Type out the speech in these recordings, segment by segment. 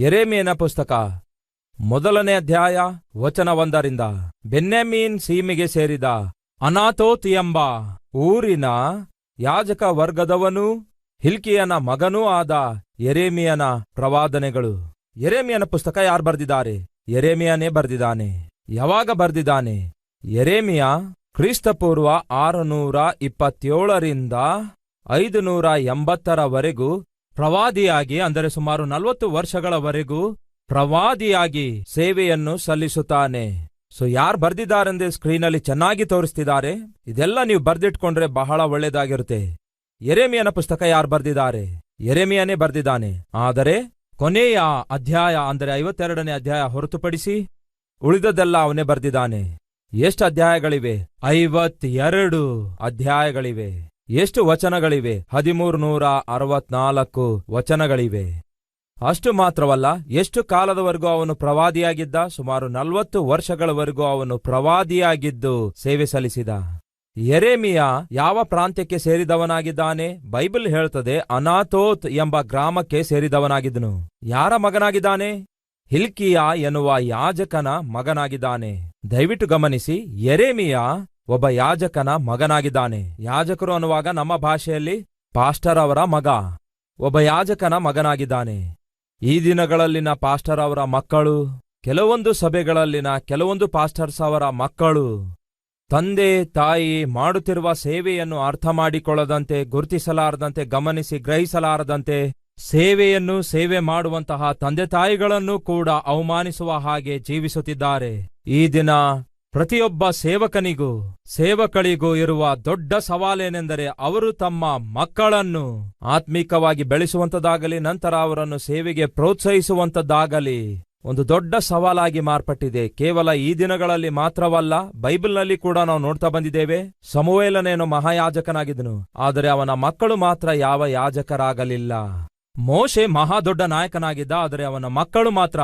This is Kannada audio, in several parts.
ಯೆರೆಮೀಯನ ಪುಸ್ತಕ 1ನೇ ಅಧ್ಯಾಯ ವಚನ 1 ಬೆನ್ಯಾಮೀನ್ ಸೀಮೆಗೆ ಸೇರಿದ ಅನಾತೋತ್ ಎಂಬ ಊರಿನ ಯಾಜಕ ವರ್ಗದವನೂ ಹಿಲ್ಕೀಯನ ಮಗನೂ ಆದ ಯೆರೆಮೀಯನ ಪ್ರವಾದನೆಗಳು. ಯೆರೆಮೀಯನ ಪುಸ್ತಕ ಯಾರು ಬರೆದಿದ್ದಾರೆ? ಯೆರೆಮೀಯನೇ ಬರೆದಿದ್ದಾನೆ. ಯಾವಾಗ ಬರೆದಿದ್ದಾನೆ? ಯೆರೆಮೀಯ ಕ್ರಿಸ್ತಪೂರ್ವ 627ರಿಂದ 580ರವರೆಗೂ ಪ್ರವಾದಿಯಾಗಿ, ಅಂದರೆ ಸುಮಾರು 40 ವರ್ಷಗಳವರೆಗೂ ಪ್ರವಾದಿಯಾಗಿ ಸೇವೆಯನ್ನು ಸಲ್ಲಿಸುತ್ತಾನೆ. ಯಾರು ಬರ್ದಿದ್ದಾರೆಂದೇ ಸ್ಕ್ರೀನಲ್ಲಿ ಚೆನ್ನಾಗಿ ತೋರಿಸ್ತಿದ್ದಾರೆ. ಇದೆಲ್ಲ ನೀವು ಬರ್ದಿಟ್ಕೊಂಡ್ರೆ ಬಹಳ ಒಳ್ಳೇದಾಗಿರುತ್ತೆ. ಯೆರೆಮೀಯನ ಪುಸ್ತಕ ಯಾರು ಬರ್ದಿದ್ದಾರೆ? ಯೆರೆಮೀಯನೇ ಬರ್ದಿದ್ದಾನೆ. ಆದರೆ ಕೊನೆಯ ಅಧ್ಯಾಯ, ಅಂದರೆ 52ನೇ ಅಧ್ಯಾಯ ಹೊರತುಪಡಿಸಿ ಉಳಿದದೆಲ್ಲ ಅವನೇ ಬರ್ದಿದ್ದಾನೆ. ಎಷ್ಟು ಅಧ್ಯಾಯಗಳಿವೆ? 52 ಅಧ್ಯಾಯಗಳಿವೆ. ಎಷ್ಟು ವಚನಗಳಿವೆ? 1364 ವಚನಗಳಿವೆ. ಅಷ್ಟು ಮಾತ್ರವಲ್ಲ, ಎಷ್ಟು ಕಾಲದವರೆಗೂ ಅವನು ಪ್ರವಾದಿಯಾಗಿದ್ದ? ಸುಮಾರು 40 ವರ್ಷಗಳವರೆಗೂ ಅವನು ಪ್ರವಾದಿಯಾಗಿದ್ದು ಸೇವೆ ಸಲ್ಲಿಸಿದ. ಯೆರೆಮೀಯ ಯಾವ ಪ್ರಾಂತ್ಯಕ್ಕೆ ಸೇರಿದವನಾಗಿದ್ದಾನೆ? ಬೈಬಲ್ ಹೇಳ್ತದೆ ಅನಾತೋತ್ ಎಂಬ ಗ್ರಾಮಕ್ಕೆ ಸೇರಿದವನಾಗಿದ್ದನು. ಯಾರ ಮಗನಾಗಿದ್ದಾನೆ? ಹಿಲ್ಕೀಯ ಎನ್ನುವ ಯಾಜಕನ ಮಗನಾಗಿದ್ದಾನೆ. ದಯವಿಟ್ಟು ಗಮನಿಸಿ, ಯೆರೆಮೀಯ ಒಬ್ಬ ಯಾಜಕನ ಮಗನಾಗಿದ್ದಾನೆ. ಯಾಜಕರು ಅನ್ನುವಾಗ ನಮ್ಮ ಭಾಷೆಯಲ್ಲಿ ಪಾಸ್ಟರ್ ಅವರ ಮಗ. ಒಬ್ಬ ಯಾಜಕನ ಮಗನಾಗಿದ್ದಾನೆ. ಈ ದಿನಗಳಲ್ಲಿನ ಪಾಸ್ಟರ್ ಅವರ ಮಕ್ಕಳು, ಕೆಲವೊಂದು ಸಭೆಗಳಲ್ಲಿನ ಕೆಲವೊಂದು ಪಾಸ್ಟರ್ಸ್ ಅವರ ಮಕ್ಕಳು ತಂದೆ ತಾಯಿ ಮಾಡುತ್ತಿರುವ ಸೇವೆಯನ್ನು ಅರ್ಥ ಮಾಡಿಕೊಳ್ಳದಂತೆ, ಗುರುತಿಸಲಾರದಂತೆ, ಗಮನಿಸಿ ಗ್ರಹಿಸಲಾರದಂತೆ ಸೇವೆಯನ್ನು ಸೇವೆ ಮಾಡುವಂತಹ ತಂದೆ ತಾಯಿಗಳನ್ನು ಕೂಡ ಅವಮಾನಿಸುವ ಹಾಗೆ ಜೀವಿಸುತ್ತಿದ್ದಾರೆ. ಈ ದಿನ ಪ್ರತಿಯೊಬ್ಬ ಸೇವಕಳಿಗೂ ಇರುವ ದೊಡ್ಡ ಸವಾಲೇನೆಂದರೆ ಅವರು ತಮ್ಮ ಮಕ್ಕಳನ್ನು ಆತ್ಮೀಕವಾಗಿ ಬೆಳೆಸುವಂತದ್ದಾಗಲಿ, ನಂತರ ಅವರನ್ನು ಸೇವೆಗೆ ಪ್ರೋತ್ಸಾಹಿಸುವಂತದ್ದಾಗಲಿ ಒಂದು ದೊಡ್ಡ ಸವಾಲಾಗಿ ಮಾರ್ಪಟ್ಟಿದೆ. ಕೇವಲ ಈ ದಿನಗಳಲ್ಲಿ ಮಾತ್ರವಲ್ಲ, ಬೈಬಲ್ನಲ್ಲಿ ಕೂಡ ನಾವು ನೋಡ್ತಾ ಬಂದಿದ್ದೇವೆ. ಸಮುವೇಲನೇನೋ ಮಹಾಯಾಜಕನಾಗಿದ್ದನು, ಆದರೆ ಅವನ ಮಕ್ಕಳು ಮಾತ್ರ ಯಾವ ಯಾಜಕರಾಗಲಿಲ್ಲ. ಮೋಶೆ ಮಹಾದೊಡ್ಡ ನಾಯಕನಾಗಿದ್ದ, ಆದರೆ ಅವನ ಮಕ್ಕಳು ಮಾತ್ರ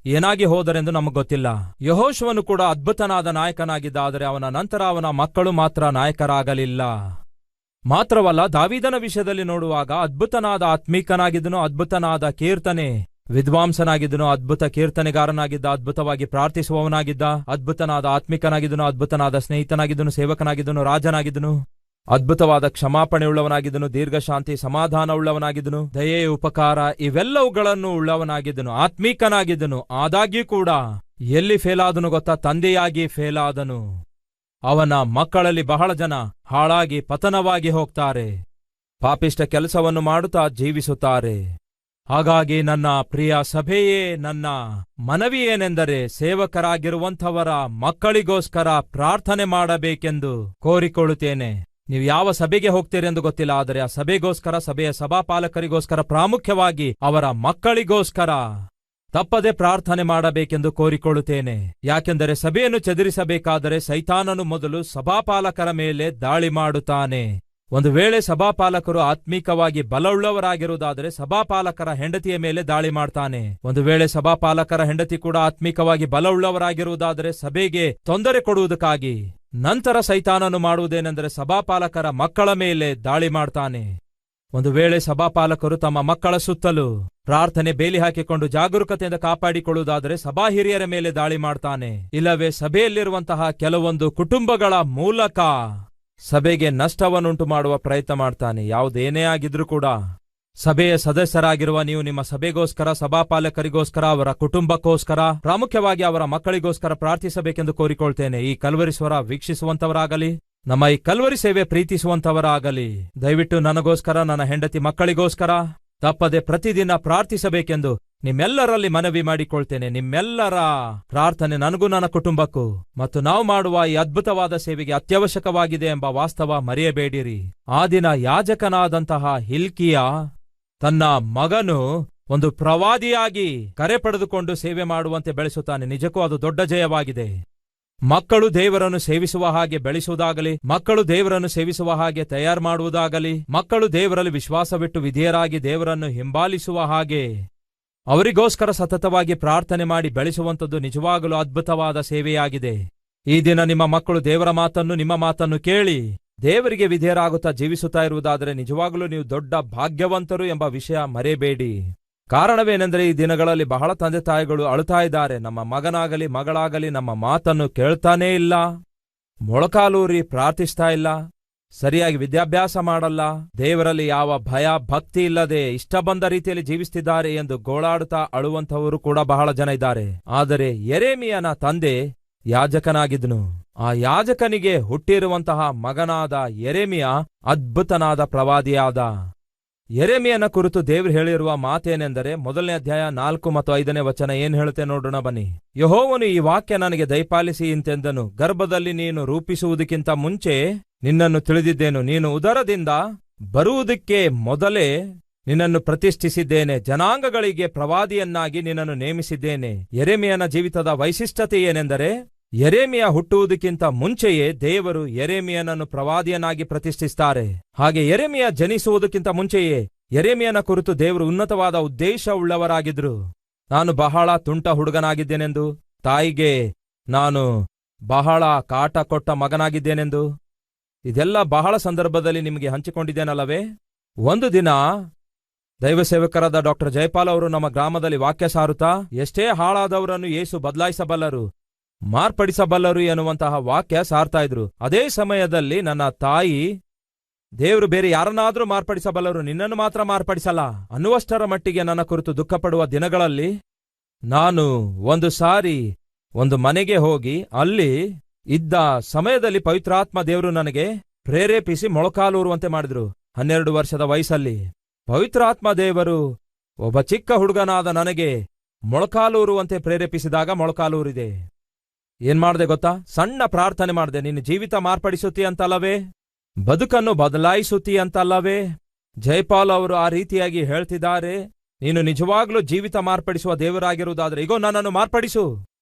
ಏನಾಗಿ ಹೋದರೆಂದು ನಮಗೆ ಗೊತ್ತಿಲ್ಲ. ಯೆಹೋಶುವನು ಕೂಡ ಅದ್ಭುತನಾದ ನಾಯಕನಾಗಿದ್ದ, ಆದರೆ ಅವನ ನಂತರ ಅವನ ಮಕ್ಕಳು ಮಾತ್ರ ನಾಯಕರಾಗಲಿಲ್ಲ. ಮಾತ್ರವಲ್ಲ, ದಾವೀದನ ವಿಷಯದಲ್ಲಿ ನೋಡುವಾಗ ಅದ್ಭುತನಾದ ಆತ್ಮೀಕನಾಗಿದ್ದನು, ಅದ್ಭುತನಾದ ಕೀರ್ತನೆ ವಿದ್ವಾಂಸನಾಗಿದ್ದನು, ಅದ್ಭುತ ಕೀರ್ತನೆಗಾರನಾಗಿದ್ದ, ಅದ್ಭುತವಾಗಿ ಪ್ರಾರ್ಥಿಸುವವನಾಗಿದ್ದ, ಅದ್ಭುತನಾದ ಆತ್ಮಿಕನಾಗಿದ್ದನು, ಅದ್ಭುತನಾದ ಸ್ನೇಹಿತನಾಗಿದ್ದನು, ಸೇವಕನಾಗಿದ್ದನು, ರಾಜನಾಗಿದ್ದನು, ಅದ್ಭುತವಾದ ಕ್ಷಮಾಪಣೆ ಉಳ್ಳವನಾಗಿದ್ದನು, ದೀರ್ಘಶಾಂತಿ ಸಮಾಧಾನ ಉಳ್ಳವನಾಗಿದ್ದನು, ದಯೆ ಉಪಕಾರ ಇವೆಲ್ಲವುಗಳನ್ನು ಉಳ್ಳವನಾಗಿದ್ದನು, ಆತ್ಮೀಕನಾಗಿದ್ದನು. ಆದಾಗ್ಯೂ ಕೂಡ ಎಲ್ಲಿ ಫೇಲಾದನು ಗೊತ್ತಾ? ತಂದೆಯಾಗಿ ಫೇಲಾದನು. ಅವನ ಮಕ್ಕಳಲ್ಲಿ ಬಹಳ ಜನ ಹಾಳಾಗಿ ಪತನವಾಗಿ ಹೋಗ್ತಾರೆ, ಪಾಪಿಷ್ಟ ಕೆಲಸವನ್ನು ಮಾಡುತ್ತಾ ಜೀವಿಸುತ್ತಾರೆ. ಹಾಗಾಗಿ ನನ್ನ ಪ್ರಿಯ ಸಭೆಯೇ, ನನ್ನ ಮನವಿ ಏನೆಂದರೆ ಸೇವಕರಾಗಿರುವಂಥವರ ಮಕ್ಕಳಿಗೋಸ್ಕರ ಪ್ರಾರ್ಥನೆ ಮಾಡಬೇಕೆಂದು ಕೋರಿಕೊಳ್ಳುತ್ತೇನೆ. ನೀವು ಯಾವ ಸಭೆಗೆ ಹೋಗ್ತೀರೆಂದು ಗೊತ್ತಿಲ್ಲ, ಆದರೆ ಆ ಸಭೆಗೋಸ್ಕರ, ಸಭೆಯ ಸಭಾಪಾಲಕರಿಗೋಸ್ಕರ, ಪ್ರಾಮುಖ್ಯವಾಗಿ ಅವರ ಮಕ್ಕಳಿಗೋಸ್ಕರ ತಪ್ಪದೆ ಪ್ರಾರ್ಥನೆ ಮಾಡಬೇಕೆಂದು ಕೋರಿಕೊಳ್ಳುತ್ತೇನೆ. ಯಾಕೆಂದರೆ ಸಭೆಯನ್ನು ಚದುರಿಸಬೇಕಾದರೆ ಸೈತಾನನು ಮೊದಲು ಸಭಾಪಾಲಕರ ಮೇಲೆ ದಾಳಿ ಮಾಡುತ್ತಾನೆ. ಒಂದು ವೇಳೆ ಸಭಾಪಾಲಕರು ಆತ್ಮೀಕವಾಗಿ ಬಲವುಳ್ಳವರಾಗಿರುವುದಾದರೆ ಸಭಾಪಾಲಕರ ಹೆಂಡತಿಯ ಮೇಲೆ ದಾಳಿ ಮಾಡ್ತಾನೆ. ಒಂದು ವೇಳೆ ಸಭಾಪಾಲಕರ ಹೆಂಡತಿ ಕೂಡ ಆತ್ಮೀಕವಾಗಿ ಬಲವುಳ್ಳವರಾಗಿರುವುದಾದರೆ ಸಭೆಗೆ ತೊಂದರೆ ಕೊಡುವುದಕ್ಕಾಗಿ ನಂತರ ಸೈತಾನನು ಮಾಡುವುದೇನೆಂದರೆ ಸಭಾಪಾಲಕರ ಮಕ್ಕಳ ಮೇಲೆ ದಾಳಿ ಮಾಡ್ತಾನೆ. ಒಂದು ವೇಳೆ ಸಭಾಪಾಲಕರು ತಮ್ಮ ಮಕ್ಕಳ ಸುತ್ತಲೂ ಪ್ರಾರ್ಥನೆ ಬೇಲಿ ಹಾಕಿಕೊಂಡು ಜಾಗರೂಕತೆಯಿಂದ ಕಾಪಾಡಿಕೊಳ್ಳುವುದಾದರೆ ಸಭಾ ಹಿರಿಯರ ಮೇಲೆ ದಾಳಿ ಮಾಡ್ತಾನೆ. ಇಲ್ಲವೇ ಸಭೆಯಲ್ಲಿರುವಂತಹ ಕೆಲವೊಂದು ಕುಟುಂಬಗಳ ಮೂಲಕ ಸಭೆಗೆ ನಷ್ಟವನ್ನುಂಟು ಮಾಡುವ ಪ್ರಯತ್ನ ಮಾಡ್ತಾನೆ. ಯಾವುದೇನೇ ಆಗಿದ್ರೂ ಕೂಡ ಸಭೆಯ ಸದಸ್ಯರಾಗಿರುವ ನೀವು ನಿಮ್ಮ ಸಭೆಗೋಸ್ಕರ, ಸಭಾಪಾಲಕರಿಗೋಸ್ಕರ, ಅವರ ಕುಟುಂಬಕ್ಕೋಸ್ಕರ, ಪ್ರಾಮುಖ್ಯವಾಗಿ ಅವರ ಮಕ್ಕಳಿಗೋಸ್ಕರ ಪ್ರಾರ್ಥಿಸಬೇಕೆಂದು ಕೋರಿಕೊಳ್ತೇನೆ. ಈ ಕಲ್ವರಿ ಸ್ವರ ವೀಕ್ಷಿಸುವಂತವರಾಗಲಿ, ನಮ್ಮ ಈ ಕಲ್ವರಿ ಸೇವೆ ಪ್ರೀತಿಸುವಂತವರಾಗಲಿ, ದಯವಿಟ್ಟು ನನಗೋಸ್ಕರ, ನನ್ನ ಹೆಂಡತಿ ಮಕ್ಕಳಿಗೋಸ್ಕರ ತಪ್ಪದೆ ಪ್ರತಿದಿನ ಪ್ರಾರ್ಥಿಸಬೇಕೆಂದು ನಿಮ್ಮೆಲ್ಲರಲ್ಲಿ ಮನವಿ ಮಾಡಿಕೊಳ್ತೇನೆ. ನಿಮ್ಮೆಲ್ಲರ ಪ್ರಾರ್ಥನೆ ನನಗೂ ನನ್ನ ಕುಟುಂಬಕ್ಕೂ ಮತ್ತು ನಾವು ಮಾಡುವ ಈ ಅದ್ಭುತವಾದ ಸೇವೆಗೆ ಅತ್ಯವಶ್ಯಕವಾಗಿದೆ ಎಂಬ ವಾಸ್ತವ ಮರೆಯಬೇಡಿರಿ. ಆ ದಿನ ಯಾಜಕನಾದಂತಹ ಹಿಲ್ಕೀಯ ತನ್ನ ಮಗನು ಒಂದು ಪ್ರವಾದಿಯಾಗಿ ಕರೆ ಪಡೆದುಕೊಂಡು ಸೇವೆ ಮಾಡುವಂತೆ ಬೆಳೆಸುತ್ತಾನೆ. ನಿಜಕ್ಕೂ ಅದು ದೊಡ್ಡ ಜಯವಾಗಿದೆ. ಮಕ್ಕಳು ದೇವರನ್ನು ಸೇವಿಸುವ ಹಾಗೆ ಬೆಳೆಸುವುದಾಗಲಿ, ಮಕ್ಕಳು ದೇವರನ್ನು ಸೇವಿಸುವ ಹಾಗೆ ತಯಾರು ಮಾಡುವುದಾಗಲಿ, ಮಕ್ಕಳು ದೇವರಲ್ಲಿ ವಿಶ್ವಾಸವಿಟ್ಟು ವಿಧೇಯರಾಗಿ ದೇವರನ್ನು ಹಿಂಬಾಲಿಸುವ ಹಾಗೆ ಅವರಿಗೋಸ್ಕರ ಸತತವಾಗಿ ಪ್ರಾರ್ಥನೆ ಮಾಡಿ ಬೆಳೆಸುವಂಥದ್ದು ನಿಜವಾಗಲೂ ಅದ್ಭುತವಾದ ಸೇವೆಯಾಗಿದೆ. ಈ ದಿನ ನಿಮ್ಮ ಮಕ್ಕಳು ದೇವರ ಮಾತನ್ನು, ನಿಮ್ಮ ಮಾತನ್ನು ಕೇಳಿ ದೇವರಿಗೆ ವಿಧೇಯರಾಗುತ್ತಾ ಜೀವಿಸುತ್ತಾ ಇರುವುದಾದರೆ ನಿಜವಾಗಲೂ ನೀವು ದೊಡ್ಡ ಭಾಗ್ಯವಂತರು ಎಂಬ ವಿಷಯ ಮರೆಯಬೇಡಿ. ಕಾರಣವೇನೆಂದರೆ ಈ ದಿನಗಳಲ್ಲಿ ಬಹಳ ತಂದೆ ತಾಯಿಗಳು ಅಳುತ್ತಾ ಇದ್ದಾರೆ. ನಮ್ಮ ಮಗನಾಗಲಿ ಮಗಳಾಗಲಿ ನಮ್ಮ ಮಾತನ್ನು ಕೇಳ್ತಾನೇ ಇಲ್ಲ, ಮೊಳಕಾಲೂರಿ ಪ್ರಾರ್ಥಿಸ್ತಾ ಇಲ್ಲ, ಸರಿಯಾಗಿ ವಿದ್ಯಾಭ್ಯಾಸ ಮಾಡಲ್ಲ, ದೇವರಲ್ಲಿ ಯಾವ ಭಯ ಭಕ್ತಿ ಇಲ್ಲದೆ ಇಷ್ಟ ಬಂದ ರೀತಿಯಲ್ಲಿ ಜೀವಿಸ್ತಿದ್ದಾರೆ ಎಂದು ಗೋಳಾಡುತ್ತಾ ಅಳುವಂಥವರು ಕೂಡ ಬಹಳ ಜನ ಇದ್ದಾರೆ. ಆದರೆ ಯೆರೆಮೀಯನ ತಂದೆ ಯಾಜಕನಾಗಿದ್ದನು. ಆ ಯಾಜಕನಿಗೆ ಹುಟ್ಟಿರುವಂತಹ ಮಗನಾದ ಯೆರೆಮೀಯ ಅದ್ಭುತನಾದ ಪ್ರವಾದಿಯಾದ. ಯೆರೆಮೀಯನ ಕುರಿತು ದೇವರು ಹೇಳಿರುವ ಮಾತೇನೆಂದರೆ, 1ನೇ ಅಧ್ಯಾಯ 4 ಮತ್ತು 5ನೇ ವಚನ ಏನ್ ಹೇಳುತ್ತೆ ನೋಡೋಣ ಬನ್ನಿ. ಯೆಹೋವನು ಈ ವಾಕ್ಯ ನನಗೆ ದಯಪಾಲಿಸಿ ಇಂತೆಂದನು, ಗರ್ಭದಲ್ಲಿ ನೀನು ರೂಪಿಸುವುದಕ್ಕಿಂತ ಮುಂಚೆ ನಿನ್ನನ್ನು ತಿಳಿದಿದ್ದೇನು, ನೀನು ಉದರದಿಂದ ಬರುವುದಕ್ಕೆ ಮೊದಲೇ ನಿನ್ನನ್ನು ಪ್ರತಿಷ್ಠಿಸಿದ್ದೇನೆ, ಜನಾಂಗಗಳಿಗೆ ಪ್ರವಾದಿಯನ್ನಾಗಿ ನಿನ್ನನ್ನು ನೇಮಿಸಿದ್ದೇನೆ. ಯೆರೆಮೀಯನ ಜೀವಿತದ ವೈಶಿಷ್ಟ್ಯತೆ ಏನೆಂದರೆ, ಯೆರೆಮೀಯ ಹುಟ್ಟುವುದಕ್ಕಿಂತ ಮುಂಚೆಯೇ ದೇವರು ಯೆರೆಮೀಯನನ್ನು ಪ್ರವಾದಿಯನ್ನಾಗಿ ಪ್ರತಿಷ್ಠಿಸುತ್ತಾರೆ. ಹಾಗೆ ಯೆರೆಮೀಯ ಜನಿಸುವುದಕ್ಕಿಂತ ಮುಂಚೆಯೇ ಯೆರೆಮೀಯನ ಕುರಿತು ದೇವರು ಉನ್ನತವಾದ ಉದ್ದೇಶವುಳ್ಳವರಾಗಿದ್ರು. ನಾನು ಬಹಳ ತುಂಟ ಹುಡುಗನಾಗಿದ್ದೇನೆಂದು, ತಾಯಿಗೆ ನಾನು ಬಹಳ ಕಾಟ ಕೊಟ್ಟ ಮಗನಾಗಿದ್ದೇನೆಂದು, ಇದೆಲ್ಲ ಬಹಳ ಸಂದರ್ಭದಲ್ಲಿ ನಿಮಗೆ ಹಂಚಿಕೊಂಡಿದ್ದೇನಲ್ಲವೇ? ಒಂದು ದಿನ ದೈವಸೇವಕರಾದ ಡಾಕ್ಟರ್ ಜಯಪಾಲ್ ಅವರು ನಮ್ಮ ಗ್ರಾಮದಲ್ಲಿ ವಾಕ್ಯ ಸಾರುತ್ತಾ, ಎಷ್ಟೇ ಹಾಳಾದವರನ್ನು ಯೇಸು ಬದಲಾಯಿಸಬಲ್ಲರು, ಮಾರ್ಪಡಿಸಬಲ್ಲರು ಎನ್ನುವಂತಹ ವಾಕ್ಯ ಸಾರ್ತಾ ಇದ್ರು. ಅದೇ ಸಮಯದಲ್ಲಿ ನನ್ನ ತಾಯಿ, ದೇವರು ಬೇರೆ ಯಾರನ್ನಾದ್ರೂ ಮಾರ್ಪಡಿಸಬಲ್ಲರು, ನಿನ್ನನ್ನು ಮಾತ್ರ ಮಾರ್ಪಡಿಸಲ್ಲ ಅನ್ನುವಷ್ಟರ ಮಟ್ಟಿಗೆ ನನ್ನ ಕುರಿತು ದುಃಖಪಡುವ ದಿನಗಳಲ್ಲಿ ನಾನು ಒಂದು ಸಾರಿ ಒಂದು ಮನೆಗೆ ಹೋಗಿ ಅಲ್ಲಿ ಇದ್ದ ಸಮಯದಲ್ಲಿ ಪವಿತ್ರಾತ್ಮ ದೇವರು ನನಗೆ ಪ್ರೇರೇಪಿಸಿ ಮೊಳಕಾಲೂರುವಂತೆ ಮಾಡಿದ್ರು. 12 ವರ್ಷದ ವಯಸ್ಸಲ್ಲಿ ಪವಿತ್ರಾತ್ಮ ದೇವರು ಒಬ್ಬ ಚಿಕ್ಕ ಹುಡುಗನಾದ ನನಗೆ ಮೊಳಕಾಲೂರುವಂತೆ ಪ್ರೇರೇಪಿಸಿದಾಗ ಮೊಳಕಾಲೂರಿದೆ. ಏನ್ ಮಾಡ್ದೆ ಗೊತ್ತಾ? ಸಣ್ಣ ಪ್ರಾರ್ಥನೆ ಮಾಡ್ದೆ, ನಿನ್ನ ಜೀವಿತ ಮಾರ್ಪಡಿಸುತ್ತೀ ಅಂತಲ್ಲವೇ, ಬದುಕನ್ನು ಬದಲಾಯಿಸುತ್ತೀ ಅಂತಲ್ಲವೇ? ಜಯಪಾಲ್ ಅವರು ಆ ರೀತಿಯಾಗಿ ಹೇಳ್ತಿದ್ದಾರೆ, ನೀನು ನಿಜವಾಗ್ಲೂ ಜೀವಿತ ಮಾರ್ಪಡಿಸುವ ದೇವರಾಗಿರುವುದಾದ್ರೆ ಈಗೋ ನನ್ನನ್ನು ಮಾರ್ಪಡಿಸು,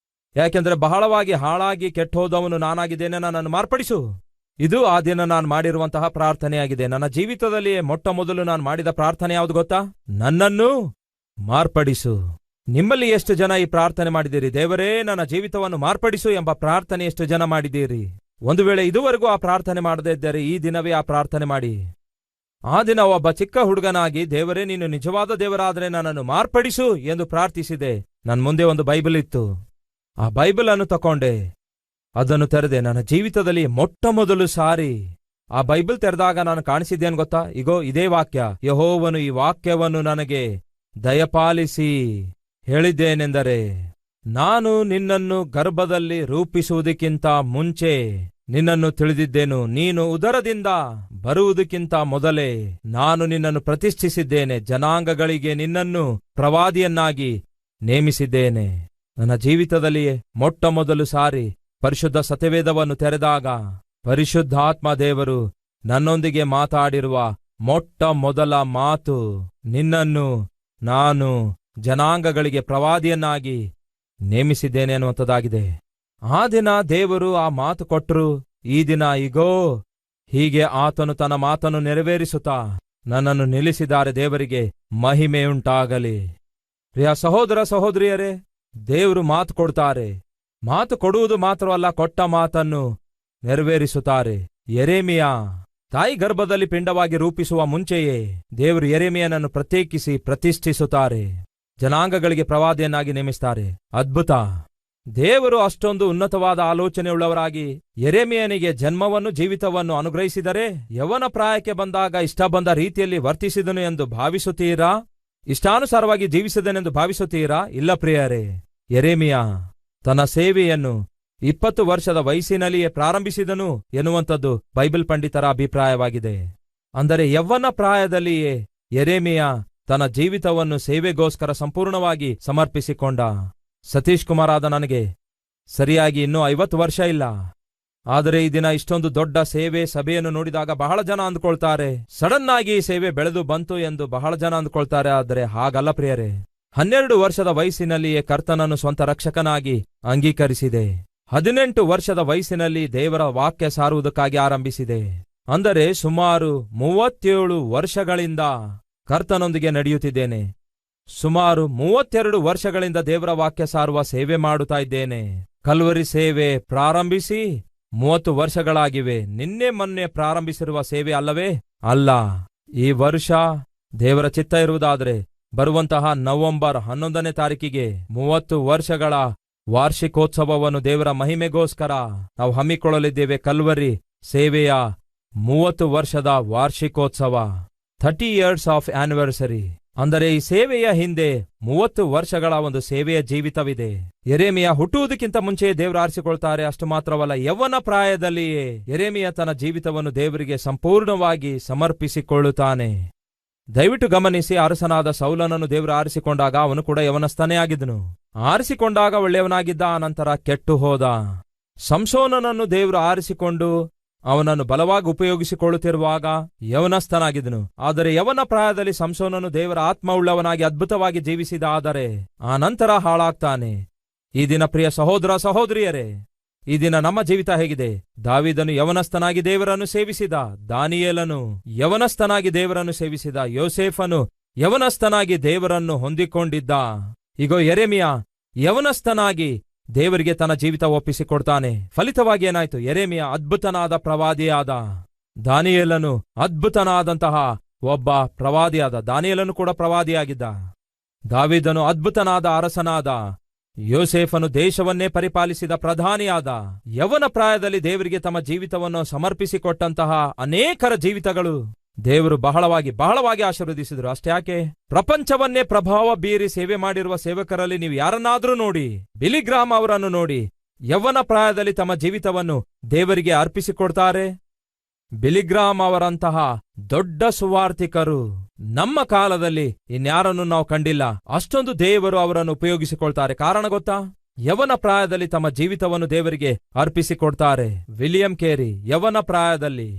ಯಾಕೆಂದ್ರೆ ಬಹಳವಾಗಿ ಹಾಳಾಗಿ ಕೆಟ್ಟೋದವನು ನಾನಾಗಿದ್ದೇನೆ, ನನ್ನನ್ನು ಮಾರ್ಪಡಿಸು. ಇದು ಆ ದಿನ ನಾನು ಮಾಡಿರುವಂತಹ ಪ್ರಾರ್ಥನೆಯಾಗಿದೆ. ನನ್ನ ಜೀವಿತದಲ್ಲಿಯೇ ಮೊಟ್ಟ ಮೊದಲು ನಾನು ಮಾಡಿದ ಪ್ರಾರ್ಥನೆ ಯಾವುದು ಗೊತ್ತಾ? ನನ್ನನ್ನು ಮಾರ್ಪಡಿಸು. ನಿಮ್ಮಲ್ಲಿ ಎಷ್ಟು ಜನ ಈ ಪ್ರಾರ್ಥನೆ ಮಾಡಿದ್ದೀರಿ? ದೇವರೇ ನನ್ನ ಜೀವಿತವನ್ನು ಮಾರ್ಪಡಿಸು ಎಂಬ ಪ್ರಾರ್ಥನೆ ಎಷ್ಟು ಜನ ಮಾಡಿದ್ದೀರಿ? ಒಂದು ವೇಳೆ ಇದುವರೆಗೂ ಆ ಪ್ರಾರ್ಥನೆ ಮಾಡದೇ ಇದ್ದರೆ ಈ ದಿನವೇ ಆ ಪ್ರಾರ್ಥನೆ ಮಾಡಿ. ಆ ದಿನ ಒಬ್ಬ ಚಿಕ್ಕ ಹುಡುಗನಾಗಿ, ದೇವರೇ ನೀನು ನಿಜವಾದ ದೇವರಾದರೆ ನನ್ನನ್ನು ಮಾರ್ಪಡಿಸು ಎಂದು ಪ್ರಾರ್ಥಿಸಿದೆ. ನನ್ನ ಮುಂದೆ ಒಂದು ಬೈಬಲ್ ಇತ್ತು. ಆ ಬೈಬಲ್ ಅನ್ನು ತಕೊಂಡೆ, ಅದನ್ನು ತೆರೆದೆ. ನನ್ನ ಜೀವಿತದಲ್ಲಿ ಮೊಟ್ಟ ಮೊದಲು ಸಾರಿ ಆ ಬೈಬಲ್ ತೆರೆದಾಗ ನಾನು ಕಾಣಿಸಿದ್ದೇನು ಗೊತ್ತಾ? ಇಗೋ ಇದೇ ವಾಕ್ಯ. ಯೆಹೋವನು ಈ ವಾಕ್ಯವನ್ನು ನನಗೆ ದಯಪಾಲಿಸಿ ಹೇಳಿದ್ದೇನೆಂದರೆ, ನಾನು ನಿನ್ನನ್ನು ಗರ್ಭದಲ್ಲಿ ರೂಪಿಸುವುದಕ್ಕಿಂತ ಮುಂಚೆ ನಿನ್ನನ್ನು ತಿಳಿದಿದ್ದೇನು, ನೀನು ಉದರದಿಂದ ಬರುವುದಕ್ಕಿಂತ ಮೊದಲೇ ನಾನು ನಿನ್ನನ್ನು ಪ್ರತಿಷ್ಠಿಸಿದ್ದೇನೆ, ಜನಾಂಗಗಳಿಗೆ ನಿನ್ನನ್ನು ಪ್ರವಾದಿಯನ್ನಾಗಿ ನೇಮಿಸಿದ್ದೇನೆ. ನನ್ನ ಜೀವಿತದಲ್ಲಿಯೇ ಮೊಟ್ಟ ಮೊದಲು ಸಾರಿ ಪರಿಶುದ್ಧ ಸತ್ಯವೇದವನ್ನು ತೆರೆದಾಗ ಪರಿಶುದ್ಧಾತ್ಮ ದೇವರು ನನ್ನೊಂದಿಗೆ ಮಾತಾಡಿರುವ ಮೊಟ್ಟ ಮೊದಲ ಮಾತು, ನಿನ್ನನ್ನು ನಾನು ಜನಾಂಗಗಳಿಗೆ ಪ್ರವಾದಿಯನ್ನಾಗಿ ನೇಮಿಸಿದ್ದೇನೆ ಅನ್ನುವಂಥದ್ದಾಗಿದೆ. ಆ ದಿನ ದೇವರು ಆ ಮಾತು ಕೊಟ್ಟರು. ಈ ದಿನ ಇಗೋ ಹೀಗೆ ಆತನು ತನ್ನ ಮಾತನ್ನು ನೆರವೇರಿಸುತ್ತಾ ನನ್ನನ್ನು ನಿಲ್ಲಿಸಿದ್ದಾರೆ. ದೇವರಿಗೆ ಮಹಿಮೆಯುಂಟಾಗಲಿ. ಪ್ರಿಯ ಸಹೋದರ ಸಹೋದರಿಯರೇ, ದೇವರು ಮಾತು ಕೊಡ್ತಾರೆ. ಮಾತು ಕೊಡುವುದು ಮಾತ್ರವಲ್ಲ, ಕೊಟ್ಟ ಮಾತನ್ನು ನೆರವೇರಿಸುತ್ತಾರೆ. ಯೆರೆಮೀಯ ತಾಯಿ ಗರ್ಭದಲ್ಲಿ ಪಿಂಡವಾಗಿ ರೂಪಿಸುವ ಮುಂಚೆಯೇ ದೇವರು ಯೆರೆಮೀಯನನ್ನು ಪ್ರತ್ಯೇಕಿಸಿ ಪ್ರತಿಷ್ಠಿಸುತ್ತಾರೆ, ಜನಾಂಗಗಳಿಗೆ ಪ್ರವಾದಿಯನ್ನಾಗಿ ನೇಮಿಸುತ್ತಾರೆ. ಅದ್ಭುತ! ದೇವರು ಅಷ್ಟೊಂದು ಉನ್ನತವಾದ ಆಲೋಚನೆಯುಳ್ಳವರಾಗಿ ಯೆರೆಮೀಯನಿಗೆ ಜನ್ಮವನ್ನು ಜೀವಿತವನ್ನು ಅನುಗ್ರಹಿಸಿದರೆ, ಯೌವನ ಪ್ರಾಯಕ್ಕೆ ಬಂದಾಗ ಇಷ್ಟ ಬಂದ ರೀತಿಯಲ್ಲಿ ವರ್ತಿಸಿದನು ಎಂದು ಭಾವಿಸುತ್ತೀರಾ? ಇಷ್ಟಾನುಸಾರವಾಗಿ ಜೀವಿಸಿದನೆಂದು ಭಾವಿಸುತ್ತೀರಾ? ಇಲ್ಲ ಪ್ರಿಯರೇ. ಯೆರೆಮೀಯ ತನ್ನ ಸೇವೆಯನ್ನು 20 ವರ್ಷದ ವಯಸ್ಸಿನಲ್ಲಿಯೇ ಪ್ರಾರಂಭಿಸಿದನು ಎನ್ನುವಂಥದ್ದು ಬೈಬಲ್ ಪಂಡಿತರ ಅಭಿಪ್ರಾಯವಾಗಿದೆ. ಅಂದರೆ ಯೌವನ ಪ್ರಾಯದಲ್ಲಿಯೇ ಯೆರೆಮೀಯ ತನ್ನ ಜೀವಿತವನ್ನು ಸೇವೆಗೋಸ್ಕರ ಸಂಪೂರ್ಣವಾಗಿ ಸಮರ್ಪಿಸಿಕೊಂಡ. ಸತೀಶ್ ಕುಮಾರ್ ಆದ ನನಗೆ ಸರಿಯಾಗಿ ಇನ್ನೂ 50 ವರ್ಷ ಇಲ್ಲ. ಆದರೆ ಈ ದಿನ ಇಷ್ಟೊಂದು ದೊಡ್ಡ ಸೇವೆ ಸಭೆಯನ್ನು ನೋಡಿದಾಗ ಬಹಳ ಜನ ಅಂದ್ಕೊಳ್ತಾರೆ, ಸಡನ್ ಆಗಿ ಈ ಸೇವೆ ಬೆಳೆದು ಬಂತು ಎಂದು ಬಹಳ ಜನ ಅಂದ್ಕೊಳ್ತಾರೆ. ಆದರೆ ಹಾಗಲ್ಲ ಪ್ರಿಯರೇ. 12 ವರ್ಷದ ವಯಸ್ಸಿನಲ್ಲಿಯೇ ಕರ್ತನನ್ನು ಸ್ವಂತ ರಕ್ಷಕನಾಗಿ ಅಂಗೀಕರಿಸಿದೆ. 18 ವರ್ಷದ ವಯಸ್ಸಿನಲ್ಲಿ ದೇವರ ವಾಕ್ಯ ಸಾರುವುದಕ್ಕಾಗಿ ಆರಂಭಿಸಿದೆ. ಅಂದರೆ ಸುಮಾರು 37 ವರ್ಷಗಳಿಂದ ಕರ್ತನೊಂದಿಗೆ ನಡೆಯುತ್ತಿದ್ದೇನೆ. ಸುಮಾರು 32 ವರ್ಷಗಳಿಂದ ದೇವರ ವಾಕ್ಯ ಸಾರುವ ಸೇವೆ ಮಾಡುತ್ತಾ ಇದ್ದೇನೆ. ಕಲ್ವರಿ ಸೇವೆ ಪ್ರಾರಂಭಿಸಿ 30 ವರ್ಷಗಳಾಗಿವೆ. ನಿನ್ನೆ ಮೊನ್ನೆ ಪ್ರಾರಂಭಿಸಿರುವ ಸೇವೆ ಅಲ್ಲವೇ? ಅಲ್ಲ. ಈ ವರ್ಷ ದೇವರ ಚಿತ್ತ ಇರುವುದಾದರೆ ಬರುವಂತಹ ನವೆಂಬರ್ 11ನೇ ತಾರೀಕಿಗೆ 30 ವರ್ಷಗಳ ವಾರ್ಷಿಕೋತ್ಸವವನ್ನು ದೇವರ ಮಹಿಮೆಗೋಸ್ಕರ ನಾವು ಹಮ್ಮಿಕೊಳ್ಳಲಿದ್ದೇವೆ. ಕಲ್ವರಿ ಸೇವೆಯ 30 ವರ್ಷದ ವಾರ್ಷಿಕೋತ್ಸವ, 30 years ಆಫ್ ಆನಿವರ್ಸರಿ. ಅಂದರೆ ಈ ಸೇವೆಯ ಹಿಂದೆ 30 ವರ್ಷಗಳ ಒಂದು ಸೇವೆಯ ಜೀವಿತವಿದೆ. ಯೆರೆಮೀಯ ಹುಟ್ಟುವುದಕ್ಕಿಂತ ಮುಂಚೆ ದೇವರು ಆರಿಸಿಕೊಳ್ತಾರೆ. ಅಷ್ಟು ಮಾತ್ರವಲ್ಲ, ಯೌವನ ಪ್ರಾಯದಲ್ಲಿಯೇ ಯೆರೆಮೀಯ ತನ್ನ ಜೀವಿತವನ್ನು ದೇವರಿಗೆ ಸಂಪೂರ್ಣವಾಗಿ ಸಮರ್ಪಿಸಿಕೊಳ್ಳುತ್ತಾನೆ. ದಯವಿಟ್ಟು ಗಮನಿಸಿ, ಅರಸನಾದ ಸೌಲನನ್ನು ದೇವರು ಆರಿಸಿಕೊಂಡಾಗ ಅವನು ಕೂಡ ಯವನಸ್ಥನೇ ಆಗಿದ್ದನು. ಆರಿಸಿಕೊಂಡಾಗ ಒಳ್ಳೆಯವನಾಗಿದ್ದ, ಅನಂತರ ಕೆಟ್ಟು ಹೋದ. ಸಂಸೋನನನ್ನು ದೇವರು ಆರಿಸಿಕೊಂಡು ಅವನನ್ನು ಬಲವಾಗಿ ಉಪಯೋಗಿಸಿಕೊಳ್ಳುತ್ತಿರುವಾಗ ಯವನಸ್ಥನಾಗಿದ್ದನು. ಆದರೆ ಯವನ ಪ್ರಾಯದಲ್ಲಿ ಸಂಸೋನನು ದೇವರ ಆತ್ಮವುಳ್ಳವನಾಗಿ ಅದ್ಭುತವಾಗಿ ಜೀವಿಸಿದ. ಆದರೆ ಆ ನಂತರ ಹಾಳಾಗ್ತಾನೆ. ಈ ದಿನ ಪ್ರಿಯ ಸಹೋದರ ಸಹೋದರಿಯರೇ, ಈ ದಿನ ನಮ್ಮ ಜೀವಿತ ಹೇಗಿದೆ? ದಾವೀದನು ಯವನಸ್ಥನಾಗಿ ದೇವರನ್ನು ಸೇವಿಸಿದ, ದಾನಿಯೇಲನು ಯವನಸ್ಥನಾಗಿ ದೇವರನ್ನು ಸೇವಿಸಿದ, ಯೋಸೇಫನು ಯವನಸ್ಥನಾಗಿ ದೇವರನ್ನು ಹೊಂದಿಕೊಂಡಿದ್ದ. ಈಗ ಯೆರೆಮೀಯ ಯವನಸ್ಥನಾಗಿ ದೇವರಿಗೆ ತನ್ನ ಜೀವಿತ ಒಪ್ಪಿಸಿಕೊಡ್ತಾನೆ. ಫಲಿತವಾಗಿ ಏನಾಯ್ತು? ಯೆರೆಮೀಯ ಅದ್ಭುತನಾದ ಪ್ರವಾದಿಯಾದ, ದಾನಿಯೇಲನು ಅದ್ಭುತನಾದಂತಹ ಒಬ್ಬ ಪ್ರವಾದಿಯಾದ. ದಾನಿಯೇಲನು ಕೂಡ ಪ್ರವಾದಿಯಾಗಿದ್ದ. ದಾವೀದನು ಅದ್ಭುತನಾದ ಅರಸನಾದ. ಯೋಸೇಫನು ದೇಶವನ್ನೇ ಪರಿಪಾಲಿಸಿದ ಪ್ರಧಾನಿಯಾದ. ಯವನ ಪ್ರಾಯದಲ್ಲಿ ದೇವರಿಗೆ ತಮ್ಮ ಜೀವಿತವನ್ನು ಸಮರ್ಪಿಸಿಕೊಟ್ಟಂತಹ ಅನೇಕರ ಜೀವಿತಗಳು ದೇವರು ಬಹಳವಾಗಿ ಆಶೀರ್ವದಿಸಿದರು. ಅಷ್ಟ್ಯಾಕೆ, ಪ್ರಪಂಚವನ್ನೇ ಪ್ರಭಾವ ಬೀರಿ ಸೇವೆ ಮಾಡಿರುವ ಸೇವಕರಲ್ಲಿ ನೀವು ಯಾರನ್ನಾದ್ರೂ ನೋಡಿ, ಬಿಲಿ ಗ್ರಾಮ್ ಅವರನ್ನು ನೋಡಿ, ಯೌವನ ಪ್ರಾಯದಲ್ಲಿ ತಮ್ಮ ಜೀವಿತವನ್ನು ದೇವರಿಗೆ ಅರ್ಪಿಸಿಕೊಡ್ತಾರೆ. ಬಿಲಿ ಗ್ರಾಮ್ ಅವರಂತಹ ದೊಡ್ಡ ಸುವಾರ್ತಿಕರು ನಮ್ಮ ಕಾಲದಲ್ಲಿ ಇನ್ಯಾರನ್ನು ನಾವು ಕಂಡಿಲ್ಲ. ಅಷ್ಟೊಂದು ದೇವರು ಅವರನ್ನು ಉಪಯೋಗಿಸಿಕೊಳ್ತಾರೆ. ಕಾರಣ ಗೊತ್ತಾ? ಯೌವನ ಪ್ರಾಯದಲ್ಲಿ ತಮ್ಮ ಜೀವಿತವನ್ನು ದೇವರಿಗೆ ಅರ್ಪಿಸಿಕೊಡ್ತಾರೆ. ವಿಲಿಯಂ ಕೇರಿ ಯೌವನ ಪ್ರಾಯದಲ್ಲಿ,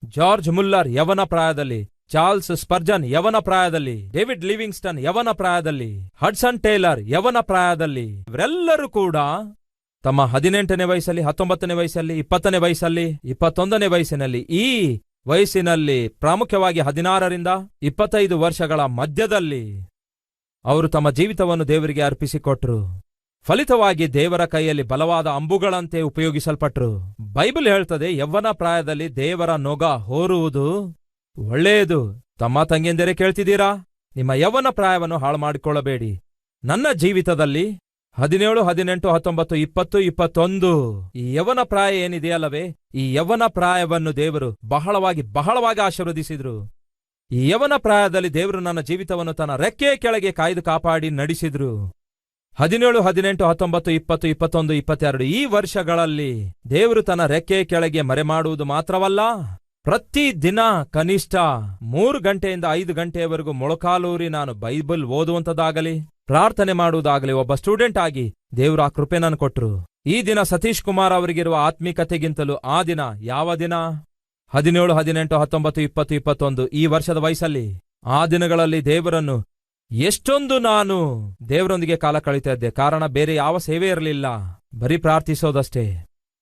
ಜಾರ್ಜ್ ಮುಲ್ಲರ್ ಯೌವನ ಪ್ರಾಯದಲ್ಲಿ, ಚಾರ್ಲ್ಸ್ ಸ್ಪರ್ಜನ್ ಯೌವನ ಪ್ರಾಯದಲ್ಲಿ, ಡೇವಿಡ್ ಲಿವಿಂಗ್ಸ್ಟನ್ ಯೌವನ ಪ್ರಾಯದಲ್ಲಿ, ಹಡ್ಸನ್ ಟೇಲರ್ ಯೌವನ ಪ್ರಾಯದಲ್ಲಿ, ಇವರೆಲ್ಲರೂ ಕೂಡ ತಮ್ಮ 18ನೇ ವಯಸ್ಸಲ್ಲಿ, 19ನೇ ವಯಸ್ಸಲ್ಲಿ, 20ನೇ ವಯಸ್ಸಲ್ಲಿ, 21ನೇ ವಯಸ್ಸಿನಲ್ಲಿ, ಈ ವಯಸ್ಸಿನಲ್ಲಿ ಪ್ರಾಮುಖ್ಯವಾಗಿ 16ರಿಂದ 25 ವರ್ಷಗಳ ಮಧ್ಯದಲ್ಲಿ ಅವರು ತಮ್ಮ ಜೀವಿತವನ್ನು ದೇವರಿಗೆ ಅರ್ಪಿಸಿಕೊಟ್ರು. ಫಲಿತವಾಗಿ ದೇವರ ಕೈಯಲ್ಲಿ ಬಲವಾದ ಅಂಬುಗಳಂತೆ ಉಪಯೋಗಿಸಲ್ಪಟ್ರು. ಬೈಬಲ್ ಹೇಳ್ತದೆ, ಯೌವನ ಪ್ರಾಯದಲ್ಲಿ ದೇವರ ನೊಗ ಹೋರುವುದು ಒಳ್ಳೆಯದು. ತಮ್ಮ ತಂಗಿಯಂದರೆ ಕೇಳ್ತಿದ್ದೀರಾ? ನಿಮ್ಮ ಯೌವನ ಪ್ರಾಯವನ್ನು ಹಾಳು ಮಾಡಿಕೊಳ್ಳಬೇಡಿ. ನನ್ನ ಜೀವಿತದಲ್ಲಿ 17, 18, 19, 20, 21 ಈ ಯೌವನ ಪ್ರಾಯ ಏನಿದೆಯಲ್ಲವೇ, ಈ ಯೌವನ ಪ್ರಾಯವನ್ನು ದೇವರು ಬಹಳವಾಗಿ ಆಶೀರ್ವದಿಸಿದ್ರು. ಈ ಯೌವನ ಪ್ರಾಯದಲ್ಲಿ ದೇವರು ನನ್ನ ಜೀವಿತವನ್ನು ತನ್ನ ರೆಕ್ಕೆಯ ಕೆಳಗೆ ಕಾಯ್ದು ಕಾಪಾಡಿ ನಡೆಸಿದ್ರು. 17, 18, 19, 20, 21, 22 ಈ ವರ್ಷಗಳಲ್ಲಿ ದೇವರು ತನ್ನ ರೆಕ್ಕೆಯ ಕೆಳಗೆ ಮರೆಮಾಡುವುದು ಮಾತ್ರವಲ್ಲ, ಪ್ರತಿ ದಿನ ಕನಿಷ್ಠ 3 ಗಂಟೆಯಿಂದ 5 ಗಂಟೆಯವರೆಗೂ ಮೊಳಕಾಲೂರಿ ನಾನು ಬೈಬಲ್ ಓದುವಂತದಾಗಲಿ, ಪ್ರಾರ್ಥನೆ ಮಾಡುವುದಾಗಲಿ ಒಬ್ಬ ಸ್ಟೂಡೆಂಟ್ ಆಗಿ ದೇವರು ಆ ಕೃಪೆ ನಾನು ಕೊಟ್ರು. ಈ ದಿನ ಸತೀಶ್ ಕುಮಾರ್ ಅವರಿಗಿರುವ ಆತ್ಮೀಕತೆಗಿಂತಲೂ ಆ ದಿನ ಯಾವ ದಿನ? 17, 18, 19, 20, 21 ಈ ವರ್ಷದ ವಯಸ್ಸಲ್ಲಿ, ಆ ದಿನಗಳಲ್ಲಿ ದೇವರನ್ನು ಎಷ್ಟೊಂದು ನಾನು ದೇವರೊಂದಿಗೆ ಕಾಲ ಕಳೀತಾ ಇದ್ದೆ. ಕಾರಣ ಬೇರೆ ಯಾವ ಸೇವೆ ಇರಲಿಲ್ಲ, ಬರೀ ಪ್ರಾರ್ಥಿಸೋದಷ್ಟೇ.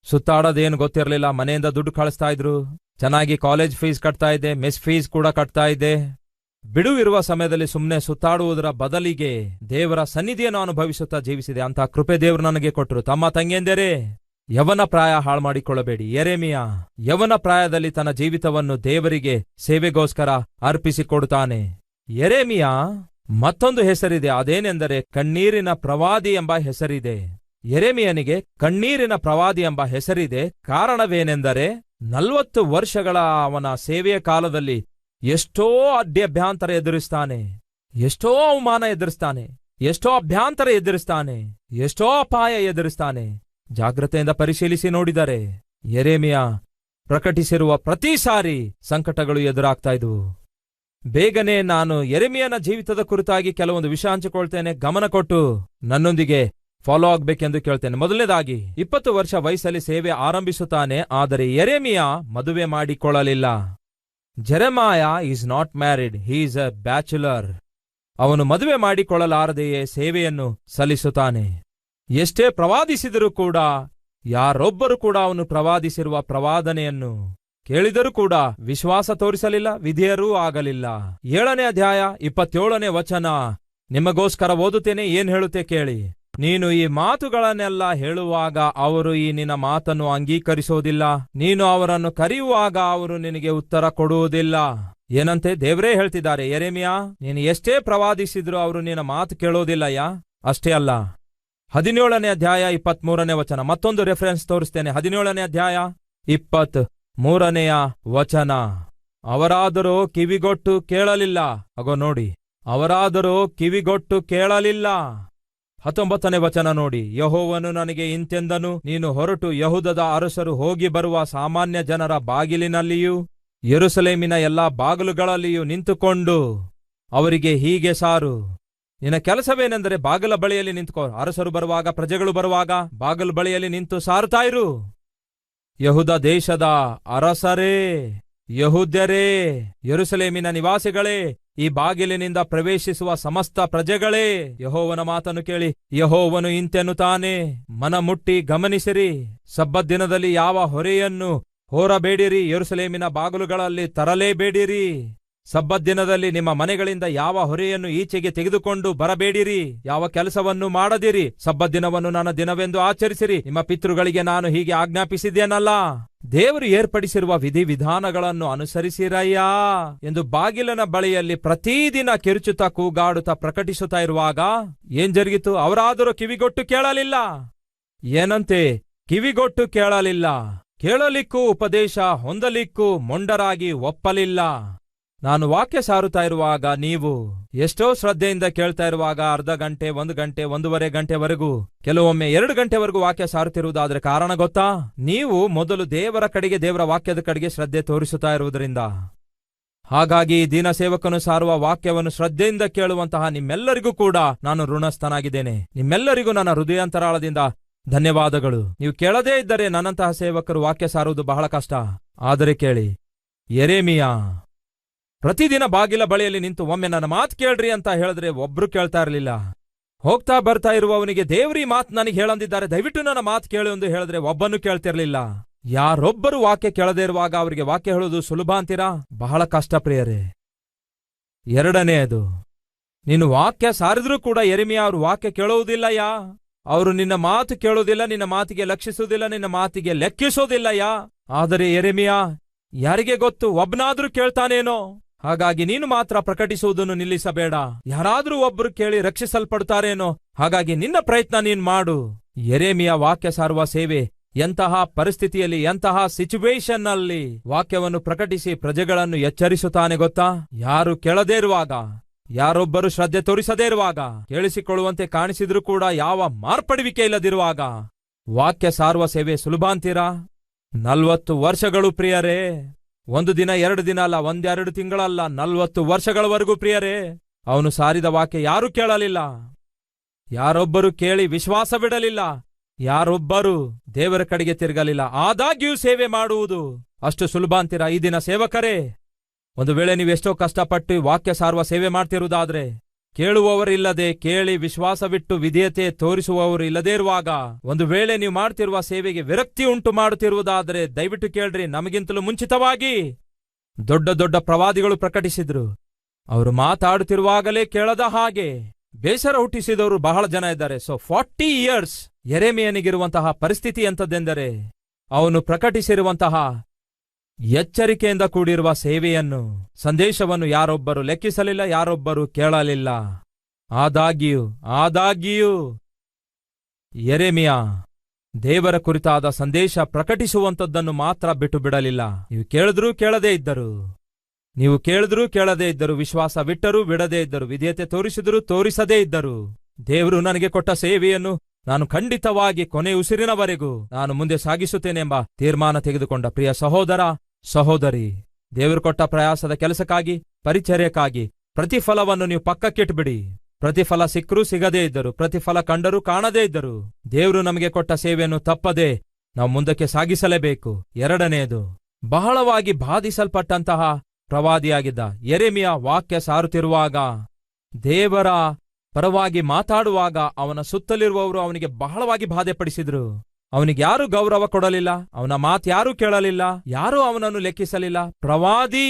ಸುತ್ತಾಡೋದೇನು ಗೊತ್ತಿರಲಿಲ್ಲ. ಮನೆಯಿಂದ ದುಡ್ಡು ಕಳಿಸ್ತಾ ಇದ್ರು, ಚೆನ್ನಾಗಿ ಕಾಲೇಜ್ ಫೀಸ್ ಕಟ್ತಾ ಇದ್ದೆ, ಮೆಸ್ ಫೀಸ್ ಕೂಡ ಕಟ್ತಾ ಇದ್ದೆ. ಬಿಡುವಿರುವ ಸಮಯದಲ್ಲಿ ಸುಮ್ಮನೆ ಸುತ್ತಾಡುವುದರ ಬದಲಿಗೆ ದೇವರ ಸನ್ನಿಧಿಯನ್ನು ಅನುಭವಿಸುತ್ತಾ ಜೀವಿಸಿದೆ. ಅಂತ ಕೃಪೆ ದೇವರು ನನಗೆ ಕೊಟ್ಟರು. ತಮ್ಮ ತಂಗಿಯಂದರೆ, ಯೌವನ ಪ್ರಾಯ ಹಾಳು ಮಾಡಿಕೊಳ್ಳಬೇಡಿ. ಯೆರೆಮೀಯ ಯೌವನ ಪ್ರಾಯದಲ್ಲಿ ತನ್ನ ಜೀವಿತವನ್ನು ದೇವರಿಗೆ ಸೇವೆಗೋಸ್ಕರ ಅರ್ಪಿಸಿಕೊಡುತ್ತಾನೆ. ಯೆರೆಮೀಯ ಮತ್ತೊಂದು ಹೆಸರಿದೆ, ಅದೇನೆಂದರೆ ಕಣ್ಣೀರಿನ ಪ್ರವಾದಿ ಎಂಬ ಹೆಸರಿದೆ. ಯೆರೆಮೀಯನಿಗೆ ಕಣ್ಣೀರಿನ ಪ್ರವಾದಿ ಎಂಬ ಹೆಸರಿದೆ. ಕಾರಣವೇನೆಂದರೆ 40 ವರ್ಷಗಳ ಅವನ ಸೇವೆಯ ಕಾಲದಲ್ಲಿ ಎಷ್ಟೋ ಅಡ್ಡಭ್ಯಾಂತರ ಎದುರಿಸ್ತಾನೆ, ಎಷ್ಟೋ ಅವಮಾನ ಎದುರಿಸ್ತಾನೆ, ಎಷ್ಟೋ ಅಭ್ಯಾಂತರ ಎದುರಿಸ್ತಾನೆ, ಎಷ್ಟೋ ಅಪಾಯ ಎದುರಿಸ್ತಾನೆ. ಜಾಗ್ರತೆಯಿಂದ ಪರಿಶೀಲಿಸಿ ನೋಡಿದರೆ ಯೆರೆಮೀಯ ಪ್ರಕಟಿಸಿರುವ ಪ್ರತಿ ಸಾರಿ ಸಂಕಟಗಳು ಎದುರಾಗ್ತಾ ಇದ್ವು. ಬೇಗನೆ ನಾನು ಯೆರೆಮೀಯನ ಜೀವಿತದ ಕುರಿತಾಗಿ ಕೆಲವೊಂದು ವಿಷಯ ಹಂಚಿಕೊಳ್ತೇನೆ. ಗಮನ ಕೊಟ್ಟು ನನ್ನೊಂದಿಗೆ ಫಾಲೋ ಆಗ್ಬೇಕೆಂದು ಕೇಳ್ತೇನೆ. ಮೊದಲನೇದಾಗಿ 20 ವರ್ಷ ವಯಸ್ಸಲ್ಲಿ ಸೇವೆ ಆರಂಭಿಸುತ್ತಾನೆ. ಆದರೆ ಯೆರೆಮೀಯ ಮದುವೆ ಮಾಡಿಕೊಳ್ಳಲಿಲ್ಲ. Jeremiah is not married, he is a bachelor. ಅವನು ಮದುವೆ ಮಾಡಿಕೊಳ್ಳಲಾರದೆಯೇ ಸೇವೆಯನ್ನು ಸಲ್ಲಿಸುತ್ತಾನೆ. ಎಷ್ಟೇ ಪ್ರವಾದಿಸಿದರೂ ಕೂಡ ಯಾರೊಬ್ಬರು ಕೂಡ ಅವನು ಪ್ರವಾದಿಸಿರುವ ಪ್ರವಾದನೆಯನ್ನು ಕೇಳಿದರೂ ಕೂಡ ವಿಶ್ವಾಸ ತೋರಿಸಲಿಲ್ಲ, ವಿಧೇಯರೂ ಆಗಲಿಲ್ಲ. 7ನೇ ಅಧ್ಯಾಯ 27ನೇ ವಚನ ನಿಮಗೋಸ್ಕರ ಓದುತ್ತೇನೆ. ಏನ್ ಹೇಳುತ್ತೆ ಕೇಳಿ. ನೀನು ಈ ಮಾತುಗಳನ್ನೆಲ್ಲ ಹೇಳುವಾಗ ಅವರು ಈ ನಿನ್ನ ಮಾತನ್ನು ಅಂಗೀಕರಿಸೋದಿಲ್ಲ, ನೀನು ಅವರನ್ನು ಕರೆಯುವಾಗ ಅವರು ನಿನಗೆ ಉತ್ತರ ಕೊಡುವುದಿಲ್ಲ. ಏನಂತೆ? ದೇವರೇ ಹೇಳ್ತಿದ್ದಾರೆ, ಯೆರೆಮೀಯ, ನೀನು ಎಷ್ಟೇ ಪ್ರವಾದಿಸಿದ್ರೂ ಅವರು ನಿನ್ನ ಮಾತು ಕೇಳೋದಿಲ್ಲಯ್ಯ. ಅಷ್ಟೇ ಅಲ್ಲ, 17ನೇ ಅಧ್ಯಾಯ 23ನೇ ವಚನ, ಮತ್ತೊಂದು ರೆಫರೆನ್ಸ್ ತೋರಿಸ್ತೇನೆ. 17ನೇ ಅಧ್ಯಾಯ 23ನೇ ವಚನ, ಅವರಾದರೋ ಕಿವಿಗೊಟ್ಟು ಕೇಳಲಿಲ್ಲ. ಅಗೋ ನೋಡಿ, ಅವರಾದರೋ ಕಿವಿಗೊಟ್ಟು ಕೇಳಲಿಲ್ಲ. 19ನೇ ವಚನ ನೋಡಿ, ಯೆಹೋವನು ನನಗೆ ಇಂತೆಂದನು, ನೀನು ಹೊರಟು ಯೆಹೂದದ ಅರಸರು ಹೋಗಿ ಬರುವ ಸಾಮಾನ್ಯ ಜನರ ಬಾಗಿಲಿನಲ್ಲಿಯೂ ಯೆರೂಸಲೇಮಿನ ಎಲ್ಲಾ ಬಾಗಿಲುಗಳಲ್ಲಿಯೂ ನಿಂತುಕೊಂಡು ಅವರಿಗೆ ಹೀಗೆ ಸಾರು. ನಿನ್ನ ಕೆಲಸವೇನೆಂದರೆ ಬಾಗಿಲ ಬಳಿಯಲ್ಲಿ ನಿಂತುಕೋ. ಅರಸರು ಬರುವಾಗ, ಪ್ರಜೆಗಳು ಬರುವಾಗ ಬಾಗಿಲು ಬಳಿಯಲ್ಲಿ ನಿಂತು ಸಾರುತ್ತಾ ಇರು. ಯೆಹೂದ ದೇಶದ ಅರಸರೇ, ಯೆಹೂದ್ಯರೇ, ಯೆರೂಸಲೇಮಿನ ನಿವಾಸಿಗಳೇ, ಈ ಬಾಗಿಲಿನಿಂದ ಪ್ರವೇಶಿಸುವ ಸಮಸ್ತ ಪ್ರಜೆಗಳೇ, ಯೆಹೋವನ ಮಾತನ್ನು ಕೇಳಿ. ಯೆಹೋವನು ಇಂತೆನ್ನುತ್ತಾನೆ, ಮನ ಮುಟ್ಟಿ ಗಮನಿಸಿರಿ. ಸಬ್ಬತ್ ದಿನದಲ್ಲಿ ಯಾವ ಹೊರೆಯನ್ನು ಹೊರಬೇಡಿರಿ, ಯೆರೂಸಲೇಮಿನ ಬಾಗಿಲುಗಳಲ್ಲಿ ತರಲೇಬೇಡಿರಿ. ಸಬ್ಬತ್ ದಿನದಲ್ಲಿ ನಿಮ್ಮ ಮನೆಗಳಿಂದ ಯಾವ ಹೊರೆಯನ್ನು ಈಚೆಗೆ ತೆಗೆದುಕೊಂಡು ಬರಬೇಡಿರಿ. ಯಾವ ಕೆಲಸವನ್ನು ಮಾಡದಿರಿ. ಸಬ್ಬತ್ ದಿನವನ್ನು ನನ್ನ ದಿನವೆಂದು ಆಚರಿಸಿರಿ. ನಿಮ್ಮ ಪಿತೃಗಳಿಗೆ ನಾನು ಹೀಗೆ ಆಜ್ಞಾಪಿಸಿದ್ದೇನಲ್ಲ. ದೇವರು ಏರ್ಪಡಿಸಿರುವ ವಿಧಿವಿಧಾನಗಳನ್ನು ಅನುಸರಿಸಿರಯ್ಯಾ ಎಂದು ಬಾಗಿಲನ ಬಳಿಯಲ್ಲಿ ಪ್ರತಿದಿನ ಕಿರುಚುತ್ತಾ ಕೂಗಾಡುತ್ತಾ ಪ್ರಕಟಿಸುತ್ತಾ ಇರುವಾಗ ಏನ್ ಜರುಗಿತು? ಅವರಾದರೂ ಕಿವಿಗೊಟ್ಟು ಕೇಳಲಿಲ್ಲ. ಏನಂತೆ? ಕಿವಿಗೊಟ್ಟು ಕೇಳಲಿಲ್ಲ. ಕೇಳಲಿಕ್ಕೂ ಉಪದೇಶ ಹೊಂದಲಿಕ್ಕೂ ಮೊಂಡರಾಗಿ ಒಪ್ಪಲಿಲ್ಲ. ನಾನು ವಾಕ್ಯ ಸಾರುತ್ತಾ ಇರುವಾಗ, ನೀವು ಎಷ್ಟೋ ಶ್ರದ್ಧೆಯಿಂದ ಕೇಳ್ತಾ ಇರುವಾಗ ಅರ್ಧ ಗಂಟೆ, 1 ಗಂಟೆ, 1.5 ಗಂಟೆವರೆಗೂ, ಕೆಲವೊಮ್ಮೆ 2 ಗಂಟೆವರೆಗೂ ವಾಕ್ಯ ಸಾರುತ್ತಿರುವುದಾದ್ರೆ ಕಾರಣ ಗೊತ್ತಾ? ನೀವು ಮೊದಲು ದೇವರ ಕಡೆಗೆ, ದೇವರ ವಾಕ್ಯದ ಕಡೆಗೆ ಶ್ರದ್ಧೆ ತೋರಿಸುತ್ತಾ ಇರುವುದರಿಂದ. ಹಾಗಾಗಿ ದೀನ ಸೇವಕನು ಸಾರುವ ವಾಕ್ಯವನ್ನು ಶ್ರದ್ಧೆಯಿಂದ ಕೇಳುವಂತಹ ನಿಮ್ಮೆಲ್ಲರಿಗೂ ಕೂಡ ನಾನು ಋಣಸ್ಥನಾಗಿದ್ದೇನೆ. ನಿಮ್ಮೆಲ್ಲರಿಗೂ ನನ್ನ ಹೃದಯಾಂತರಾಳದಿಂದ ಧನ್ಯವಾದಗಳು. ನೀವು ಕೇಳದೇ ಇದ್ದರೆ ನನ್ನಂತಹ ಸೇವಕರು ವಾಕ್ಯ ಸಾರುವುದು ಬಹಳ ಕಷ್ಟ. ಆದರೆ ಕೇಳಿ, ಯೆರೆಮೀಯ ಪ್ರತಿದಿನ ಬಾಗಿಲ ಬಳಿಯಲ್ಲಿ ನಿಂತು ಒಮ್ಮೆ ನನ್ನ ಮಾತು ಕೇಳ್ರಿ ಅಂತ ಹೇಳಿದ್ರೆ ಒಬ್ರು ಕೇಳ್ತಾ ಇರಲಿಲ್ಲ. ಹೋಗ್ತಾ ಬರ್ತಾ ಇರುವವನಿಗೆ ದೇವ್ರಿ ಮಾತು ನನಗೆ ಹೇಳಂದಿದ್ದಾರೆ, ದಯವಿಟ್ಟು ನನ್ನ ಮಾತು ಕೇಳು ಎಂದು ಹೇಳಿದ್ರೆ ಒಬ್ಬನು ಕೇಳ್ತಿರ್ಲಿಲ್ಲ. ಯಾರೊಬ್ಬರು ವಾಕ್ಯ ಕೇಳದೇ ಇರುವಾಗ ಅವರಿಗೆ ವಾಕ್ಯ ಹೇಳೋದು ಸುಲಭ ಅಂತೀರಾ? ಬಹಳ ಕಷ್ಟ ಪ್ರಿಯರೇ. ಎರಡನೆಯದು, ನೀನು ವಾಕ್ಯ ಸಾರಿದ್ರೂ ಕೂಡ ಯೆರೆಮೀಯ ಅವರು ವಾಕ್ಯ ಕೇಳುವುದಿಲ್ಲಯ್ಯ. ಅವರು ನಿನ್ನ ಮಾತು ಕೇಳುವುದಿಲ್ಲ, ನಿನ್ನ ಮಾತಿಗೆ ಲಕ್ಷಿಸುವುದಿಲ್ಲ, ನಿನ್ನ ಮಾತಿಗೆ ಲೆಕ್ಕಿಸೋದಿಲ್ಲಯ್ಯ. ಆದರೆ ಯೆರೆಮೀಯ, ಯಾರಿಗೆ ಗೊತ್ತು, ಒಬ್ಬನಾದ್ರೂ ಕೇಳ್ತಾನೇನೋ. ಹಾಗಾಗಿ ನೀನು ಮಾತ್ರ ಪ್ರಕಟಿಸುವುದನ್ನು ನಿಲ್ಲಿಸಬೇಡ. ಯಾರಾದ್ರೂ ಒಬ್ಬರು ಕೇಳಿ ರಕ್ಷಿಸಲ್ಪಡ್ತಾರೇನೋ. ಹಾಗಾಗಿ ನಿನ್ನ ಪ್ರಯತ್ನ ನೀನ್ ಮಾಡು. ಯೆರೆಮೀಯ ವಾಕ್ಯ ಸಾರುವ ಸೇವೆ ಎಂತಹ ಪರಿಸ್ಥಿತಿಯಲ್ಲಿ, ಎಂತಹ ಸಿಚುವೇಶನ್ ನಲ್ಲಿ ವಾಕ್ಯವನ್ನು ಪ್ರಕಟಿಸಿ ಪ್ರಜೆಗಳನ್ನು ಎಚ್ಚರಿಸುತ್ತಾನೆ ಗೊತ್ತಾ? ಯಾರು ಕೇಳದೇ ಇರುವಾಗ, ಯಾರೊಬ್ಬರು ಶ್ರದ್ಧೆ ತೋರಿಸದೇ ಇರುವಾಗ, ಕೇಳಿಸಿಕೊಳ್ಳುವಂತೆ ಕಾಣಿಸಿದ್ರೂ ಕೂಡ ಯಾವ ಮಾರ್ಪಡುವಿಕೆ ಇಲ್ಲದಿರುವಾಗ ವಾಕ್ಯ ಸಾರುವ ಸೇವೆ ಸುಲಭ ಅಂತೀರಾ? 40 ವರ್ಷಗಳು ಪ್ರಿಯರೇ. 1 ದಿನ 2 ದಿನ ಅಲ್ಲ, 1-2 ತಿಂಗಳಲ್ಲ, 40 ವರ್ಷಗಳವರೆಗೂ ಪ್ರಿಯರೇ, ಅವನು ಸಾರಿದ ವಾಕ್ಯ ಯಾರೂ ಕೇಳಲಿಲ್ಲ. ಯಾರೊಬ್ಬರು ಕೇಳಿ ವಿಶ್ವಾಸವಿಡಲಿಲ್ಲ. ಯಾರೊಬ್ಬರು ದೇವರ ಕಡೆಗೆ ತಿರುಗಲಿಲ್ಲ. ಆದಾಗ್ಯೂ ಸೇವೆ ಮಾಡುವುದು ಅಷ್ಟು ಸುಲಭ ಅಂತೀರಾ? ಈ ದಿನ ಸೇವಕರೇ, ಒಂದು ವೇಳೆ ನೀವೆಷ್ಟೋ ಕಷ್ಟಪಟ್ಟು ವಾಕ್ಯ ಸಾರುವ ಸೇವೆ ಮಾಡ್ತಿರುವುದಾದ್ರೆ, ಕೇಳುವವರಿಲ್ಲದೆ, ಕೇಳಿ ವಿಶ್ವಾಸವಿಟ್ಟು ವಿಧೇಯತೆ ತೋರಿಸುವವರು ಇಲ್ಲದೇ ಇರುವಾಗ, ಒಂದು ವೇಳೆ ನೀವು ಮಾಡ್ತಿರುವ ಸೇವೆಗೆ ವಿರಕ್ತಿ ಉಂಟು ಮಾಡುತ್ತಿರುವುದಾದರೆ ದಯವಿಟ್ಟು ಕೇಳ್ರಿ. ನಮಗಿಂತಲೂ ಮುಂಚಿತವಾಗಿ ದೊಡ್ಡ ದೊಡ್ಡ ಪ್ರವಾದಿಗಳು ಪ್ರಕಟಿಸಿದ್ರು. ಅವರು ಮಾತಾಡುತ್ತಿರುವಾಗಲೇ ಕೇಳದ ಹಾಗೆ ಬೇಸರ ಹುಟ್ಟಿಸಿದವರು ಬಹಳ ಜನ ಇದ್ದಾರೆ. 40 ಇಯರ್ಸ್ ಯೆರೆಮೀಯನಿಗಿರುವಂತಹ ಪರಿಸ್ಥಿತಿ ಎಂಥದ್ದೆಂದರೆ, ಅವನು ಪ್ರಕಟಿಸಿರುವಂತಹ ಎಚ್ಚರಿಕೆಯಿಂದ ಕೂಡಿರುವ ಸೇವೆಯನ್ನು, ಸಂದೇಶವನ್ನು ಯಾರೊಬ್ಬರು ಲೆಕ್ಕಿಸಲಿಲ್ಲ, ಯಾರೊಬ್ಬರು ಕೇಳಲಿಲ್ಲ. ಆದಾಗ್ಯೂ ಯೆರೆಮೀಯ ದೇವರ ಕುರಿತಾದ ಸಂದೇಶ ಪ್ರಕಟಿಸುವಂಥದ್ದನ್ನು ಮಾತ್ರ ಬಿಟ್ಟು ಬಿಡಲಿಲ್ಲ. ನೀವು ಕೇಳಿದ್ರೂ ಕೇಳದೇ ಇದ್ದರು, ನೀವು ಕೇಳಿದ್ರೂ ಕೇಳದೇ ಇದ್ದರು, ವಿಶ್ವಾಸವಿಟ್ಟರೂ ಬಿಡದೇ ಇದ್ದರು, ವಿಧೇಯತೆ ತೋರಿಸಿದರೂ ತೋರಿಸದೇ ಇದ್ದರು, ದೇವರು ನನಗೆ ಕೊಟ್ಟ ಸೇವೆಯನ್ನು ನಾನು ಖಂಡಿತವಾಗಿ ಕೊನೆ ಉಸಿರಿನವರೆಗೂ ನಾನು ಮುಂದೆ ಸಾಗಿಸುತ್ತೇನೆಂಬ ತೀರ್ಮಾನ ತೆಗೆದುಕೊಂಡ ಪ್ರಿಯ ಸಹೋದರ, ಸಹೋದರಿ, ದೇವರು ಕೊಟ್ಟ ಪ್ರಯಾಸದ ಕೆಲಸಕ್ಕಾಗಿ, ಪರಿಚರ್ಯಕ್ಕಾಗಿ ಪ್ರತಿಫಲವನ್ನು ನೀವು ಪಕ್ಕಕ್ಕಿಟ್ಬಿಡಿ. ಪ್ರತಿಫಲ ಸಿಕ್ಕರೂ ಸಿಗದೇ ಇದ್ದರು, ಪ್ರತಿಫಲ ಕಂಡರೂ ಕಾಣದೇ ಇದ್ದರು, ದೇವರು ನಮಗೆ ಕೊಟ್ಟ ಸೇವೆಯನ್ನು ತಪ್ಪದೆ ನಾವು ಮುಂದಕ್ಕೆ ಸಾಗಿಸಲೇಬೇಕು. ಎರಡನೆಯದು, ಬಹಳವಾಗಿ ಬಾಧಿಸಲ್ಪಟ್ಟಂತಹ ಪ್ರವಾದಿಯಾಗಿದ್ದ ಯೆರೆಮೀಯ ವಾಕ್ಯ ಸಾರುತ್ತಿರುವಾಗ, ದೇವರ ಪರವಾಗಿ ಮಾತಾಡುವಾಗ ಅವನ ಸುತ್ತಲಿರುವವರು ಅವನಿಗೆ ಬಹಳವಾಗಿ ಬಾಧೆಪಡಿಸಿದ್ರು. ಅವನಿಗೆ ಯಾರೂ ಗೌರವ ಕೊಡಲಿಲ್ಲ, ಅವನ ಮಾತು ಯಾರೂ ಕೇಳಲಿಲ್ಲ, ಯಾರೂ ಅವನನ್ನು ಲೆಕ್ಕಿಸಲಿಲ್ಲ. ಪ್ರವಾದಿ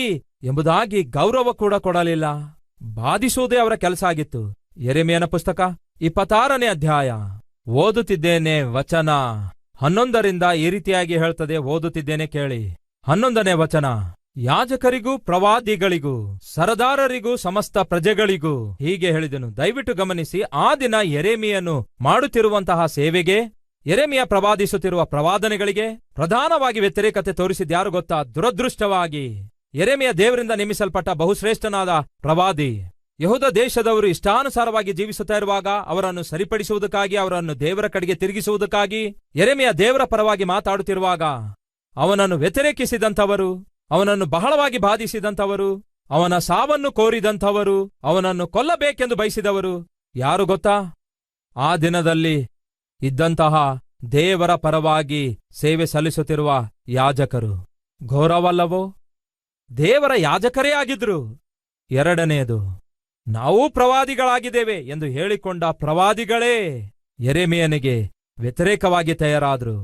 ಎಂಬುದಾಗಿ ಗೌರವ ಕೂಡ ಕೊಡಲಿಲ್ಲ. ಬಾಧಿಸುವುದೇ ಅವರ ಕೆಲಸ ಆಗಿತ್ತು. ಯೆರೆಮೀಯನ ಪುಸ್ತಕ 26ನೇ ಅಧ್ಯಾಯ ಓದುತ್ತಿದ್ದೇನೆ. ವಚನ 11ರಿಂದ ಈ ರೀತಿಯಾಗಿ ಹೇಳ್ತದೆ. ಓದುತ್ತಿದ್ದೇನೆ, ಕೇಳಿ. 11ನೇ ವಚನ, ಯಾಜಕರಿಗೂ ಪ್ರವಾದಿಗಳಿಗೂ ಸರದಾರರಿಗೂ ಸಮಸ್ತ ಪ್ರಜೆಗಳಿಗೂ ಹೀಗೆ ಹೇಳಿದನು. ದಯವಿಟ್ಟು ಗಮನಿಸಿ, ಆ ದಿನ ಯೆರೆಮೀಯನು ಮಾಡುತ್ತಿರುವಂತಹ ಸೇವೆಗೆ, ಯೆರೆಮೀಯ ಪ್ರವಾದಿಸುತ್ತಿರುವ ಪ್ರವಾದನೆಗಳಿಗೆ ಪ್ರಧಾನವಾಗಿ ವ್ಯತಿರೇಕತೆ ತೋರಿಸಿದ್ಯಾರು ಗೊತ್ತಾ? ದುರದೃಷ್ಟವಾಗಿ ಯೆರೆಮೀಯ ದೇವರಿಂದ ನೇಮಿಸಲ್ಪಟ್ಟ ಬಹುಶ್ರೇಷ್ಠನಾದ ಪ್ರವಾದಿ. ಯೆಹೂದ ದೇಶದವರು ಇಷ್ಟಾನುಸಾರವಾಗಿ ಜೀವಿಸುತ್ತಾ ಇರುವಾಗ ಅವರನ್ನು ಸರಿಪಡಿಸುವುದಕ್ಕಾಗಿ, ಅವರನ್ನು ದೇವರ ಕಡೆಗೆ ತಿರುಗಿಸುವುದಕ್ಕಾಗಿ ಯೆರೆಮೀಯ ದೇವರ ಪರವಾಗಿ ಮಾತಾಡುತ್ತಿರುವಾಗ ಅವನನ್ನು ವ್ಯತಿರೇಕಿಸಿದಂಥವರು, ಅವನನ್ನು ಬಹಳವಾಗಿ ಬಾಧಿಸಿದಂಥವರು, ಅವನ ಸಾವನ್ನು ಕೋರಿದಂಥವರು, ಅವನನ್ನು ಕೊಲ್ಲಬೇಕೆಂದು ಬಯಸಿದವರು ಯಾರು ಗೊತ್ತಾ? ಆ ದಿನದಲ್ಲಿ ಇದ್ದಂತಹ ದೇವರ ಪರವಾಗಿ ಸೇವೆ ಸಲ್ಲಿಸುತ್ತಿರುವ ಯಾಜಕರು. ಘೋರವಲ್ಲವೋ? ದೇವರ ಯಾಜಕರೇ ಆಗಿದ್ರು. ಎರಡನೆಯದು, ನಾವೂ ಪ್ರವಾದಿಗಳಾಗಿದ್ದೇವೆ ಎಂದು ಹೇಳಿಕೊಂಡ ಪ್ರವಾದಿಗಳೇ ಯೆರೆಮೀಯನಿಗೆ ವ್ಯತಿರೇಕವಾಗಿ ತಯಾರಾದ್ರು.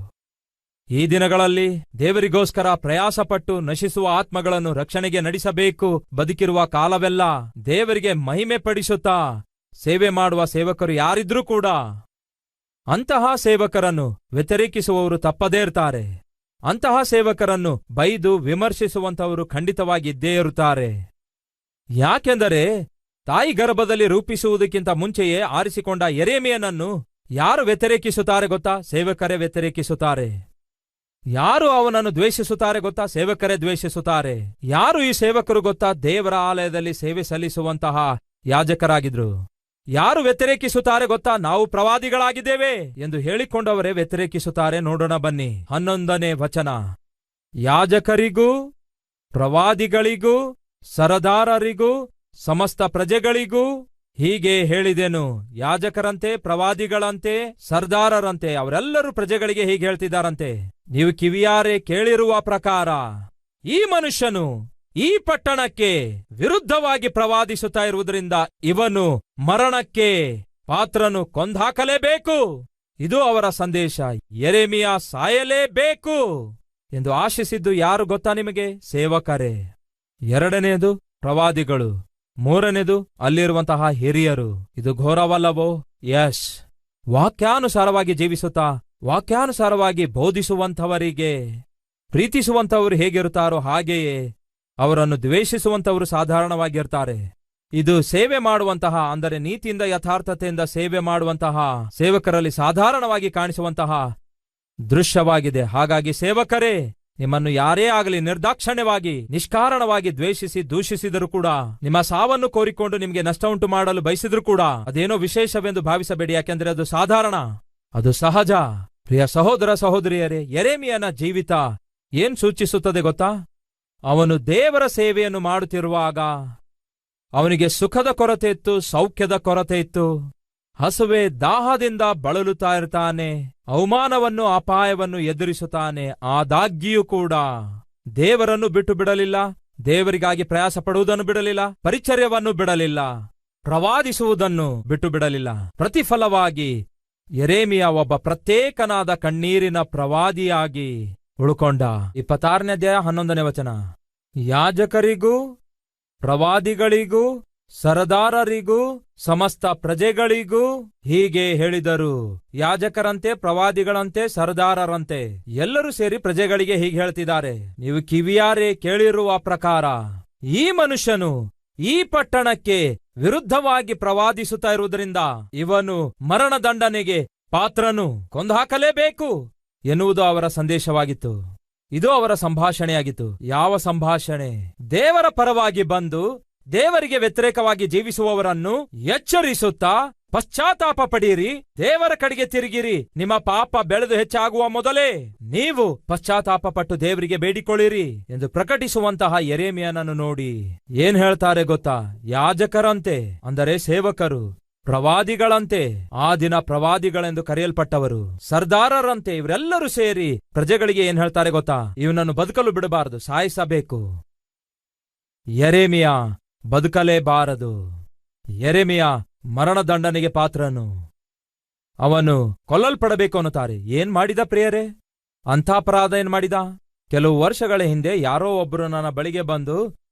ಈ ದಿನಗಳಲ್ಲಿ ದೇವರಿಗೋಸ್ಕರ ಪ್ರಯಾಸಪಟ್ಟು ನಶಿಸುವ ಆತ್ಮಗಳನ್ನು ರಕ್ಷಣೆಗೆ ನಡೆಸಬೇಕು. ಬದುಕಿರುವ ಕಾಲವೆಲ್ಲ ದೇವರಿಗೆ ಮಹಿಮೆ ಪಡಿಸುತ್ತಾ ಸೇವೆ ಮಾಡುವ ಸೇವಕರು ಯಾರಿದ್ರೂ ಕೂಡ ಅಂತಹ ಸೇವಕರನ್ನು ವ್ಯತಿರೇಕಿಸುವವರು ತಪ್ಪದೇ ಇರ್ತಾರೆ. ಅಂತಹ ಸೇವಕರನ್ನು ಬೈದು ವಿಮರ್ಶಿಸುವಂತವರು ಖಂಡಿತವಾಗಿ ಇದ್ದೇ ಇರುತ್ತಾರೆ. ಯಾಕೆಂದರೆ ತಾಯಿ ಗರ್ಭದಲ್ಲಿ ರೂಪಿಸುವುದಕ್ಕಿಂತ ಮುಂಚೆಯೇ ಆರಿಸಿಕೊಂಡ ಯೆರೆಮೀಯನನ್ನು ಯಾರು ವ್ಯತಿರೇಕಿಸುತ್ತಾರೆ ಗೊತ್ತಾ? ಸೇವಕರೇ ವ್ಯತಿರೇಕಿಸುತ್ತಾರೆ. ಯಾರು ಅವನನ್ನು ದ್ವೇಷಿಸುತ್ತಾರೆ ಗೊತ್ತಾ? ಸೇವಕರೇ ದ್ವೇಷಿಸುತ್ತಾರೆ. ಯಾರು ಈ ಸೇವಕರು ಗೊತ್ತಾ? ದೇವರ ಆಲಯದಲ್ಲಿ ಸೇವೆ ಸಲ್ಲಿಸುವಂತಹ ಯಾಜಕರಾಗಿದ್ರು. ಯಾರು ವ್ಯತಿರೇಕಿಸುತ್ತಾರೆ ಗೊತ್ತಾ? ನಾವು ಪ್ರವಾದಿಗಳಾಗಿದ್ದೇವೆ ಎಂದು ಹೇಳಿಕೊಂಡವರೇ ವ್ಯತಿರೇಕಿಸುತ್ತಾರೆ. ನೋಡೋಣ ಬನ್ನಿ. 11ನೇ ವಚನ. ಯಾಜಕರಿಗೂ ಪ್ರವಾದಿಗಳಿಗೂ ಸರದಾರರಿಗೂ ಸಮಸ್ತ ಪ್ರಜೆಗಳಿಗೂ ಹೀಗೆ ಹೇಳಿದೆನು. ಯಾಜಕರಂತೆ, ಪ್ರವಾದಿಗಳಂತೆ, ಸರ್ದಾರರಂತೆ ಅವರೆಲ್ಲರೂ ಪ್ರಜೆಗಳಿಗೆ ಹೀಗೆ ಹೇಳ್ತಿದ್ದಾರಂತೆ, ನೀವು ಕಿವಿಯಾರೆ ಕೇಳಿರುವ ಪ್ರಕಾರ ಈ ಮನುಷ್ಯನು ಈ ಪಟ್ಟಣಕ್ಕೆ ವಿರುದ್ಧವಾಗಿ ಪ್ರವಾದಿಸುತ್ತಾ ಇರುವುದರಿಂದ ಇವನು ಮರಣಕ್ಕೆ ಪಾತ್ರನು ಕೊಂದಾಕಲೇಬೇಕು. ಇದು ಅವರ ಸಂದೇಶ. ಯೆರೆಮೀಯ ಸಾಯಲೇಬೇಕು ಎಂದು ಆಶಿಸಿದ್ದು ಯಾರು ಗೊತ್ತಾ ನಿಮಗೆ? ಸೇವಕರೇ. ಎರಡನೆಯದು ಪ್ರವಾದಿಗಳು. ಮೂರನೇದು ಅಲ್ಲಿರುವಂತಹ ಹಿರಿಯರು. ಇದು ಘೋರವಲ್ಲವೋ? ಯಶ್. ವಾಕ್ಯಾನುಸಾರವಾಗಿ ಜೀವಿಸುತ್ತಾ ವಾಕ್ಯಾನುಸಾರವಾಗಿ ಬೋಧಿಸುವಂಥವರಿಗೆ ಪ್ರೀತಿಸುವಂಥವರು ಹೇಗಿರುತ್ತಾರೋ ಹಾಗೆಯೇ ಅವರನ್ನು ದ್ವೇಷಿಸುವಂಥವರು ಸಾಧಾರಣವಾಗಿರ್ತಾರೆ. ಇದು ಸೇವೆ ಮಾಡುವಂತಹ, ಅಂದರೆ ನೀತಿಯಿಂದ ಯಥಾರ್ಥತೆಯಿಂದ ಸೇವೆ ಮಾಡುವಂತಹ ಸೇವಕರಲ್ಲಿ ಸಾಧಾರಣವಾಗಿ ಕಾಣಿಸುವಂತಹ ದೃಶ್ಯವಾಗಿದೆ. ಹಾಗಾಗಿ ಸೇವಕರೇ, ನಿಮ್ಮನ್ನು ಯಾರೇ ಆಗಲಿ ನಿರ್ದಾಕ್ಷಣ್ಯವಾಗಿ ನಿಷ್ಕಾರಣವಾಗಿ ದ್ವೇಷಿಸಿ ದೂಷಿಸಿದರೂ ಕೂಡ, ನಿಮ್ಮ ಸಾವನ್ನು ಕೋರಿಕೊಂಡು ನಿಮಗೆ ನಷ್ಟ ಉಂಟು ಮಾಡಲು ಬಯಸಿದ್ರೂ ಕೂಡ ಅದೇನೋ ವಿಶೇಷವೆಂದು ಭಾವಿಸಬೇಡಿ. ಯಾಕೆಂದರೆ ಅದು ಸಾಧಾರಣ, ಅದು ಸಹಜ. ಪ್ರಿಯ ಸಹೋದರ ಸಹೋದರಿಯರೇ, ಯೆರೆಮೀಯನ ಜೀವಿತ ಏನ್ ಸೂಚಿಸುತ್ತದೆ ಗೊತ್ತಾ? ಅವನು ದೇವರ ಸೇವೆಯನ್ನು ಮಾಡುತ್ತಿರುವಾಗ ಅವನಿಗೆ ಸುಖದ ಕೊರತೆ ಇತ್ತು, ಸೌಖ್ಯದ ಕೊರತೆ ಇತ್ತು. ಹಸುವೆ ದಾಹದಿಂದ ಬಳಲುತ್ತಾ ಇರ್ತಾನೆ, ಅವಮಾನವನ್ನು ಅಪಾಯವನ್ನು ಎದುರಿಸುತ್ತಾನೆ. ಆದಾಗ್ಯೂ ಕೂಡ ದೇವರನ್ನು ಬಿಟ್ಟು ಬಿಡಲಿಲ್ಲ, ದೇವರಿಗಾಗಿ ಪ್ರಯಾಸ ಪಡುವುದನ್ನು ಬಿಡಲಿಲ್ಲ, ಪರಿಚರ್ಯವನ್ನು ಬಿಡಲಿಲ್ಲ, ಪ್ರವಾದಿಸುವುದನ್ನು ಬಿಟ್ಟು ಬಿಡಲಿಲ್ಲ. ಪ್ರತಿಫಲವಾಗಿ ಯೆರೆಮೀಯ ಒಬ್ಬ ಪ್ರತ್ಯೇಕನಾದ ಕಣ್ಣೀರಿನ ಪ್ರವಾದಿಯಾಗಿ ಉಳ್ಕೊಂಡ. 26ನೇ ಅಧ್ಯಾಯ 11ನೇ ವಚನ. ಯಾಜಕರಿಗೂ ಪ್ರವಾದಿಗಳಿಗೂ ಸರದಾರರಿಗೂ ಸಮಸ್ತ ಪ್ರಜೆಗಳಿಗೂ ಹೀಗೆ ಹೇಳಿದರು. ಯಾಜಕರಂತೆ, ಪ್ರವಾದಿಗಳಂತೆ, ಸರದಾರರಂತೆ ಎಲ್ಲರೂ ಸೇರಿ ಪ್ರಜೆಗಳಿಗೆ ಹೀಗೆ ಹೇಳ್ತಿದ್ದಾರೆ, ನೀವು ಕಿವಿಯಾರೆ ಕೇಳಿರುವ ಪ್ರಕಾರ ಈ ಮನುಷ್ಯನು ಈ ಪಟ್ಟಣಕ್ಕೆ ವಿರುದ್ಧವಾಗಿ ಪ್ರವಾದಿಸುತ್ತಾ ಇರುವುದರಿಂದ ಇವನು ಮರಣದಂಡನೆಗೆ ಪಾತ್ರನು, ಕೊಂದುಹಾಕಲೇಬೇಕು ಎನ್ನುವುದು ಅವರ ಸಂದೇಶವಾಗಿತ್ತು. ಇದು ಅವರ ಸಂಭಾಷಣೆಯಾಗಿತ್ತು. ಯಾವ ಸಂಭಾಷಣೆ? ದೇವರ ಪರವಾಗಿ ಬಂದು ದೇವರಿಗೆ ವ್ಯತಿರೇಕವಾಗಿ ಜೀವಿಸುವವರನ್ನು ಎಚ್ಚರಿಸುತ್ತಾ, ಪಶ್ಚಾತ್ತಾಪ ಪಡೀರಿ, ದೇವರ ಕಡೆಗೆ ತಿರುಗಿರಿ, ನಿಮ್ಮ ಪಾಪ ಬೆಳೆದು ಹೆಚ್ಚಾಗುವ ಮೊದಲೇ ನೀವು ಪಶ್ಚಾತ್ತಾಪ ಪಟ್ಟು ದೇವರಿಗೆ ಬೇಡಿಕೊಳ್ಳಿರಿ ಎಂದು ಪ್ರಕಟಿಸುವಂತಹ ಯೆರೆಮೀಯನನ್ನು ನೋಡಿ ಏನ್ ಹೇಳ್ತಾರೆ ಗೊತ್ತಾ? ಯಾಜಕರಂತೆ, ಅಂದರೆ ಸೇವಕರು, ಪ್ರವಾದಿಗಳಂತೆ, ಆ ದಿನ ಪ್ರವಾದಿಗಳೆಂದು ಕರೆಯಲ್ಪಟ್ಟವರು, ಸರ್ದಾರರಂತೆ ಇವರೆಲ್ಲರೂ ಸೇರಿ ಪ್ರಜೆಗಳಿಗೆ ಏನ್ ಹೇಳ್ತಾರೆ ಗೊತ್ತಾ? ಇವನನ್ನು ಬದುಕಲು ಬಿಡಬಾರದು, ಸಾಯಿಸಬೇಕು. ಯೆರೆಮೀಯ ಬದುಕಲೇಬಾರದು. ಯೆರೆಮೀಯ ಮರಣದಂಡನೆಗೆ ಪಾತ್ರನು, ಅವನು ಕೊಲ್ಲಲ್ಪಡಬೇಕು ಅನ್ನುತ್ತಾರೆ. ಏನ್ ಮಾಡಿದ ಪ್ರಿಯರೇ? ಅಂಥ ಅಪರಾಧ ಏನ್ ಮಾಡಿದ? ಕೆಲವು ವರ್ಷಗಳ ಹಿಂದೆ ಯಾರೋ ಒಬ್ಬರು ನನ್ನ ಬಳಿಗೆ ಬಂದು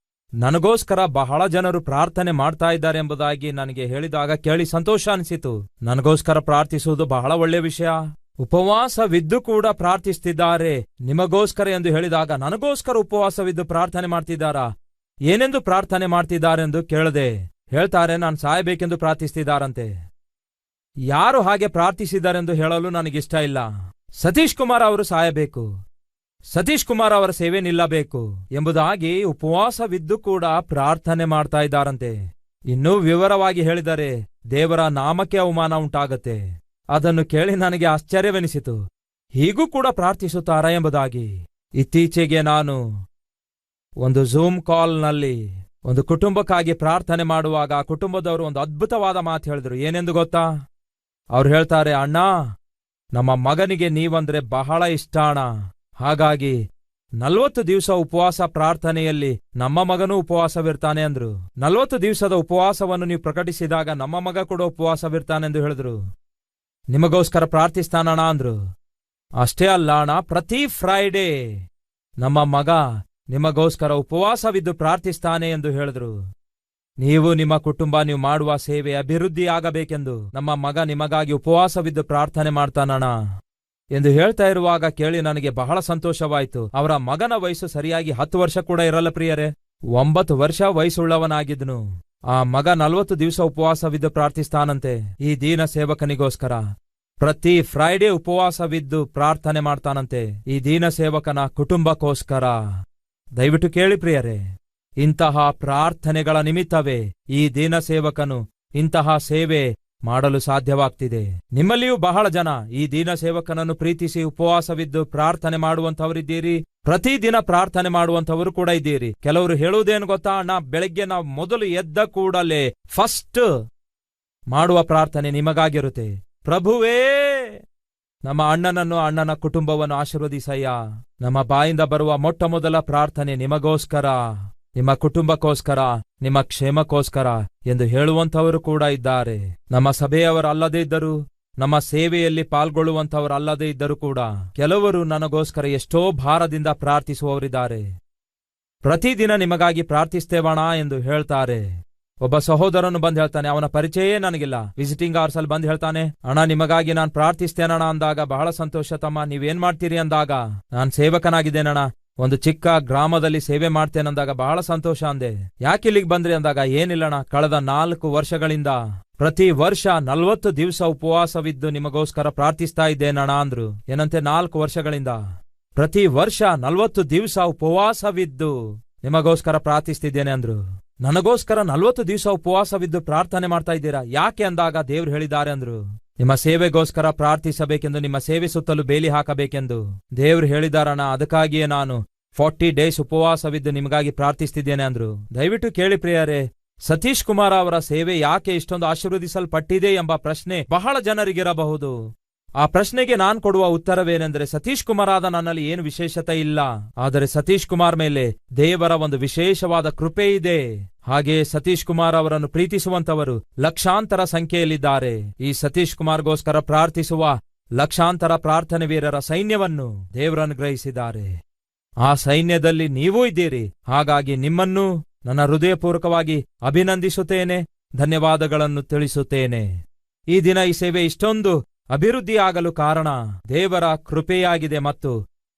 ನನಗೋಸ್ಕರ ಬಹಳ ಜನರು ಪ್ರಾರ್ಥನೆ ಮಾಡ್ತಾ ಇದ್ದಾರೆ ಎಂಬುದಾಗಿ ನನಗೆ ಹೇಳಿದಾಗ ಕೇಳಿ ಸಂತೋಷ ಅನಿಸಿತು. ನನಗೋಸ್ಕರ ಪ್ರಾರ್ಥಿಸುವುದು ಬಹಳ ಒಳ್ಳೆಯ ವಿಷಯ. ಉಪವಾಸವಿದ್ದು ಕೂಡ ಪ್ರಾರ್ಥಿಸುತ್ತಿದ್ದಾರೆ ನಿಮಗೋಸ್ಕರ ಎಂದು ಹೇಳಿದಾಗ, ನನಗೋಸ್ಕರ ಉಪವಾಸವಿದ್ದು ಪ್ರಾರ್ಥನೆ ಮಾಡ್ತಿದ್ದಾರಾ? ಏನೆಂದು ಪ್ರಾರ್ಥನೆ ಮಾಡ್ತಿದ್ದಾರೆಂದು ಕೇಳದೆ ಹೇಳ್ತಾರೆ, ನಾನು ಸಾಯಬೇಕೆಂದು ಪ್ರಾರ್ಥಿಸ್ತಿದ್ದಾರಂತೆ. ಯಾರು ಹಾಗೆ ಪ್ರಾರ್ಥಿಸಿದ್ದಾರೆಂದು ಹೇಳಲು ನನಗಿಷ್ಟ ಇಲ್ಲ. ಸತೀಶ್ ಕುಮಾರ್ ಅವರು ಸಾಯಬೇಕು, ಸತೀಶ್ ಕುಮಾರ್ ಅವರ ಸೇವೆ ನಿಲ್ಲಬೇಕು ಎಂಬುದಾಗಿ ಉಪವಾಸವಿದ್ದು ಕೂಡ ಪ್ರಾರ್ಥನೆ ಮಾಡ್ತಾ ಇದ್ದಾರಂತೆ. ಇನ್ನೂ ವಿವರವಾಗಿ ಹೇಳಿದರೆ ದೇವರ ನಾಮಕ್ಕೆ ಅವಮಾನ ಉಂಟಾಗತ್ತೆ. ಅದನ್ನು ಕೇಳಿ ನನಗೆ ಆಶ್ಚರ್ಯವೆನಿಸಿತು. ಹೀಗೂ ಕೂಡ ಪ್ರಾರ್ಥಿಸುತ್ತಾರಾ ಎಂಬುದಾಗಿ. ಇತ್ತೀಚೆಗೆ ನಾನು ಒಂದು ಝೂಮ್ ಕಾಲ್ನಲ್ಲಿ ಒಂದು ಕುಟುಂಬಕ್ಕಾಗಿ ಪ್ರಾರ್ಥನೆ ಮಾಡುವಾಗ ಆ ಕುಟುಂಬದವರು ಒಂದು ಅದ್ಭುತವಾದ ಮಾತು ಹೇಳಿದ್ರು. ಏನೆಂದು ಗೊತ್ತಾ? ಅವ್ರು ಹೇಳ್ತಾರೆ, ಅಣ್ಣ, ನಮ್ಮ ಮಗನಿಗೆ ನೀವಂದ್ರೆ ಬಹಳ ಇಷ್ಟ ಅಣ್ಣ. ಹಾಗಾಗಿ 40 ದಿವಸ ಉಪವಾಸ ಪ್ರಾರ್ಥನೆಯಲ್ಲಿ ನಮ್ಮ ಮಗನೂ ಉಪವಾಸವಿರ್ತಾನೆ ಅಂದ್ರು. 40 ದಿವಸದ ಉಪವಾಸವನ್ನು ನೀವು ಪ್ರಕಟಿಸಿದಾಗ ನಮ್ಮ ಮಗ ಕೂಡ ಉಪವಾಸವಿರ್ತಾನೆಂದು ಹೇಳಿದ್ರು. ನಿಮಗೋಸ್ಕರ ಪ್ರಾರ್ಥಿಸ್ತಾನಣ ಅಂದ್ರು. ಅಷ್ಟೇ ಅಲ್ಲ ಅಣ್ಣ, ಪ್ರತಿ ಫ್ರೈಡೇ ನಮ್ಮ ಮಗ ನಿಮಗೋಸ್ಕರ ಉಪವಾಸವಿದ್ದು ಪ್ರಾರ್ಥಿಸ್ತಾನೆ ಎಂದು ಹೇಳಿದ್ರು. ನೀವು ನಿಮ್ಮ ಕುಟುಂಬ ನೀವು ಮಾಡುವ ಸೇವೆ ಅಭಿವೃದ್ಧಿಯಾಗಬೇಕೆಂದು ನಮ್ಮ ಮಗ ನಿಮಗಾಗಿ ಉಪವಾಸವಿದ್ದು ಪ್ರಾರ್ಥನೆ ಮಾಡ್ತಾನಣ ಎಂದು ಹೇಳ್ತಾ ಇರುವಾಗ ಕೇಳಿ ನನಗೆ ಬಹಳ ಸಂತೋಷವಾಯಿತು. ಅವರ ಮಗನ ವಯಸ್ಸು ಸರಿಯಾಗಿ 10 ವರ್ಷ ಕೂಡ ಇರಲ್ಲ ಪ್ರಿಯರೇ, 9 ವರ್ಷ ವಯಸ್ಸುಳ್ಳವನಾಗಿದ್ನು. ಆ ಮಗ 40 ದಿವಸ ಉಪವಾಸವಿದ್ದು ಪ್ರಾರ್ಥಿಸ್ತಾನಂತೆ ಈ ದೀನ ಸೇವಕನಿಗೋಸ್ಕರ. ಪ್ರತಿ ಫ್ರೈಡೇ ಉಪವಾಸವಿದ್ದು ಪ್ರಾರ್ಥನೆ ಮಾಡ್ತಾನಂತೆ ಈ ದೀನ ಸೇವಕನ ಕುಟುಂಬಕ್ಕೋಸ್ಕರ. ದಯವಿಟ್ಟು ಕೇಳಿ ಪ್ರಿಯರೇ, ಇಂತಹ ಪ್ರಾರ್ಥನೆಗಳ ನಿಮಿತ್ತವೇ ಈ ದೀನ ಸೇವಕನು ಇಂತಹ ಸೇವೆ ಮಾಡಲು ಸಾಧ್ಯವಾಗ್ತಿದೆ. ನಿಮ್ಮಲ್ಲಿಯೂ ಬಹಳ ಜನ ಈ ದೀನ ಸೇವಕನನ್ನು ಪ್ರೀತಿಸಿ ಉಪವಾಸವಿದ್ದು ಪ್ರಾರ್ಥನೆ ಮಾಡುವಂಥವರಿದ್ದೀರಿ. ಪ್ರತಿದಿನ ಪ್ರಾರ್ಥನೆ ಮಾಡುವಂಥವರು ಕೂಡ ಇದ್ದೀರಿ. ಕೆಲವರು ಹೇಳುವುದೇನು ಗೊತ್ತಾ ಅಣ್ಣ, ಬೆಳಗ್ಗೆ ನಾವು ಮೊದಲು ಎದ್ದ ಕೂಡಲೇ ಫಸ್ಟ್ ಮಾಡುವ ಪ್ರಾರ್ಥನೆ ನಿಮಗಾಗಿರುತ್ತೆ. ಪ್ರಭುವೇ, ನಮ್ಮ ಅಣ್ಣನನ್ನು ಅಣ್ಣನ ಕುಟುಂಬವನ್ನು ಆಶೀರ್ವದಿಸಯ್ಯ. ನಮ್ಮ ಬಾಯಿಂದ ಬರುವ ಮೊಟ್ಟ ಮೊದಲ ಪ್ರಾರ್ಥನೆ ನಿಮಗೋಸ್ಕರ, ನಿಮ್ಮ ಕುಟುಂಬಕ್ಕೋಸ್ಕರ, ನಿಮ್ಮ ಕ್ಷೇಮಕ್ಕೋಸ್ಕರ ಎಂದು ಹೇಳುವಂಥವರು ಕೂಡ ಇದ್ದಾರೆ. ನಮ್ಮ ಸಭೆಯವರಲ್ಲದೇ ಇದ್ದರೂ, ನಮ್ಮ ಸೇವೆಯಲ್ಲಿ ಪಾಲ್ಗೊಳ್ಳುವಂಥವರಲ್ಲದೇ ಇದ್ದರೂ ಕೂಡ ಕೆಲವರು ನನಗೋಸ್ಕರ ಎಷ್ಟೋ ಭಾರದಿಂದ ಪ್ರಾರ್ಥಿಸುವವರಿದ್ದಾರೆ. ಪ್ರತಿದಿನ ನಿಮಗಾಗಿ ಪ್ರಾರ್ಥಿಸ್ತೇವಣ ಎಂದು ಹೇಳ್ತಾರೆ. ಒಬ್ಬ ಸಹೋದರನು ಬಂದು ಹೇಳ್ತಾನೆ, ಅವನ ಪರಿಚಯವೇ ನನಗಿಲ್ಲ, ವಿಸಿಟಿಂಗ್ ಅವರ್ಸ್ ಅಲ್ಲಿ ಬಂದು ಹೇಳ್ತಾನೆ, ಅಣ್ಣ ನಿಮಗಾಗಿ ನಾನು ಪ್ರಾರ್ಥಿಸ್ತೇನಣ್ಣ ಅಂದಾಗ ಬಹಳ ಸಂತೋಷ ತಮ್ಮ, ನೀವೇನ್ ಮಾಡ್ತೀರಿ ಅಂದಾಗ ನಾನು ಸೇವಕನಾಗಿದ್ದೇನಣ್ಣ, ಒಂದು ಚಿಕ್ಕ ಗ್ರಾಮದಲ್ಲಿ ಸೇವೆ ಮಾಡ್ತೇನಂದಾಗ ಬಹಳ ಸಂತೋಷ ಅಂದೆ. ಯಾಕಿಲ್ಲಿಗೆ ಬಂದ್ರಿ ಅಂದಾಗ ಏನಿಲ್ಲಣ್ಣ, ಕಳೆದ 4 ವರ್ಷಗಳಿಂದ ಪ್ರತಿ ವರ್ಷ 40 ದಿವಸ ಉಪವಾಸವಿದ್ದು ನಿಮಗೋಸ್ಕರ ಪ್ರಾರ್ಥಿಸ್ತಾ ಇದ್ದೇನಣ್ಣ ಅಂದ್ರು. ಏನಂತೆ 4 ವರ್ಷಗಳಿಂದ ಪ್ರತಿ ವರ್ಷ 40 ದಿವಸ ಉಪವಾಸವಿದ್ದು ನಿಮಗೋಸ್ಕರ ಪ್ರಾರ್ಥಿಸ್ತಿದ್ದೇನೆ ಅಂದ್ರು. ನನಗೋಸ್ಕರ 40 ದಿವಸ ಉಪವಾಸವಿದ್ದು ಪ್ರಾರ್ಥನೆ ಮಾಡ್ತಾ ಇದ್ದೀರಾ ಯಾಕೆ ಅಂದಾಗ ದೇವ್ರು ಹೇಳಿದ್ದಾರೆ ಅಂದ್ರು. ನಿಮ್ಮ ಸೇವೆಗೋಸ್ಕರ ಪ್ರಾರ್ಥಿಸಬೇಕೆಂದು, ನಿಮ್ಮ ಸೇವೆ ಸುತ್ತಲೂ ಬೇಲಿ ಹಾಕಬೇಕೆಂದು ದೇವ್ರು ಹೇಳಿದಾರಣ್ಣ. ಅದಕ್ಕಾಗಿಯೇ ನಾನು 40 ಡೇಸ್ ಉಪವಾಸವಿದ್ದು ನಿಮಗಾಗಿ ಪ್ರಾರ್ಥಿಸ್ತಿದ್ದೇನೆ ಅಂದ್ರು. ದಯವಿಟ್ಟು ಕೇಳಿ ಪ್ರಿಯರೇ, ಸತೀಶ್ ಕುಮಾರ್ ಅವರ ಸೇವೆ ಯಾಕೆ ಇಷ್ಟೊಂದು ಆಶೀರ್ವದಿಸಲ್ಪಟ್ಟಿದೆ ಎಂಬ ಪ್ರಶ್ನೆ ಬಹಳ ಜನರಿಗಿರಬಹುದು. ಆ ಪ್ರಶ್ನೆಗೆ ನಾನ್ ಕೊಡುವ ಉತ್ತರವೇನೆಂದರೆ, ಸತೀಶ್ ಕುಮಾರ್ ಆದ ನನ್ನಲ್ಲಿ ಏನು ವಿಶೇಷತೆ ಇಲ್ಲ, ಆದರೆ ಸತೀಶ್ ಕುಮಾರ್ ಮೇಲೆ ದೇವರ ಒಂದು ವಿಶೇಷವಾದ ಕೃಪೆ ಇದೆ. ಹಾಗೆಯೇ ಸತೀಶ್ ಕುಮಾರ್ ಅವರನ್ನು ಪ್ರೀತಿಸುವಂತವರು ಲಕ್ಷಾಂತರ ಸಂಖ್ಯೆಯಲ್ಲಿದ್ದಾರೆ. ಈ ಸತೀಶ್ ಕುಮಾರ್ಗೋಸ್ಕರ ಪ್ರಾರ್ಥಿಸುವ ಲಕ್ಷಾಂತರ ಪ್ರಾರ್ಥನೆ ವೀರರ ಸೈನ್ಯವನ್ನು ದೇವರು ಅನುಗ್ರಹಿಸಿದ್ದಾರೆ. ಆ ಸೈನ್ಯದಲ್ಲಿ ನೀವೂ ಇದ್ದೀರಿ. ಹಾಗಾಗಿ ನಿಮ್ಮನ್ನೂ ನನ್ನ ಹೃದಯಪೂರ್ವಕವಾಗಿ ಅಭಿನಂದಿಸುತ್ತೇನೆ, ಧನ್ಯವಾದಗಳನ್ನು ತಿಳಿಸುತ್ತೇನೆ. ಈ ದಿನ ಈ ಸೇವೆ ಇಷ್ಟೊಂದು ಅಭಿವೃದ್ಧಿಯಾಗಲು ಕಾರಣ ದೇವರ ಕೃಪೆಯಾಗಿದೆ. ಮತ್ತು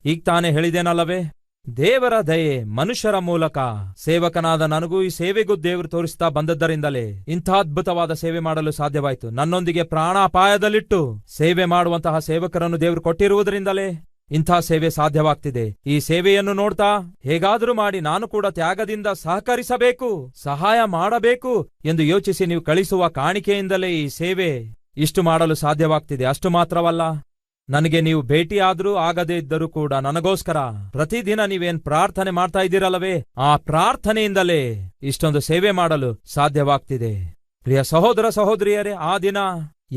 ಈಗ ತಾನೇ ಹೇಳಿದೇನಲ್ಲವೇ, ದೇವರ ದಯೆ ಮನುಷ್ಯರ ಮೂಲಕ ಸೇವಕನಾದ ನನಗೂ ಈ ಸೇವೆಗೂ ದೇವರು ತೋರಿಸ್ತಾ ಬಂದದ್ದರಿಂದಲೇ ಇಂಥ ಅದ್ಭುತವಾದ ಸೇವೆ ಮಾಡಲು ಸಾಧ್ಯವಾಯಿತು. ನನ್ನೊಂದಿಗೆ ಪ್ರಾಣಾಪಾಯದಲ್ಲಿಟ್ಟು ಸೇವೆ ಮಾಡುವಂತಹ ಸೇವಕರನ್ನು ದೇವರು ಕೊಟ್ಟಿರುವುದರಿಂದಲೇ ಇಂಥ ಸೇವೆ ಸಾಧ್ಯವಾಗ್ತಿದೆ. ಈ ಸೇವೆಯನ್ನು ನೋಡ್ತಾ ಹೇಗಾದರೂ ಮಾಡಿ ನಾನು ಕೂಡ ತ್ಯಾಗದಿಂದ ಸಹಕರಿಸಬೇಕು, ಸಹಾಯ ಮಾಡಬೇಕು ಎಂದು ಯೋಚಿಸಿ ನೀವು ಕಳಿಸುವ ಕಾಣಿಕೆಯಿಂದಲೇ ಈ ಸೇವೆ ಇಷ್ಟು ಮಾಡಲು ಸಾಧ್ಯವಾಗ್ತಿದೆ. ಅಷ್ಟು ಮಾತ್ರವಲ್ಲ, ನನಗೆ ನೀವು ಭೇಟಿಯಾದ್ರೂ ಆಗದೇ ಇದ್ದರೂ ಕೂಡ ನನಗೋಸ್ಕರ ಪ್ರತಿದಿನ ನೀವೇನ್ ಪ್ರಾರ್ಥನೆ ಮಾಡ್ತಾ ಇದ್ದೀರಲ್ಲವೇ, ಆ ಪ್ರಾರ್ಥನೆಯಿಂದಲೇ ಇಷ್ಟೊಂದು ಸೇವೆ ಮಾಡಲು ಸಾಧ್ಯವಾಗ್ತಿದೆ. ಪ್ರಿಯ ಸಹೋದರ ಸಹೋದರಿಯರೇ, ಆ ದಿನ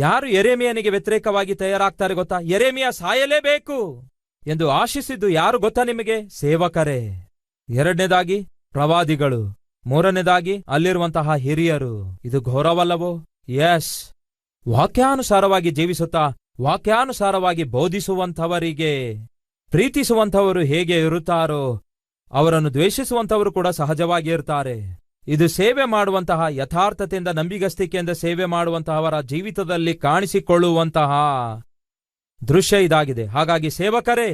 ಯಾರು ಯೆರೆಮೀಯನಿಗೆ ವ್ಯತಿರೇಕವಾಗಿ ತಯಾರಾಗ್ತಾರೆ ಗೊತ್ತಾ? ಯೆರೆಮೀಯ ಸಾಯಲೇಬೇಕು ಎಂದು ಆಶಿಸಿದ್ದು ಯಾರು ಗೊತ್ತಾ ನಿಮಗೆ? ಸೇವಕರೇ. ಎರಡನೇದಾಗಿ ಪ್ರವಾದಿಗಳು, ಮೂರನೇದಾಗಿ ಅಲ್ಲಿರುವಂತಹ ಹಿರಿಯರು. ಇದು ಘೋರವಲ್ಲವೋ? ಎಸ್. ವಾಕ್ಯಾನುಸಾರವಾಗಿ ಜೀವಿಸುತ್ತಾ ವಾಕ್ಯಾನುಸಾರವಾಗಿ ಬೋಧಿಸುವಂಥವರಿಗೆ ಪ್ರೀತಿಸುವಂಥವರು ಹೇಗೆ ಇರುತ್ತಾರೋ ಅವರನ್ನು ದ್ವೇಷಿಸುವಂಥವರು ಕೂಡ ಸಹಜವಾಗಿ ಇರ್ತಾರೆ. ಇದು ಸೇವೆ ಮಾಡುವಂತಹ ಯಥಾರ್ಥತೆಯಿಂದ ನಂಬಿಗಸ್ತಿಕೆಯಿಂದ ಸೇವೆ ಮಾಡುವಂತಹವರ ಜೀವಿತದಲ್ಲಿ ಕಾಣಿಸಿಕೊಳ್ಳುವಂತಹ ದೃಶ್ಯ ಇದಾಗಿದೆ. ಹಾಗಾಗಿ ಸೇವಕರೇ,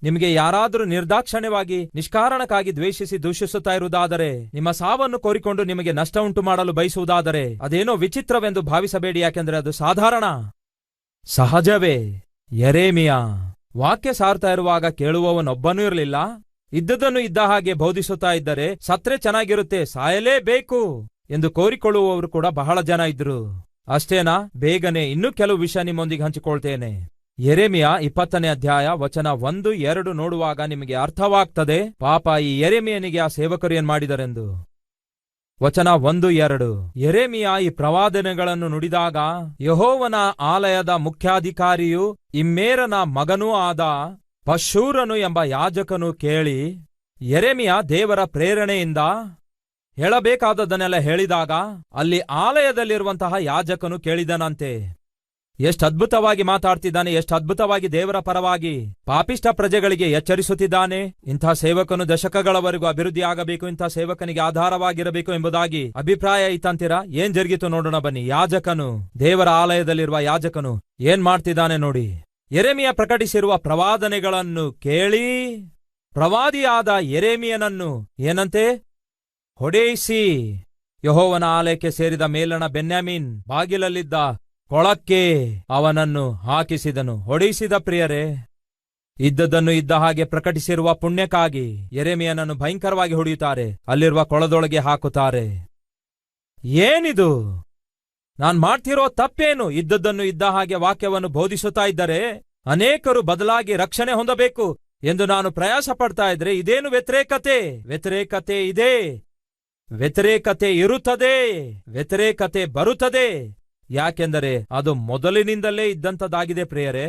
ನಿಮಗೆ ಯಾರಾದರೂ ನಿರ್ದಾಕ್ಷಣ್ಯವಾಗಿ ನಿಷ್ಕಾರಣಕ್ಕಾಗಿ ದ್ವೇಷಿಸಿ ದೂಷಿಸುತ್ತಾ ಇರುವುದಾದರೆ, ನಿಮ್ಮ ಸಾವನ್ನು ಕೋರಿಕೊಂಡು ನಿಮಗೆ ನಷ್ಟ ಉಂಟು ಮಾಡಲು ಬಯಸುವುದಾದರೆ ಅದೇನೋ ವಿಚಿತ್ರವೆಂದು ಭಾವಿಸಬೇಡಿ, ಯಾಕೆಂದರೆ ಅದು ಸಾಧಾರಣ, ಸಹಜವೇ. ಯೆರೆಮೀಯ ವಾಕ್ಯ ಸಾರ್ತಾ ಇರುವಾಗ ಕೇಳುವವನೊಬ್ಬನೂ ಇರಲಿಲ್ಲ. ಇದ್ದದನ್ನು ಇದ್ದ ಹಾಗೆ ಬೋಧಿಸುತ್ತಾ ಇದ್ದರೆ ಸತ್ರೆ ಚೆನ್ನಾಗಿರುತ್ತೆ, ಸಾಯಲೇಬೇಕು ಎಂದು ಕೋರಿಕೊಳ್ಳುವವರು ಕೂಡ ಬಹಳ ಜನ ಇದ್ರು. ಅಷ್ಟೇನಾ? ಬೇಗನೆ ಇನ್ನೂ ಕೆಲವು ವಿಷಯ ನಿಮ್ಮೊಂದಿಗೆ ಹಂಚಿಕೊಳ್ತೇನೆ. ಯೆರೆಮೀಯ 20ನೇ ಅಧ್ಯಾಯ ವಚನ 1-2 ನೋಡುವಾಗ ನಿಮಗೆ ಅರ್ಥವಾಗ್ತದೆ ಪಾಪ ಈ ಯೆರೆಮೀಯನಿಗೆ ಆ ಸೇವಕರು ಏನ್ ಮಾಡಿದರೆಂದು. ವಚನ 1-2. ಯೆರೆಮೀಯ ಈ ಪ್ರವಾದನೆಗಳನ್ನು ನುಡಿದಾಗ ಯೆಹೋವನ ಆಲಯದ ಮುಖ್ಯಾಧಿಕಾರಿಯು ಇಮ್ಮೇರನ ಮಗನೂ ಆದ ಪಶ್ಹೂರನು ಎಂಬ ಯಾಜಕನು ಕೇಳಿ, ಯೆರೆಮೀಯ ದೇವರ ಪ್ರೇರಣೆಯಿಂದ ಹೇಳಬೇಕಾದದನ್ನೆಲ್ಲ ಹೇಳಿದಾಗ ಅಲ್ಲಿ ಆಲಯದಲ್ಲಿರುವಂತಹ ಯಾಜಕನು ಕೇಳಿದನಂತೆ. ಎಷ್ಟು ಅದ್ಭುತವಾಗಿ ಮಾತಾಡ್ತಿದ್ದಾನೆ, ಎಷ್ಟು ಅದ್ಭುತವಾಗಿ ದೇವರ ಪರವಾಗಿ ಪಾಪಿಷ್ಟ ಪ್ರಜೆಗಳಿಗೆ ಎಚ್ಚರಿಸುತ್ತಿದ್ದಾನೆ. ಇಂಥ ಸೇವಕನು ದಶಕಗಳವರೆಗೂ ಅಭಿವೃದ್ಧಿ ಆಗಬೇಕು, ಇಂಥ ಸೇವಕನಿಗೆ ಆಧಾರವಾಗಿರಬೇಕು ಎಂಬುದಾಗಿ ಅಭಿಪ್ರಾಯ ಇತ್ತಂತೀರಾ? ಏನ್ ಜರುಗಿತು ನೋಡೋಣ ಬನ್ನಿ. ಯಾಜಕನು, ದೇವರ ಆಲಯದಲ್ಲಿರುವ ಯಾಜಕನು ಏನ್ ಮಾಡ್ತಿದ್ದಾನೆ ನೋಡಿ. ಯೆರೆಮೀಯ ಪ್ರಕಟಿಸಿರುವ ಪ್ರವಾದನೆಗಳನ್ನು ಕೇಳಿ ಪ್ರವಾದಿಯಾದ ಯೆರೆಮೀಯನನ್ನು ಏನಂತೆ ಹೊಡೆಯಿಸಿ ಯೆಹೋವನ ಆಲಯಕ್ಕೆ ಸೇರಿದ ಮೇಲಣ ಬೆನ್ಯಾಮೀನ್ ಬಾಗಿಲಲ್ಲಿದ್ದ ಕೊಳಕ್ಕೆ ಅವನನ್ನು ಹಾಕಿಸಿದನು. ಹೊಡೆಯಿಸಿದ ಪ್ರಿಯರೇ, ಇದ್ದದನ್ನು ಇದ್ದ ಹಾಗೆ ಪ್ರಕಟಿಸಿರುವ ಪುಣ್ಯಕ್ಕಾಗಿ ಯೆರೆಮೀಯನನ್ನು ಭಯಂಕರವಾಗಿ ಹೊಡೆಯುತ್ತಾರೆ, ಅಲ್ಲಿರುವ ಕೊಳದೊಳಗೆ ಹಾಕುತ್ತಾರೆ. ಏನಿದು? ನಾನ್ ಮಾಡ್ತಿರೋ ತಪ್ಪೇನು? ಇದ್ದದ್ದನ್ನು ಇದ್ದ ಹಾಗೆ ವಾಕ್ಯವನ್ನು ಬೋಧಿಸುತ್ತಾ ಇದ್ದರೆ ಅನೇಕರು ಬದಲಾಗಿ ರಕ್ಷಣೆ ಹೊಂದಬೇಕು ಎಂದು ನಾನು ಪ್ರಯಾಸ ಪಡ್ತಾ ಇದ್ರೆ ಇದೇನು ವ್ಯತಿರೇಕತೆ? ವ್ಯತಿರೇಕತೆ ಇದೆ, ವ್ಯತಿರೇಕತೆ ಇರುತ್ತದೆ, ವ್ಯತಿರೇಕತೆ ಬರುತ್ತದೆ. ಯಾಕೆಂದರೆ ಅದು ಮೊದಲಿನಿಂದಲೇ ಇದ್ದಂಥದ್ದಾಗಿದೆ ಪ್ರಿಯರೇ.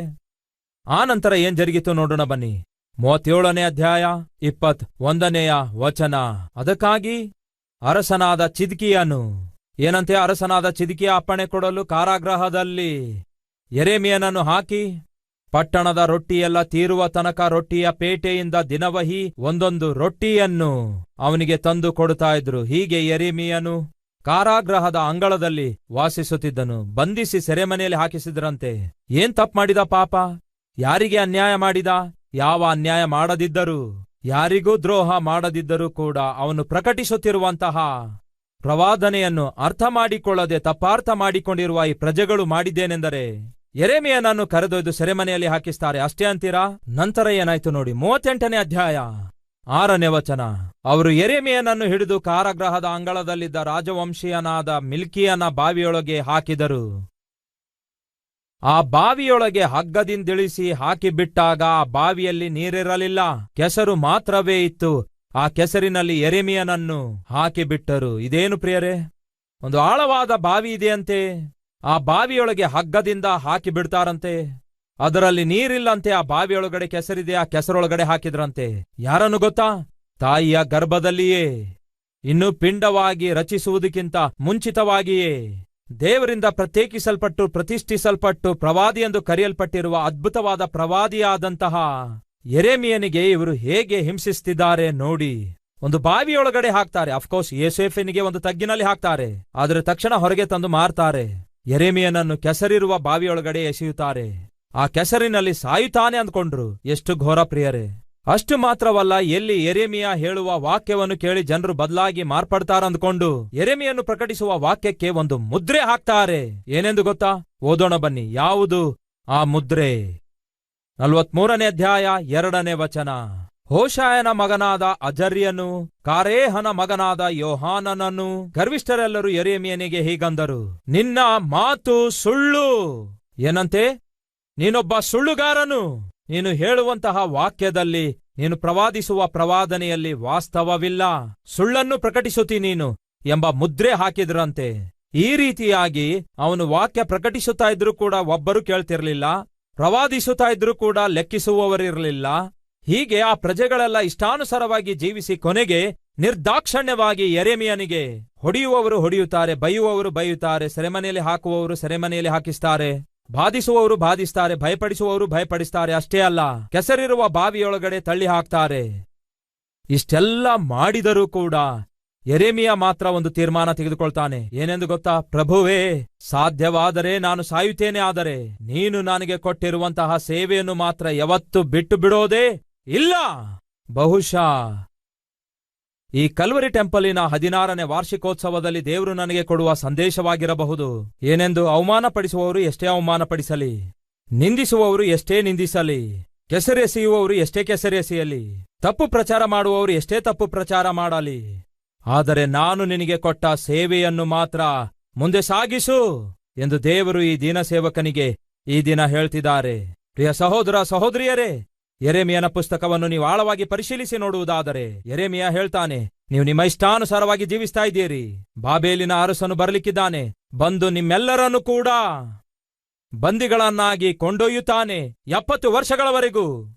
ಆ ನಂತರ ಏನ್ ಜರುಗಿತು ನೋಡೋಣ ಬನ್ನಿ. 37ನೇ ಅಧ್ಯಾಯ 21ನೆಯ ವಚನ. ಅದಕ್ಕಾಗಿ ಅರಸನಾದ ಚಿದ್ಕೀಯನು ಏನಂತೆ, ಅರಸನಾದ ಚಿದ್ಕೀಯ ಅಪ್ಪಣೆ ಕೊಡಲು ಕಾರಾಗೃಹದಲ್ಲಿ ಯೆರೆಮೀಯನನ್ನು ಹಾಕಿ ಪಟ್ಟಣದ ರೊಟ್ಟಿಯೆಲ್ಲ ತೀರುವ ತನಕ ರೊಟ್ಟಿಯ ಪೇಟೆಯಿಂದ ದಿನವಹಿ ಒಂದೊಂದು ರೊಟ್ಟಿಯನ್ನು ಅವನಿಗೆ ತಂದು ಕೊಡುತ್ತಾ ಇದ್ರು. ಹೀಗೆ ಯೆರೆಮೀಯನು ಕಾರಾಗೃಹದ ಅಂಗಳದಲ್ಲಿ ವಾಸಿಸುತ್ತಿದ್ದನು. ಬಂಧಿಸಿ ಸೆರೆಮನೆಯಲ್ಲಿ ಹಾಕಿಸಿದ್ರಂತೆ. ಏನ್ ತಪ್ಪು ಮಾಡಿದ ಪಾಪ? ಯಾರಿಗೆ ಅನ್ಯಾಯ ಮಾಡಿದ? ಯಾವ ಅನ್ಯಾಯ ಮಾಡದಿದ್ದರೂ, ಯಾರಿಗೂ ದ್ರೋಹ ಮಾಡದಿದ್ದರೂ ಕೂಡ ಅವನು ಪ್ರಕಟಿಸುತ್ತಿರುವಂತಹ ಪ್ರವಾದನೆಯನ್ನು ಅರ್ಥ ಮಾಡಿಕೊಳ್ಳದೆ ತಪ್ಪಾರ್ಥ ಮಾಡಿಕೊಂಡಿರುವ ಈ ಪ್ರಜೆಗಳು ಮಾಡಿದ್ದೇನೆಂದರೆ ಯೆರೆಮೀಯನನ್ನು ಕರೆದೊಯ್ದು ಸೆರೆಮನೆಯಲ್ಲಿ ಹಾಕಿಸ್ತಾರೆ. ಅಷ್ಟೇ ಅಂತೀರಾ? ನಂತರ ಏನಾಯ್ತು ನೋಡಿ. 38ನೇ ಅಧ್ಯಾಯ 6ನೇ ವಚನ. ಅವರು ಯೆರೆಮೀಯನನ್ನು ಹಿಡಿದು ಕಾರಾಗೃಹದ ಅಂಗಳದಲ್ಲಿದ್ದ ರಾಜವಂಶೀಯನಾದ ಮಿಲ್ಕಿಯನ ಬಾವಿಯೊಳಗೆ ಹಾಕಿದರು. ಆ ಬಾವಿಯೊಳಗೆ ಹಗ್ಗದಿಂದಿಳಿಸಿ ಹಾಕಿಬಿಟ್ಟಾಗ ಆ ಬಾವಿಯಲ್ಲಿ ನೀರಿರಲಿಲ್ಲ, ಕೆಸರು ಮಾತ್ರವೇ ಇತ್ತು. ಆ ಕೆಸರಿನಲ್ಲಿ ಯೆರೆಮೀಯನನ್ನು ಹಾಕಿಬಿಟ್ಟರು. ಇದೇನು ಪ್ರಿಯರೇ? ಒಂದು ಆಳವಾದ ಬಾವಿ ಇದೆಯಂತೆ, ಆ ಬಾವಿಯೊಳಗೆ ಹಗ್ಗದಿಂದ ಹಾಕಿಬಿಡ್ತಾರಂತೆ. ಅದರಲ್ಲಿ ನೀರಿಲ್ಲಂತೆ, ಆ ಬಾವಿಯೊಳಗಡೆ ಕೆಸರಿದೆ, ಆ ಕೆಸರೊಳಗಡೆ ಹಾಕಿದ್ರಂತೆ. ಯಾರನ್ನು ಗೊತ್ತಾ? ತಾಯಿಯ ಗರ್ಭದಲ್ಲಿಯೇ, ಇನ್ನು ಪಿಂಡವಾಗಿ ರಚಿಸುವುದಕ್ಕಿಂತ ಮುಂಚಿತವಾಗಿಯೇ ದೇವರಿಂದ ಪ್ರತ್ಯೇಕಿಸಲ್ಪಟ್ಟು ಪ್ರತಿಷ್ಠಿಸಲ್ಪಟ್ಟು ಪ್ರವಾದಿ ಎಂದು ಕರೆಯಲ್ಪಟ್ಟಿರುವ ಅದ್ಭುತವಾದ ಪ್ರವಾದಿಯಾದಂತಹ ಯೆರೆಮೀಯನಿಗೆ ಇವರು ಹೇಗೆ ಹಿಂಸಿಸ್ತಿದ್ದಾರೆ ನೋಡಿ. ಒಂದು ಬಾವಿಯೊಳಗಡೆ ಹಾಕ್ತಾರೆ. ಅಫ್ಕೋರ್ಸ್ ಯೋಸೇಫನಿಗೆ ಒಂದು ತಗ್ಗಿನಲ್ಲಿ ಹಾಕ್ತಾರೆ, ಆದರೆ ತಕ್ಷಣ ಹೊರಗೆ ತಂದು ಮಾರ್ತಾರೆ. ಯೆರೆಮೀಯನನ್ನು ಕೆಸರಿರುವ ಬಾವಿಯೊಳಗಡೆ ಎಸೆಯುತ್ತಾರೆ. ಆ ಕೆಸರಿನಲ್ಲಿ ಸಾಯುತ್ತಾನೆ ಅಂದ್ಕೊಂಡ್ರು. ಎಷ್ಟು ಘೋರ ಪ್ರಿಯರೇ! ಅಷ್ಟು ಮಾತ್ರವಲ್ಲ, ಎಲ್ಲಿ ಯೆರೆಮೀಯ ಹೇಳುವ ವಾಕ್ಯವನ್ನು ಕೇಳಿ ಜನರು ಬದಲಾಗಿ ಮಾರ್ಪಡ್ತಾರಂದ್ಕೊಂಡು ಯೆರೆಮೀಯನು ಪ್ರಕಟಿಸುವ ವಾಕ್ಯಕ್ಕೆ ಒಂದು ಮುದ್ರೆ ಹಾಕ್ತಾರೆ. ಏನೆಂದು ಗೊತ್ತಾ? ಓದೋಣ ಬನ್ನಿ. ಯಾವುದು ಆ ಮುದ್ರೆ? 43ನೇ ಅಧ್ಯಾಯ 2ನೇ ವಚನ. ಹೋಶಾಯನ ಮಗನಾದ ಅಜರ್ಯನು ಕಾರೇಹನ ಮಗನಾದ ಯೋಹಾನನನು ಗರ್ವಿಷ್ಠರೆಲ್ಲರೂ ಯೆರೆಮೀಯನಿಗೆ ಹೀಗಂದರು, ನಿನ್ನ ಮಾತು ಸುಳ್ಳು. ಏನಂತೆ? ನೀನೊಬ್ಬ ಸುಳ್ಳುಗಾರನು. ನೀನು ಹೇಳುವಂತಹ ವಾಕ್ಯದಲ್ಲಿ, ನೀನು ಪ್ರವಾದಿಸುವ ಪ್ರವಾದನೆಯಲ್ಲಿ ವಾಸ್ತವವಿಲ್ಲ, ಸುಳ್ಳನ್ನು ಪ್ರಕಟಿಸುತ್ತೀ ನೀನು ಎಂಬ ಮುದ್ರೆ ಹಾಕಿದ್ರಂತೆ. ಈ ರೀತಿಯಾಗಿ ಅವನು ವಾಕ್ಯ ಪ್ರಕಟಿಸುತ್ತಾ ಇದ್ರೂ ಕೂಡ ಒಬ್ಬರು ಕೇಳ್ತಿರ್ಲಿಲ್ಲ, ಪ್ರವಾದಿಸುತ್ತಾ ಇದ್ರೂ ಕೂಡ ಲೆಕ್ಕಿಸುವವರಿರಲಿಲ್ಲ. ಹೀಗೆ ಆ ಪ್ರಜೆಗಳೆಲ್ಲ ಇಷ್ಟಾನುಸಾರವಾಗಿ ಜೀವಿಸಿ ಕೊನೆಗೆ ನಿರ್ದಾಕ್ಷಣ್ಯವಾಗಿ ಯೆರೆಮೀಯನಿಗೆ ಹೊಡೆಯುವವರು ಹೊಡೆಯುತ್ತಾರೆ, ಬೈಯುವವರು ಬೈಯುತ್ತಾರೆ, ಸೆರೆಮನೆಯಲ್ಲಿ ಹಾಕುವವರು ಸೆರೆಮನೆಯಲ್ಲಿ ಹಾಕಿಸ್ತಾರೆ, ಬಾಧಿಸುವವರು ಬಾಧಿಸ್ತಾರೆ, ಭಯಪಡಿಸುವವರು ಭಯಪಡಿಸ್ತಾರೆ. ಅಷ್ಟೇ ಅಲ್ಲ, ಕೆಸರಿರುವ ಬಾವಿಯೊಳಗಡೆ ತಳ್ಳಿ ಹಾಕ್ತಾರೆ. ಇಷ್ಟೆಲ್ಲ ಮಾಡಿದರೂ ಕೂಡ ಯೆರೆಮೀಯ ಮಾತ್ರ ಒಂದು ತೀರ್ಮಾನ ತೆಗೆದುಕೊಳ್ತಾನೆ. ಏನೆಂದು ಗೊತ್ತಾ? ಪ್ರಭುವೇ, ಸಾಧ್ಯವಾದರೆ ನಾನು ಸಾಯುತ್ತೇನೆ, ಆದರೆ ನೀನು ನನಗೆ ಕೊಟ್ಟಿರುವಂತಹ ಸೇವೆಯನ್ನು ಮಾತ್ರ ಯಾವತ್ತೂ ಬಿಟ್ಟು ಬಿಡೋದೇ ಇಲ್ಲ. ಬಹುಶಃ ಈ ಕಲ್ವರಿ ಟೆಂಪಲಿನ 16ನೇ ವಾರ್ಷಿಕೋತ್ಸವದಲ್ಲಿ ದೇವರು ನನಗೆ ಕೊಡುವ ಸಂದೇಶವಾಗಿರಬಹುದು. ಏನೆಂದು? ಅವಮಾನಪಡಿಸುವವರು ಎಷ್ಟೇ ಅವಮಾನಪಡಿಸಲಿ, ನಿಂದಿಸುವವರು ಎಷ್ಟೇ ನಿಂದಿಸಲಿ, ಕೆಸರೆಸೆಯುವವರು ಎಷ್ಟೇ ಕೆಸರೆಸೆಯಲಿ, ತಪ್ಪು ಪ್ರಚಾರ ಮಾಡುವವರು ಎಷ್ಟೇ ತಪ್ಪು ಪ್ರಚಾರ ಮಾಡಲಿ, ಆದರೆ ನಾನು ನಿನಗೆ ಕೊಟ್ಟ ಸೇವೆಯನ್ನು ಮಾತ್ರ ಮುಂದೆ ಸಾಗಿಸು ಎಂದು ದೇವರು ಈ ದೀನಸೇವಕನಿಗೆ ಈ ದಿನ ಹೇಳ್ತಿದ್ದಾರೆ. ಪ್ರಿಯ ಸಹೋದರ ಸಹೋದರಿಯರೇ, ಯೆರೆಮೀಯನ ಪುಸ್ತಕವನ್ನು ನೀವು ಆಳವಾಗಿ ಪರಿಶೀಲಿಸಿ ನೋಡುವುದಾದರೆ ಯೆರೆಮೀಯ ಹೇಳ್ತಾನೆ, ನೀವು ನಿಮ್ಮ ಇಷ್ಟಾನುಸಾರವಾಗಿ ಜೀವಿಸ್ತಾ ಇದ್ದೀರಿ. ಬಾಬೇಲಿನ ಅರಸನು ಬರಲಿಕ್ಕಿದ್ದಾನೆ, ಬಂದು ನಿಮ್ಮೆಲ್ಲರನ್ನು ಕೂಡ ಬಂದಿಗಳನ್ನಾಗಿ ಕೊಂಡೊಯ್ಯುತ್ತಾನೆ. 70 ವರ್ಷಗಳವರೆಗೂ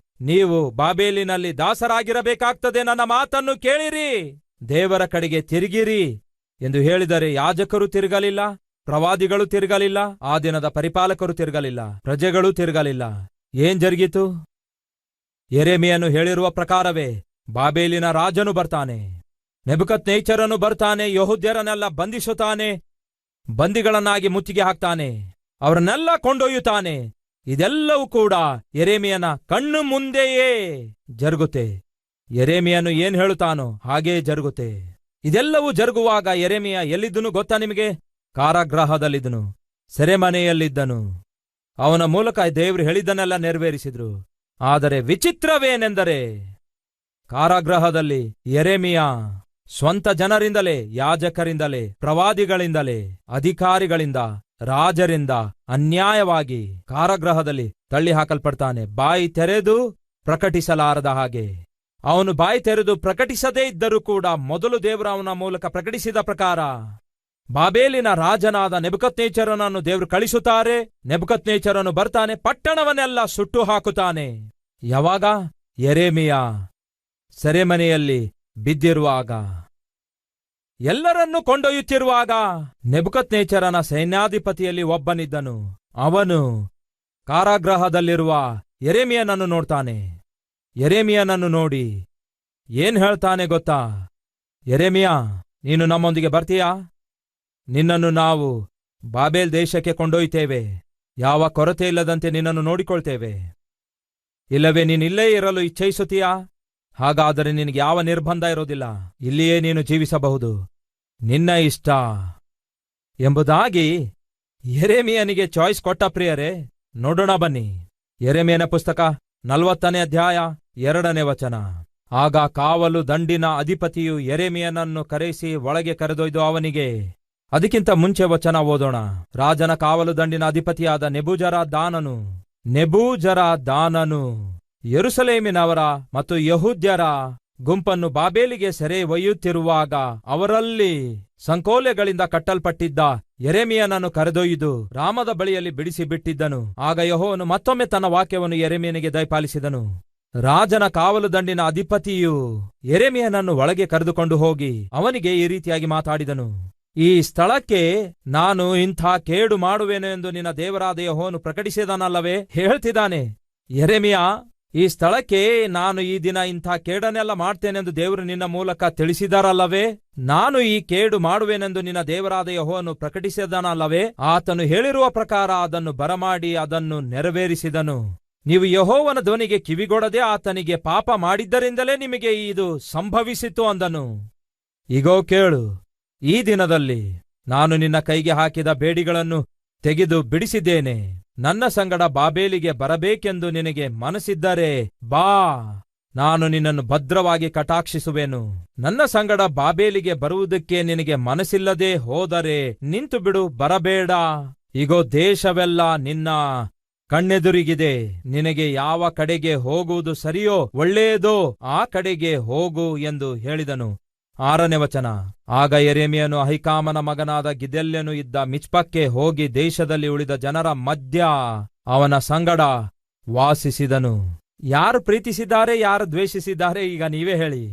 ನೀವು ಬಾಬೇಲಿನಲ್ಲಿ ದಾಸರಾಗಿರಬೇಕಾಗ್ತದೆ. ನನ್ನ ಮಾತನ್ನು ಕೇಳಿರಿ, ದೇವರ ಕಡೆಗೆ ತಿರುಗಿರಿ ಎಂದು ಹೇಳಿದರೆ ಯಾಜಕರು ತಿರುಗಲಿಲ್ಲ, ಪ್ರವಾದಿಗಳು ತಿರುಗಲಿಲ್ಲ, ಆ ದಿನದ ಪರಿಪಾಲಕರು ತಿರುಗಲಿಲ್ಲ, ಪ್ರಜೆಗಳು ತಿರುಗಲಿಲ್ಲ. ಏನ್ ಜರುಗಿತು? ಯೆರೆಮೀಯನು ಹೇಳಿರುವ ಪ್ರಕಾರವೇ ಬಾಬೇಲಿನ ರಾಜನು ಬರ್ತಾನೆ, ನೆಬೂಕದ್ನೆಚ್ಚರನು ಬರ್ತಾನೆ, ಯೆಹೂದ್ಯರನ್ನೆಲ್ಲ ಬಂಧಿಸುತ್ತಾನೆ, ಬಂದಿಗಳನ್ನಾಗಿ ಮುತ್ತಿಗೆ ಹಾಕ್ತಾನೆ, ಅವರನ್ನೆಲ್ಲ ಕೊಂಡೊಯ್ಯುತ್ತಾನೆ. ಇದೆಲ್ಲವೂ ಕೂಡ ಯೆರೆಮೀಯನ ಕಣ್ಣು ಮುಂದೆಯೇ ಜರುಗುತ್ತೆ. ಯೆರೆಮೀಯನು ಏನ್ ಹೇಳುತ್ತಾನೋ ಹಾಗೇ ಜರುಗುತ್ತೆ. ಇದೆಲ್ಲವೂ ಜರುಗುವಾಗ ಯೆರೆಮೀಯ ಎಲ್ಲಿದ್ದನು ಗೊತ್ತಾ ನಿಮಗೆ? ಕಾರಾಗೃಹದಲ್ಲಿದ್ದನು, ಸೆರೆಮನೆಯಲ್ಲಿದ್ದನು. ಅವನ ಮೂಲಕ ದೇವರು ಹೇಳಿದ್ದನ್ನೆಲ್ಲ ನೆರವೇರಿಸಿದ್ರು. ಆದರೆ ವಿಚಿತ್ರವೇನೆಂದರೆ, ಕಾರಾಗೃಹದಲ್ಲಿ ಯೆರೆಮೀಯ ಸ್ವಂತ ಜನರಿಂದಲೇ, ಯಾಜಕರಿಂದಲೇ, ಪ್ರವಾದಿಗಳಿಂದಲೇ, ಅಧಿಕಾರಿಗಳಿಂದ, ರಾಜರಿಂದ ಅನ್ಯಾಯವಾಗಿ ಕಾರಾಗೃಹದಲ್ಲಿ ತಳ್ಳಿ ಹಾಕಲ್ಪಡ್ತಾನೆ. ಬಾಯಿ ತೆರೆದು ಪ್ರಕಟಿಸಲಾರದ ಹಾಗೆ. ಅವನು ಬಾಯಿ ತೆರೆದು ಪ್ರಕಟಿಸದೇ ಇದ್ದರೂ ಕೂಡ ಮೊದಲು ದೇವರು ಅವನ ಮೂಲಕ ಪ್ರಕಟಿಸಿದ ಪ್ರಕಾರ ಬಾಬೇಲಿನ ರಾಜನಾದ ನೆಬೂಕದ್ನೆಚ್ಚರನನ್ನು ದೇವರು ಕಳಿಸುತ್ತಾರೆ. ನೆಬೂಕದ್ನೆಚ್ಚರನು ಬರ್ತಾನೆ, ಪಟ್ಟಣವನ್ನೆಲ್ಲ ಸುಟ್ಟು ಹಾಕುತ್ತಾನೆ. ಯಾವಾಗ? ಯೆರೆಮೀಯ ಸೆರೆಮನೆಯಲ್ಲಿ ಬಿದ್ದಿರುವಾಗ, ಎಲ್ಲರನ್ನೂ ಕೊಂಡೊಯ್ಯುತ್ತಿರುವಾಗ ನೆಬೂಕದ್ನೆಚ್ಚರನ ಸೈನ್ಯಾಧಿಪತಿಯಲ್ಲಿ ಒಬ್ಬನಿದ್ದನು. ಅವನು ಕಾರಾಗೃಹದಲ್ಲಿರುವ ಯೆರೆಮೀಯನನ್ನು ನೋಡ್ತಾನೆ. ಯೆರೆಮೀಯನನ್ನು ನೋಡಿ ಏನ್ ಹೇಳ್ತಾನೆ ಗೊತ್ತಾ? ಯೆರೆಮೀಯ, ನೀನು ನಮ್ಮೊಂದಿಗೆ ಬರ್ತೀಯಾ? ನಿನ್ನನ್ನು ನಾವು ಬಾಬೇಲ್ ದೇಶಕ್ಕೆ ಕೊಂಡೊಯ್ತೇವೆ. ಯಾವ ಕೊರತೆ ಇಲ್ಲದಂತೆ ನಿನ್ನನ್ನು ನೋಡಿಕೊಳ್ತೇವೆ. ಇಲ್ಲವೇ ನೀನಿಲ್ಲೇ ಇರಲು ಇಚ್ಛಯಿಸುತ್ತೀಯಾ? ಹಾಗಾದರೆ ನಿನಗೆ ಯಾವ ನಿರ್ಬಂಧ ಇರೋದಿಲ್ಲ, ಇಲ್ಲಿಯೇ ನೀನು ಜೀವಿಸಬಹುದು, ನಿನ್ನ ಇಷ್ಟ ಎಂಬುದಾಗಿ ಯೆರೆಮೀಯನಿಗೆ ಚಾಯ್ಸ್ ಕೊಟ್ಟ. ಪ್ರಿಯರೇ, ನೋಡೋಣ ಬನ್ನಿ. ಯೆರೆಮೀಯನ ಪುಸ್ತಕ 40ನೇ ಅಧ್ಯಾಯ 2ನೇ ವಚನ. ಆಗ ಕಾವಲು ದಂಡಿನ ಅಧಿಪತಿಯು ಯೆರೆಮೀಯನನ್ನು ಕರೆಸಿ ಒಳಗೆ ಕರೆದೊಯ್ದು ಅವನಿಗೆ, ಅದಕ್ಕಿಂತ ಮುಂಚೆ ವಚನ ಓದೋಣ. ರಾಜನ ಕಾವಲು ದಂಡಿನ ಅಧಿಪತಿಯಾದ ನೆಬೂಜರದಾನನು ಯೆರೂಸಲೇಮಿನವರ ಮತ್ತು ಯೆಹೂದ್ಯರ ಗುಂಪನ್ನು ಬಾಬೇಲಿಗೆ ಸೆರೆ ಒಯ್ಯುತ್ತಿರುವಾಗ ಅವರಲ್ಲಿ ಸಂಕೋಲೆಗಳಿಂದ ಕಟ್ಟಲ್ಪಟ್ಟಿದ್ದ ಯೆರೆಮೀಯನನ್ನು ಕರೆದೊಯ್ದು ರಾಮದ ಬಳಿಯಲ್ಲಿ ಬಿಡಿಸಿಬಿಟ್ಟಿದ್ದನು. ಆಗ ಯೆಹೋವನು ಮತ್ತೊಮ್ಮೆ ತನ್ನ ವಾಕ್ಯವನ್ನು ಯೆರೆಮೀಯನಿಗೆ ದಯಪಾಲಿಸಿದನು. ರಾಜನ ಕಾವಲು ದಂಡಿನ ಅಧಿಪತಿಯು ಯೆರೆಮೀಯನನ್ನು ಒಳಗೆ ಕರೆದುಕೊಂಡು ಹೋಗಿ ಅವನಿಗೆ ಈ ರೀತಿಯಾಗಿ ಮಾತಾಡಿದನು. ಈ ಸ್ಥಳಕ್ಕೆ ನಾನು ಇಂಥ ಕೇಡು ಮಾಡುವೆನು ಎಂದು ನಿನ್ನ ದೇವರಾದ ಯೆಹೋವನು ಪ್ರಕಟಿಸಿದನಲ್ಲವೇ? ಹೇಳ್ತಿದ್ದಾನೆ, ಯೆರೆಮೀಯ, ಈ ಸ್ಥಳಕ್ಕೆ ನಾನು ಈ ದಿನ ಇಂಥ ಕೇಡನ್ನೆಲ್ಲ ಮಾಡ್ತೇನೆಂದು ದೇವರು ನಿನ್ನ ಮೂಲಕ ತಿಳಿಸಿದಾರಲ್ಲವೇ? ನಾನು ಈ ಕೇಡು ಮಾಡುವೆನೆಂದು ನಿನ್ನ ದೇವರಾದ ಯೆಹೋವನು ಪ್ರಕಟಿಸಿದನಲ್ಲವೇ? ಆತನು ಹೇಳಿರುವ ಪ್ರಕಾರ ಅದನ್ನು ಬರಮಾಡಿ ಅದನ್ನು ನೆರವೇರಿಸಿದನು. ನೀವು ಯೆಹೋವನ ಧ್ವನಿಗೆ ಕಿವಿಗೊಡದೆ ಆತನಿಗೆ ಪಾಪ ಮಾಡಿದ್ದರಿಂದಲೇ ನಿಮಗೆ ಇದು ಸಂಭವಿಸಿತು ಅಂದನು. ಇಗೋ ಕೇಳು, ಈ ದಿನದಲ್ಲಿ ನಾನು ನಿನ್ನ ಕೈಗೆ ಹಾಕಿದ ಬೇಡಿಗಳನ್ನು ತೆಗೆದು ಬಿಡಿಸಿದ್ದೇನೆ. ನನ್ನ ಸಂಗಡ ಬಾಬೇಲಿಗೆ ಬರಬೇಕೆಂದು ನಿನಗೆ ಮನಸ್ಸಿದ್ದರೆ ಬಾ, ನಾನು ನಿನ್ನನ್ನು ಭದ್ರವಾಗಿ ಕಟಾಕ್ಷಿಸುವೆನು. ನನ್ನ ಸಂಗಡ ಬಾಬೇಲಿಗೆ ಬರುವುದಕ್ಕೆ ನಿನಗೆ ಮನಸ್ಸಿಲ್ಲದೆ ಹೋದರೆ ನಿಂತು ಬಿಡು, ಬರಬೇಡ. ಇಗೋ ದೇಶವೆಲ್ಲ ನಿನ್ನ ಕಣ್ಣೆದುರಿಗಿದೆ. ನಿನಗೆ ಯಾವ ಕಡೆಗೆ ಹೋಗುವುದು ಸರಿಯೋ ಒಳ್ಳೆಯದೋ ಆ ಕಡೆಗೆ ಹೋಗು ಎಂದು ಹೇಳಿದನು. 6ನೇ ವಚನ. ಆಗ ಯೆರೆಮೀಯನು ಅಹಿಕಾಮನ ಮಗನಾದ ಗಿದೆಲ್ಯನು ಇದ್ದ ಮಿಚ್ಪಕ್ಕೆ ಹೋಗಿ ದೇಶದಲ್ಲಿ ಉಳಿದ ಜನರ ಮಧ್ಯ ಅವನ ಸಂಗಡ ವಾಸಿಸಿದನು. ಯಾರು ಪ್ರೀತಿಸಿದ್ದಾರೆ, ಯಾರು ದ್ವೇಷಿಸಿದ್ದಾರೆ, ಈಗ ನೀವೇ ಹೇಳಿ.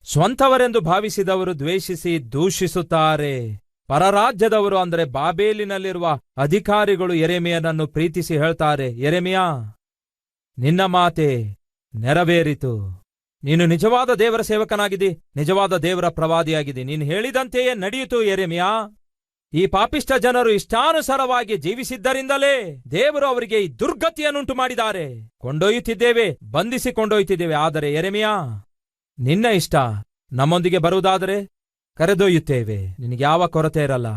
ಸ್ವಂತವರೆಂದು ಭಾವಿಸಿದವರು ದ್ವೇಷಿಸಿ ದೂಷಿಸುತ್ತಾರೆ. ಪರರಾಜ್ಯದವರು ಅಂದರೆ ಬಾಬೇಲಿನಲ್ಲಿರುವ ಅಧಿಕಾರಿಗಳು ಯೆರೆಮೀಯನನ್ನು ಪ್ರೀತಿಸಿ ಹೇಳ್ತಾರೆ, ಯೆರೆಮೀಯ, ನಿನ್ನ ಮಾತೆ ನೆರವೇರಿತು. ನೀನು ನಿಜವಾದ ದೇವರ ಸೇವಕನಾಗಿದ್ದಿ, ನಿಜವಾದ ದೇವರ ಪ್ರವಾದಿಯಾಗಿದ್ದಿ. ನೀನು ಹೇಳಿದಂತೆಯೇ ನಡೆಯಿತು ಯೆರೆಮೀಯ. ಈ ಪಾಪಿಷ್ಟ ಜನರು ಇಷ್ಟಾನುಸಾರವಾಗಿ ಜೀವಿಸಿದ್ದರಿಂದಲೇ ದೇವರು ಅವರಿಗೆ ಈ ದುರ್ಗತಿಯನ್ನುಂಟು ಮಾಡಿದ್ದಾರೆ. ಕೊಂಡೊಯ್ಯುತ್ತಿದ್ದೇವೆ, ಬಂಧಿಸಿ ಕೊಂಡೊಯ್ಯುತ್ತಿದ್ದೇವೆ. ಆದರೆ ಯೆರೆಮೀಯ, ನಿನ್ನ ಇಷ್ಟ. ನಮ್ಮೊಂದಿಗೆ ಬರುವುದಾದರೆ ಕರೆದೊಯ್ಯುತ್ತೇವೆ, ನಿನಗ್ಯಾವ ಕೊರತೆ ಇರಲ್ಲ.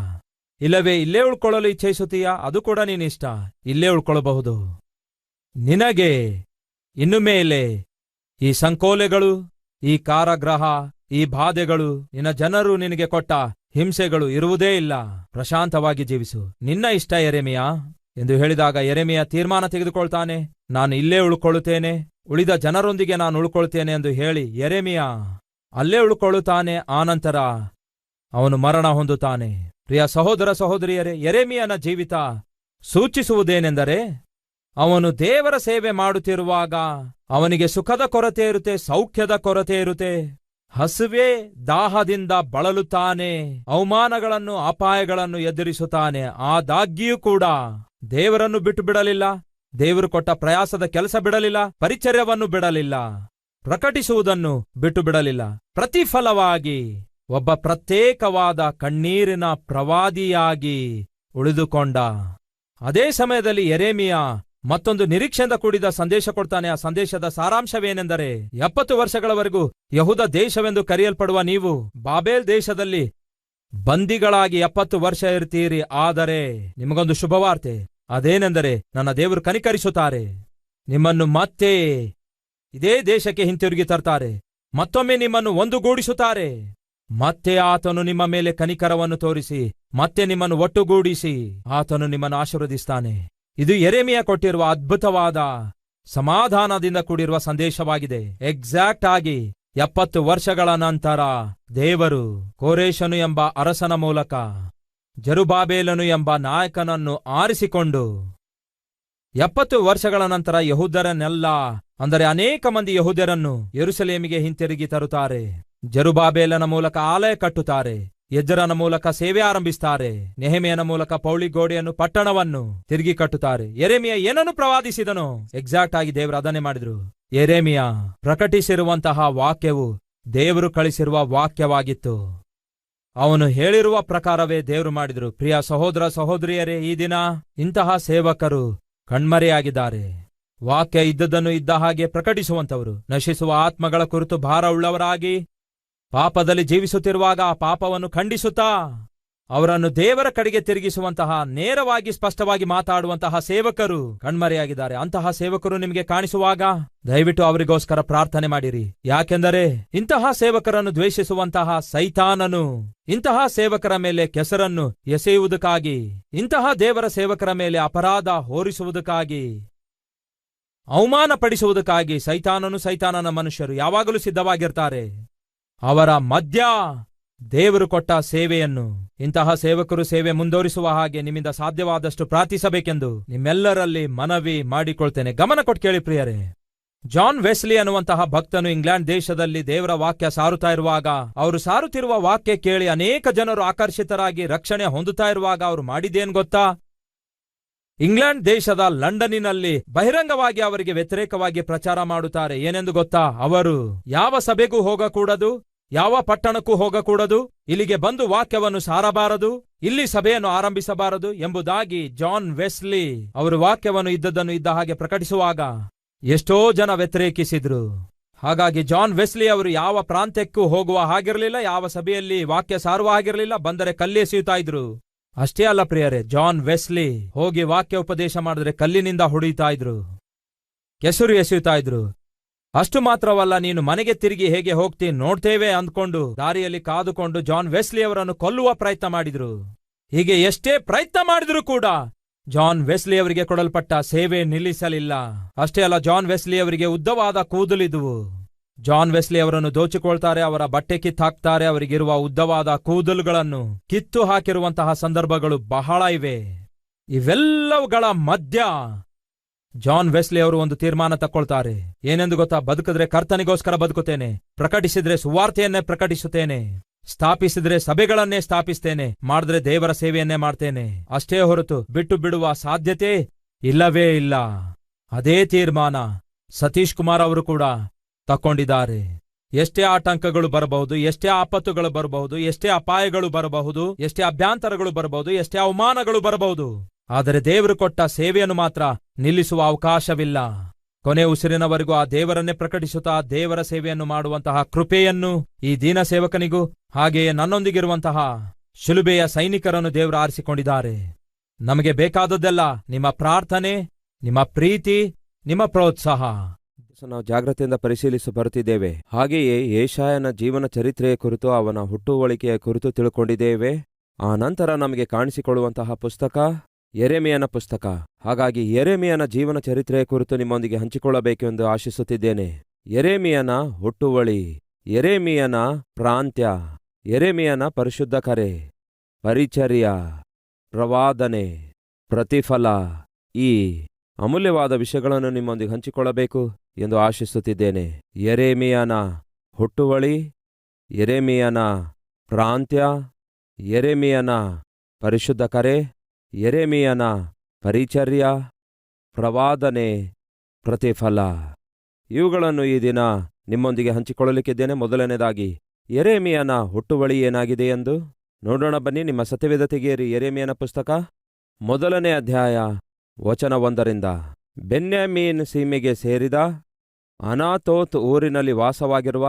ಇಲ್ಲವೇ ಇಲ್ಲೇ ಉಳ್ಕೊಳ್ಳಲು ಇಚ್ಛಿಸುತ್ತೀಯಾ? ಅದು ಕೂಡ ನಿನ್ನಿಷ್ಟ, ಇಲ್ಲೇ ಉಳ್ಕೊಳ್ಳಬಹುದು. ನಿನಗೆ ಇನ್ನು ಮೇಲೆ ಈ ಸಂಕೋಲೆಗಳು, ಈ ಕಾರಾಗೃಹ, ಈ ಬಾಧೆಗಳು, ನಿನ್ನ ಜನರು ನಿನಗೆ ಕೊಟ್ಟ ಹಿಂಸೆಗಳು ಇರುವುದೇ ಇಲ್ಲ. ಪ್ರಶಾಂತವಾಗಿ ಜೀವಿಸು, ನಿನ್ನ ಇಷ್ಟ ಯೆರೆಮೀಯ ಎಂದು ಹೇಳಿದಾಗ ಯೆರೆಮೀಯ ತೀರ್ಮಾನ ತೆಗೆದುಕೊಳ್ತಾನೆ. ನಾನು ಇಲ್ಲೇ ಉಳ್ಕೊಳ್ಳುತ್ತೇನೆ, ಉಳಿದ ಜನರೊಂದಿಗೆ ನಾನು ಉಳ್ಕೊಳ್ತೇನೆ ಎಂದು ಹೇಳಿ ಯೆರೆಮೀಯ ಅಲ್ಲೇ ಉಳ್ಕೊಳ್ಳುತ್ತಾನೆ. ಆನಂತರ ಅವನು ಮರಣ ಹೊಂದುತ್ತಾನೆ. ಪ್ರಿಯ ಸಹೋದರ ಸಹೋದರಿಯರೇ, ಯೆರೆಮೀಯನ ಜೀವಿತ ಸೂಚಿಸುವುದೇನೆಂದರೆ, ಅವನು ದೇವರ ಸೇವೆ ಮಾಡುತ್ತಿರುವಾಗ ಅವನಿಗೆ ಸುಖದ ಕೊರತೆ ಇರುತ್ತೆ, ಸೌಖ್ಯದ ಕೊರತೆ ಇರುತ್ತೆ. ಹಸುವೆ ದಾಹದಿಂದ ಬಳಲುತ್ತಾನೆ, ಅವಮಾನಗಳನ್ನು ಅಪಾಯಗಳನ್ನು ಎದುರಿಸುತ್ತಾನೆ. ಆದಾಗ್ಯೂ ಕೂಡ ದೇವರನ್ನು ಬಿಟ್ಟು ಬಿಡಲಿಲ್ಲ, ದೇವರು ಕೊಟ್ಟ ಪ್ರಯಾಸದ ಕೆಲಸ ಬಿಡಲಿಲ್ಲ, ಪರಿಚರ್ಯವನ್ನು ಬಿಡಲಿಲ್ಲ, ಪ್ರಕಟಿಸುವುದನ್ನು ಬಿಟ್ಟು ಬಿಡಲಿಲ್ಲ. ಪ್ರತಿಫಲವಾಗಿ ಒಬ್ಬ ಪ್ರತ್ಯೇಕವಾದ ಕಣ್ಣೀರಿನ ಪ್ರವಾದಿಯಾಗಿ ಉಳಿದುಕೊಂಡ. ಅದೇ ಸಮಯದಲ್ಲಿ ಯೆರೆಮೀಯ ಮತ್ತೊಂದು ನಿರೀಕ್ಷೆಯಿಂದ ಕೂಡಿದ ಸಂದೇಶ ಕೊಡ್ತಾನೆ. ಆ ಸಂದೇಶದ ಸಾರಾಂಶವೇನೆಂದರೆ, 70 ವರ್ಷಗಳವರೆಗೂ ಯಹೂದ ದೇಶವೆಂದು ಕರೆಯಲ್ಪಡುವ ನೀವು ಬಾಬೇಲ್ ದೇಶದಲ್ಲಿ ಬಂದಿಗಳಾಗಿ 70 ವರ್ಷ ಇರ್ತೀರಿ. ಆದರೆ ನಿಮಗೊಂದು ಶುಭವಾರ್ತೆ, ಅದೇನೆಂದರೆ ನನ್ನ ದೇವರು ಕನಿಕರಿಸುತ್ತಾರೆ, ನಿಮ್ಮನ್ನು ಮತ್ತೆ ಇದೇ ದೇಶಕ್ಕೆ ಹಿಂತಿರುಗಿ ತರ್ತಾರೆ, ಮತ್ತೊಮ್ಮೆ ನಿಮ್ಮನ್ನು ಒಂದುಗೂಡಿಸುತ್ತಾರೆ. ಮತ್ತೆ ಆತನು ನಿಮ್ಮ ಮೇಲೆ ಕನಿಕರವನ್ನು ತೋರಿಸಿ ಮತ್ತೆ ನಿಮ್ಮನ್ನು ಒಟ್ಟುಗೂಡಿಸಿ ಆತನು ನಿಮ್ಮನ್ನು ಆಶೀರ್ವದಿಸ್ತಾನೆ. ಇದು ಯೆರೆಮೀಯ ಕೊಟ್ಟಿರುವ ಅದ್ಭುತವಾದ ಸಮಾಧಾನದಿಂದ ಕೂಡಿರುವ ಸಂದೇಶವಾಗಿದೆ. ಎಕ್ಸಾಕ್ಟ್ ಆಗಿ 70 ವರ್ಷಗಳ ನಂತರ ದೇವರು ಕೋರೇಷನು ಎಂಬ ಅರಸನ ಮೂಲಕ ಜೆರುಬ್ಬಾಬೆಲನು ಎಂಬ ನಾಯಕನನ್ನು ಆರಿಸಿಕೊಂಡು 70 ವರ್ಷಗಳ ನಂತರ ಯಹೂದ್ಯರನ್ನೆಲ್ಲ, ಅಂದರೆ ಅನೇಕ ಮಂದಿ ಯಹೂದ್ಯರನ್ನು ಯೆರೂಸಲೇಮಿಗೆ ಹಿಂತಿರುಗಿ ತರುತ್ತಾರೆ. ಜೆರುಬ್ಬಾಬೆಲನ ಮೂಲಕ ಆಲಯ ಕಟ್ಟುತ್ತಾರೆ, ಎಜ್ರನ ಮೂಲಕ ಸೇವೆ ಆರಂಭಿಸುತ್ತಾರೆ, ನೆಹೆಮೀಯನ ಮೂಲಕ ಪೌಳಿಗೋಡೆಯನ್ನು, ಪಟ್ಟಣವನ್ನು ತಿರುಗಿ ಕಟ್ಟುತ್ತಾರೆ. ಯೆರೆಮೀಯ ಏನನ್ನು ಪ್ರವಾದಿಸಿದನೋ ಎಕ್ಸಾಕ್ಟ್ ಆಗಿ ದೇವರು ಅದನ್ನೇ ಮಾಡಿದ್ರು. ಯೆರೆಮೀಯ ಪ್ರಕಟಿಸಿರುವಂತಹ ವಾಕ್ಯವು ದೇವರು ಕಳಿಸಿರುವ ವಾಕ್ಯವಾಗಿತ್ತು. ಅವನು ಹೇಳಿರುವ ಪ್ರಕಾರವೇ ದೇವರು ಮಾಡಿದ್ರು. ಪ್ರಿಯ ಸಹೋದರ ಸಹೋದರಿಯರೇ, ಈ ದಿನ ಇಂತಹ ಸೇವಕರು ಕಣ್ಮರೆಯಾಗಿದ್ದಾರೆ. ವಾಕ್ಯ ಇದ್ದದನ್ನು ಇದ್ದ ಹಾಗೆ ಪ್ರಕಟಿಸುವಂತವರು, ನಶಿಸುವ ಆತ್ಮಗಳ ಕುರಿತು ಭಾರ ಉಳ್ಳವರಾಗಿ ಪಾಪದಲ್ಲಿ ಜೀವಿಸುತ್ತಿರುವಾಗ ಆ ಪಾಪವನ್ನು ಖಂಡಿಸುತ್ತಾ ಅವರನ್ನು ದೇವರ ಕಡೆಗೆ ತಿರುಗಿಸುವಂತಹ, ನೇರವಾಗಿ ಸ್ಪಷ್ಟವಾಗಿ ಮಾತಾಡುವಂತಹ ಸೇವಕರು ಕಣ್ಮರೆಯಾಗಿದ್ದಾರೆ. ಅಂತಹ ಸೇವಕರು ನಿಮಗೆ ಕಾಣಿಸುವಾಗ ದಯವಿಟ್ಟು ಅವರಿಗೋಸ್ಕರ ಪ್ರಾರ್ಥನೆ ಮಾಡಿರಿ. ಯಾಕೆಂದರೆ ಇಂತಹ ಸೇವಕರನ್ನು ದ್ವೇಷಿಸುವಂತಹ ಸೈತಾನನು ಇಂತಹ ಸೇವಕರ ಮೇಲೆ ಕೆಸರನ್ನು ಎಸೆಯುವುದಕ್ಕಾಗಿ, ಇಂತಹ ದೇವರ ಸೇವಕರ ಮೇಲೆ ಅಪರಾಧ ಹೊರಿಸುವುದಕ್ಕಾಗಿ, ಅವಮಾನಪಡಿಸುವುದಕ್ಕಾಗಿ ಸೈತಾನನ ಮನುಷ್ಯರು ಯಾವಾಗಲೂ ಸಿದ್ಧವಾಗಿರ್ತಾರೆ. ಅವರ ಮಧ್ಯ ದೇವರು ಕೊಟ್ಟ ಸೇವೆಯನ್ನು, ಇಂತಹ ಸೇವಕರು ಸೇವೆ ಮುಂದುವರಿಸುವ ಹಾಗೆ ನಿಮ್ಮಿಂದ ಸಾಧ್ಯವಾದಷ್ಟು ಪ್ರಾರ್ಥಿಸಬೇಕೆಂದು ನಿಮ್ಮೆಲ್ಲರಲ್ಲಿ ಮನವಿ ಮಾಡಿಕೊಳ್ತೇನೆ. ಗಮನ ಕೊಟ್ಟು ಕೇಳಿ ಪ್ರಿಯರೇ. ಜಾನ್ ವೆಸ್ಲಿ ಅನ್ನುವಂತಹ ಭಕ್ತನು ಇಂಗ್ಲೆಂಡ್ ದೇಶದಲ್ಲಿ ದೇವರ ವಾಕ್ಯ ಸಾರುತ್ತಾ ಇರುವಾಗ, ಅವರು ಸಾರುತ್ತಿರುವ ವಾಕ್ಯ ಕೇಳಿ ಅನೇಕ ಜನರು ಆಕರ್ಷಿತರಾಗಿ ರಕ್ಷಣೆ ಹೊಂದುತ್ತಾ ಇರುವಾಗ ಅವರು ಮಾಡಿದ್ದೇನು ಗೊತ್ತಾ? ಇಂಗ್ಲೆಂಡ್ ದೇಶದ ಲಂಡನ್ನಿನಲ್ಲಿ ಬಹಿರಂಗವಾಗಿ ಅವರಿಗೆ ವ್ಯತಿರೇಕವಾಗಿ ಪ್ರಚಾರ ಮಾಡುತ್ತಾರೆ. ಏನೆಂದು ಗೊತ್ತಾ? ಅವರು ಯಾವ ಸಭೆಗೂ ಹೋಗಕೂಡದು, ಯಾವ ಪಟ್ಟಣಕ್ಕೂ ಹೋಗಕೂಡದು, ಇಲ್ಲಿಗೆ ಬಂದು ವಾಕ್ಯವನ್ನು ಸಾರಬಾರದು, ಇಲ್ಲಿ ಸಭೆಯನ್ನು ಆರಂಭಿಸಬಾರದು ಎಂಬುದಾಗಿ ಜಾನ್ ವೆಸ್ಲಿ ಅವರು ವಾಕ್ಯವನ್ನು ಇದ್ದದನ್ನು ಇದ್ದ ಹಾಗೆ ಪ್ರಕಟಿಸುವಾಗ ಎಷ್ಟೋ ಜನ ವ್ಯತಿರೇಕಿಸಿದ್ರು. ಹಾಗಾಗಿ ಜಾನ್ ವೆಸ್ಲಿ ಅವರು ಯಾವ ಪ್ರಾಂತ್ಯಕ್ಕೂ ಹೋಗುವ ಹಾಗಿರಲಿಲ್ಲ, ಯಾವ ಸಭೆಯಲ್ಲಿ ವಾಕ್ಯ ಸಾರುವ ಹಾಗಿರಲಿಲ್ಲ, ಬಂದರೆ ಕಲ್ಲೆಸೆಯುತ್ತಾ ಇದ್ರು. ಅಷ್ಟೇ ಅಲ್ಲ ಪ್ರಿಯರೇ, ಜಾನ್ ವೆಸ್ಲಿ ಹೋಗಿ ವಾಕ್ಯ ಉಪದೇಶ ಮಾಡಿದ್ರೆ ಕಲ್ಲಿನಿಂದ ಹೊಡೆಯುತ್ತಾ ಇದ್ರು, ಕೆಸರು ಎಸೆಯುತ್ತಾ ಇದ್ರು. ಅಷ್ಟು ಮಾತ್ರವಲ್ಲ, ನೀನು ಮನೆಗೆ ತಿರುಗಿ ಹೇಗೆ ಹೋಗ್ತಿ ನೋಡ್ತೇವೆ ಅಂದ್ಕೊಂಡು ದಾರಿಯಲ್ಲಿ ಕಾದುಕೊಂಡು ಜಾನ್ ವೆಸ್ಲಿ ಅವರನ್ನು ಕೊಲ್ಲುವ ಪ್ರಯತ್ನ ಮಾಡಿದ್ರು. ಹೀಗೆ ಎಷ್ಟೇ ಪ್ರಯತ್ನ ಮಾಡಿದ್ರೂ ಕೂಡ ಜಾನ್ ವೆಸ್ಲಿ ಅವರಿಗೆ ಕೊಡಲ್ಪಟ್ಟ ಸೇವೆ ನಿಲ್ಲಿಸಲಿಲ್ಲ. ಅಷ್ಟೇ ಅಲ್ಲ, ಜಾನ್ ವೆಸ್ಲಿ ಅವರಿಗೆ ಉದ್ದವಾದ ಕೂದಲಿದ್ವು. ಜಾನ್ ವೆಸ್ಲಿ ಅವರನ್ನು ದೋಚಿಕೊಳ್ತಾರೆ, ಅವರ ಬಟ್ಟೆ ಕಿತ್ತಾಕ್ತಾರೆ, ಅವರಿಗಿರುವ ಉದ್ದವಾದ ಕೂದಲುಗಳನ್ನು ಕಿತ್ತು ಹಾಕಿರುವಂತಹ ಸಂದರ್ಭಗಳು ಬಹಳ ಇವೆ. ಇವೆಲ್ಲವುಗಳ ಮಧ್ಯ ಜಾನ್ ವೆಸ್ಲಿ ಅವರು ಒಂದು ತೀರ್ಮಾನ ತಕ್ಕೊಳ್ತಾರೆ. ಏನೆಂದು ಗೊತ್ತಾ? ಬದುಕಿದ್ರೆ ಕರ್ತನಿಗೋಸ್ಕರ ಬದುಕುತ್ತೇನೆ, ಪ್ರಕಟಿಸಿದ್ರೆ ಸುವಾರ್ತೆಯನ್ನೇ ಪ್ರಕಟಿಸುತ್ತೇನೆ, ಸ್ಥಾಪಿಸಿದ್ರೆ ಸಭೆಗಳನ್ನೇ ಸ್ಥಾಪಿಸ್ತೇನೆ, ಮಾಡಿದ್ರೆ ದೇವರ ಸೇವೆಯನ್ನೇ ಮಾಡ್ತೇನೆ, ಅಷ್ಟೇ ಹೊರತು ಬಿಟ್ಟು ಬಿಡುವ ಸಾಧ್ಯತೆ ಇಲ್ಲವೇ ಇಲ್ಲ. ಅದೇ ತೀರ್ಮಾನ ಸತೀಶ್ ಕುಮಾರ್ ಅವರು ಕೂಡ ತಕ್ಕೊಂಡಿದ್ದಾರೆ. ಎಷ್ಟೇ ಆಟಂಕಗಳು ಬರಬಹುದು, ಎಷ್ಟೇ ಆಪತ್ತುಗಳು ಬರಬಹುದು, ಎಷ್ಟೇ ಅಪಾಯಗಳು ಬರಬಹುದು, ಎಷ್ಟೇ ಅಭ್ಯಂತರಗಳು ಬರಬಹುದು, ಎಷ್ಟೇ ಅವಮಾನಗಳು ಬರಬಹುದು, ಆದರೆ ದೇವರು ಕೊಟ್ಟ ಸೇವೆಯನ್ನು ಮಾತ್ರ ನಿಲ್ಲಿಸುವ ಅವಕಾಶವಿಲ್ಲ. ಕೊನೆ ಉಸಿರಿನವರೆಗೂ ಆ ದೇವರನ್ನೇ ಪ್ರಕಟಿಸುತ್ತಾ ದೇವರ ಸೇವೆಯನ್ನು ಮಾಡುವಂತಹ ಕೃಪೆಯನ್ನು ಈ ದೀನ ಸೇವಕನಿಗೂ ಹಾಗೆಯೇ ನನ್ನೊಂದಿಗಿರುವಂತಹ ಶಿಲುಬೆಯ ಸೈನಿಕರನ್ನು ದೇವರು ಆರಿಸಿಕೊಂಡಿದ್ದಾರೆ. ನಮಗೆ ಬೇಕಾದದ್ದೆಲ್ಲ ನಿಮ್ಮ ಪ್ರಾರ್ಥನೆ, ನಿಮ್ಮ ಪ್ರೀತಿ, ನಿಮ್ಮ ಪ್ರೋತ್ಸಾಹ. ನಾವು ಜಾಗ್ರತೆಯಿಂದ ಪರಿಶೀಲಿಸಿ ಬರುತ್ತಿದ್ದೇವೆ. ಹಾಗೆಯೇ ಯೆಶಾಯನ ಜೀವನ ಚರಿತ್ರೆಯ ಕುರಿತು, ಅವನ ಹುಟ್ಟುವಳಿಕೆಯ ಕುರಿತು ತಿಳ್ಕೊಂಡಿದ್ದೇವೆ. ಆ ನಂತರ ನಮಗೆ ಕಾಣಿಸಿಕೊಳ್ಳುವಂತಹ ಪುಸ್ತಕ ಯೆರೆಮೀಯನ ಪುಸ್ತಕ. ಹಾಗಾಗಿ ಯೆರೆಮೀಯನ ಜೀವನ ಚರಿತ್ರೆಯ ಕುರಿತು ನಿಮ್ಮೊಂದಿಗೆ ಹಂಚಿಕೊಳ್ಳಬೇಕೆಂದು ಆಶಿಸುತ್ತಿದ್ದೇನೆ. ಯೆರೆಮೀಯನ ಹುಟ್ಟುವಳಿ, ಯೆರೆಮೀಯನ ಪ್ರಾಂತ್ಯ, ಯೆರೆಮೀಯನ ಪರಿಶುದ್ಧ ಕರೆ, ಪರಿಚರ್ಯ, ಪ್ರವಾದನೆ, ಪ್ರತಿಫಲ, ಈ ಅಮೂಲ್ಯವಾದ ವಿಷಯಗಳನ್ನು ನಿಮ್ಮೊಂದಿಗೆ ಹಂಚಿಕೊಳ್ಳಬೇಕು ಎಂದು ಆಶಿಸುತ್ತಿದ್ದೇನೆ. ಯೆರೆಮೀಯನ ಹುಟ್ಟುವಳಿ, ಯೆರೆಮೀಯನ ಪ್ರಾಂತ್ಯ, ಯೆರೆಮೀಯನ ಪರಿಶುದ್ಧ ಕರೆ, ಯೆರೆಮೀಯನ ಪರಿಚರ್ಯ, ಪ್ರವಾದನೆ, ಪ್ರತಿಫಲ, ಇವುಗಳನ್ನು ಈ ದಿನ ನಿಮ್ಮೊಂದಿಗೆ ಹಂಚಿಕೊಳ್ಳಲಿಕ್ಕಿದ್ದೇನೆ. ಮೊದಲನೇದಾಗಿ ಯೆರೆಮೀಯನ ಹುಟ್ಟುವಳಿ ಏನಾಗಿದೆ ಎಂದು ನೋಡೋಣ ಬನ್ನಿ. ನಿಮ್ಮ ಸತ್ಯವೇದ ತೆಗೆಯಿರಿ. ಯೆರೆಮೀಯನ ಪುಸ್ತಕ 1ನೇ ಅಧ್ಯಾಯ ವಚನ 1ರಿಂದ. ಬೆನ್ಯಾಮೀನ್ ಸೀಮೆಗೆ ಸೇರಿದ ಅನಾತೋತ್ ಊರಿನಲ್ಲಿ ವಾಸವಾಗಿರುವ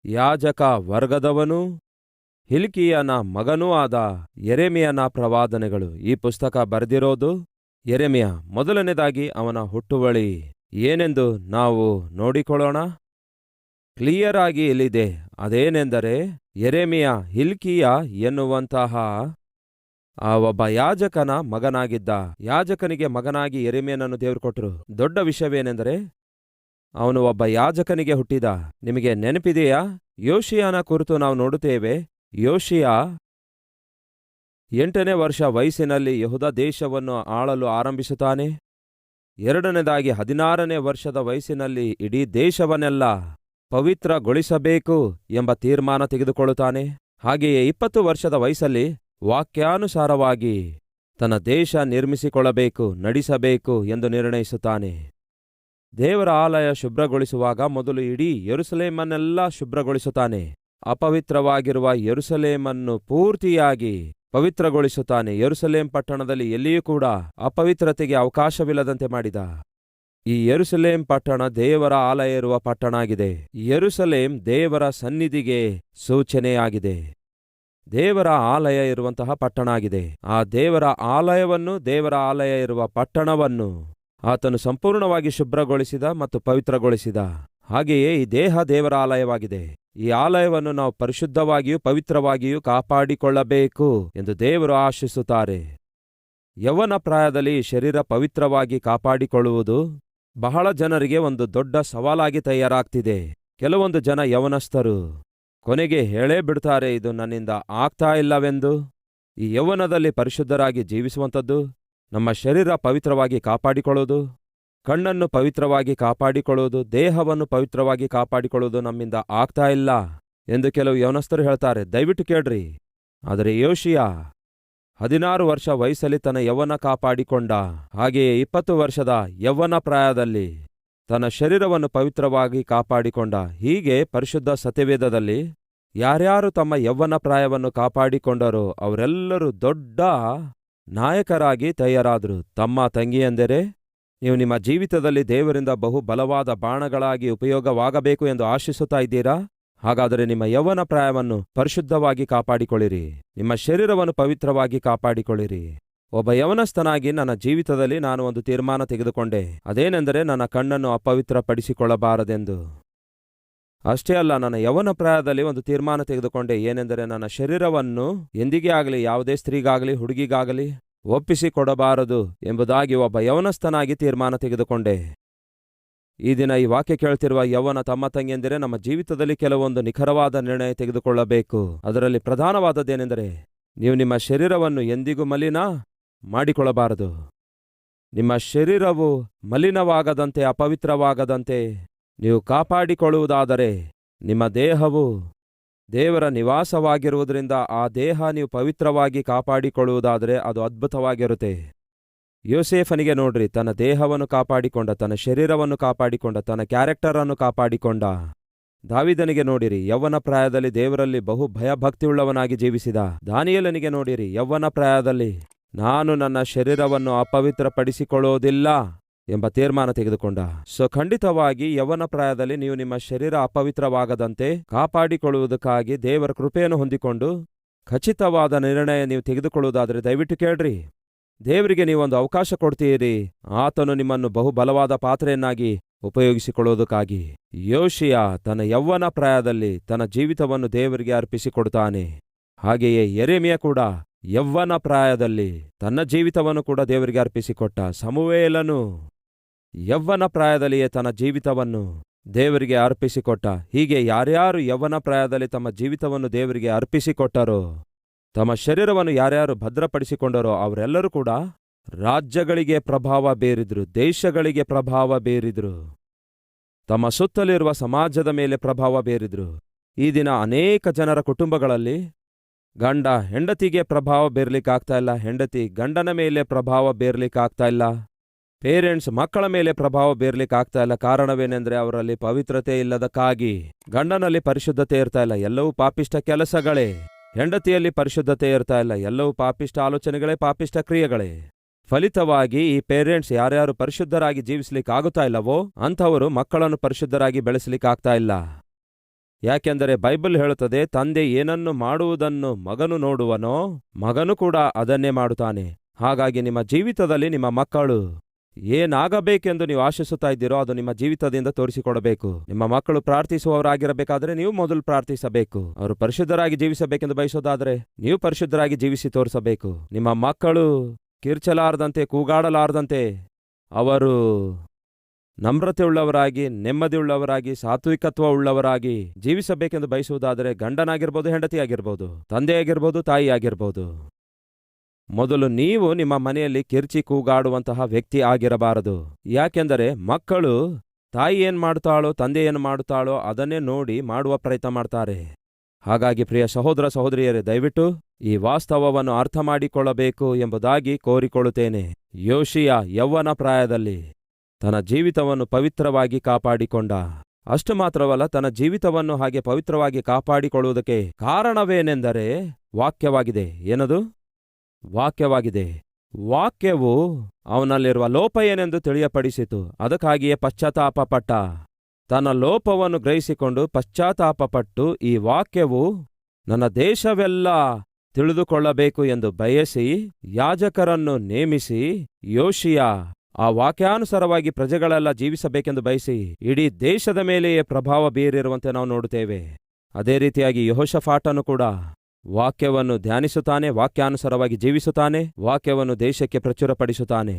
ಯಾಜಕ ವರ್ಗದವನೂ ಹಿಲ್ಕೀಯನ ಮಗನೂ ಆದ ಯೆರೆಮೀಯನ ಪ್ರವಾದನೆಗಳು. ಈ ಪುಸ್ತಕ ಬರೆದಿರೋದು ಯೆರೆಮೀಯ. ಮೊದಲನೇದಾಗಿ ಅವನ ಹುಟ್ಟುವಳಿ ಏನೆಂದು ನಾವು ನೋಡಿಕೊಳ್ಳೋಣ. ಕ್ಲಿಯರ್ ಆಗಿ ಇಲ್ಲಿದೆ. ಅದೇನೆಂದರೆ, ಯೆರೆಮೀಯ ಹಿಲ್ಕೀಯ ಎನ್ನುವಂತಹ ಒಬ್ಬ ಯಾಜಕನ ಮಗನಾಗಿದ್ದ. ಯಾಜಕನಿಗೆ ಮಗನಾಗಿ ಯೆರೆಮೀಯನನ್ನು ದೇವರು ಕೊಟ್ಟರು. ದೊಡ್ಡ ವಿಷಯವೇನೆಂದರೆ, ಅವನು ಒಬ್ಬ ಯಾಜಕನಿಗೆ ಹುಟ್ಟಿದ. ನಿಮಗೆ ನೆನಪಿದೆಯಾ? ಯೋಷಿಯನ ಕುರಿತು ನಾವು ನೋಡುತ್ತೇವೆ. ಯೋಷಿಯ 8ನೇ ವರ್ಷ ವಯಸ್ಸಿನಲ್ಲಿ ಯೆಹೂದ ದೇಶವನ್ನು ಆಳಲು ಆರಂಭಿಸುತ್ತಾನೆ. 2ನೇದಾಗಿ 16ನೇ ವರ್ಷದ ವಯಸ್ಸಿನಲ್ಲಿ ಇಡೀ ದೇಶವನ್ನೆಲ್ಲ ಪವಿತ್ರಗೊಳಿಸಬೇಕು ಎಂಬ ತೀರ್ಮಾನ ತೆಗೆದುಕೊಳ್ಳುತ್ತಾನೆ. ಹಾಗೆಯೇ 20 ವರ್ಷದ ವಯಸ್ಸಲ್ಲಿ ವಾಕ್ಯಾನುಸಾರವಾಗಿ ತನ್ನ ದೇಶ ನಿರ್ಮಿಸಿಕೊಳ್ಳಬೇಕು, ನಡೆಸಬೇಕು ಎಂದು ನಿರ್ಣಯಿಸುತ್ತಾನೆ. ದೇವರ ಆಲಯ ಶುಭ್ರಗೊಳಿಸುವಾಗ ಮೊದಲು ಇಡೀ ಯೆರೂಸಲೇಮನ್ನೆಲ್ಲ ಶುಭ್ರಗೊಳಿಸುತ್ತಾನೆ. ಅಪವಿತ್ರವಾಗಿರುವ ಯೆರೂಸಲೇಮನ್ನು ಪೂರ್ತಿಯಾಗಿ ಪವಿತ್ರಗೊಳಿಸುತ್ತಾನೆ. ಯೆರೂಸಲೇಮ್ ಪಟ್ಟಣದಲ್ಲಿ ಎಲ್ಲಿಯೂ ಕೂಡ ಅಪವಿತ್ರತೆಗೆ ಅವಕಾಶವಿಲ್ಲದಂತೆ ಮಾಡಿದ. ಈ ಯೆರೂಸಲೇಮ್ ಪಟ್ಟಣ ದೇವರ ಆಲಯ ಇರುವ ಪಟ್ಟಣ ಆಗಿದೆ. ಯೆರೂಸಲೇಮ್ ದೇವರ ಸನ್ನಿಧಿಗೆ ಸೂಚನೆಯಾಗಿದೆ. ದೇವರ ಆಲಯ ಇರುವಂತಹ ಪಟ್ಟಣ ಆಗಿದೆ. ಆ ದೇವರ ಆಲಯವನ್ನು, ದೇವರ ಆಲಯ ಇರುವ ಪಟ್ಟಣವನ್ನು ಆತನು ಸಂಪೂರ್ಣವಾಗಿ ಶುಭ್ರಗೊಳಿಸಿದ ಮತ್ತು ಪವಿತ್ರಗೊಳಿಸಿದ. ಹಾಗೆಯೇ ಈ ದೇಹ ದೇವರ ಆಲಯವಾಗಿದೆ. ಈ ಆಲಯವನ್ನು ನಾವು ಪರಿಶುದ್ಧವಾಗಿಯೂ ಪವಿತ್ರವಾಗಿಯೂ ಕಾಪಾಡಿಕೊಳ್ಳಬೇಕು ಎಂದು ದೇವರು ಆಶಿಸುತ್ತಾರೆ. ಯೌವನ ಪ್ರಾಯದಲ್ಲಿ ಶರೀರ ಪವಿತ್ರವಾಗಿ ಕಾಪಾಡಿಕೊಳ್ಳುವುದು ಬಹಳ ಜನರಿಗೆ ಒಂದು ದೊಡ್ಡ ಸವಾಲಾಗಿ ತಯಾರಾಗ್ತಿದೆ. ಕೆಲವೊಂದು ಜನ ಯೌವನಸ್ಥರು ಕೊನೆಗೆ ಹೇಳೇ ಬಿಡ್ತಾರೆ, ಇದು ನನ್ನಿಂದ ಆಗ್ತಾ ಇಲ್ಲವೆಂದು. ಈ ಯೌವನದಲ್ಲಿ ಪರಿಶುದ್ಧರಾಗಿ ಜೀವಿಸುವಂಥದ್ದು, ನಮ್ಮ ಶರೀರ ಪವಿತ್ರವಾಗಿ ಕಾಪಾಡಿಕೊಳ್ಳುವುದು, ಕಣ್ಣನ್ನು ಪವಿತ್ರವಾಗಿ ಕಾಪಾಡಿಕೊಳ್ಳುವುದು, ದೇಹವನ್ನು ಪವಿತ್ರವಾಗಿ ಕಾಪಾಡಿಕೊಳ್ಳುವುದು ನಮ್ಮಿಂದ ಆಗ್ತಾ ಇಲ್ಲ ಎಂದು ಕೆಲವು ಯೌವನಸ್ಥರು ಹೇಳ್ತಾರೆ. ದಯವಿಟ್ಟು ಕೇಳ್ರಿ. ಆದರೆ ಯೋಷಿಯ 16 ವರ್ಷ ವಯಸ್ಸಲ್ಲಿ ತನ್ನ ಯೌವನ ಕಾಪಾಡಿಕೊಂಡ. ಹಾಗೆಯೇ 20 ವರ್ಷದ ಯೌವನ ಪ್ರಾಯದಲ್ಲಿ ತನ್ನ ಶರೀರವನ್ನು ಪವಿತ್ರವಾಗಿ ಕಾಪಾಡಿಕೊಂಡ. ಹೀಗೆ ಪರಿಶುದ್ಧ ಸತ್ಯವೇದದಲ್ಲಿ ಯಾರ್ಯಾರು ತಮ್ಮ ಯೌವನ ಪ್ರಾಯವನ್ನು ಕಾಪಾಡಿಕೊಂಡರೋ ಅವರೆಲ್ಲರೂ ದೊಡ್ಡ ನಾಯಕರಾಗಿ ತಯಾರಾದರು. ತಮ್ಮ ತಂಗಿಯಂದರೆ, ನೀವು ನಿಮ್ಮ ಜೀವಿತದಲ್ಲಿ ದೇವರಿಂದ ಬಹು ಬಲವಾದ ಬಾಣಗಳಾಗಿ ಉಪಯೋಗವಾಗಬೇಕು ಎಂದು ಆಶಿಸುತ್ತಾ ಇದ್ದೀರಾ? ಹಾಗಾದರೆ ನಿಮ್ಮ ಯೌವನ ಪ್ರಾಯವನ್ನು ಪರಿಶುದ್ಧವಾಗಿ ಕಾಪಾಡಿಕೊಳ್ಳಿರಿ. ನಿಮ್ಮ ಶರೀರವನ್ನು ಪವಿತ್ರವಾಗಿ ಕಾಪಾಡಿಕೊಳ್ಳಿರಿ. ಒಬ್ಬ ಯೌವನಸ್ಥನಾಗಿ ನನ್ನ ಜೀವಿತದಲ್ಲಿ ನಾನು ಒಂದು ತೀರ್ಮಾನ ತೆಗೆದುಕೊಂಡೆ. ಅದೇನೆಂದರೆ, ನನ್ನ ಕಣ್ಣನ್ನು ಅಪವಿತ್ರಪಡಿಸಿಕೊಳ್ಳಬಾರದೆಂದು. ಅಷ್ಟೇ ಅಲ್ಲ, ನನ್ನ ಯೌವನ ಪ್ರಾಯದಲ್ಲಿ ಒಂದು ತೀರ್ಮಾನ ತೆಗೆದುಕೊಂಡೆ. ಏನೆಂದರೆ, ನನ್ನ ಶರೀರವನ್ನು ಎಂದಿಗೇ ಆಗಲಿ ಯಾವುದೇ ಸ್ತ್ರೀಗಾಗಲಿ ಹುಡುಗಿಗಾಗಲಿ ಒಪ್ಪಿಸಿಕೊಡಬಾರದು ಎಂಬುದಾಗಿ ಒಬ್ಬ ಯೌವನಸ್ಥನಾಗಿ ತೀರ್ಮಾನ ತೆಗೆದುಕೊಂಡೆ. ಈ ದಿನ ಈ ವಾಕ್ಯ ಕೇಳ್ತಿರುವ ಯೌವನ ತಮ್ಮ ತಂಗಿಯಂದಿರೆ, ನಮ್ಮ ಜೀವಿತದಲ್ಲಿ ಕೆಲವೊಂದು ನಿಖರವಾದ ನಿರ್ಣಯ ತೆಗೆದುಕೊಳ್ಳಬೇಕು. ಅದರಲ್ಲಿ ಪ್ರಧಾನವಾದದ್ದೇನೆಂದರೆ, ನೀವು ನಿಮ್ಮ ಶರೀರವನ್ನು ಎಂದಿಗೂ ಮಲಿನ ಮಾಡಿಕೊಳ್ಳಬಾರದು. ನಿಮ್ಮ ಶರೀರವು ಮಲಿನವಾಗದಂತೆ, ಅಪವಿತ್ರವಾಗದಂತೆ ನೀವು ಕಾಪಾಡಿಕೊಳ್ಳುವುದಾದರೆ, ನಿಮ್ಮ ದೇಹವು ದೇವರ ನಿವಾಸವಾಗಿರುವುದರಿಂದ ಆ ದೇಹ ನೀವು ಪವಿತ್ರವಾಗಿ ಕಾಪಾಡಿಕೊಳ್ಳುವುದಾದರೆ ಅದು ಅದ್ಭುತವಾಗಿರುತ್ತೆ. ಯೋಸೇಫನಿಗೆ ನೋಡ್ರಿ, ತನ್ನ ದೇಹವನ್ನು ಕಾಪಾಡಿಕೊಂಡ, ತನ್ನ ಶರೀರವನ್ನು ಕಾಪಾಡಿಕೊಂಡ, ತನ್ನ ಕ್ಯಾರೆಕ್ಟರ್ ಅನ್ನು ಕಾಪಾಡಿಕೊಂಡ. ದಾವೀದನಿಗೆ ನೋಡಿರಿ, ಯೌವನ ಪ್ರಾಯದಲ್ಲಿ ದೇವರಲ್ಲಿ ಬಹು ಭಯಭಕ್ತಿಯುಳ್ಳವನಾಗಿ ಜೀವಿಸಿದ. ದಾನಿಯೇಲನಿಗೆ ನೋಡಿರಿ, ಯೌವನ ಪ್ರಾಯದಲ್ಲಿ ನಾನು ನನ್ನ ಶರೀರವನ್ನು ಅಪವಿತ್ರಪಡಿಸಿಕೊಳ್ಳೋದಿಲ್ಲ ಎಂಬ ತೀರ್ಮಾನ ತೆಗೆದುಕೊಂಡ. ಖಂಡಿತವಾಗಿ ಯೌವನ ಪ್ರಾಯದಲ್ಲಿ ನೀವು ನಿಮ್ಮ ಶರೀರ ಅಪವಿತ್ರವಾಗದಂತೆ ಕಾಪಾಡಿಕೊಳ್ಳುವುದಕ್ಕಾಗಿ ದೇವರ ಕೃಪೆಯನ್ನು ಹೊಂದಿಕೊಂಡು ಖಚಿತವಾದ ನಿರ್ಣಯ ನೀವು ತೆಗೆದುಕೊಳ್ಳುವುದಾದರೆ ದಯವಿಟ್ಟು ಕೇಳ್ರಿ. ದೇವರಿಗೆ ನೀವೊಂದು ಅವಕಾಶ ಕೊಡ್ತೀರಿ, ಆತನು ನಿಮ್ಮನ್ನು ಬಹು ಬಲವಾದ ಪಾತ್ರೆಯನ್ನಾಗಿ ಉಪಯೋಗಿಸಿಕೊಳ್ಳುವುದಕ್ಕಾಗಿ. ಯೋಷಿಯ ತನ್ನ ಯೌವನ ಪ್ರಾಯದಲ್ಲಿ ತನ್ನ ಜೀವಿತವನ್ನು ದೇವರಿಗೆ ಅರ್ಪಿಸಿಕೊಡ್ತಾನೆ. ಹಾಗೆಯೇ ಯೆರೆಮೀಯ ಕೂಡ ಯೌವನ ಪ್ರಾಯದಲ್ಲಿ ತನ್ನ ಜೀವಿತವನ್ನು ಕೂಡ ದೇವರಿಗೆ ಅರ್ಪಿಸಿಕೊಟ್ಟ. ಸಮುವೇಲನು ಯೌವನ ಪ್ರಾಯದಲ್ಲಿಯೇ ತನ್ನ ಜೀವಿತವನ್ನು ದೇವರಿಗೆ ಅರ್ಪಿಸಿಕೊಟ್ಟ. ಹೀಗೆ ಯಾರ್ಯಾರು ಯೌವನ ಪ್ರಾಯದಲ್ಲಿ ತಮ್ಮ ಜೀವಿತವನ್ನು ದೇವರಿಗೆ ಅರ್ಪಿಸಿಕೊಟ್ಟರೋ, ತಮ್ಮ ಶರೀರವನ್ನು ಯಾರ್ಯಾರು ಭದ್ರಪಡಿಸಿಕೊಂಡರೋ ಅವರೆಲ್ಲರೂ ಕೂಡ ರಾಜ್ಯಗಳಿಗೆ ಪ್ರಭಾವ ಬೀರಿದ್ರು, ದೇಶಗಳಿಗೆ ಪ್ರಭಾವ ಬೀರಿದ್ರು, ತಮ್ಮ ಸುತ್ತಲಿರುವ ಸಮಾಜದ ಮೇಲೆ ಪ್ರಭಾವ ಬೀರಿದ್ರು. ಈ ದಿನ ಅನೇಕ ಜನರ ಕುಟುಂಬಗಳಲ್ಲಿ ಗಂಡ ಹೆಂಡತಿಗೆ ಪ್ರಭಾವ ಬೀರ್ಲಿಕ್ಕಾಗ್ತಾ ಇಲ್ಲ, ಹೆಂಡತಿ ಗಂಡನ ಮೇಲೆ ಪ್ರಭಾವ ಬೀರ್ಲಿಕ್ಕಾಗ್ತಾ ಇಲ್ಲ, ಪೇರೆಂಟ್ಸ್ ಮಕ್ಕಳ ಮೇಲೆ ಪ್ರಭಾವ ಬೀರ್ಲಿಕ್ಕಾಗ್ತಾ ಇಲ್ಲ. ಕಾರಣವೇನೆಂದ್ರೆ ಅವರಲ್ಲಿ ಪವಿತ್ರತೆ ಇಲ್ಲದಕ್ಕಾಗಿ. ಗಂಡನಲ್ಲಿ ಪರಿಶುದ್ಧತೆ ಇರ್ತಾ ಇಲ್ಲ, ಎಲ್ಲವೂ ಪಾಪಿಷ್ಟ ಕೆಲಸಗಳೇ. ಹೆಂಡತಿಯಲ್ಲಿ ಪರಿಶುದ್ಧತೆ ಇರ್ತಾ ಇಲ್ಲ, ಎಲ್ಲವೂ ಪಾಪಿಷ್ಟ ಆಲೋಚನೆಗಳೇ, ಪಾಪಿಷ್ಟ ಕ್ರಿಯೆಗಳೇ. ಫಲಿತವಾಗಿ ಈ ಪೇರೆಂಟ್ಸ್ ಯಾರ್ಯಾರು ಪರಿಶುದ್ಧರಾಗಿ ಜೀವಿಸ್ಲಿಕ್ಕಾಗುತ್ತಾ ಇಲ್ಲವೋ ಅಂಥವರು ಮಕ್ಕಳನ್ನು ಪರಿಶುದ್ಧರಾಗಿ ಬೆಳೆಸಲಿಕ್ಕಾಗ್ತಾ ಇಲ್ಲ. ಯಾಕೆಂದರೆ ಬೈಬಲ್ ಹೇಳುತ್ತದೆ, ತಂದೆ ಏನನ್ನು ಮಾಡುವುದನ್ನು ಮಗನು ನೋಡುವನೋ ಮಗನು ಕೂಡ ಅದನ್ನೇ ಮಾಡುತ್ತಾನೆ. ಹಾಗಾಗಿ ನಿಮ್ಮ ಜೀವಿತದಲ್ಲಿ ನಿಮ್ಮ ಮಕ್ಕಳು ಏನಾಗಬೇಕೆಂದು ನೀವು ಆಶಿಸುತ್ತಾ ಇದ್ದೀರೋ ಅದು ನಿಮ್ಮ ಜೀವಿತದಿಂದ ತೋರಿಸಿಕೊಡಬೇಕು. ನಿಮ್ಮ ಮಕ್ಕಳು ಪ್ರಾರ್ಥಿಸುವವರಾಗಿರಬೇಕಾದ್ರೆ ನೀವು ಮೊದಲು ಪ್ರಾರ್ಥಿಸಬೇಕು. ಅವರು ಪರಿಶುದ್ಧರಾಗಿ ಜೀವಿಸಬೇಕೆಂದು ಬಯಸೋದಾದರೆ ನೀವು ಪರಿಶುದ್ಧರಾಗಿ ಜೀವಿಸಿ ತೋರಿಸಬೇಕು. ನಿಮ್ಮ ಮಕ್ಕಳು ಕಿರ್ಚಲಾರದಂತೆ, ಕೂಗಾಡಲಾರದಂತೆ, ಅವರು ನಮ್ರತೆಯುಳ್ಳವರಾಗಿ, ನೆಮ್ಮದಿಯುಳ್ಳವರಾಗಿ, ಸಾತ್ವಿಕತ್ವ ಉಳ್ಳವರಾಗಿ ಜೀವಿಸಬೇಕೆಂದು ಬಯಸುವುದಾದರೆ ಗಂಡನಾಗಿರ್ಬೋದು, ಹೆಂಡತಿಯಾಗಿರ್ಬೋದು, ತಂದೆಯಾಗಿರ್ಬೋದು, ತಾಯಿಯಾಗಿರ್ಬೋದು, ಮೊದಲು ನೀವು ನಿಮ್ಮ ಮನೆಯಲ್ಲಿ ಕಿರ್ಚಿ ಕೂಗಾಡುವಂತಹ ವ್ಯಕ್ತಿ ಆಗಿರಬಾರದು. ಯಾಕೆಂದರೆ ಮಕ್ಕಳು ತಾಯಿ ಏನ್ ಮಾಡ್ತಾಳೋ, ತಂದೆ ಏನು ಮಾಡುತ್ತಾಳೋ ಅದನ್ನೇ ನೋಡಿ ಮಾಡುವ ಪ್ರಯತ್ನ ಮಾಡ್ತಾರೆ. ಹಾಗಾಗಿ ಪ್ರಿಯ ಸಹೋದರ ಸಹೋದರಿಯರೇ, ದಯವಿಟ್ಟು ಈ ವಾಸ್ತವವನ್ನು ಅರ್ಥ ಮಾಡಿಕೊಳ್ಳಬೇಕು ಎಂಬುದಾಗಿ ಕೋರಿಕೊಳ್ಳುತ್ತೇನೆ. ಯೋಷಿಯ ಯೌವನ ಪ್ರಾಯದಲ್ಲಿ ತನ್ನ ಜೀವಿತವನ್ನು ಪವಿತ್ರವಾಗಿ ಕಾಪಾಡಿಕೊಂಡ. ಅಷ್ಟು ಮಾತ್ರವಲ್ಲ, ತನ್ನ ಜೀವಿತವನ್ನು ಹಾಗೆ ಪವಿತ್ರವಾಗಿ ಕಾಪಾಡಿಕೊಳ್ಳುವುದಕ್ಕೆ ಕಾರಣವೇನೆಂದರೆ ವಾಕ್ಯವಾಗಿದೆ. ಏನದು? ವಾಕ್ಯವಾಗಿದೆ. ವಾಕ್ಯವು ಅವನಲ್ಲಿರುವ ಲೋಪ ಏನೆಂದು ತಿಳಿಯಪಡಿಸಿತು. ಅದಕ್ಕಾಗಿಯೇ ಪಶ್ಚಾತ್ತಾಪಪಟ್ಟ. ತನ್ನ ಲೋಪವನ್ನು ಗ್ರಹಿಸಿಕೊಂಡು ಪಶ್ಚಾತ್ತಾಪಪಟ್ಟು ಈ ವಾಕ್ಯವು ನನ್ನ ದೇಶವೆಲ್ಲ ತಿಳಿದುಕೊಳ್ಳಬೇಕು ಎಂದು ಬಯಸಿ ಯಾಜಕರನ್ನು ನೇಮಿಸಿ ಯೋಷಿಯ ಆ ವಾಕ್ಯಾನುಸಾರವಾಗಿ ಪ್ರಜೆಗಳೆಲ್ಲ ಜೀವಿಸಬೇಕೆಂದು ಬಯಸಿ ಇಡೀ ದೇಶದ ಮೇಲೆಯೇ ಪ್ರಭಾವ ಬೀರಿರುವಂತೆ ನಾವು ನೋಡುತ್ತೇವೆ. ಅದೇ ರೀತಿಯಾಗಿ ಯೆಹೋಷಾಫಾಟನು ಕೂಡ ವಾಕ್ಯವನ್ನು ಧ್ಯಾನಿಸುತ್ತಾನೆ, ವಾಕ್ಯಾನುಸಾರವಾಗಿ ಜೀವಿಸುತ್ತಾನೆ, ವಾಕ್ಯವನ್ನು ದೇಶಕ್ಕೆ ಪ್ರಚುರಪಡಿಸುತ್ತಾನೆ.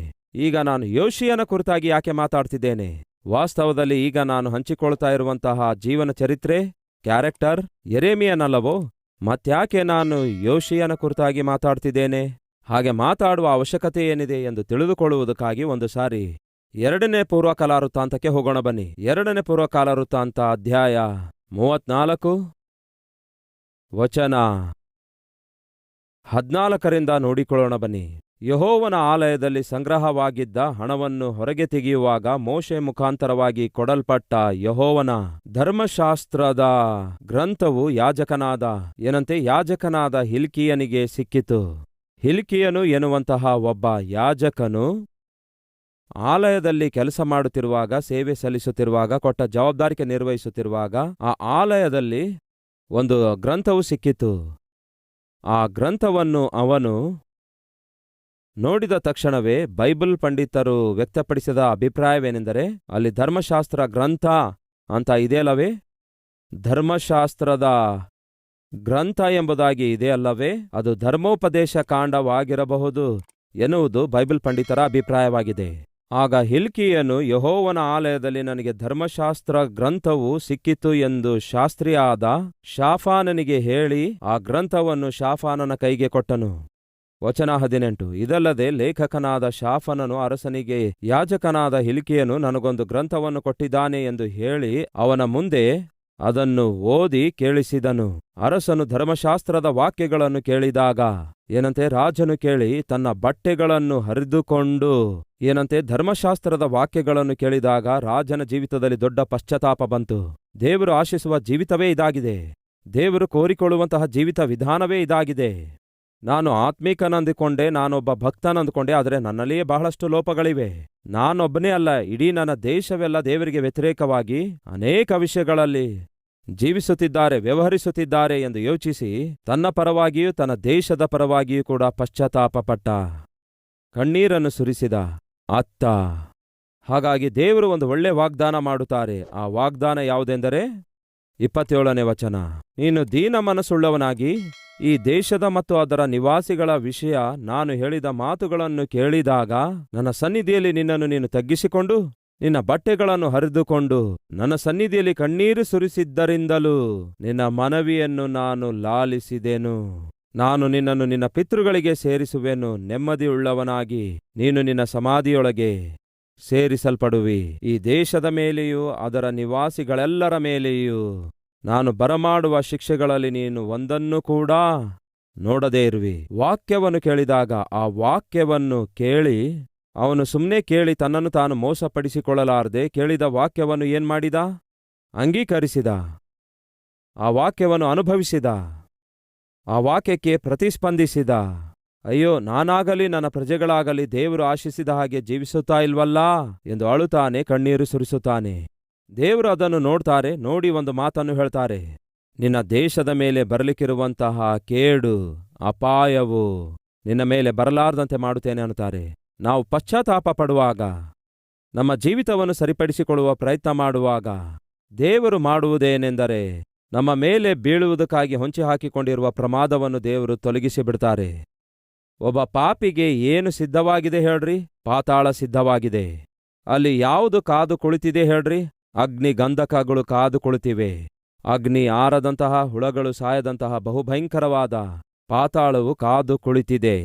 ಈಗ ನಾನು ಯೋಷಿಯನ ಕುರಿತಾಗಿ ಯಾಕೆ ಮಾತಾಡ್ತಿದ್ದೇನೆ? ವಾಸ್ತವದಲ್ಲಿ ಈಗ ನಾನು ಹಂಚಿಕೊಳ್ತಾ ಇರುವಂತಹ ಜೀವನ ಚರಿತ್ರೆ, ಕ್ಯಾರೆಕ್ಟರ್ ಯೆರೆಮೀಯನಲ್ಲವೋ? ಮತ್ಯಾಕೆ ನಾನು ಯೋಷಿಯನ ಕುರಿತಾಗಿ ಮಾತಾಡ್ತಿದ್ದೇನೆ? ಹಾಗೆ ಮಾತಾಡುವ ಅವಶ್ಯಕತೆ ಏನಿದೆ ಎಂದು ತಿಳಿದುಕೊಳ್ಳುವುದಕ್ಕಾಗಿ ಒಂದು ಸಾರಿ 2ನೇ ಪೂರ್ವಕಾಲವೃತ್ತಾಂತಕ್ಕೆ ಹೋಗೋಣ ಬನ್ನಿ. 2ನೇ ಪೂರ್ವಕಾಲವೃತ್ತಾಂತ ಅಧ್ಯಾಯ 34 ವಚನ 14ರಿಂದ ನೋಡಿಕೊಳ್ಳೋಣ ಬನ್ನಿ. ಯೆಹೋವನ ಆಲಯದಲ್ಲಿ ಸಂಗ್ರಹವಾಗಿದ್ದ ಹಣವನ್ನು ಹೊರಗೆ ತೆಗೆಯುವಾಗ ಮೋಶೆ ಮುಖಾಂತರವಾಗಿ ಕೊಡಲ್ಪಟ್ಟ ಯೆಹೋವನ ಧರ್ಮಶಾಸ್ತ್ರದ ಗ್ರಂಥವು ಯಾಜಕನಾದ ಹಿಲ್ಕೀಯನಿಗೆ ಸಿಕ್ಕಿತು. ಹಿಲ್ಕೀಯನು ಎನ್ನುವಂತಹ ಒಬ್ಬ ಯಾಜಕನು ಆಲಯದಲ್ಲಿ ಕೆಲಸ ಮಾಡುತ್ತಿರುವಾಗ, ಸೇವೆ ಸಲ್ಲಿಸುತ್ತಿರುವಾಗ, ಕೊಟ್ಟ ಜವಾಬ್ದಾರಿಕೆ ನಿರ್ವಹಿಸುತ್ತಿರುವಾಗ ಆ ಆಲಯದಲ್ಲಿ ಒಂದು ಗ್ರಂಥವು ಸಿಕ್ಕಿತು. ಆ ಗ್ರಂಥವನ್ನು ಅವನು ನೋಡಿದ ತಕ್ಷಣವೇ ಬೈಬಲ್ ಪಂಡಿತರು ವ್ಯಕ್ತಪಡಿಸಿದ ಅಭಿಪ್ರಾಯವೇನೆಂದರೆ, ಅಲ್ಲಿ ಧರ್ಮಶಾಸ್ತ್ರ ಗ್ರಂಥ ಅಂತ ಇದೆಯಲ್ಲವೇ, ಧರ್ಮಶಾಸ್ತ್ರದ ಗ್ರಂಥ ಎಂಬುದಾಗಿ ಇದೆಯಲ್ಲವೇ, ಅದು ಧರ್ಮೋಪದೇಶ ಕಾಂಡವಾಗಿರಬಹುದು ಎನ್ನುವುದು ಬೈಬಲ್ ಪಂಡಿತರ ಅಭಿಪ್ರಾಯವಾಗಿದೆ. ಆಗ ಹಿಲ್ಕೀಯನು, ಯೆಹೋವನ ಆಲಯದಲ್ಲಿ ನನಗೆ ಧರ್ಮಶಾಸ್ತ್ರ ಗ್ರಂಥವು ಸಿಕ್ಕಿತು ಎಂದು ಶಾಸ್ತ್ರಿಯಾದ ಶಾಫಾನನಿಗೆ ಹೇಳಿ ಆ ಗ್ರಂಥವನ್ನು ಶಾಫಾನನ ಕೈಗೆ ಕೊಟ್ಟನು. ವಚನ 18. ಇದಲ್ಲದೆ ಲೇಖಕನಾದ ಶಾಫನನು ಅರಸನಿಗೆ ಯಾಜಕನಾದ ಹಿಲ್ಕೀಯನು ನನಗೊಂದು ಗ್ರಂಥವನ್ನು ಕೊಟ್ಟಿದ್ದಾನೆ ಎಂದು ಹೇಳಿ ಅವನ ಮುಂದೆ ಅದನ್ನು ಓದಿ ಕೇಳಿಸಿದನು. ಅರಸನು ಧರ್ಮಶಾಸ್ತ್ರದ ವಾಕ್ಯಗಳನ್ನು ಕೇಳಿದಾಗ ಏನಂತೆ, ರಾಜನು ಕೇಳಿ ತನ್ನ ಬಟ್ಟೆಗಳನ್ನು ಹರಿದುಕೊಂಡು ಏನಂತೆ, ಧರ್ಮಶಾಸ್ತ್ರದ ವಾಕ್ಯಗಳನ್ನು ಕೇಳಿದಾಗ ರಾಜನ ಜೀವಿತದಲ್ಲಿ ದೊಡ್ಡ ಪಶ್ಚಾತ್ತಾಪ ಬಂತು. ದೇವರು ಆಶಿಸುವ ಜೀವಿತವೇ ಇದಾಗಿದೆ. ದೇವರು ಕೋರಿಕೊಳ್ಳುವಂತಹ ಜೀವಿತ ವಿಧಾನವೇ ಇದಾಗಿದೆ. ನಾನು ಆತ್ಮೀಕನಂದುಕೊಂಡೆ, ನಾನೊಬ್ಬ ಭಕ್ತನಂದುಕೊಂಡೆ, ಆದರೆ ನನ್ನಲ್ಲಿಯೇ ಬಹಳಷ್ಟು ಲೋಪಗಳಿವೆ. ನಾನೊಬ್ಬನೇ ಅಲ್ಲ, ಇಡೀ ನನ್ನ ದೇಶವೆಲ್ಲ ದೇವರಿಗೆ ವ್ಯತಿರೇಕವಾಗಿ ಅನೇಕ ವಿಷಯಗಳಲ್ಲಿ ಜೀವಿಸುತ್ತಿದ್ದಾರೆ, ವ್ಯವಹರಿಸುತ್ತಿದ್ದಾರೆ ಎಂದು ಯೋಚಿಸಿ ತನ್ನ ಪರವಾಗಿಯೂ ತನ್ನ ದೇಶದ ಪರವಾಗಿಯೂ ಕೂಡ ಪಶ್ಚಾತ್ತಾಪಪಟ್ಟ, ಕಣ್ಣೀರನ್ನು ಸುರಿಸಿದ ಅತ್ತ. ಹಾಗಾಗಿ ದೇವರು ಒಂದು ಒಳ್ಳೆ ವಾಗ್ದಾನ ಮಾಡುತ್ತಾರೆ. ಆ ವಾಗ್ದಾನ ಯಾವುದೆಂದರೆ 27ನೇ ವಚನ, ನೀನು ದೀನ ಮನಸ್ಸುಳ್ಳವನಾಗಿ ಈ ದೇಶದ ಮತ್ತು ಅದರ ನಿವಾಸಿಗಳ ವಿಷಯ ನಾನು ಹೇಳಿದ ಮಾತುಗಳನ್ನು ಕೇಳಿದಾಗ ನನ್ನ ಸನ್ನಿಧಿಯಲ್ಲಿ ನಿನ್ನನ್ನು ನೀನು ತಗ್ಗಿಸಿಕೊಂಡು ನಿನ್ನ ಬಟ್ಟೆಗಳನ್ನು ಹರಿದುಕೊಂಡು ನನ್ನ ಸನ್ನಿಧಿಯಲ್ಲಿ ಕಣ್ಣೀರು ಸುರಿಸಿದ್ದರಿಂದಲೂ ನಿನ್ನ ಮನವಿಯನ್ನು ನಾನು ಲಾಲಿಸಿದೆನು. ನಾನು ನಿನ್ನನ್ನು ನಿನ್ನ ಪಿತೃಗಳಿಗೆ ಸೇರಿಸುವೆನು. ನೆಮ್ಮದಿಯುಳ್ಳವನಾಗಿ ನೀನು ನಿನ್ನ ಸಮಾಧಿಯೊಳಗೆ ಸೇರಿಸಲ್ಪಡುವಿ. ಈ ದೇಶದ ಮೇಲೆಯೂ ಅದರ ನಿವಾಸಿಗಳೆಲ್ಲರ ಮೇಲೆಯೂ ನಾನು ಬರಮಾಡುವ ಶಿಕ್ಷೆಗಳಲ್ಲಿ ನೀನು ಒಂದನ್ನು ಕೂಡ ನೋಡದೇ ಇರುವಿ. ವಾಕ್ಯವನ್ನು ಕೇಳಿದಾಗ ಆ ವಾಕ್ಯವನ್ನು ಕೇಳಿ ಅವನು ಸುಮ್ಮನೆ ಕೇಳಿ ತನ್ನನ್ನು ತಾನು ಮೋಸಪಡಿಸಿಕೊಳ್ಳಲಾರದೆ ಕೇಳಿದ ವಾಕ್ಯವನ್ನು ಏನ್ಮಾಡಿದ? ಅಂಗೀಕರಿಸಿದ. ಆ ವಾಕ್ಯವನ್ನು ಅನುಭವಿಸಿದ. ಆ ವಾಕ್ಯಕ್ಕೆ ಪ್ರತಿಸ್ಪಂದಿಸಿದ. ಅಯ್ಯೋ, ನಾನಾಗಲಿ ನನ್ನ ಪ್ರಜೆಗಳಾಗಲಿ ದೇವರು ಆಶಿಸಿದ ಹಾಗೆ ಜೀವಿಸುತ್ತಾ ಇಲ್ವಲ್ಲ ಎಂದು ಅಳುತ್ತಾನೆ, ಕಣ್ಣೀರು ಸುರಿಸುತ್ತಾನೆ. ದೇವರು ಅದನ್ನು ನೋಡ್ತಾರೆ. ನೋಡಿ ಒಂದು ಮಾತನ್ನು ಹೇಳ್ತಾರೆ, ನಿನ್ನ ದೇಶದ ಮೇಲೆ ಬರಲಿಕ್ಕಿರುವಂತಹ ಕೇಡು, ಅಪಾಯವು ನಿನ್ನ ಮೇಲೆ ಬರಲಾರದಂತೆ ಮಾಡುತ್ತೇನೆ ಅನ್ನುತ್ತಾರೆ. ನಾವು ಪಶ್ಚಾತ್ತಾಪ ಪಡುವಾಗ, ನಮ್ಮ ಜೀವಿತವನ್ನು ಸರಿಪಡಿಸಿಕೊಳ್ಳುವ ಪ್ರಯತ್ನ ಮಾಡುವಾಗ ದೇವರು ಮಾಡುವುದೇನೆಂದರೆ ನಮ್ಮ ಮೇಲೆ ಬೀಳುವುದಕ್ಕಾಗಿ ಹೊಂಚಿ ಹಾಕಿಕೊಂಡಿರುವ ಪ್ರಮಾದವನ್ನು ದೇವರು ತೊಲಗಿಸಿ ಬಿಡ್ತಾರೆ. ಒಬ್ಬ ಪಾಪಿಗೆ ಏನು ಸಿದ್ಧವಾಗಿದೆ ಹೇಳ್ರಿ? ಪಾತಾಳ ಸಿದ್ಧವಾಗಿದೆ. ಅಲ್ಲಿ ಯಾವುದು ಕಾದು ಕುಳಿತಿದೆ ಹೇಳ್ರಿ? ಅಗ್ನಿ ಗಂಧಕಗಳು ಕಾದು ಕುಳಿತಿವೆ. ಅಗ್ನಿ ಆರದಂತಹ, ಹುಳಗಳು ಸಾಯದಂತಹ ಬಹುಭಯಂಕರವಾದ ಪಾತಾಳವು ಕಾದು ಕುಳಿತಿದೆ.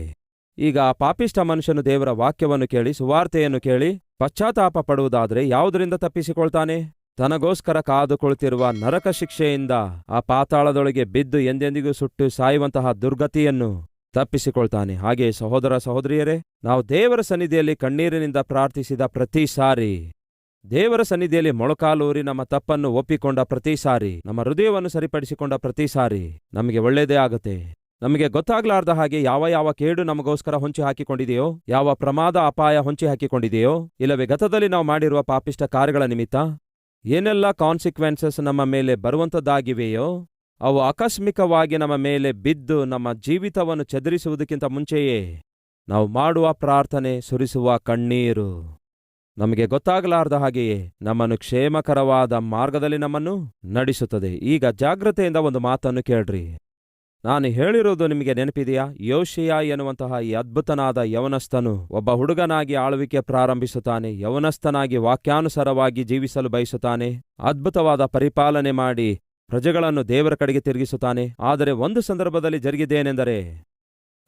ಈಗ ಆ ಪಾಪಿಷ್ಠ ಮನುಷ್ಯನು ದೇವರ ವಾಕ್ಯವನ್ನು ಕೇಳಿ, ಸುವಾರ್ತೆಯನ್ನು ಕೇಳಿ ಪಶ್ಚಾತ್ತಾಪ ಪಡುವುದಾದರೆ ಯಾವುದರಿಂದ ತಪ್ಪಿಸಿಕೊಳ್ತಾನೆ? ತನಗೋಸ್ಕರ ಕಾದು ಕುಳಿತಿರುವ ನರಕ ಶಿಕ್ಷೆಯಿಂದ, ಆ ಪಾತಾಳದೊಳಗೆ ಬಿದ್ದು ಎಂದೆಂದಿಗೂ ಸುಟ್ಟು ಸಾಯುವಂತಹ ದುರ್ಗತಿಯನ್ನು ತಪ್ಪಿಸಿಕೊಳ್ತಾನೆ. ಹಾಗೆ ಸಹೋದರ ಸಹೋದರಿಯರೇ, ನಾವು ದೇವರ ಸನ್ನಿಧಿಯಲ್ಲಿ ಕಣ್ಣೀರಿನಿಂದ ಪ್ರಾರ್ಥಿಸಿದ ಪ್ರತಿ ಸಾರಿ, ದೇವರ ಸನ್ನಿಧಿಯಲ್ಲಿ ಮೊಳಕಾಲೂರಿ ನಮ್ಮ ತಪ್ಪನ್ನು ಒಪ್ಪಿಕೊಂಡ ಪ್ರತಿ ಸಾರಿ, ನಮ್ಮ ಹೃದಯವನ್ನು ಸರಿಪಡಿಸಿಕೊಂಡ ಪ್ರತಿ ಸಾರಿ ನಮಗೆ ಒಳ್ಳೆಯದೇ ಆಗುತ್ತೆ. ನಮಗೆ ಗೊತ್ತಾಗ್ಲಾರ್ದ ಹಾಗೆ ಯಾವ ಯಾವ ಕೇಡು ನಮಗೋಸ್ಕರ ಹೊಂಚಿ ಹಾಕಿಕೊಂಡಿದೆಯೋ, ಯಾವ ಪ್ರಮಾದ ಅಪಾಯ ಹೊಂಚಿ ಹಾಕಿಕೊಂಡಿದೆಯೋ, ಇಲ್ಲವೇ ಗತದಲ್ಲಿ ನಾವು ಮಾಡಿರುವ ಪಾಪಿಷ್ಟ ಕಾರ್ಯಗಳ ನಿಮಿತ್ತ ಏನೆಲ್ಲ ಕಾನ್ಸಿಕ್ವೆನ್ಸಸ್ ನಮ್ಮ ಮೇಲೆ ಬರುವಂಥದ್ದಾಗಿವೆಯೋ, ಅವು ಆಕಸ್ಮಿಕವಾಗಿ ನಮ್ಮ ಮೇಲೆ ಬಿದ್ದು ನಮ್ಮ ಜೀವಿತವನ್ನು ಚದುರಿಸುವುದಕ್ಕಿಂತ ಮುಂಚೆಯೇ ನಾವು ಮಾಡುವ ಪ್ರಾರ್ಥನೆ, ಸುರಿಸುವ ಕಣ್ಣೀರು ನಮಗೆ ಗೊತ್ತಾಗಲಾರ್ದ ಹಾಗೆಯೇ ನಮ್ಮನ್ನು ಕ್ಷೇಮಕರವಾದ ಮಾರ್ಗದಲ್ಲಿ ನಮ್ಮನ್ನು ನಡೆಸುತ್ತದೆ. ಈಗ ಜಾಗ್ರತೆಯಿಂದ ಒಂದು ಮಾತನ್ನು ಕೇಳ್ರಿ. ನಾನು ಹೇಳಿರೋದು ನಿಮಗೆ ನೆನಪಿದೆಯಾ? ಯೋಷಿಯ ಎನ್ನುವಂತಹ ಈ ಅದ್ಭುತನಾದ ಯವನಸ್ಥನು ಒಬ್ಬ ಹುಡುಗನಾಗಿ ಆಳ್ವಿಕೆ ಪ್ರಾರಂಭಿಸುತ್ತಾನೆ. ಯವನಸ್ಥನಾಗಿ ವಾಕ್ಯಾನುಸಾರವಾಗಿ ಜೀವಿಸಲು ಬಯಸುತ್ತಾನೆ. ಅದ್ಭುತವಾದ ಪರಿಪಾಲನೆ ಮಾಡಿ ಪ್ರಜೆಗಳನ್ನು ದೇವರ ಕಡೆಗೆ ತಿರುಗಿಸುತ್ತಾನೆ. ಆದರೆ ಒಂದು ಸಂದರ್ಭದಲ್ಲಿ ಜರುಗಿದೇನೆಂದರೆ,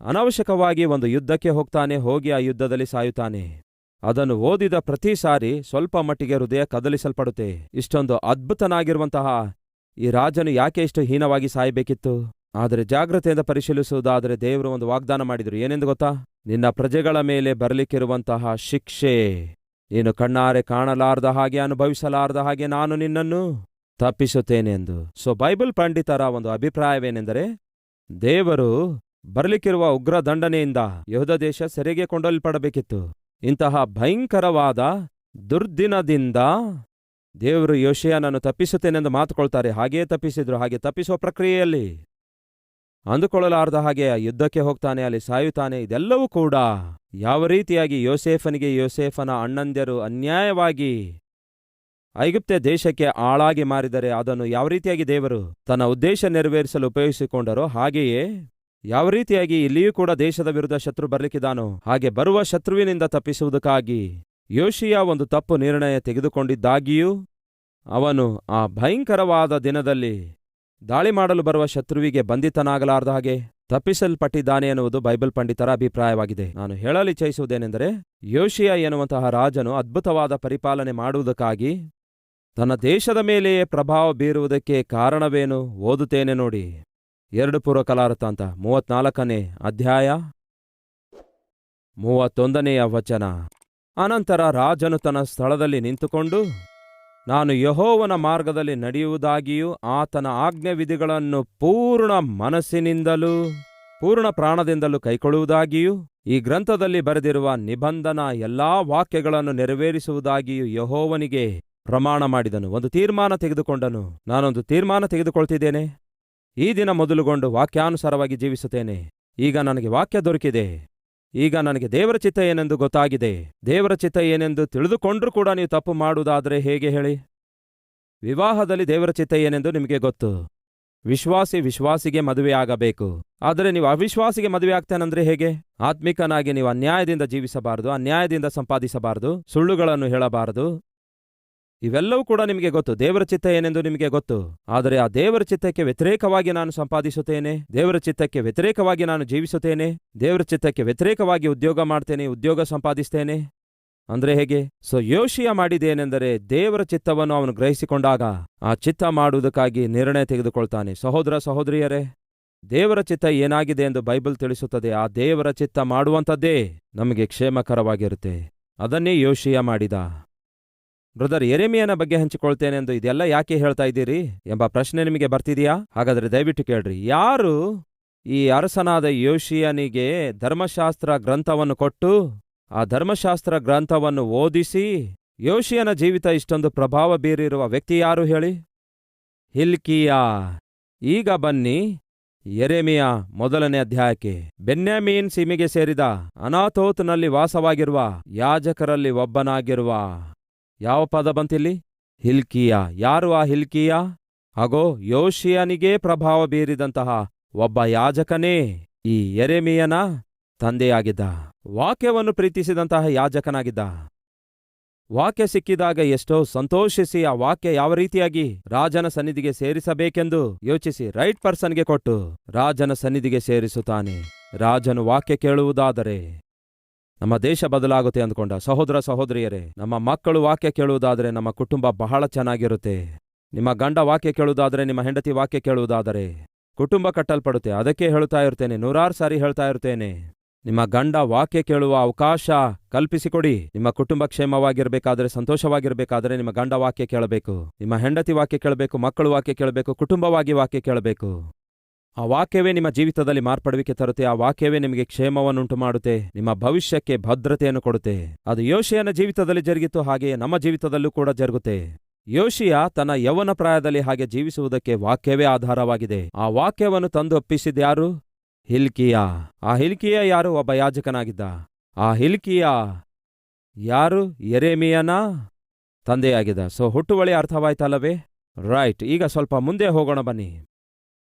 ಅನಾವಶ್ಯಕವಾಗಿ ಒಂದು ಯುದ್ಧಕ್ಕೆ ಹೋಗ್ತಾನೆ. ಹೋಗಿ ಆ ಯುದ್ಧದಲ್ಲಿ ಸಾಯುತ್ತಾನೆ. ಅದನ್ನು ಓದಿದ ಪ್ರತಿ ಸಾರಿ ಸ್ವಲ್ಪ ಮಟ್ಟಿಗೆ ಹೃದಯ ಕದಲಿಸಲ್ಪಡುತ್ತೆ. ಇಷ್ಟೊಂದು ಅದ್ಭುತನಾಗಿರುವಂತಹ ಈ ರಾಜನು ಯಾಕೆ ಇಷ್ಟು ಹೀನವಾಗಿ ಸಾಯಬೇಕಿತ್ತು? ಆದರೆ ಜಾಗ್ರತೆಯಿಂದ ಪರಿಶೀಲಿಸುವುದಾದರೆ ದೇವರು ಒಂದು ವಾಗ್ದಾನ ಮಾಡಿದರು. ಏನೆಂದು ಗೊತ್ತಾ? ನಿನ್ನ ಪ್ರಜೆಗಳ ಮೇಲೆ ಬರಲಿಕ್ಕಿರುವಂತಹ ಶಿಕ್ಷೆ ನೀನು ಕಣ್ಣಾರೆ ಕಾಣಲಾರ್ದ ಹಾಗೆ, ಅನುಭವಿಸಲಾರ್ದ ಹಾಗೆ ನಾನು ನಿನ್ನನ್ನು ತಪ್ಪಿಸುತ್ತೇನೆ ಎಂದು. ಬೈಬಲ್ ಪಂಡಿತರ ಒಂದು ಅಭಿಪ್ರಾಯವೇನೆಂದರೆ, ದೇವರು ಬರಲಿಕ್ಕಿರುವ ಉಗ್ರ ದಂಡನೆಯಿಂದ ಯೆಹೂದ ದೇಶ ಸೆರೆಗೆ ಕೊಂಡೊಯ್ಯಲ್ಪಡಬೇಕಿತ್ತು. ಇಂತಹ ಭಯಂಕರವಾದ ದುರ್ದಿನದಿಂದ ದೇವರು ಯೋಷಿಯನನ್ನು ತಪ್ಪಿಸುತ್ತೇನೆಂದು ಮಾತುಕೊಳ್ತಾರೆ. ಹಾಗೆಯೇ ತಪ್ಪಿಸಿದ್ರು. ಹಾಗೆ ತಪ್ಪಿಸುವ ಪ್ರಕ್ರಿಯೆಯಲ್ಲಿ ಅಂದುಕೊಳ್ಳಲಾರ್ದ ಹಾಗೆ ಆ ಯುದ್ಧಕ್ಕೆ ಹೋಗ್ತಾನೆ, ಅಲ್ಲಿ ಸಾಯುತ್ತಾನೆ. ಇದೆಲ್ಲವೂ ಕೂಡ ಯಾವ ರೀತಿಯಾಗಿ ಯೋಸೇಫನಿಗೆ ಯೋಸೇಫನ ಅಣ್ಣಂದ್ಯರು ಅನ್ಯಾಯವಾಗಿ ಐಗುಪ್ತ ದೇಶಕ್ಕೆ ಆಳಾಗಿ ಮಾರಿದರೆ ಅದನ್ನು ಯಾವ ರೀತಿಯಾಗಿ ದೇವರು ತನ್ನ ಉದ್ದೇಶ ನೆರವೇರಿಸಲು ಉಪಯೋಗಿಸಿಕೊಂಡರೋ, ಹಾಗೆಯೇ ಯಾವ ರೀತಿಯಾಗಿ ಇಲ್ಲಿಯೂ ಕೂಡ ದೇಶದ ವಿರುದ್ಧ ಶತ್ರು ಬರಲಿಕ್ಕಿದ್ದಾನೋ, ಹಾಗೆ ಬರುವ ಶತ್ರುವಿನಿಂದ ತಪ್ಪಿಸುವುದಕ್ಕಾಗಿ ಯೋಷಿಯ ಒಂದು ತಪ್ಪು ನಿರ್ಣಯ ತೆಗೆದುಕೊಂಡಿದ್ದಾಗಿಯೂ ಅವನು ಆ ಭಯಂಕರವಾದ ದಿನದಲ್ಲಿ ದಾಳಿ ಮಾಡಲು ಬರುವ ಶತ್ರುವಿಗೆ ಬಂಧಿತನಾಗಲಾರ್ದ ಹಾಗೆ ತಪ್ಪಿಸಲ್ಪಟ್ಟಿದ್ದಾನೆ ಎನ್ನುವುದು ಬೈಬಲ್ ಪಂಡಿತರ ಅಭಿಪ್ರಾಯವಾಗಿದೆ. ನಾನು ಹೇಳಲಿಚ್ಛಿಸುವುದೇನೆಂದರೆ, ಯೋಷಿಯ ಎನ್ನುವಂತಹ ರಾಜನು ಅದ್ಭುತವಾದ ಪರಿಪಾಲನೆ ಮಾಡುವುದಕ್ಕಾಗಿ ತನ್ನ ದೇಶದ ಮೇಲೆಯೇ ಪ್ರಭಾವ ಬೀರುವುದಕ್ಕೆ ಕಾರಣವೇನು? ಓದುತ್ತೇನೆ ನೋಡಿ. 2 ಪೂರ್ವಕಾಲಾವೃತ್ತಾಂತ 34ನೇ ಅಧ್ಯಾಯ 31ನೆಯ ವಚನ. ಅನಂತರ ರಾಜನು ತನ್ನ ಸ್ಥಳದಲ್ಲಿ ನಿಂತುಕೊಂಡು, ನಾನು ಯೆಹೋವನ ಮಾರ್ಗದಲ್ಲಿ ನಡೆಯುವುದಾಗಿಯೂ ಆತನ ಆಜ್ಞಾವಿಧಿಗಳನ್ನು ಪೂರ್ಣ ಮನಸ್ಸಿನಿಂದಲೂ ಪೂರ್ಣ ಪ್ರಾಣದಿಂದಲೂ ಕೈಕೊಳ್ಳುವುದಾಗಿಯೂ ಈ ಗ್ರಂಥದಲ್ಲಿ ಬರೆದಿರುವ ನಿಬಂಧನ ಎಲ್ಲಾ ವಾಕ್ಯಗಳನ್ನು ನೆರವೇರಿಸುವುದಾಗಿಯೂ ಯೆಹೋವನಿಗೆ ಪ್ರಮಾಣ ಮಾಡಿದನು. ಒಂದು ತೀರ್ಮಾನ ತೆಗೆದುಕೊಂಡನು. ನಾನೊಂದು ತೀರ್ಮಾನ ತೆಗೆದುಕೊಳ್ತಿದ್ದೇನೆ. ಈ ದಿನ ಮೊದಲುಗೊಂಡು ವಾಕ್ಯಾನುಸಾರವಾಗಿ ಜೀವಿಸುತ್ತೇನೆ. ಈಗ ನನಗೆ ವಾಕ್ಯ ದೊರಕಿದೆ. ಈಗ ನನಗೆ ದೇವರ ಚಿತ್ತ ಏನೆಂದು ಗೊತ್ತಾಗಿದೆ. ದೇವರ ಚಿತ್ತ ಏನೆಂದು ತಿಳಿದುಕೊಂಡ್ರೂ ಕೂಡ ನೀವು ತಪ್ಪು ಮಾಡುವುದಾದರೆ ಹೇಗೆ ಹೇಳಿ? ವಿವಾಹದಲ್ಲಿ ದೇವರ ಚಿತ್ತ ಏನೆಂದು ನಿಮಗೆ ಗೊತ್ತು. ವಿಶ್ವಾಸಿಗೆ ಮದುವೆಯಾಗಬೇಕು. ಆದರೆ ನೀವು ಅವಿಶ್ವಾಸಿಗೆ ಮದುವೆ ಆಗ್ತೇನೆಂದ್ರೆ ಹೇಗೆ? ಆತ್ಮಿಕನಾಗಿ ನೀವು ಅನ್ಯಾಯದಿಂದ ಜೀವಿಸಬಾರದು, ಅನ್ಯಾಯದಿಂದ ಸಂಪಾದಿಸಬಾರದು, ಸುಳ್ಳುಗಳನ್ನು ಹೇಳಬಾರದು. ಇವೆಲ್ಲವೂ ಕೂಡ ನಿಮಗೆ ಗೊತ್ತು. ದೇವರ ಚಿತ್ತ ಏನೆಂದು ನಿಮಗೆ ಗೊತ್ತು. ಆದರೆ ಆ ದೇವರ ಚಿತ್ತಕ್ಕೆ ವ್ಯತಿರೇಕವಾಗಿ ನಾನು ಸಂಪಾದಿಸುತ್ತೇನೆ, ದೇವರ ಚಿತ್ತಕ್ಕೆ ವ್ಯತಿರೇಕವಾಗಿ ನಾನು ಜೀವಿಸುತ್ತೇನೆ, ದೇವರ ಚಿತ್ತಕ್ಕೆ ವ್ಯತಿರೇಕವಾಗಿ ಉದ್ಯೋಗ ಮಾಡ್ತೇನೆ, ಉದ್ಯೋಗ ಸಂಪಾದಿಸ್ತೇನೆ ಅಂದ್ರೆ ಹೇಗೆ? ಯೋಷಿಯ ಮಾಡಿದೇನೆಂದರೆ ದೇವರ ಚಿತ್ತವನ್ನು ಅವನು ಗ್ರಹಿಸಿಕೊಂಡಾಗ ಆ ಚಿತ್ತ ಮಾಡುವುದಕ್ಕಾಗಿ ನಿರ್ಣಯ ತೆಗೆದುಕೊಳ್ತಾನೆ. ಸಹೋದರ ಸಹೋದರಿಯರೇ, ದೇವರ ಚಿತ್ತ ಏನಾಗಿದೆ ಎಂದು ಬೈಬಲ್ ತಿಳಿಸುತ್ತದೆ. ಆ ದೇವರ ಚಿತ್ತ ಮಾಡುವಂಥದ್ದೇ ನಮಗೆ ಕ್ಷೇಮಕರವಾಗಿರುತ್ತೆ. ಅದನ್ನೇ ಯೋಷಿಯ ಮಾಡಿದ. ಬ್ರದರ್, ಯೆರೆಮೀಯನ ಬಗ್ಗೆ ಹಂಚಿಕೊಳ್ತೇನೆ ಎಂದು ಇದೆಲ್ಲ ಯಾಕೆ ಹೇಳ್ತಾ ಇದ್ದೀರಿ ಎಂಬ ಪ್ರಶ್ನೆ ನಿಮಗೆ ಬರ್ತಿದೆಯಾ? ಹಾಗಾದರೆ ದಯವಿಟ್ಟು ಕೇಳ್ರಿ. ಯಾರು ಈ ಅರಸನಾದ ಯೋಷಿಯನಿಗೆ ಧರ್ಮಶಾಸ್ತ್ರ ಗ್ರಂಥವನ್ನು ಕೊಟ್ಟು ಆ ಧರ್ಮಶಾಸ್ತ್ರ ಗ್ರಂಥವನ್ನು ಓದಿಸಿ ಯೋಷಿಯನ ಜೀವಿತ ಇಷ್ಟೊಂದು ಪ್ರಭಾವ ಬೀರಿರುವ ವ್ಯಕ್ತಿ ಯಾರು ಹೇಳಿ? ಹಿಲ್ಕೀಯ. ಈಗ ಬನ್ನಿ ಯೆರೆಮೀಯ 1ನೇ ಅಧ್ಯಾಯಕ್ಕೆ. ಬೆನ್ಯಾಮೀನ್ ಸೀಮೆಗೆ ಸೇರಿದ ಅನಾತೋತ್ನಲ್ಲಿ ವಾಸವಾಗಿರುವ ಯಾಜಕರಲ್ಲಿ ಒಬ್ಬನಾಗಿರುವ ಯಾವ ಪದ ಬಂತಿಲ್ಲಿ? ಹಿಲ್ಕೀಯ. ಯಾರು ಆ ಹಿಲ್ಕೀಯ? ಹಾಗೋ ಯೋಷಿಯನಿಗೇ ಪ್ರಭಾವ ಬೀರಿದಂತಹ ಒಬ್ಬ ಯಾಜಕನೇ ಈ ಯೆರೆಮೀಯನ ತಂದೆಯಾಗಿದ್ದ. ವಾಕ್ಯವನ್ನು ಪ್ರೀತಿಸಿದಂತಹ ಯಾಜಕನಾಗಿದ್ದ. ವಾಕ್ಯ ಸಿಕ್ಕಿದಾಗ ಎಷ್ಟೋ ಸಂತೋಷಿಸಿ ಆ ವಾಕ್ಯ ಯಾವ ರೀತಿಯಾಗಿ ರಾಜನ ಸನ್ನಿಧಿಗೆ ಸೇರಿಸಬೇಕೆಂದು ಯೋಚಿಸಿ ರೈಟ್ ಪರ್ಸನ್ಗೆ ಕೊಟ್ಟು ರಾಜನ ಸನ್ನಿಧಿಗೆ ಸೇರಿಸುತ್ತಾನೆ. ರಾಜನು ವಾಕ್ಯ ಕೇಳುವುದಾದರೆ ನಮ್ಮ ದೇಶ ಬದಲಾಗುತ್ತೆ ಅಂದ್ಕೊಂಡ. ಸಹೋದರ ಸಹೋದರಿಯರೇ, ನಮ್ಮ ಮಕ್ಕಳು ವಾಕ್ಯ ಕೇಳುವುದಾದರೆ ನಮ್ಮ ಕುಟುಂಬ ಬಹಳ ಚೆನ್ನಾಗಿರುತ್ತೆ. ನಿಮ್ಮ ಗಂಡ ವಾಕ್ಯ ಕೇಳುವುದಾದರೆ, ನಿಮ್ಮ ಹೆಂಡತಿ ವಾಕ್ಯ ಕೇಳುವುದಾದರೆ ಕುಟುಂಬ ಕಟ್ಟಲ್ಪಡುತ್ತೆ. ಅದಕ್ಕೆ ಹೇಳ್ತಾ ಇರ್ತೇನೆ, 100 ಸಾರಿ ಹೇಳ್ತಾ ಇರ್ತೇನೆ, ನಿಮ್ಮ ಗಂಡ ವಾಕ್ಯ ಕೇಳುವ ಅವಕಾಶ ಕಲ್ಪಿಸಿಕೊಡಿ. ನಿಮ್ಮ ಕುಟುಂಬ ಕ್ಷೇಮವಾಗಿರ್ಬೇಕಾದ್ರೆ, ಸಂತೋಷವಾಗಿರ್ಬೇಕಾದ್ರೆ ನಿಮ್ಮ ಗಂಡ ವಾಕ್ಯ ಕೇಳಬೇಕು, ನಿಮ್ಮ ಹೆಂಡತಿ ವಾಕ್ಯ ಕೇಳಬೇಕು, ಮಕ್ಕಳು ವಾಕ್ಯ ಕೇಳಬೇಕು, ಕುಟುಂಬವಾಗಿ ವಾಕ್ಯ ಕೇಳಬೇಕು. ಆ ವಾಕ್ಯವೇ ನಿಮ್ಮ ಜೀವಿತದಲ್ಲಿ ಮಾರ್ಪಡುವಿಕೆ ತರುತ್ತೆ. ಆ ವಾಕ್ಯವೇ ನಿಮಗೆ ಕ್ಷೇಮವನ್ನುಂಟು ಮಾಡುತ್ತೆ, ನಿಮ್ಮ ಭವಿಷ್ಯಕ್ಕೆ ಭದ್ರತೆಯನ್ನು ಕೊಡುತ್ತೆ. ಅದು ಯೋಷಿಯನ ಜೀವಿತದಲ್ಲಿ ಜರುಗಿತು, ಹಾಗೆಯೇ ನಮ್ಮ ಜೀವಿತದಲ್ಲೂ ಕೂಡ ಜರುಗುತ್ತೆ. ಯೋಷಿಯ ತನ್ನ ಯೌವನ ಪ್ರಾಯದಲ್ಲಿ ಹಾಗೆ ಜೀವಿಸುವುದಕ್ಕೆ ವಾಕ್ಯವೇ ಆಧಾರವಾಗಿದೆ. ಆ ವಾಕ್ಯವನ್ನು ತಂದು ಒಪ್ಪಿಸಿದ್ಯಾರು? ಹಿಲ್ಕೀಯ. ಆ ಹಿಲ್ಕೀಯ ಯಾರು? ಒಬ್ಬ ಯಾಜಕನಾಗಿದ್ದ. ಆ ಹಿಲ್ಕೀಯ ಯಾರು? ಯೆರೆಮೀಯನ ತಂದೆಯಾಗಿದ್ದ. ಹುಟ್ಟುವಳಿ ಅರ್ಥವಾಯ್ತಲ್ಲವೇ? ರೈಟ್. ಈಗ ಸ್ವಲ್ಪ ಮುಂದೆ ಹೋಗೋಣ ಬನ್ನಿ.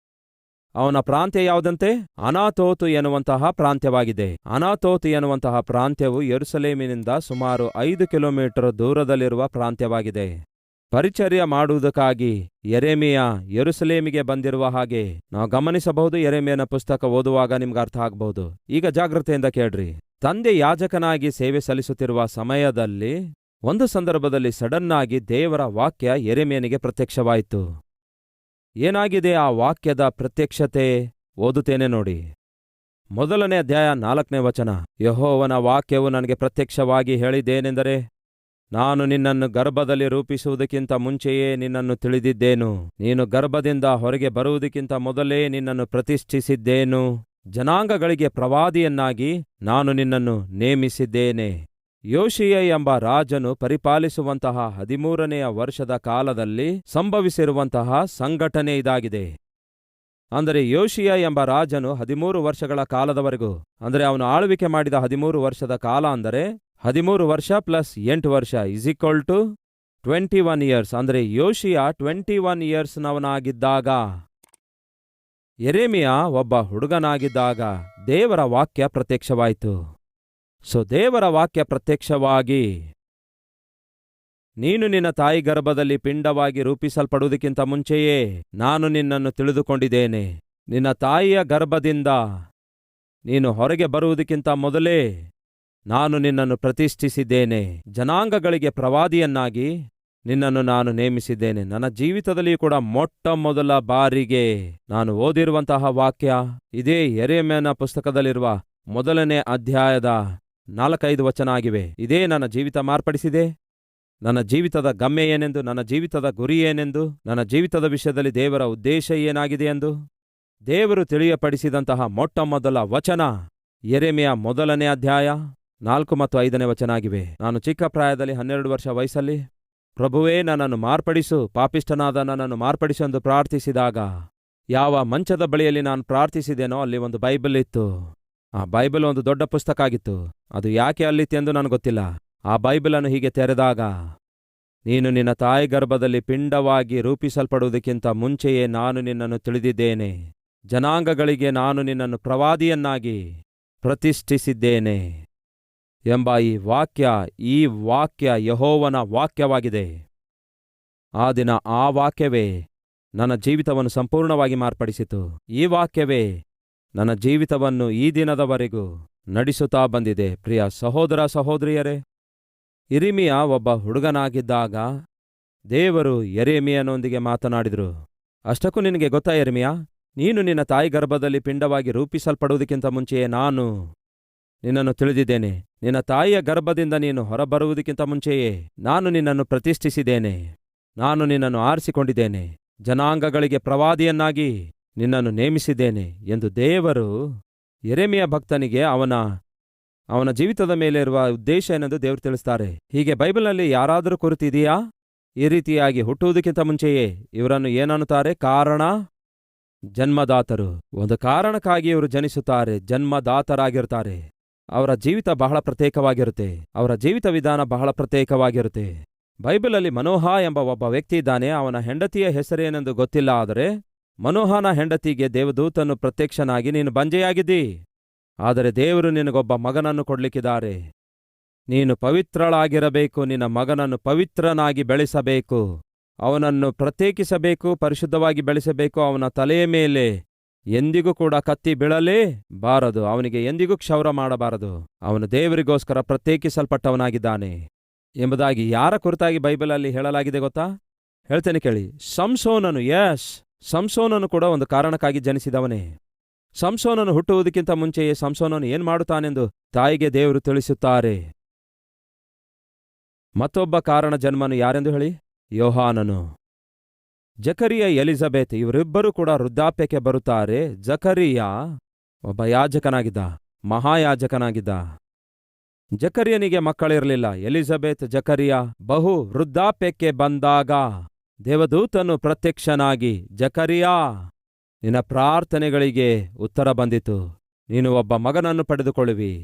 ಅವನ ಪ್ರಾಂತ್ಯ ಯಾವುದಂತೆ? ಅನಾತೋತು ಎನ್ನುವಂತಹ ಪ್ರಾಂತ್ಯವಾಗಿದೆ. ಅನಾತೋತು ಎನ್ನುವಂತಹ ಪ್ರಾಂತ್ಯವು ಯೆರೂಸಲೇಮಿನಿಂದ ಸುಮಾರು 5 ಕಿಲೋಮೀಟರ್ ದೂರದಲ್ಲಿರುವ ಪ್ರಾಂತ್ಯವಾಗಿದೆ. ಪರಿಚರ್ಯ ಮಾಡುವುದಕ್ಕಾಗಿ ಯೆರೆಮೀಯ ಯೆರೂಸಲೇಮಿಗೆ ಬಂದಿರುವ ಹಾಗೆ ನಾವು ಗಮನಿಸಬಹುದು. ಯೆರೆಮೀಯನ ಪುಸ್ತಕ ಓದುವಾಗ ನಿಮ್ಗೆ ಅರ್ಥ ಆಗಬಹುದು. ಈಗ ಜಾಗ್ರತೆಯಿಂದ ಕೇಳ್ರಿ. ತಂದೆ ಯಾಜಕನಾಗಿ ಸೇವೆ ಸಲ್ಲಿಸುತ್ತಿರುವ ಸಮಯದಲ್ಲಿ ಒಂದು ಸಂದರ್ಭದಲ್ಲಿ ಸಡನ್ ಆಗಿ ದೇವರ ವಾಕ್ಯ ಯೆರೆಮೀಯನಿಗೆ ಪ್ರತ್ಯಕ್ಷವಾಯಿತು. ಏನಾಗಿದೆ ಆ ವಾಕ್ಯದ ಪ್ರತ್ಯಕ್ಷತೆ? ಓದುತ್ತೇನೆ ನೋಡಿ. 1ನೇ ಅಧ್ಯಾಯ 4ನೇ ವಚನ. ಯೆಹೋವನ ವಾಕ್ಯವು ನನಗೆ ಪ್ರತ್ಯಕ್ಷವಾಗಿ ಹೇಳಿದ್ದೇನೆಂದರೆ, ನಾನು ನಿನ್ನನ್ನು ಗರ್ಭದಲ್ಲಿ ರೂಪಿಸುವುದಕ್ಕಿಂತ ಮುಂಚೆಯೇ ನಿನ್ನನ್ನು ತಿಳಿದಿದ್ದೇನು. ನೀನು ಗರ್ಭದಿಂದ ಹೊರಗೆ ಬರುವುದಕ್ಕಿಂತ ಮೊದಲೇ ನಿನ್ನನ್ನು ಪ್ರತಿಷ್ಠಿಸಿದ್ದೇನು. ಜನಾಂಗಗಳಿಗೆ ಪ್ರವಾದಿಯನ್ನಾಗಿ ನಾನು ನಿನ್ನನ್ನು ನೇಮಿಸಿದ್ದೇನೆ. ಯೋಷಿಯ ಎಂಬ ರಾಜನು ಪರಿಪಾಲಿಸುವಂತಹ 13ನೆಯ ವರ್ಷದ ಕಾಲದಲ್ಲಿ ಸಂಭವಿಸಿರುವಂತಹ ಸಂಘಟನೆ ಇದಾಗಿದೆ. ಅಂದರೆ ಯೋಷಿಯ ಎಂಬ ರಾಜನು 13 ವರ್ಷಗಳ ಕಾಲದವರೆಗೂ, ಅಂದರೆ ಅವನು ಆಳ್ವಿಕೆ ಮಾಡಿದ 13 ವರ್ಷದ ಕಾಲ, ಅಂದರೆ 13 ವರ್ಷ ಪ್ಲಸ್ 8 ವರ್ಷ = 21 ಇಯರ್ಸ್. ಅಂದರೆ ಯೋಷಿಯ 21 ಇಯರ್ಸ್ನವನಾಗಿದ್ದಾಗ, ಯೆರೆಮೀಯ ಒಬ್ಬ ಹುಡುಗನಾಗಿದ್ದಾಗ ದೇವರ ವಾಕ್ಯ ಪ್ರತ್ಯಕ್ಷವಾಯಿತು. ದೇವರ ವಾಕ್ಯ ಪ್ರತ್ಯಕ್ಷವಾಗಿ, ನೀನು ನಿನ್ನ ತಾಯಿ ಗರ್ಭದಲ್ಲಿ ಪಿಂಡವಾಗಿ ರೂಪಿಸಲ್ಪಡುವುದಕ್ಕಿಂತ ಮುಂಚೆಯೇ ನಾನು ನಿನ್ನನ್ನು ತಿಳಿದುಕೊಂಡಿದ್ದೇನೆ. ನಿನ್ನ ತಾಯಿಯ ಗರ್ಭದಿಂದ ನೀನು ಹೊರಗೆ ಬರುವುದಕ್ಕಿಂತ ಮೊದಲೇ ನಾನು ನಿನ್ನನ್ನು ಪ್ರತಿಷ್ಠಿಸಿದ್ದೇನೆ. ಜನಾಂಗಗಳಿಗೆ ಪ್ರವಾದಿಯನ್ನಾಗಿ ನಿನ್ನನ್ನು ನಾನು ನೇಮಿಸಿದ್ದೇನೆ. ನನ್ನ ಜೀವಿತದಲ್ಲಿ ಕೂಡ ಮೊಟ್ಟ ಮೊದಲ ಬಾರಿಗೆ ನಾನು ಓದಿರುವಂತಹ ವಾಕ್ಯ ಇದೇ ಯೆರೆಮೀಯನ ಪುಸ್ತಕದಲ್ಲಿರುವ 1ನೇ ಅಧ್ಯಾಯದ 4-5 ವಚನ ಆಗಿವೆ. ಇದೇ ನನ್ನ ಜೀವಿತ ಮಾರ್ಪಡಿಸಿದೆ. ನನ್ನ ಜೀವಿತದ ಗಮ್ಯ ಏನೆಂದು, ನನ್ನ ಜೀವಿತದ ಗುರಿ ಏನೆಂದು, ನನ್ನ ಜೀವಿತದ ವಿಷಯದಲ್ಲಿ ದೇವರ ಉದ್ದೇಶ ಏನಾಗಿದೆ ಎಂದು ದೇವರು ತಿಳಿಯಪಡಿಸಿದಂತಹ ಮೊಟ್ಟ ಮೊದಲ ವಚನ ಯೆರೆಮೀಯ 1ನೇ ಅಧ್ಯಾಯ 4 ಮತ್ತು 5ನೇ ವಚನ ಆಗಿವೆ. ನಾನು ಚಿಕ್ಕ ಪ್ರಾಯದಲ್ಲಿ 12 ವರ್ಷ ವಯಸ್ಸಲ್ಲಿ ಪ್ರಭುವೇ ನನ್ನನ್ನು ಮಾರ್ಪಡಿಸು, ಪಾಪಿಷ್ಠನಾದ ನನ್ನನ್ನು ಮಾರ್ಪಡಿಸು ಎಂದು ಪ್ರಾರ್ಥಿಸಿದಾಗ ಯಾವ ಮಂಚದ ಬಳಿಯಲ್ಲಿ ನಾನು ಪ್ರಾರ್ಥಿಸಿದೇನೋ ಅಲ್ಲಿ ಒಂದು ಬೈಬಲ್ ಇತ್ತು. ಆ ಬೈಬಲ್ ಒಂದು ದೊಡ್ಡ ಪುಸ್ತಕ ಆಗಿತ್ತು. ಅದು ಯಾಕೆ ಅಲ್ಲಿತ್ತೆಂದು ನನಗೆ ಗೊತ್ತಿಲ್ಲ. ಆ ಬೈಬಲನ್ನು ಹೀಗೆ ತೆರೆದಾಗ, ನೀನು ನಿನ್ನ ತಾಯಿ ಗರ್ಭದಲ್ಲಿ ಪಿಂಡವಾಗಿ ರೂಪಿಸಲ್ಪಡುವುದಕ್ಕಿಂತ ಮುಂಚೆಯೇ ನಾನು ನಿನ್ನನ್ನು ತಿಳಿದಿದ್ದೇನೆ. ಜನಾಂಗಗಳಿಗೆ ನಾನು ನಿನ್ನನ್ನು ಪ್ರವಾದಿಯನ್ನಾಗಿ ಪ್ರತಿಷ್ಠಿಸಿದ್ದೇನೆ ಎಂಬ ಈ ವಾಕ್ಯ ಯೆಹೋವನ ವಾಕ್ಯವಾಗಿದೆ. ಆ ದಿನ ಆ ವಾಕ್ಯವೇ ನನ್ನ ಜೀವಿತವನ್ನು ಸಂಪೂರ್ಣವಾಗಿ ಮಾರ್ಪಡಿಸಿತು. ಈ ವಾಕ್ಯವೇ ನನ್ನ ಜೀವಿತವನ್ನು ಈ ದಿನದವರೆಗೂ ನಡೆಸುತ್ತಾ ಬಂದಿದೆ. ಪ್ರಿಯ ಸಹೋದರ ಸಹೋದರಿಯರೇ, ಇರಿಮಿಯ ಒಬ್ಬ ಹುಡುಗನಾಗಿದ್ದಾಗ ದೇವರು ಯೆರೆಮೀಯನೊಂದಿಗೆ ಮಾತನಾಡಿದರು. ಅಷ್ಟಕ್ಕೂ ನಿನಗೆ ಗೊತ್ತಾ ಯೆರೆಮೀಯ, ನೀನು ನಿನ್ನ ತಾಯಿ ಗರ್ಭದಲ್ಲಿ ಪಿಂಡವಾಗಿ ರೂಪಿಸಲ್ಪಡುವುದಕ್ಕಿಂತ ಮುಂಚೆಯೇ ನಾನು ನಿನ್ನನ್ನು ತಿಳಿದಿದ್ದೇನೆ. ನಿನ್ನ ತಾಯಿಯ ಗರ್ಭದಿಂದ ನೀನು ಹೊರಬರುವುದಕ್ಕಿಂತ ಮುಂಚೆಯೇ ನಾನು ನಿನ್ನನ್ನು ಪ್ರತಿಷ್ಠಿಸಿದ್ದೇನೆ. ನಾನು ನಿನ್ನನ್ನು ಆರಿಸಿಕೊಂಡಿದ್ದೇನೆ. ಜನಾಂಗಗಳಿಗೆ ಪ್ರವಾದಿಯನ್ನಾಗಿ ನಿನ್ನನ್ನು ನೇಮಿಸಿದ್ದೇನೆ ಎಂದು ದೇವರು ಯೆರೆಮೀಯ ಭಕ್ತನಿಗೆ ಅವನ ಜೀವಿತದ ಮೇಲೆ ಇರುವ ಉದ್ದೇಶ ಏನೆಂದು ದೇವರು ತಿಳಿಸ್ತಾರೆ. ಹೀಗೆ ಬೈಬಲ್ನಲ್ಲಿ ಯಾರಾದರೂ ಕುರಿತಿದೆಯಾ? ಈ ರೀತಿಯಾಗಿ ಹುಟ್ಟುವುದಕ್ಕಿಂತ ಮುಂಚೆಯೇ ಇವರನ್ನು ಏನನ್ನುತ್ತಾರೆ? ಕಾರಣ ಜನ್ಮದಾತರು. ಒಂದು ಕಾರಣಕ್ಕಾಗಿ ಇವರು ಜನಿಸುತ್ತಾರೆ, ಜನ್ಮದಾತರಾಗಿರುತ್ತಾರೆ. ಅವರ ಜೀವಿತ ಬಹಳ ಪ್ರತ್ಯೇಕವಾಗಿರುತ್ತೆ. ಅವರ ಜೀವಿತ ವಿಧಾನ ಬಹಳ ಪ್ರತ್ಯೇಕವಾಗಿರುತ್ತೆ. ಬೈಬಲಲ್ಲಿ ಮನೋಹ ಎಂಬ ಒಬ್ಬ ವ್ಯಕ್ತಿ ಇದ್ದಾನೆ. ಅವನ ಹೆಂಡತಿಯ ಹೆಸರೇನೆಂದು ಗೊತ್ತಿಲ್ಲ. ಆದರೆ ಮನೋಹನ ಹೆಂಡತಿಗೆ ದೇವದೂತನು ಪ್ರತ್ಯಕ್ಷನಾಗಿ, ನೀನು ಬಂಜೆಯಾಗಿದ್ದಿ, ಆದರೆ ದೇವರು ನಿನಗೊಬ್ಬ ಮಗನನ್ನು ಕೊಡ್ಲಿಕ್ಕಿದ್ದಾರೆ. ನೀನು ಪವಿತ್ರಳಾಗಿರಬೇಕು, ನಿನ್ನ ಮಗನನ್ನು ಪವಿತ್ರನಾಗಿ ಬೆಳೆಸಬೇಕು, ಅವನನ್ನು ಪ್ರತ್ಯೇಕಿಸಬೇಕು, ಪರಿಶುದ್ಧವಾಗಿ ಬೆಳೆಸಬೇಕು. ಅವನ ತಲೆಯ ಮೇಲೆ ಎಂದಿಗೂ ಕೂಡ ಕತ್ತಿ ಬೀಳಲೇ ಬಾರದು, ಅವನಿಗೆ ಎಂದಿಗೂ ಕ್ಷೌರ ಮಾಡಬಾರದು. ಅವನು ದೇವರಿಗೋಸ್ಕರ ಪ್ರತ್ಯೇಕಿಸಲ್ಪಟ್ಟವನಾಗಿದ್ದಾನೆ ಎಂಬುದಾಗಿ ಯಾರ ಕುರಿತಾಗಿ ಬೈಬಲಲ್ಲಿ ಹೇಳಲಾಗಿದೆ ಗೊತ್ತಾ? ಹೇಳ್ತೇನೆ ಕೇಳಿ. ಸಂಸೋನನು ಕೂಡ ಒಂದು ಕಾರಣಕ್ಕಾಗಿ ಜನಿಸಿದವನೇ. ಸಂಸೋನನು ಹುಟ್ಟುವುದಕ್ಕಿಂತ ಮುಂಚೆಯೇ ಸಂಸೋನನು ಏನ್ ಮಾಡುತ್ತಾನೆಂದು ತಾಯಿಗೆ ದೇವರು ತಿಳಿಸುತ್ತಾರೆ. ಮತ್ತೊಬ್ಬ ಕಾರಣ ಜನ್ಮನು ಯಾರೆಂದು ಹೇಳಿ? ಯೋಹಾನನು. ಜಕರಿಯ ಎಲಿಜಬೆತ್ ಇವರಿಬ್ಬರೂ ಕೂಡ ವೃದ್ಧಾಪ್ಯಕ್ಕೆ ಬರುತ್ತಾರೆ. ಜಕರಿಯ ಒಬ್ಬ ಯಾಜಕನಾಗಿದ್ದ, ಮಹಾಯಾಜಕನಾಗಿದ್ದ. ಜಕರಿಯನಿಗೆ ಮಕ್ಕಳಿರಲಿಲ್ಲ. ಎಲಿಜಬೆತ್ ಜಕರಿಯ ಬಹು ವೃದ್ಧಾಪ್ಯಕ್ಕೆ ಬಂದಾಗ ದೇವದೂತನು ಪ್ರತ್ಯಕ್ಷನಾಗಿ, ಜಕರಿಯಾ, ನಿನ್ನ ಪ್ರಾರ್ಥನೆಗಳಿಗೆ ಉತ್ತರ ಬಂದಿತು. ನೀನು ಒಬ್ಬ ಮಗನನ್ನು ಪಡೆದುಕೊಳ್ಳುವಿ.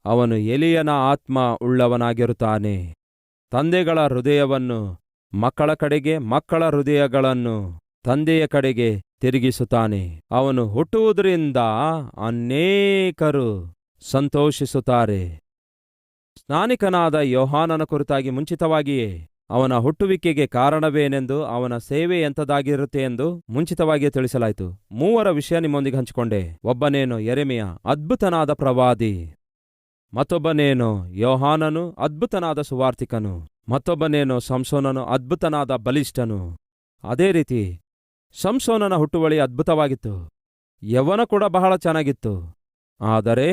ಅವನು ಎಲಿಯನ ಆತ್ಮ ಉಳ್ಳವನಾಗಿರುತ್ತಾನೆ. ತಂದೆಗಳ ಹೃದಯವನ್ನು ಮಕ್ಕಳ ಕಡೆಗೆ, ಮಕ್ಕಳ ಹೃದಯಗಳನ್ನು ತಂದೆಯ ಕಡೆಗೆ ತಿರುಗಿಸುತ್ತಾನೆ. ಅವನು ಹುಟ್ಟುವುದರಿಂದ ಅನೇಕರು ಸಂತೋಷಿಸುತ್ತಾರೆ. ಸ್ನಾನಿಕನಾದ ಯೋಹಾನನ ಕುರಿತಾಗಿ ಮುಂಚಿತವಾಗಿಯೇ ಅವನ ಹುಟ್ಟುವಿಕೆಗೆ ಕಾರಣವೇನೆಂದು, ಅವನ ಸೇವೆ ಎಂಥದಾಗಿರುತ್ತೆ ಎಂದು ಮುಂಚಿತವಾಗಿಯೇ ತಿಳಿಸಲಾಯಿತು. 3 ವಿಷಯ ನಿಮ್ಮೊಂದಿಗೆ ಹಂಚಿಕೊಂಡೆ. ಒಬ್ಬನೇನು ಯೆರೆಮೀಯ, ಅದ್ಭುತನಾದ ಪ್ರವಾದಿ. ಮತ್ತೊಬ್ಬನೇನು ಯೋಹಾನನು, ಅದ್ಭುತನಾದ ಸುವಾರ್ತಿಕನು. ಮತ್ತೊಬ್ಬನೇನು ಸಂಸೋನನು, ಅದ್ಭುತನಾದ ಬಲಿಷ್ಠನು. ಅದೇ ರೀತಿ ಸಂಸೋನನ ಹುಟ್ಟುವಳಿ ಅದ್ಭುತವಾಗಿತ್ತು. ಯೌವನ ಕೂಡ ಬಹಳ ಚೆನ್ನಾಗಿತ್ತು. ಆದರೆ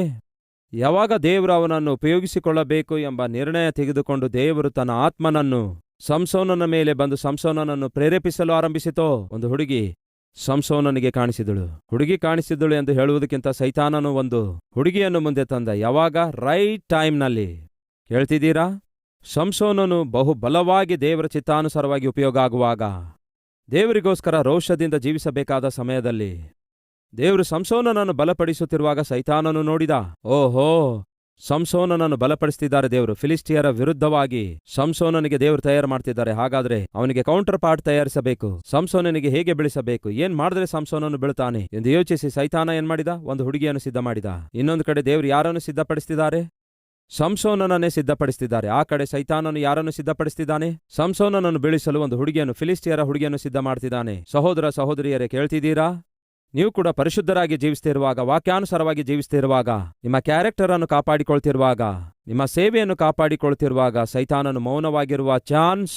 ಯಾವಾಗ ದೇವರು ಅವನನ್ನು ಉಪಯೋಗಿಸಿಕೊಳ್ಳಬೇಕು ಎಂಬ ನಿರ್ಣಯ ತೆಗೆದುಕೊಂಡು ದೇವರು ತನ್ನ ಆತ್ಮನನ್ನು ಸಂಸೋನನ ಮೇಲೆ ಬಂದು ಸಂಸೋನನನ್ನು ಪ್ರೇರೇಪಿಸಲು ಆರಂಭಿಸಿತೋ, ಒಂದು ಹುಡುಗಿ ಸಂಸೋನನಿಗೆ ಕಾಣಿಸಿದಳು. ಹುಡುಗಿ ಕಾಣಿಸಿದಳು ಎಂದು ಹೇಳುವುದಕ್ಕಿಂತ ಸೈತಾನನು ಒಂದು ಹುಡುಗಿಯನ್ನು ಮುಂದೆ ತಂದ. ಯಾವಾಗ? ರೈಟ್ ಟೈಮ್ನಲ್ಲಿ. ಹೇಳ್ತಿದ್ದೀರಾ? ಸಂಸೋನನು ಬಹು ಬಲವಾಗಿ ದೇವರ ಚಿತ್ತಾನುಸಾರವಾಗಿ ಉಪಯೋಗ ಆಗುವಾಗ, ದೇವರಿಗೋಸ್ಕರ ರೋಷದಿಂದ ಜೀವಿಸಬೇಕಾದ ಸಮಯದಲ್ಲಿ ದೇವರು ಸಂಸೋನನನ್ನು ಬಲಪಡಿಸುತ್ತಿರುವಾಗ ಸೈತಾನನು ನೋಡಿದ, ಓಹೋ, ಸಂಸೋನನನ್ನು ಬಲಪಡಿಸ್ತಿದ್ದಾರೆ ದೇವರು. ಫಿಲಿಸ್ಟಿಯರ ವಿರುದ್ಧವಾಗಿ ಸಂಸೋನನಿಗೆ ದೇವರು ತಯಾರು ಮಾಡ್ತಿದ್ದಾರೆ. ಹಾಗಾದ್ರೆ ಅವನಿಗೆ ಕೌಂಟರ್ ಪಾರ್ಟ್ ತಯಾರಿಸಬೇಕು. ಸಂಸೋನನಿಗೆ ಹೇಗೆ ಬೆಳೆಸಬೇಕು, ಏನ್ ಮಾಡಿದ್ರೆ ಸಂಸೋನನು ಬೀಳ್ತಾನೆ ಎಂದು ಯೋಚಿಸಿ ಸೈತಾನ ಏನ್ ಮಾಡಿದ? ಒಂದು ಹುಡುಗಿಯನ್ನು ಸಿದ್ಧ ಮಾಡಿದ. ಇನ್ನೊಂದು ಕಡೆ ದೇವರು ಯಾರನ್ನು ಸಿದ್ಧಪಡಿಸ್ತಿದ್ದಾರೆ? ಸಂಸೋನನನ್ನೇ ಸಿದ್ಧಪಡಿಸ್ತಿದ್ದಾರೆ. ಆ ಕಡೆ ಸೈತಾನನು ಯಾರನ್ನು ಸಿದ್ಧಪಡಿಸ್ತಿದ್ದಾನೆ? ಸಂಸೋನನನ್ನು ಬೀಳಿಸಲು ಒಂದು ಹುಡುಗಿಯನ್ನು, ಫಿಲಿಸ್ಟಿಯರ ಹುಡುಗಿಯನ್ನು ಸಿದ್ಧ ಮಾಡ್ತಿದ್ದಾನೆ. ಸಹೋದರ ಸಹೋದರಿಯರೇ, ಕೇಳ್ತಿದ್ದೀರಾ? ನೀವು ಕೂಡ ಪರಿಶುದ್ಧರಾಗಿ ಜೀವಿಸ್ತಿರುವಾಗ, ವಾಕ್ಯಾನುಸಾರವಾಗಿ ಜೀವಿಸ್ತಿರುವಾಗ, ನಿಮ್ಮ ಕ್ಯಾರೆಕ್ಟರ್ ಅನ್ನು ಕಾಪಾಡಿಕೊಳ್ತಿರುವಾಗ, ನಿಮ್ಮ ಸೇವೆಯನ್ನು ಕಾಪಾಡಿಕೊಳ್ತಿರುವಾಗ, ಸೈತಾನನು ಮೌನವಾಗಿರುವ ಚಾನ್ಸ್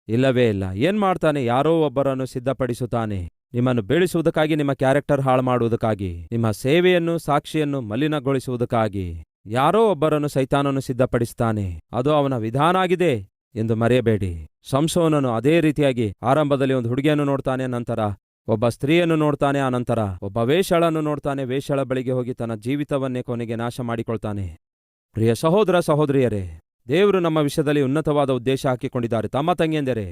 ಇಲ್ಲವೇ ಇಲ್ಲ. ಏನ್ ಮಾಡ್ತಾನೆ? ಯಾರೋ ಒಬ್ಬರನ್ನು ಸಿದ್ಧಪಡಿಸುತ್ತಾನೆ. ನಿಮ್ಮನ್ನು ಬೆಳೆಸುವುದಕ್ಕಾಗಿ, ನಿಮ್ಮ ಕ್ಯಾರೆಕ್ಟರ್ ಹಾಳು ಮಾಡುವುದಕ್ಕಾಗಿ, ನಿಮ್ಮ ಸೇವೆಯನ್ನು ಸಾಕ್ಷಿಯನ್ನು ಮಲಿನಗೊಳಿಸುವುದಕ್ಕಾಗಿ ಯಾರೋ ಒಬ್ಬರನ್ನು ಸೈತಾನನು ಸಿದ್ಧಪಡಿಸ್ತಾನೆ. ಅದು ಅವನ ವಿಧಾನ ಆಗಿದೆ ಎಂದು ಮರೆಯಬೇಡಿ. ಸಂಸೋನನು ಅದೇ ರೀತಿಯಾಗಿ ಆರಂಭದಲ್ಲಿ ಒಂದು ಹುಡುಗಿಯನ್ನು ನೋಡ್ತಾನೆ, ನಂತರ ಒಬ್ಬ ಸ್ತ್ರೀಯನ್ನು ನೋಡ್ತಾನೆ, ಆನಂತರ ಒಬ್ಬ ವೇಷಳನ್ನು ನೋಡ್ತಾನೆ. ವೇಷಳ ಬಳಿಗೆ ಹೋಗಿ ತನ್ನ ಜೀವಿತವನ್ನೇ ಕೊನೆಗೆ ನಾಶ ಮಾಡಿಕೊಳ್ತಾನೆ. ಪ್ರಿಯ ಸಹೋದರ ಸಹೋದರಿಯರೇ, ದೇವರು ನಮ್ಮ ವಿಷಯದಲ್ಲಿ ಉನ್ನತವಾದ ಉದ್ದೇಶ ಹಾಕಿಕೊಂಡಿದ್ದಾರೆ. ತಮ್ಮ ತಂಗಿಯಂದರೆ,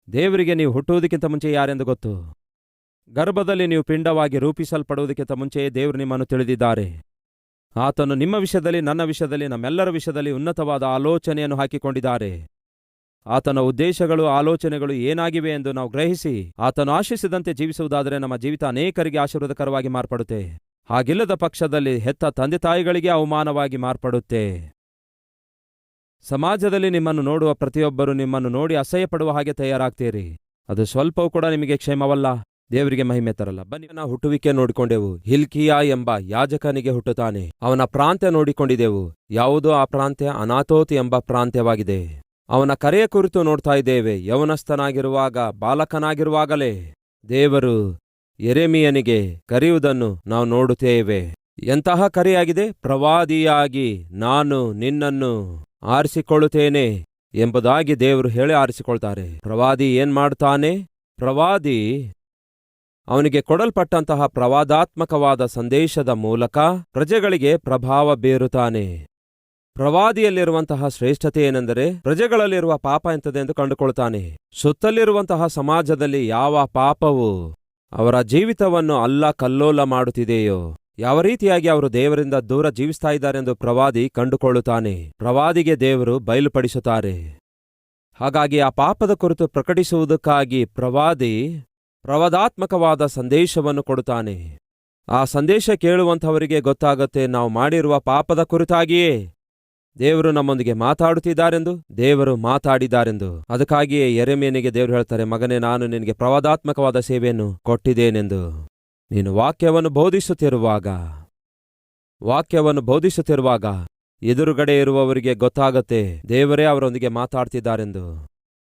ದೇವರಿಗೆ ನೀವು ಹುಟ್ಟುವುದಕ್ಕಿಂತ ಮುಂಚೆ ಯಾರೆಂದು ಗೊತ್ತು. ಗರ್ಭದಲ್ಲಿ ನೀವು ಪಿಂಡವಾಗಿ ರೂಪಿಸಲ್ಪಡುವುದಕ್ಕಿಂತ ಮುಂಚೆಯೇ ದೇವರು ನಿಮ್ಮನ್ನು ತಿಳಿದಿದ್ದಾರೆ. ಆತನು ನಿಮ್ಮ ವಿಷಯದಲ್ಲಿ, ನನ್ನ ವಿಷಯದಲ್ಲಿ, ನಮ್ಮೆಲ್ಲರ ವಿಷಯದಲ್ಲಿ ಉನ್ನತವಾದ ಆಲೋಚನೆಯನ್ನು ಹಾಕಿಕೊಂಡಿದ್ದಾರೆ. ಆತನ ಉದ್ದೇಶಗಳು, ಆಲೋಚನೆಗಳು ಏನಾಗಿವೆ ಎಂದು ನಾವು ಗ್ರಹಿಸಿ ಆತನು ಆಶಿಸಿದಂತೆ ಜೀವಿಸುವುದಾದರೆ ನಮ್ಮ ಜೀವಿತ ಅನೇಕರಿಗೆ ಆಶೀರ್ವಾದಕರವಾಗಿ ಮಾರ್ಪಡುತ್ತೆ. ಹಾಗಿಲ್ಲದ ಪಕ್ಷದಲ್ಲಿ ಹೆತ್ತ ತಂದೆ ತಾಯಿಗಳಿಗೆ ಅವಮಾನವಾಗಿ ಮಾರ್ಪಡುತ್ತೆ. ಸಮಾಜದಲ್ಲಿ ನಿಮ್ಮನ್ನು ನೋಡುವ ಪ್ರತಿಯೊಬ್ಬರು ನಿಮ್ಮನ್ನು ನೋಡಿ ಅಸಹ್ಯಪಡುವ ಹಾಗೆ ತಯಾರಾಗ್ತೀರಿ. ಅದು ಸ್ವಲ್ಪವೂ ಕೂಡ ನಿಮಗೆ ಕ್ಷೇಮವಲ್ಲ, ದೇವರಿಗೆ ಮಹಿಮೆ ತರಲ್ಲ. ಬನ್ನಿ, ನಾವು ಹುಟ್ಟುವಿಕೆ ನೋಡಿಕೊಂಡೆವು. ಹಿಲ್ಕಿಯಾ ಎಂಬ ಯಾಜಕನಿಗೆ ಹುಟ್ಟುತ್ತಾನೆ. ಅವನ ಪ್ರಾಂತ್ಯ ನೋಡಿಕೊಂಡಿದ್ದೆವು. ಯಾವುದೋ ಆ ಪ್ರಾಂತ್ಯ ಅನಾತೋತ್ ಎಂಬ ಪ್ರಾಂತ್ಯವಾಗಿದೆ. ಅವನ ಕರೆಯ ಕುರಿತು ನೋಡ್ತಾ ಇದ್ದೇವೆ. ಯೌವನಸ್ಥನಾಗಿರುವಾಗ, ಬಾಲಕನಾಗಿರುವಾಗಲೇ ದೇವರು ಯೆರೆಮೀಯನಿಗೆ ಕರೆಯುವುದನ್ನು ನಾವು ನೋಡುತ್ತೇವೆ. ಎಂತಹ ಕರೆಯಾಗಿದೆ? ಪ್ರವಾದಿಯಾಗಿ ನಾನು ನಿನ್ನನ್ನು ಆರಿಸಿಕೊಳ್ಳುತ್ತೇನೆ ಎಂಬುದಾಗಿ ದೇವರು ಹೇಳಿ ಆರಿಸಿಕೊಳ್ತಾರೆ. ಪ್ರವಾದಿ ಏನ್ ಮಾಡ್ತಾನೆ? ಪ್ರವಾದಿ ಅವನಿಗೆ ಕೊಡಲ್ಪಟ್ಟಂತಹ ಪ್ರವಾದಾತ್ಮಕವಾದ ಸಂದೇಶದ ಮೂಲಕ ಪ್ರಜೆಗಳಿಗೆ ಪ್ರಭಾವ ಬೀರುತ್ತಾನೆ. ಪ್ರವಾದಿಯಲ್ಲಿರುವಂತಹ ಶ್ರೇಷ್ಠತೆ ಏನೆಂದರೆ ಪ್ರಜೆಗಳಲ್ಲಿರುವ ಪಾಪ ಎಂತದೆಂದು ಕಂಡುಕೊಳ್ತಾನೆ. ಸುತ್ತಲಿರುವಂತಹ ಸಮಾಜದಲ್ಲಿ ಯಾವ ಪಾಪವು ಅವರ ಜೀವಿತವನ್ನು ಅಲ್ಲಕಲ್ಲೋಲ ಮಾಡುತ್ತಿದೆಯೋ, ಯಾವ ರೀತಿಯಾಗಿ ಅವರು ದೇವರಿಂದ ದೂರ ಜೀವಿಸ್ತಾ ಇದ್ದಾರೆಂದು ಪ್ರವಾದಿ ಕಂಡುಕೊಳ್ಳುತ್ತಾನೆ. ಪ್ರವಾದಿಗೆ ದೇವರು ಬಯಲುಪಡಿಸುತ್ತಾರೆ. ಹಾಗಾಗಿ ಆ ಪಾಪದ ಕುರಿತು ಪ್ರಕಟಿಸುವುದಕ್ಕಾಗಿ ಪ್ರವಾದಿ ಪ್ರವಾದಾತ್ಮಕವಾದ ಸಂದೇಶವನ್ನು ಕೊಡುತ್ತಾನೆ. ಆ ಸಂದೇಶ ಕೇಳುವಂಥವರಿಗೆ ಗೊತ್ತಾಗುತ್ತೆ, ನಾವು ಮಾಡಿರುವ ಪಾಪದ ಕುರಿತಾಗಿಯೇ ದೇವರು ನಮ್ಮೊಂದಿಗೆ ಮಾತಾಡುತ್ತಿದ್ದಾರೆಂದು, ದೇವರು ಮಾತಾಡಿದ್ದಾರೆಂದು. ಅದಕ್ಕಾಗಿಯೇ ಯೆರೆಮೀಯನಿಗೆ ದೇವರು ಹೇಳ್ತಾರೆ, ಮಗನೇ, ನಾನು ನಿನಗೆ ಪ್ರವಾದಾತ್ಮಕವಾದ ಸೇವೆಯನ್ನು ಕೊಟ್ಟಿದ್ದೇನೆಂದು. ನೀನು ವಾಕ್ಯವನ್ನು ಬೋಧಿಸುತ್ತಿರುವಾಗ ಎದುರುಗಡೆ ಇರುವವರಿಗೆ ಗೊತ್ತಾಗತ್ತೆ ದೇವರೇ ಅವರೊಂದಿಗೆ ಮಾತಾಡ್ತಿದ್ದಾರೆಂದು.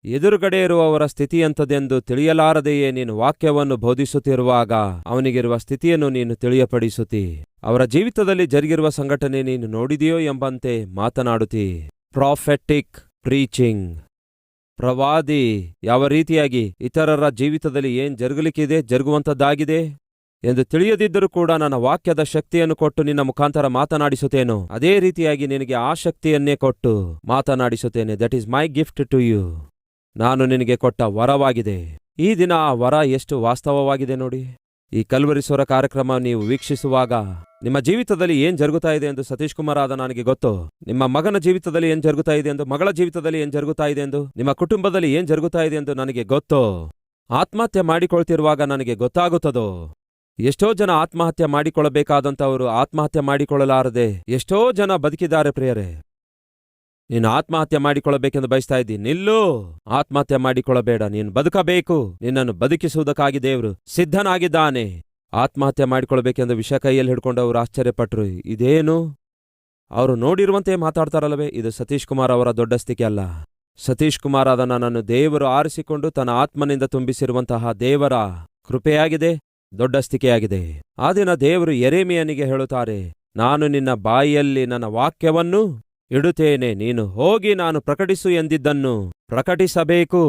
ಎದುರುಗಡೆ ಇರುವವರ ಸ್ಥಿತಿ ಎಂಥದೆಂದು ತಿಳಿಯಲಾರದೆಯೇ ನೀನು ವಾಕ್ಯವನ್ನು ಬೋಧಿಸುತ್ತಿರುವಾಗ ಅವನಿಗಿರುವ ಸ್ಥಿತಿಯನ್ನು ನೀನು ತಿಳಿಯಪಡಿಸುತ್ತಿ. ಅವರ ಜೀವಿತದಲ್ಲಿ ಜರುಗಿರುವ ಸಂಘಟನೆ ನೀನು ನೋಡಿದೆಯೋ ಎಂಬಂತೆ ಮಾತನಾಡುತ್ತಿ. ಪ್ರಾಫೆಟಿಕ್ ಪ್ರೀಚಿಂಗ್. ಪ್ರವಾದಿ ಯಾವ ರೀತಿಯಾಗಿ ಇತರರ ಜೀವಿತದಲ್ಲಿ ಏನ್ ಜರುಗುವಂಥದ್ದಾಗಿದೆ ಎಂದು ತಿಳಿಯದಿದ್ದರೂ ಕೂಡ ನನ್ನ ವಾಕ್ಯದ ಶಕ್ತಿಯನ್ನು ಕೊಟ್ಟು ನಿನ್ನ ಮುಖಾಂತರ ಮಾತನಾಡಿಸುತ್ತೇನೋ, ಅದೇ ರೀತಿಯಾಗಿ ನಿನಗೆ ಆ ಶಕ್ತಿಯನ್ನೇ ಕೊಟ್ಟು ಮಾತನಾಡಿಸುತ್ತೇನೆ. That is my gift to you. ನಾನು ನಿನಗೆ ಕೊಟ್ಟ ವರವಾಗಿದೆ. ಈ ದಿನ ಆ ವರ ಎಷ್ಟು ವಾಸ್ತವವಾಗಿದೆ ನೋಡಿ. ಈ ಕಲ್ವರಿ ಸ್ವರ ಕಾರ್ಯಕ್ರಮ ನೀವು ವೀಕ್ಷಿಸುವಾಗ ನಿಮ್ಮ ಜೀವಿತದಲ್ಲಿ ಏನ್ ಜರುಗುತ್ತಾ ಇದೆ ಎಂದು ಸತೀಶ್ ಕುಮಾರ್ ಆದ ನನಗೆ ಗೊತ್ತು. ನಿಮ್ಮ ಮಗನ ಜೀವಿತದಲ್ಲಿ ಏನ್ ಜರುಗುತ್ತಾ ಇದೆ ಎಂದು, ಮಗಳ ಜೀವಿತದಲ್ಲಿ ಏನ್ ಜರುಗುತ್ತಾ ಇದೆ ಎಂದು, ನಿಮ್ಮ ಕುಟುಂಬದಲ್ಲಿ ಏನ್ ಜರುಗುತ್ತಾ ಇದೆ ಎಂದು ನನಗೆ ಗೊತ್ತು. ಆತ್ಮಹತ್ಯೆ ಮಾಡಿಕೊಳ್ತಿರುವಾಗ ನನಗೆ ಗೊತ್ತಾಗುತ್ತದೋ. ಎಷ್ಟೋ ಜನ ಆತ್ಮಹತ್ಯೆ ಮಾಡಿಕೊಳ್ಳಬೇಕಾದಂಥವರು ಆತ್ಮಹತ್ಯೆ ಮಾಡಿಕೊಳ್ಳಲಾರದೆ ಎಷ್ಟೋ ಜನ ಬದುಕಿದ್ದಾರೆ. ಪ್ರಿಯರೇ, ನೀನು ಆತ್ಮಹತ್ಯೆ ಮಾಡಿಕೊಳ್ಳಬೇಕೆಂದು ಬಯಸ್ತಾ ಇದ್ದೀನಿ, ನಿಲ್ಲು. ಆತ್ಮಹತ್ಯೆ ಮಾಡಿಕೊಳ್ಳಬೇಡ, ನೀನು ಬದುಕಬೇಕು. ನಿನ್ನನ್ನು ಬದುಕಿಸುವುದಕ್ಕಾಗಿ ದೇವರು ಸಿದ್ಧನಾಗಿದ್ದಾನೆ. ಆತ್ಮಹತ್ಯೆ ಮಾಡಿಕೊಳ್ಳಬೇಕೆಂದು ವಿಷ ಕೈಯಲ್ಲಿ ಹಿಡ್ಕೊಂಡವರು ಆಶ್ಚರ್ಯಪಟ್ರು. ಇದೇನು? ಅವರು ನೋಡಿರುವಂತೆ ಮಾತಾಡ್ತಾರಲ್ಲವೇ? ಇದು ಸತೀಶ್ ಕುಮಾರ್ ಅವರ ದೊಡ್ಡಸ್ತಿಕೆ ಅಲ್ಲ. ಸತೀಶ್ ಕುಮಾರ್ ಆದ ನನ್ನನ್ನು ದೇವರು ಆರಿಸಿಕೊಂಡು ತನ್ನ ಆತ್ಮನಿಂದ ತುಂಬಿಸಿರುವಂತಹ ದೇವರ ಕೃಪೆಯಾಗಿದೆ, ದೊಡ್ಡಸ್ತಿಕೆಯಾಗಿದೆ. ಆ ದಿನ ದೇವರು ಯೆರೆಮೀಯನಿಗೆ ಹೇಳುತ್ತಾರೆ, ನಾನು ನಿನ್ನ ಬಾಯಿಯಲ್ಲಿ ನನ್ನ ವಾಕ್ಯವನ್ನು ಇಡುತ್ತೇನೆ. ನೀನು ಹೋಗಿ ನಾನು ಪ್ರಕಟಿಸು ಎಂದಿದ್ದನ್ನು ಪ್ರಕಟಿಸಬೇಕು,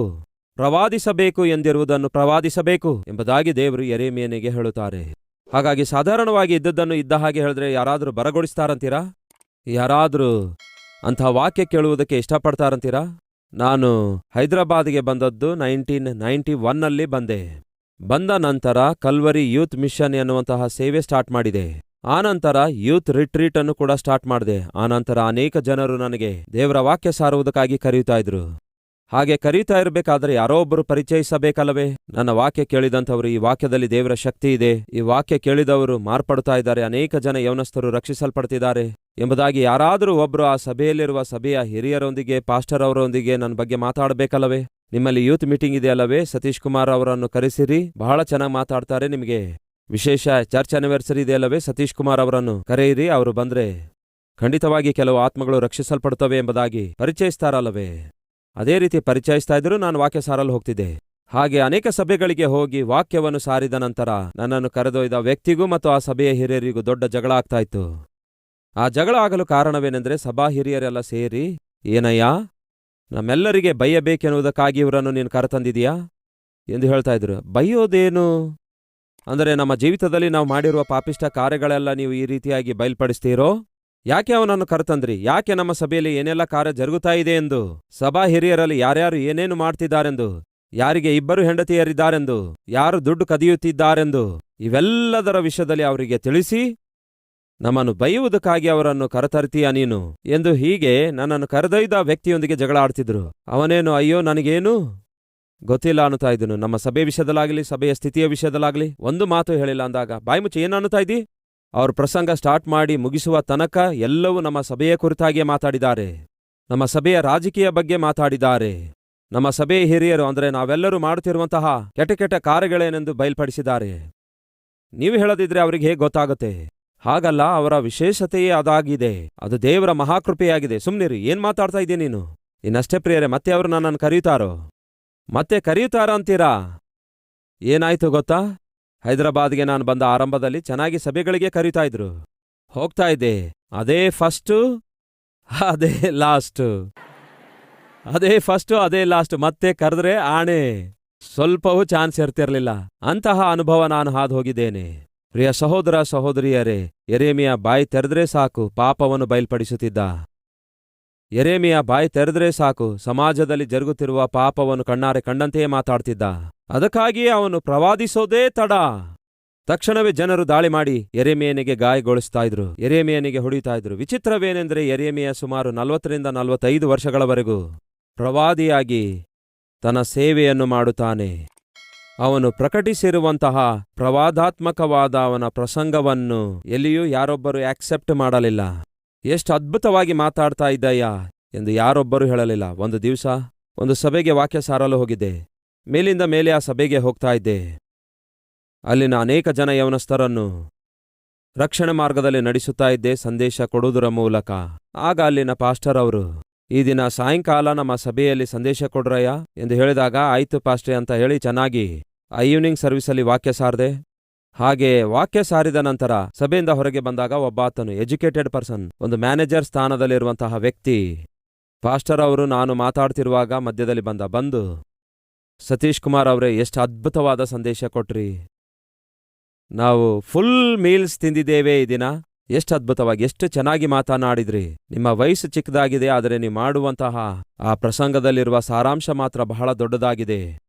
ಪ್ರವಾದಿಸಬೇಕು ಎಂದಿರುವುದನ್ನು ಪ್ರವಾದಿಸಬೇಕು ಎಂಬುದಾಗಿ ದೇವರು ಯೆರೆಮೀಯನಿಗೆ ಹೇಳುತ್ತಾರೆ. ಹಾಗಾಗಿ ಸಾಧಾರಣವಾಗಿ ಇದ್ದದ್ದನ್ನು ಇದ್ದ ಹಾಗೆ ಹೇಳಿದ್ರೆ ಯಾರಾದರೂ ಬರಗೊಡಿಸ್ತಾರಂತೀರಾ? ಯಾರಾದರೂ ಅಂಥ ವಾಕ್ಯ ಕೇಳುವುದಕ್ಕೆ ಇಷ್ಟಪಡ್ತಾರಂತೀರಾ? ನಾನು ಹೈದರಾಬಾದ್ಗೆ ಬಂದದ್ದು 1991ನಲ್ಲಿ ಬಂದ ನಂತರ ಕಲ್ವರಿ ಯೂತ್ ಮಿಷನ್ ಎನ್ನುವಂತಹ ಸೇವೆ ಸ್ಟಾರ್ಟ್ ಮಾಡಿದೆ. ಆನಂತರ ಯೂತ್ ರಿಟ್ರೀಟ್ ಅನ್ನು ಕೂಡ ಸ್ಟಾರ್ಟ್ ಮಾಡಿದೆ. ಆನಂತರ ಅನೇಕ ಜನರು ನನಗೆ ದೇವರ ವಾಕ್ಯ ಸಾರುವುದಕ್ಕಾಗಿ ಕರೆಯುತ್ತಾ ಇದ್ರು. ಹಾಗೆ ಕರೀತಾ ಇರಬೇಕಾದ್ರೆ ಯಾರೋ ಒಬ್ಬರು ಪರಿಚಯಿಸಬೇಕಲ್ಲವೇ? ನನ್ನ ವಾಕ್ಯ ಕೇಳಿದಂಥವರು, ಈ ವಾಕ್ಯದಲ್ಲಿ ದೇವರ ಶಕ್ತಿ ಇದೆ, ಈ ವಾಕ್ಯ ಕೇಳಿದವರು ಮಾರ್ಪಡ್ತಾ ಇದ್ದಾರೆ, ಅನೇಕ ಜನ ಯೌವನಸ್ಥರು ರಕ್ಷಿಸಲ್ಪಡ್ತಿದ್ದಾರೆ ಎಂಬುದಾಗಿ ಯಾರಾದರೂ ಒಬ್ಬರು ಆ ಸಭೆಯಲ್ಲಿರುವ ಸಭೆಯ ಹಿರಿಯರೊಂದಿಗೆ, ಪಾಸ್ಟರ್ ಅವರೊಂದಿಗೆ ನನ್ನ ಬಗ್ಗೆ ಮಾತಾಡಬೇಕಲ್ಲವೇ? ನಿಮ್ಮಲ್ಲಿ ಯೂತ್ ಮೀಟಿಂಗ್ ಇದೆಯಲ್ಲವೇ? ಸತೀಶ್ ಕುಮಾರ್ ಅವರನ್ನು ಕರೆಸಿರಿ, ಬಹಳ ಚೆನ್ನಾಗಿ ಮಾತಾಡ್ತಾರೆ. ನಿಮಗೆ ವಿಶೇಷ ಚರ್ಚ್ ಆನಿವರ್ಸರಿ ಇದೆಯಲ್ಲವೇ? ಸತೀಶ್ ಕುಮಾರ್ ಅವರನ್ನು ಕರೆಯಿರಿ, ಅವರು ಬಂದ್ರೆ ಖಂಡಿತವಾಗಿ ಕೆಲವು ಆತ್ಮಗಳು ರಕ್ಷಿಸಲ್ಪಡ್ತವೆ ಎಂಬುದಾಗಿ ಪರಿಚಯಿಸ್ತಾರಲ್ಲವೇ? ಅದೇ ರೀತಿ ಪರಿಚಯಿಸ್ತಾ ಇದ್ರು, ನಾನು ವಾಕ್ಯ ಸಾರಲು ಹೋಗ್ತಿದ್ದೆ. ಹಾಗೆ ಅನೇಕ ಸಭೆಗಳಿಗೆ ಹೋಗಿ ವಾಕ್ಯವನ್ನು ಸಾರಿದ ನಂತರ ನನ್ನನ್ನು ಕರೆದೊಯ್ದ ವ್ಯಕ್ತಿಗೂ ಮತ್ತು ಆ ಸಭೆಯ ಹಿರಿಯರಿಗೂ ದೊಡ್ಡ ಜಗಳ ಆಗ್ತಾ ಇತ್ತು. ಆ ಜಗಳ ಆಗಲು ಕಾರಣವೇನೆಂದರೆ, ಸಭಾ ಹಿರಿಯರೆಲ್ಲ ಸೇರಿ, ಏನಯ್ಯ, ನಮ್ಮೆಲ್ಲರಿಗೆ ಬೈಯಬೇಕೆನ್ನುವುದಕ್ಕಾಗಿ ಇವರನ್ನು ನೀನು ಕರೆತಂದಿದೀಯಾ ಎಂದು ಹೇಳ್ತಾ ಇದ್ರು. ಬೈಯೋದೇನು ಅಂದರೆ, ನಮ್ಮ ಜೀವಿತದಲ್ಲಿ ನಾವು ಮಾಡಿರುವ ಪಾಪಿಷ್ಟ ಕಾರ್ಯಗಳೆಲ್ಲ ನೀವು ಈ ರೀತಿಯಾಗಿ ಬಯಲ್ಪಡಿಸ್ತೀರೋ? ಯಾಕೆ ಅವನನ್ನು ಕರೆತಂದ್ರಿ? ಯಾಕೆ ನಮ್ಮ ಸಭೆಯಲ್ಲಿ ಏನೆಲ್ಲ ಕಾರ್ಯ ಜರುಗುತ್ತಾ ಇದೆ ಎಂದು, ಸಭಾ ಹಿರಿಯರಲ್ಲಿ ಯಾರ್ಯಾರು ಏನೇನು ಮಾಡ್ತಿದ್ದಾರೆಂದು, ಯಾರಿಗೆ 2 ಹೆಂಡತಿಯರಿದ್ದಾರೆಂದು, ಯಾರು ದುಡ್ಡು ಕದಿಯುತ್ತಿದ್ದಾರೆಂದು, ಇವೆಲ್ಲದರ ವಿಷಯದಲ್ಲಿ ಅವರಿಗೆ ತಿಳಿಸಿ ನಮ್ಮನ್ನು ಬೈಯುವುದಕ್ಕಾಗಿ ಅವರನ್ನು ಕರೆತರ್ತೀಯ ನೀನು ಎಂದು ಹೀಗೆ ನನ್ನನ್ನು ಕರೆದೊಯ್ದ ವ್ಯಕ್ತಿಯೊಂದಿಗೆ ಜಗಳ ಆಡ್ತಿದ್ರು. ಅವನೇನು, ಅಯ್ಯೋ ನನಗೇನು ಗೊತ್ತಿಲ್ಲ ಅನ್ನುತ್ತಾ ಇದ್ದನು. ನಮ್ಮ ಸಭೆ ವಿಷಯದಲ್ಲಾಗಲಿ ಸಭೆಯ ಸ್ಥಿತಿಯ ವಿಷಯದಲ್ಲಾಗಲಿ ಒಂದು ಮಾತು ಹೇಳಿಲ್ಲ ಅಂದಾಗ, ಬಾಯಿ ಮುಚ್ಚಿ ಏನು ಅನ್ನುತ್ತಾ ಇದ್ದಿ? ಅವ್ರ ಪ್ರಸಂಗ ಸ್ಟಾರ್ಟ್ ಮಾಡಿ ಮುಗಿಸುವ ತನಕ ಎಲ್ಲವೂ ನಮ್ಮ ಸಭೆಯ ಕುರಿತಾಗಿಯೇ ಮಾತಾಡಿದ್ದಾರೆ. ನಮ್ಮ ಸಭೆಯ ರಾಜಕೀಯ ಬಗ್ಗೆ ಮಾತಾಡಿದ್ದಾರೆ. ನಮ್ಮ ಸಭೆಯ ಹಿರಿಯರು ಅಂದರೆ ನಾವೆಲ್ಲರೂ ಮಾಡುತ್ತಿರುವಂತಹ ಕೆಟ್ಟ ಕೆಟ್ಟ ಕಾರ್ಯಗಳೇನೆಂದು ಬಯಲ್ಪಡಿಸಿದ್ದಾರೆ. ನೀವು ಹೇಳದಿದ್ರೆ ಅವ್ರಿಗೆ ಹೇಗೆ ಗೊತ್ತಾಗುತ್ತೆ? ಹಾಗಲ್ಲ, ಅವರ ವಿಶೇಷತೆಯೇ ಅದಾಗಿದೆ. ಅದು ದೇವರ ಮಹಾಕೃಪೆಯಾಗಿದೆ. ಸುಮ್ನಿರಿ, ಏನ್ ಮಾತಾಡ್ತಾ ಇದ್ದೀಯ ನೀನು? ಇನ್ನಷ್ಟೇ ಪ್ರಿಯರೇ, ಮತ್ತೆ ಅವರು ನನ್ನನ್ನು ಕರೆಯುತ್ತಾರೋ? ಮತ್ತೆ ಕರೆಯುತ್ತಾರ ಅಂತೀರಾ? ಏನಾಯ್ತು ಗೊತ್ತಾ? ಹೈದರಾಬಾದ್ಗೆ ನಾನು ಬಂದ ಆರಂಭದಲ್ಲಿ ಚೆನ್ನಾಗಿ ಸಭೆಗಳಿಗೆ ಕರೀತಾ ಇದ್ರು. ಹೋಗ್ತಾ ಇದ್ದೆ. ಅದೇ ಫಸ್ಟು, ಅದೇ ಲಾಸ್ಟು, ಅದೇ ಫಸ್ಟು, ಅದೇ ಲಾಸ್ಟ್. ಮತ್ತೆ ಕರೆದ್ರೆ ಆಣೆ, ಸ್ವಲ್ಪವೂ ಚಾನ್ಸ್ ಇರ್ತಿರ್ಲಿಲ್ಲ. ಅಂತಹ ಅನುಭವ ನಾನು ಹಾದು ಹೋಗಿದ್ದೇನೆ. ಪ್ರಿಯ ಸಹೋದರ ಸಹೋದರಿಯರೇ, ಯೆರೆಮೀಯ ಬಾಯಿ ತೆರೆದ್ರೆ ಸಾಕು ಪಾಪವನ್ನು ಬಯಲ್ಪಡಿಸುತ್ತಿದ್ದ. ಯೆರೆಮೀಯ ಬಾಯಿ ತೆರೆದ್ರೆ ಸಾಕು ಸಮಾಜದಲ್ಲಿ ಜರುಗುತ್ತಿರುವ ಪಾಪವನ್ನು ಕಣ್ಣಾರೆ ಕಂಡಂತೆಯೇ ಮಾತಾಡ್ತಿದ್ದ. ಅದಕ್ಕಾಗಿಯೇ ಅವನು ಪ್ರವಾದಿಸೋದೇ ತಡ. ತಕ್ಷಣವೇ ಜನರು ದಾಳಿ ಮಾಡಿ ಯೆರೆಮೀಯನಿಗೆ ಗಾಯಗೊಳಿಸ್ತಾ ಇದ್ರು, ಯೆರೆಮೀಯನಿಗೆ ಹೊಡಿತಾ ಇದ್ರು. ವಿಚಿತ್ರವೇನೆಂದರೆ, ಯೆರೆಮೀಯ ಸುಮಾರು 40ರಿಂದ 45 ವರ್ಷಗಳವರೆಗೂ ಪ್ರವಾದಿಯಾಗಿ ತನ್ನ ಸೇವೆಯನ್ನು ಮಾಡುತ್ತಾನೆ. ಅವನು ಪ್ರಕಟಿಸಿರುವಂತಹ ಪ್ರವಾದಾತ್ಮಕವಾದ ಅವನ ಪ್ರಸಂಗವನ್ನು ಎಲ್ಲಿಯೂ ಯಾರೊಬ್ಬರು ಆಕ್ಸೆಪ್ಟ್ ಮಾಡಲಿಲ್ಲ. ಎಷ್ಟು ಅದ್ಭುತವಾಗಿ ಮಾತಾಡ್ತಾ ಇದ್ದಯ್ಯ ಎಂದು ಯಾರೊಬ್ಬರೂ ಹೇಳಲಿಲ್ಲ. ಒಂದು ದಿವಸ ಒಂದು ಸಭೆಗೆ ವಾಕ್ಯ ಸಾರಲು ಹೋಗಿದ್ದೆ. ಮೇಲಿಂದ ಮೇಲೆ ಆ ಸಭೆಗೆ ಹೋಗ್ತಾ ಇದ್ದೆ. ಅಲ್ಲಿನ ಅನೇಕ ಜನ ಯೌವನಸ್ಥರನ್ನು ರಕ್ಷಣೆ ಮಾರ್ಗದಲ್ಲಿ ನಡೆಸುತ್ತಾ ಇದ್ದೆ, ಸಂದೇಶ ಕೊಡುವುದರ ಮೂಲಕ. ಆಗ ಅಲ್ಲಿನ ಪಾಸ್ಟರ್ ಅವರು, ಈ ದಿನ ಸಾಯಂಕಾಲ ನಮ್ಮ ಸಭೆಯಲ್ಲಿ ಸಂದೇಶ ಕೊಡ್ರಯ್ಯ ಎಂದು ಹೇಳಿದಾಗ, ಆಯ್ತು ಪಾಸ್ಟ್ರೆ ಅಂತ ಹೇಳಿ ಚೆನ್ನಾಗಿ ಆ ಈವ್ನಿಂಗ್ ಸರ್ವಿಸಲ್ಲಿ ವಾಕ್ಯ ಸಾರದೆ. ಹಾಗೆ ವಾಕ್ಯ ಸಾರಿದ ನಂತರ ಸಭೆಯಿಂದ ಹೊರಗೆ ಬಂದಾಗ ಒಬ್ಬಾತನು ಎಜುಕೇಟೆಡ್ ಪರ್ಸನ್, ಒಂದು ಮ್ಯಾನೇಜರ್ ಸ್ಥಾನದಲ್ಲಿರುವಂತಹ ವ್ಯಕ್ತಿ, ಪಾಸ್ಟರ್ ಅವರು ನಾನು ಮಾತಾಡ್ತಿರುವಾಗ ಮಧ್ಯದಲ್ಲಿ ಬಂದು, ಸತೀಶ್ ಕುಮಾರ್ ಅವರೇ, ಎಷ್ಟು ಅದ್ಭುತವಾದ ಸಂದೇಶ ಕೊಟ್ರಿ. ನಾವು ಫುಲ್ ಮೀಲ್ಸ್ ತಿಂದಿದ್ದೇವೆ ಈ ದಿನ. ಎಷ್ಟು ಅದ್ಭುತವಾಗಿ, ಎಷ್ಟು ಚೆನ್ನಾಗಿ ಮಾತನಾಡಿದ್ರಿ. ನಿಮ್ಮ ವಯಸ್ಸು ಚಿಕ್ಕದಾಗಿದೆ, ಆದರೆ ನೀವು ಮಾಡುವಂತಹ ಆ ಪ್ರಸಂಗದಲ್ಲಿರುವ ಸಾರಾಂಶ ಮಾತ್ರ ಬಹಳ ದೊಡ್ಡದಾಗಿದೆ.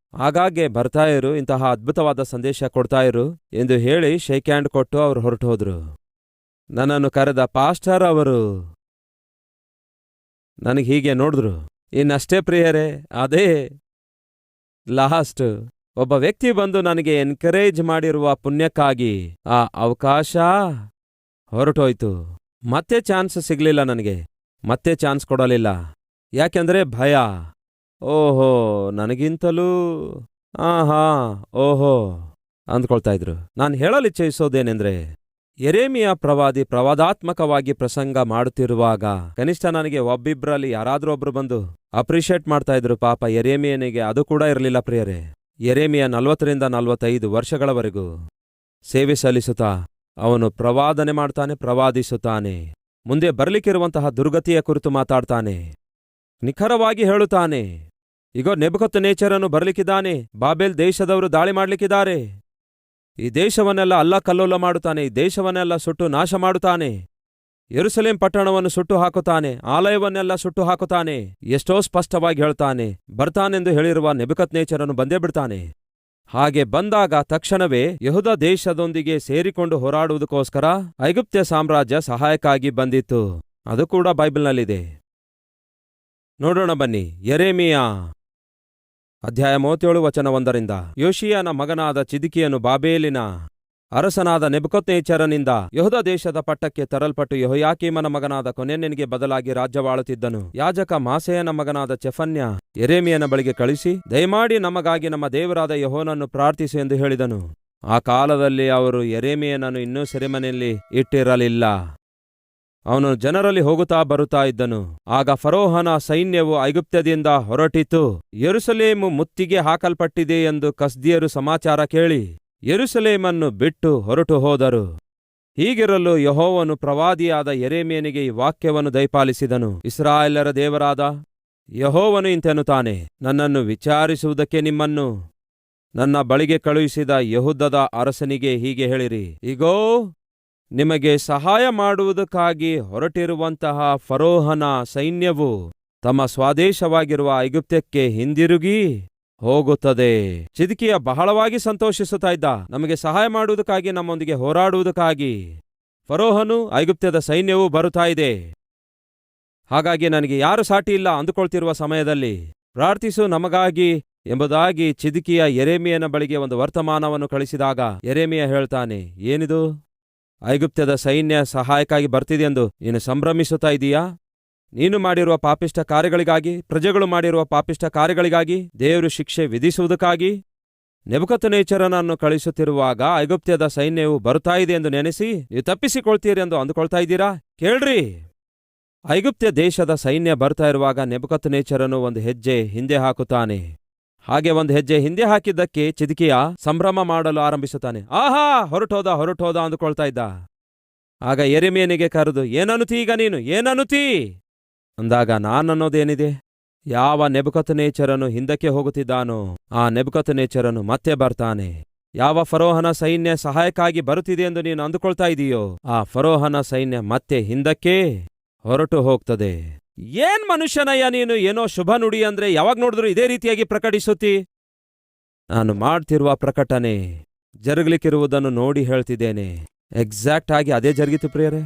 ಆಗಾಗ್ಗೆ ಬರ್ತಾ ಇರು, ಇಂತಹ ಅದ್ಭುತವಾದ ಸಂದೇಶ ಕೊಡ್ತಾ ಇರು ಎಂದು ಹೇಳಿ ಶೇಕ್ ಹ್ಯಾಂಡ್ ಕೊಟ್ಟು ಅವರು ಹೊರಟು ಹೋದ್ರು. ನನ್ನನ್ನು ಕರೆದ ಪಾಸ್ಟರ್ ಅವರು ನನಗೆ ಹೀಗೆ ನೋಡಿದ್ರು. ಇನ್ನಷ್ಟೇ ಪ್ರಿಯರೇ, ಅದೇ ಲಾಸ್ಟ್. ಒಬ್ಬ ವ್ಯಕ್ತಿ ಬಂದು ನನಗೆ ಎನ್ಕರೇಜ್ ಮಾಡಿರುವ ಪುಣ್ಯಕ್ಕಾಗಿ ಆ ಅವಕಾಶ ಹೊರಟೋಯ್ತು. ಮತ್ತೆ ಚಾನ್ಸ್ ಸಿಗ್ಲಿಲ್ಲ ನನಗೆ, ಮತ್ತೆ ಚಾನ್ಸ್ ಕೊಡಲಿಲ್ಲ. ಯಾಕೆಂದ್ರೆ ಭಯ. ಓಹೋ, ನನಗಿಂತಲೂ ಓಹೋ ಅಂದ್ಕೊಳ್ತಾ ಇದ್ರು. ನಾನು ಹೇಳಲಿಚ್ಛಿಸೋದೇನೆಂದ್ರೆ, ಯೆರೆಮೀಯ ಪ್ರವಾದಿ ಪ್ರವಾದಾತ್ಮಕವಾಗಿ ಪ್ರಸಂಗ ಮಾಡುತ್ತಿರುವಾಗ ಕನಿಷ್ಠ ನನಗೆ ಒಬ್ಬಿಬ್ರಲ್ಲಿ ಯಾರಾದ್ರೂ ಒಬ್ರು ಬಂದು ಅಪ್ರಿಷಿಯೇಟ್ ಮಾಡ್ತಾ ಇದ್ರು. ಪಾಪ ಯೆರೆಮೀಯನಿಗೆ ಅದು ಕೂಡ ಇರಲಿಲ್ಲ ಪ್ರಿಯರೇ. ಯೆರೆಮೀಯ 40ರಿಂದ 45 ವರ್ಷಗಳವರೆಗೂ ಸೇವೆ ಸಲ್ಲಿಸುತ್ತಾ ಅವನು ಪ್ರವಾದನೆ ಮಾಡ್ತಾನೆ, ಪ್ರವಾದಿಸುತ್ತಾನೆ. ಮುಂದೆ ಬರಲಿಕ್ಕಿರುವಂತಹ ದುರ್ಗತಿಯ ಕುರಿತು ಮಾತಾಡ್ತಾನೆ, ನಿಖರವಾಗಿ ಹೇಳುತ್ತಾನೆ. ಈಗ ನೆಬೂಕದ್ನೆಚ್ಚರನು ಬರಲಿಕ್ಕಿದ್ದಾನೆ, ಬಾಬೆಲ್ ದೇಶದವರು ದಾಳಿ ಮಾಡಲಿಕ್ಕಿದ್ದಾರೆ, ಈ ದೇಶವನ್ನೆಲ್ಲ ಅಲ್ಲಕಲ್ಲೋಲ ಮಾಡುತ್ತಾನೆ, ಈ ದೇಶವನ್ನೆಲ್ಲ ಸುಟ್ಟು ನಾಶ ಮಾಡುತ್ತಾನೆ, ಯೆರೂಸಲೇಮ್ ಪಟ್ಟಣವನ್ನು ಸುಟ್ಟು ಹಾಕುತ್ತಾನೆ, ಆಲಯವನ್ನೆಲ್ಲ ಸುಟ್ಟು ಹಾಕುತ್ತಾನೆ. ಎಷ್ಟೋ ಸ್ಪಷ್ಟವಾಗಿ ಹೇಳ್ತಾನೆ. ಬರ್ತಾನೆಂದು ಹೇಳಿರುವ ನೆಬೂಕದ್ನೆಚ್ಚರನು ಬಂದೇ ಬಿಡ್ತಾನೆ. ಹಾಗೆ ಬಂದಾಗ ತಕ್ಷಣವೇ ಯೆಹೂದ ದೇಶದೊಂದಿಗೆ ಸೇರಿಕೊಂಡು ಹೋರಾಡುವುದಕ್ಕೋಸ್ಕರ ಐಗುಪ್ತ್ಯ ಸಾಮ್ರಾಜ್ಯ ಸಹಾಯಕ್ಕಾಗಿ ಬಂದಿತ್ತು. ಅದು ಕೂಡ ಬೈಬಲ್ನಲ್ಲಿದೆ. ನೋಡೋಣ ಬನ್ನಿ. ಯೆರೆಮೀಯ ಅಧ್ಯಾಯ 37 ವಚನ 1. ಯೋಷೀಯನ ಮಗನಾದ ಚಿದ್ಕೀಯನು ಬಾಬೇಲಿನ ಅರಸನಾದ ನೆಬೂಕದ್ನೆಚ್ಚರನಿಂದ ಯೆಹೂದ ದೇಶದ ಪಟ್ಟಕ್ಕೆ ತರಲ್ಪಟ್ಟು ಯೆಹೋಯಾಕೀಮನ ಮಗನಾದ ಕೊನೆನ್ಯನಿಗೆ ಬದಲಾಗಿ ರಾಜ್ಯವಾಳುತ್ತಿದ್ದನು. ಯಾಜಕ ಮಾಸೇಯನ ಮಗನಾದ ಚೆಫನ್ಯ ಯೆರೆಮೀಯನ ಬಳಿಗೆ ಕಳಿಸಿ, ದಯಮಾಡಿ ನಮಗಾಗಿ ನಮ್ಮ ದೇವರಾದ ಯೆಹೋವನನ್ನು ಪ್ರಾರ್ಥಿಸು ಎಂದು ಹೇಳಿದನು. ಆ ಕಾಲದಲ್ಲಿ ಅವರು ಯೆರೆಮೀಯನನ್ನು ಇನ್ನೂ ಸೆರೆಮನೆಯಲ್ಲಿ ಇಟ್ಟಿರಲಿಲ್ಲ. ಅವನು ಜನರಲ್ಲಿ ಹೋಗುತ್ತಾ ಬರುತ್ತಾ ಇದ್ದನು. ಆಗ ಫರೋಹನ ಸೈನ್ಯವು ಐಗುಪ್ತ್ಯದಿಂದ ಹೊರಟಿತು. ಯೆರೂಸಲೇಮು ಮುತ್ತಿಗೆ ಹಾಕಲ್ಪಟ್ಟಿದೆ ಎಂದು ಕಸ್ದೀಯರು ಸಮಾಚಾರ ಕೇಳಿ ಯೆರೂಸಲೇಮನ್ನು ಬಿಟ್ಟು ಹೊರಟು ಹೋದರು. ಹೀಗಿರಲು ಯೆಹೋವನು ಪ್ರವಾದಿಯಾದ ಯೆರೆಮೀಯನಿಗೆ ಈ ವಾಕ್ಯವನ್ನು ದಯಪಾಲಿಸಿದನು. ಇಸ್ರಾಯೇಲರ ದೇವರಾದ ಯೆಹೋವನು ಇಂತೆನ್ನುತ್ತಾನೆ, ನನ್ನನ್ನು ವಿಚಾರಿಸುವುದಕ್ಕೆ ನಿಮ್ಮನ್ನು ನನ್ನ ಬಳಿಗೆ ಕಳುಹಿಸಿದ ಯೆಹೂದದ ಅರಸನಿಗೆ ಹೀಗೆ ಹೇಳಿರಿ, ಇಗೋ, ನಿಮಗೆ ಸಹಾಯ ಮಾಡುವುದಕ್ಕಾಗಿ ಹೊರಟಿರುವಂತಹ ಫರೋಹನ ಸೈನ್ಯವು ತಮ್ಮ ಸ್ವದೇಶವಾಗಿರುವ ಐಗುಪ್ತ್ಯಕ್ಕೆ ಹಿಂದಿರುಗಿ ಹೋಗುತ್ತದೆ. ಚಿದ್ಕೀಯ ಬಹಳವಾಗಿ ಸಂತೋಷಿಸುತ್ತಾ ಇದ್ದ. ನಮಗೆ ಸಹಾಯ ಮಾಡುವುದಕ್ಕಾಗಿ, ನಮ್ಮೊಂದಿಗೆ ಹೋರಾಡುವುದಕ್ಕಾಗಿ ಫರೋಹನು ಐಗುಪ್ತ್ಯದ ಸೈನ್ಯವು ಬರುತ್ತಾ ಇದೆ. ಹಾಗಾಗಿ ನನಗೆ ಯಾರು ಸಾಟಿ ಇಲ್ಲ ಅಂದುಕೊಳ್ತಿರುವ ಸಮಯದಲ್ಲಿ ಪ್ರಾರ್ಥಿಸು ನಮಗಾಗಿ ಎಂಬುದಾಗಿ ಚಿದ್ಕೀಯ ಯೆರೆಮೀಯನ ಬಳಿಗೆ ಒಂದು ವರ್ತಮಾನವನ್ನು ಕಳಿಸಿದಾಗ ಯೆರೆಮೀಯ ಹೇಳ್ತಾನೆ, ಏನಿದು? ಐಗುಪ್ತ್ಯದ ಸೈನ್ಯ ಸಹಾಯಕ್ಕಾಗಿ ಬರ್ತಿದೆಯೆಂದು ನೀನು ಸಂಭ್ರಮಿಸುತ್ತಾ ಇದೀಯಾ? ನೀನು ಮಾಡಿರುವ ಪಾಪಿಷ್ಟ ಕಾರ್ಯಗಳಿಗಾಗಿ, ಪ್ರಜೆಗಳು ಮಾಡಿರುವ ಪಾಪಿಷ್ಟ ಕಾರ್ಯಗಳಿಗಾಗಿ, ದೇವರು ಶಿಕ್ಷೆ ವಿಧಿಸುವುದಕ್ಕಾಗಿ ನೆಬೂಕದ್ನೆಚ್ಚರನನ್ನು ಕಳಿಸುತ್ತಿರುವಾಗ ಐಗುಪ್ತ್ಯದ ಸೈನ್ಯವು ಬರುತ್ತಾ ಇದೆ ಎಂದು ನೆನೆಸಿ ನೀವು ತಪ್ಪಿಸಿಕೊಳ್ತೀರಿ ಎಂದು ಅಂದುಕೊಳ್ತಾ ಇದ್ದೀರಾ? ಕೇಳ್ರಿ, ಐಗುಪ್ತ್ಯ ದೇಶದ ಸೈನ್ಯ ಬರ್ತಾ ಇರುವಾಗ ನೆಬೂಕದ್ನೆಚ್ಚರನು ಒಂದು ಹೆಜ್ಜೆ ಹಿಂದೆ ಹಾಕುತ್ತಾನೆ. ಹಾಗೆ ಒಂದು ಹೆಜ್ಜೆ ಹಿಂದೆ ಹಾಕಿದ್ದಕ್ಕೆ ಚಿದ್ಕೀಯ ಸಂಭ್ರಮ ಮಾಡಲು ಆರಂಭಿಸುತ್ತಾನೆ. ಆಹಾ, ಹೊರಟೋದ ಅಂದುಕೊಳ್ತಾ ಇದ್ದ. ಆಗ ಯೆರೆಮೀಯನಿಗೆ ಕರೆದು, ಏನನ್ನುತ್ತೀ ಈಗ ನೀನು, ಏನನ್ನುತ್ತೀ ಅಂದಾಗ, ನಾನನ್ನೋದೇನಿದೆ? ಯಾವ ನೆಬೂಕದ್ನೆಚ್ಚರನು ಹಿಂದಕ್ಕೆ ಹೋಗುತ್ತಿದ್ದಾನೋ ಆ ನೆಬೂಕದ್ನೆಚ್ಚರನು ಮತ್ತೆ ಬರ್ತಾನೆ. ಯಾವ ಫರೋಹನ ಸೈನ್ಯ ಸಹಾಯಕ್ಕಾಗಿ ಬರುತ್ತಿದೆ ಎಂದು ನೀನು ಅಂದುಕೊಳ್ತಾ ಇದೀಯೋ ಆ ಫರೋಹನ ಸೈನ್ಯ ಮತ್ತೆ ಹಿಂದಕ್ಕೆ ಹೊರಟು ಹೋಗ್ತದೆ. ಏನ್ ಮನುಷ್ಯನಯ್ಯ ನೀನು, ಏನೋ ಶುಭ ನುಡಿ ಅಂದ್ರೆ ಯಾವಾಗ ನೋಡಿದ್ರು ಇದೇ ರೀತಿಯಾಗಿ ಪ್ರಕಟಿಸುತ್ತಿ? ನಾನು ಮಾಡ್ತಿರುವ ಪ್ರಕಟಣೆ ಜರುಗಲಿಕ್ಕಿರುವುದನ್ನು ನೋಡಿ ಹೇಳ್ತಿದ್ದೇನೆ. ಎಕ್ಸಾಕ್ಟ್ ಆಗಿ ಅದೇ ಜರುಗಿತು ಪ್ರಿಯರೇ.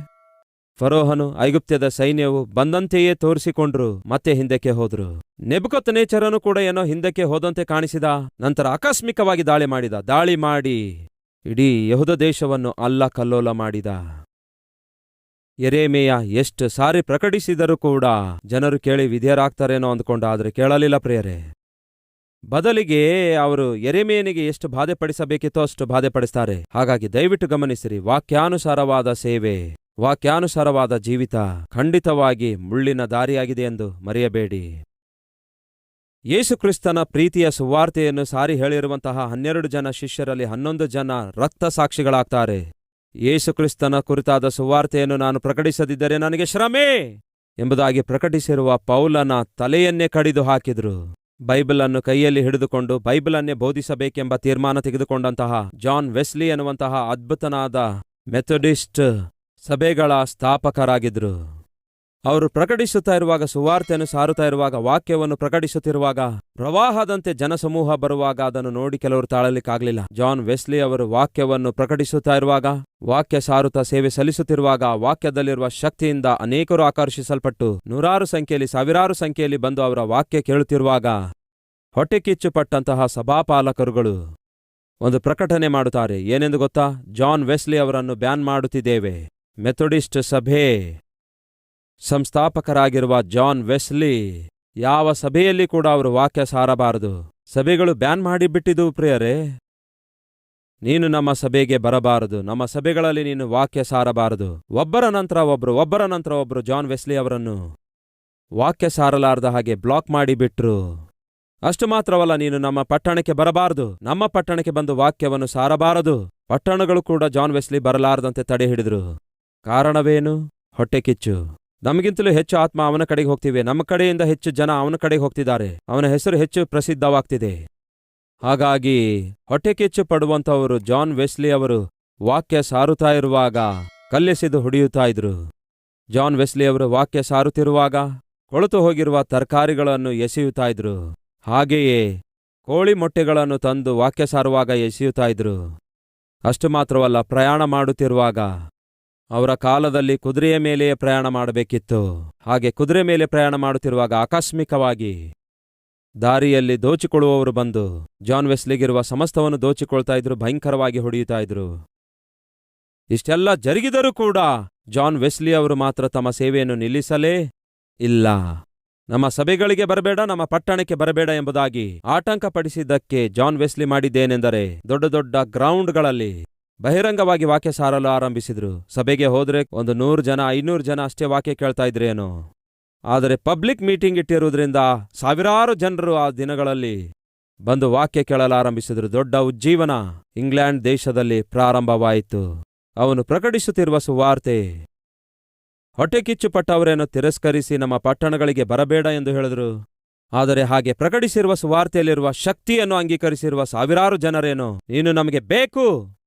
ಫರೋಹನು ಐಗುಪ್ತ್ಯದ ಸೈನ್ಯವು ಬಂದಂತೆಯೇ ತೋರಿಸಿಕೊಂಡ್ರು, ಮತ್ತೆ ಹಿಂದಕ್ಕೆ ಹೋದ್ರು. ನೆಬೂಕದ್ನೆಚ್ಚರನು ಕೂಡ ಏನೋ ಹಿಂದಕ್ಕೆ ಹೋದಂತೆ ಕಾಣಿಸಿದ. ನಂತರ ಆಕಸ್ಮಿಕವಾಗಿ ದಾಳಿ ಮಾಡಿ ಇಡೀ ಯೆಹೂದ ದೇಶವನ್ನು ಅಲ್ಲಕಲ್ಲೋಲ ಮಾಡಿದ. ಯೆರೆಮೀಯ ಎಷ್ಟು ಸಾರಿ ಪ್ರಕಟಿಸಿದರೂ ಕೂಡ ಜನರು ಕೇಳಿ ವಿಧೇಯರಾಗ್ತಾರೇನೋ ಅಂದ್ಕೊಂಡ, ಆದರೆ ಕೇಳಲಿಲ್ಲ ಪ್ರಿಯರೇ. ಬದಲಿಗೆ ಅವರು ಯೆರೆಮೀಯನಿಗೆ ಎಷ್ಟು ಬಾಧೆಪಡಿಸಬೇಕಿತ್ತೋ ಅಷ್ಟು ಬಾಧೆಪಡಿಸ್ತಾರೆ. ಹಾಗಾಗಿ ದಯವಿಟ್ಟು ಗಮನಿಸಿರಿ, ವಾಕ್ಯಾನುಸಾರವಾದ ಸೇವೆ, ವಾಕ್ಯಾನುಸಾರವಾದ ಜೀವಿತ ಖಂಡಿತವಾಗಿ ಮುಳ್ಳಿನ ದಾರಿಯಾಗಿದೆ ಎಂದು ಮರೆಯಬೇಡಿ. ಯೇಸುಕ್ರಿಸ್ತನ ಪ್ರೀತಿಯ ಸುವಾರ್ತೆಯನ್ನು ಸಾರಿ ಹೇಳಿರುವಂತಹ 12 ಜನ ಶಿಷ್ಯರಲ್ಲಿ 11 ಜನ ರಕ್ತ ಸಾಕ್ಷಿಗಳಾಗ್ತಾರೆ. ಯೇಸುಕ್ರಿಸ್ತನ ಕುರಿತಾದ ಸುವಾರ್ತೆಯನ್ನು ನಾನು ಪ್ರಕಟಿಸದಿದ್ದರೆ ನನಗೆ ಶ್ರಮೆ ಎಂಬುದಾಗಿ ಪ್ರಕಟಿಸಿರುವ ಪೌಲನ ತಲೆಯನ್ನೇ ಕಡಿದು ಹಾಕಿದ್ರು. ಬೈಬಲನ್ನು ಕೈಯಲ್ಲಿ ಹಿಡಿದುಕೊಂಡು ಬೈಬಲನ್ನೇ ಬೋಧಿಸಬೇಕೆಂಬ ತೀರ್ಮಾನ ತೆಗೆದುಕೊಂಡಂತಹ ಜಾನ್ ವೆಸ್ಲಿ ಎನ್ನುವಂತಹ ಅದ್ಭುತನಾದ ಮೆಥೋಡಿಸ್ಟ್ ಸಭೆಗಳ ಸ್ಥಾಪಕರಾಗಿದ್ರು. ಅವರು ಪ್ರಕಟಿಸುತ್ತಾ ಇರುವಾಗ, ಸುವಾರ್ತೆಯನ್ನು ಸಾರುತ್ತಾ ಇರುವಾಗ, ವಾಕ್ಯವನ್ನು ಪ್ರಕಟಿಸುತ್ತಿರುವಾಗ ಪ್ರವಾಹದಂತೆ ಜನಸಮೂಹ ಬರುವಾಗ ಅದನ್ನು ನೋಡಿ ಕೆಲವರು ತಾಳಲಿಕ್ಕಾಗಲಿಲ್ಲ. ಜಾನ್ ವೆಸ್ಲಿ ಅವರು ವಾಕ್ಯವನ್ನು ಪ್ರಕಟಿಸುತ್ತಾ ಇರುವಾಗ, ವಾಕ್ಯ ಸಾರುತ್ತಾ ಸೇವೆ ಸಲ್ಲಿಸುತ್ತಿರುವಾಗ, ವಾಕ್ಯದಲ್ಲಿರುವ ಶಕ್ತಿಯಿಂದ ಅನೇಕರು ಆಕರ್ಷಿಸಲ್ಪಟ್ಟು ನೂರಾರು ಸಂಖ್ಯೆಯಲ್ಲಿ, ಸಾವಿರಾರು ಸಂಖ್ಯೆಯಲ್ಲಿ ಬಂದು ಅವರ ವಾಕ್ಯ ಕೇಳುತ್ತಿರುವಾಗ ಹೊಟ್ಟೆಕಿಚ್ಚುಪಟ್ಟಂತಹ ಸಭಾಪಾಲಕರುಗಳು ಒಂದು ಪ್ರಕಟಣೆ ಮಾಡುತ್ತಾರೆ. ಏನೆಂದು ಗೊತ್ತಾ? ಜಾನ್ ವೆಸ್ಲಿ ಅವರನ್ನು ಬ್ಯಾನ್ ಮಾಡುತ್ತಿದ್ದೇವೆ. ಮೆಥೋಡಿಸ್ಟ್ ಸಭೆ ಸಂಸ್ಥಾಪಕರಾಗಿರುವ ಜಾನ್ ವೆಸ್ಲಿ ಯಾವ ಸಭೆಯಲ್ಲಿ ಕೂಡ ಅವರು ವಾಕ್ಯ ಸಾರಬಾರದು. ಸಭೆಗಳು ಬ್ಯಾನ್ ಮಾಡಿಬಿಟ್ಟಿದ್ದು ಪ್ರಿಯರೇ. ನೀನು ನಮ್ಮ ಸಭೆಗೆ ಬರಬಾರದು, ನಮ್ಮ ಸಭೆಗಳಲ್ಲಿ ನೀನು ವಾಕ್ಯ ಸಾರಬಾರದು. ಒಬ್ಬರ ನಂತರ ಒಬ್ಬರು ಜಾನ್ ವೆಸ್ಲಿ ಅವರನ್ನು ವಾಕ್ಯ ಸಾರಲಾರದ ಹಾಗೆ ಬ್ಲಾಕ್ ಮಾಡಿಬಿಟ್ರು. ಅಷ್ಟು ಮಾತ್ರವಲ್ಲ, ನೀನು ನಮ್ಮ ಪಟ್ಟಣಕ್ಕೆ ಬರಬಾರದು, ನಮ್ಮ ಪಟ್ಟಣಕ್ಕೆ ಬಂದು ವಾಕ್ಯವನ್ನು ಸಾರಬಾರದು. ಪಟ್ಟಣಗಳು ಕೂಡ ಜಾನ್ ವೆಸ್ಲಿ ಬರಲಾರದಂತೆ ತಡೆ ಹಿಡಿದ್ರು. ಕಾರಣವೇನು? ಹೊಟ್ಟೆಕಿಚ್ಚು. ನಮಗಿಂತಲೂ ಹೆಚ್ಚು ಆತ್ಮ ಅವನ ಕಡೆಗೆ ಹೋಗ್ತಿವೆ, ನಮ್ಮ ಕಡೆಯಿಂದ ಹೆಚ್ಚು ಜನ ಅವನ ಕಡೆಗೆ ಹೋಗ್ತಿದ್ದಾರೆ, ಅವನ ಹೆಸರು ಹೆಚ್ಚು ಪ್ರಸಿದ್ಧವಾಗ್ತಿದೆ. ಹಾಗಾಗಿ ಹೊಟ್ಟೆಕಿಚ್ಚು ಪಡುವಂಥವರು ಜಾನ್ ವೆಸ್ಲಿ ಅವರು ವಾಕ್ಯ ಸಾರುತ್ತಾ ಇರುವಾಗ ಕಲ್ಲೆಸೆದು ಹೊಡೆಯುತ್ತಾ ಇದ್ರು. ಜಾನ್ ವೆಸ್ಲಿ ಅವರು ವಾಕ್ಯ ಸಾರುತ್ತಿರುವಾಗ ಕೊಳೆತು ಹೋಗಿರುವ ತರಕಾರಿಗಳನ್ನು ಎಸೆಯುತ್ತಾ ಇದ್ರು. ಹಾಗೆಯೇ ಕೋಳಿ ಮೊಟ್ಟೆಗಳನ್ನು ತಂದು ವಾಕ್ಯ ಸಾರುವಾಗ ಎಸೆಯುತ್ತಾ ಇದ್ರು. ಅಷ್ಟು ಮಾತ್ರವಲ್ಲ, ಪ್ರಯಾಣ ಮಾಡುತ್ತಿರುವಾಗ ಅವರ ಕಾಲದಲ್ಲಿ ಕುದುರೆಯ ಮೇಲೆಯೇ ಪ್ರಯಾಣ ಮಾಡಬೇಕಿತ್ತು. ಹಾಗೆ ಕುದುರೆ ಮೇಲೆ ಪ್ರಯಾಣ ಮಾಡುತ್ತಿರುವಾಗ ಆಕಸ್ಮಿಕವಾಗಿ ದಾರಿಯಲ್ಲಿ ದೋಚಿಕೊಳ್ಳುವವರು ಬಂದು ಜಾನ್ ವೆಸ್ಲಿಗಿರುವ ಸಮಸ್ತವನ್ನು ದೋಚಿಕೊಳ್ತಾ ಇದ್ರು, ಭಯಂಕರವಾಗಿ ಹೊಡೆಯುತ್ತಾ ಇದ್ರು. ಇಷ್ಟೆಲ್ಲ ಜರುಗಿದರೂ ಕೂಡ ಜಾನ್ ವೆಸ್ಲಿ ಅವರು ಮಾತ್ರ ತಮ್ಮ ಸೇವೆಯನ್ನು ನಿಲ್ಲಿಸಲೇ ಇಲ್ಲ. ನಮ್ಮ ಸಭೆಗಳಿಗೆ ಬರಬೇಡ, ನಮ್ಮ ಪಟ್ಟಣಕ್ಕೆ ಬರಬೇಡ ಎಂಬುದಾಗಿ ಆಟಂಕಪಡಿಸಿದ್ದಕ್ಕೆ ಜಾನ್ ವೆಸ್ಲಿ ಮಾಡಿದ್ದೇನೆಂದರೆ, ದೊಡ್ಡ ದೊಡ್ಡ ಗ್ರೌಂಡ್ಗಳಲ್ಲಿ ಬಹಿರಂಗವಾಗಿ ವಾಕ್ಯ ಸಾರಲು ಆರಂಭಿಸಿದ್ರು. ಸಭೆಗೆ ಹೋದ್ರೆ 100 ಜನ 500 ಜನ ಅಷ್ಟೇ ವಾಕ್ಯ ಕೇಳ್ತಾ ಇದ್ರೇನೋ. ಆದರೆ ಪಬ್ಲಿಕ್ ಮೀಟಿಂಗ್ ಇಟ್ಟಿರುವುದರಿಂದ ಸಾವಿರಾರು ಜನರು ಆ ದಿನಗಳಲ್ಲಿ ಬಂದು ವಾಕ್ಯ ಕೇಳಲಾರಂಭಿಸಿದ್ರು. ದೊಡ್ಡ ಉಜ್ಜೀವನ ಇಂಗ್ಲೆಂಡ್ ದೇಶದಲ್ಲಿ ಪ್ರಾರಂಭವಾಯಿತು. ಅವನು ಪ್ರಕಟಿಸುತ್ತಿರುವ ಸುವಾರ್ತೆ. ಹೊಟ್ಟೆಕಿಚ್ಚುಪಟ್ಟವರೇನೋ ತಿರಸ್ಕರಿಸಿ ನಮ್ಮ ಪಟ್ಟಣಗಳಿಗೆ ಬರಬೇಡ ಎಂದು ಹೇಳಿದ್ರು. ಆದರೆ ಹಾಗೆ ಪ್ರಕಟಿಸಿರುವ ಸುವಾರ್ತೆಯಲ್ಲಿರುವ ಶಕ್ತಿಯನ್ನು ಅಂಗೀಕರಿಸಿರುವ ಸಾವಿರಾರು ಜನರೇನೋ ನೀನು ನಮಗೆ ಬೇಕು,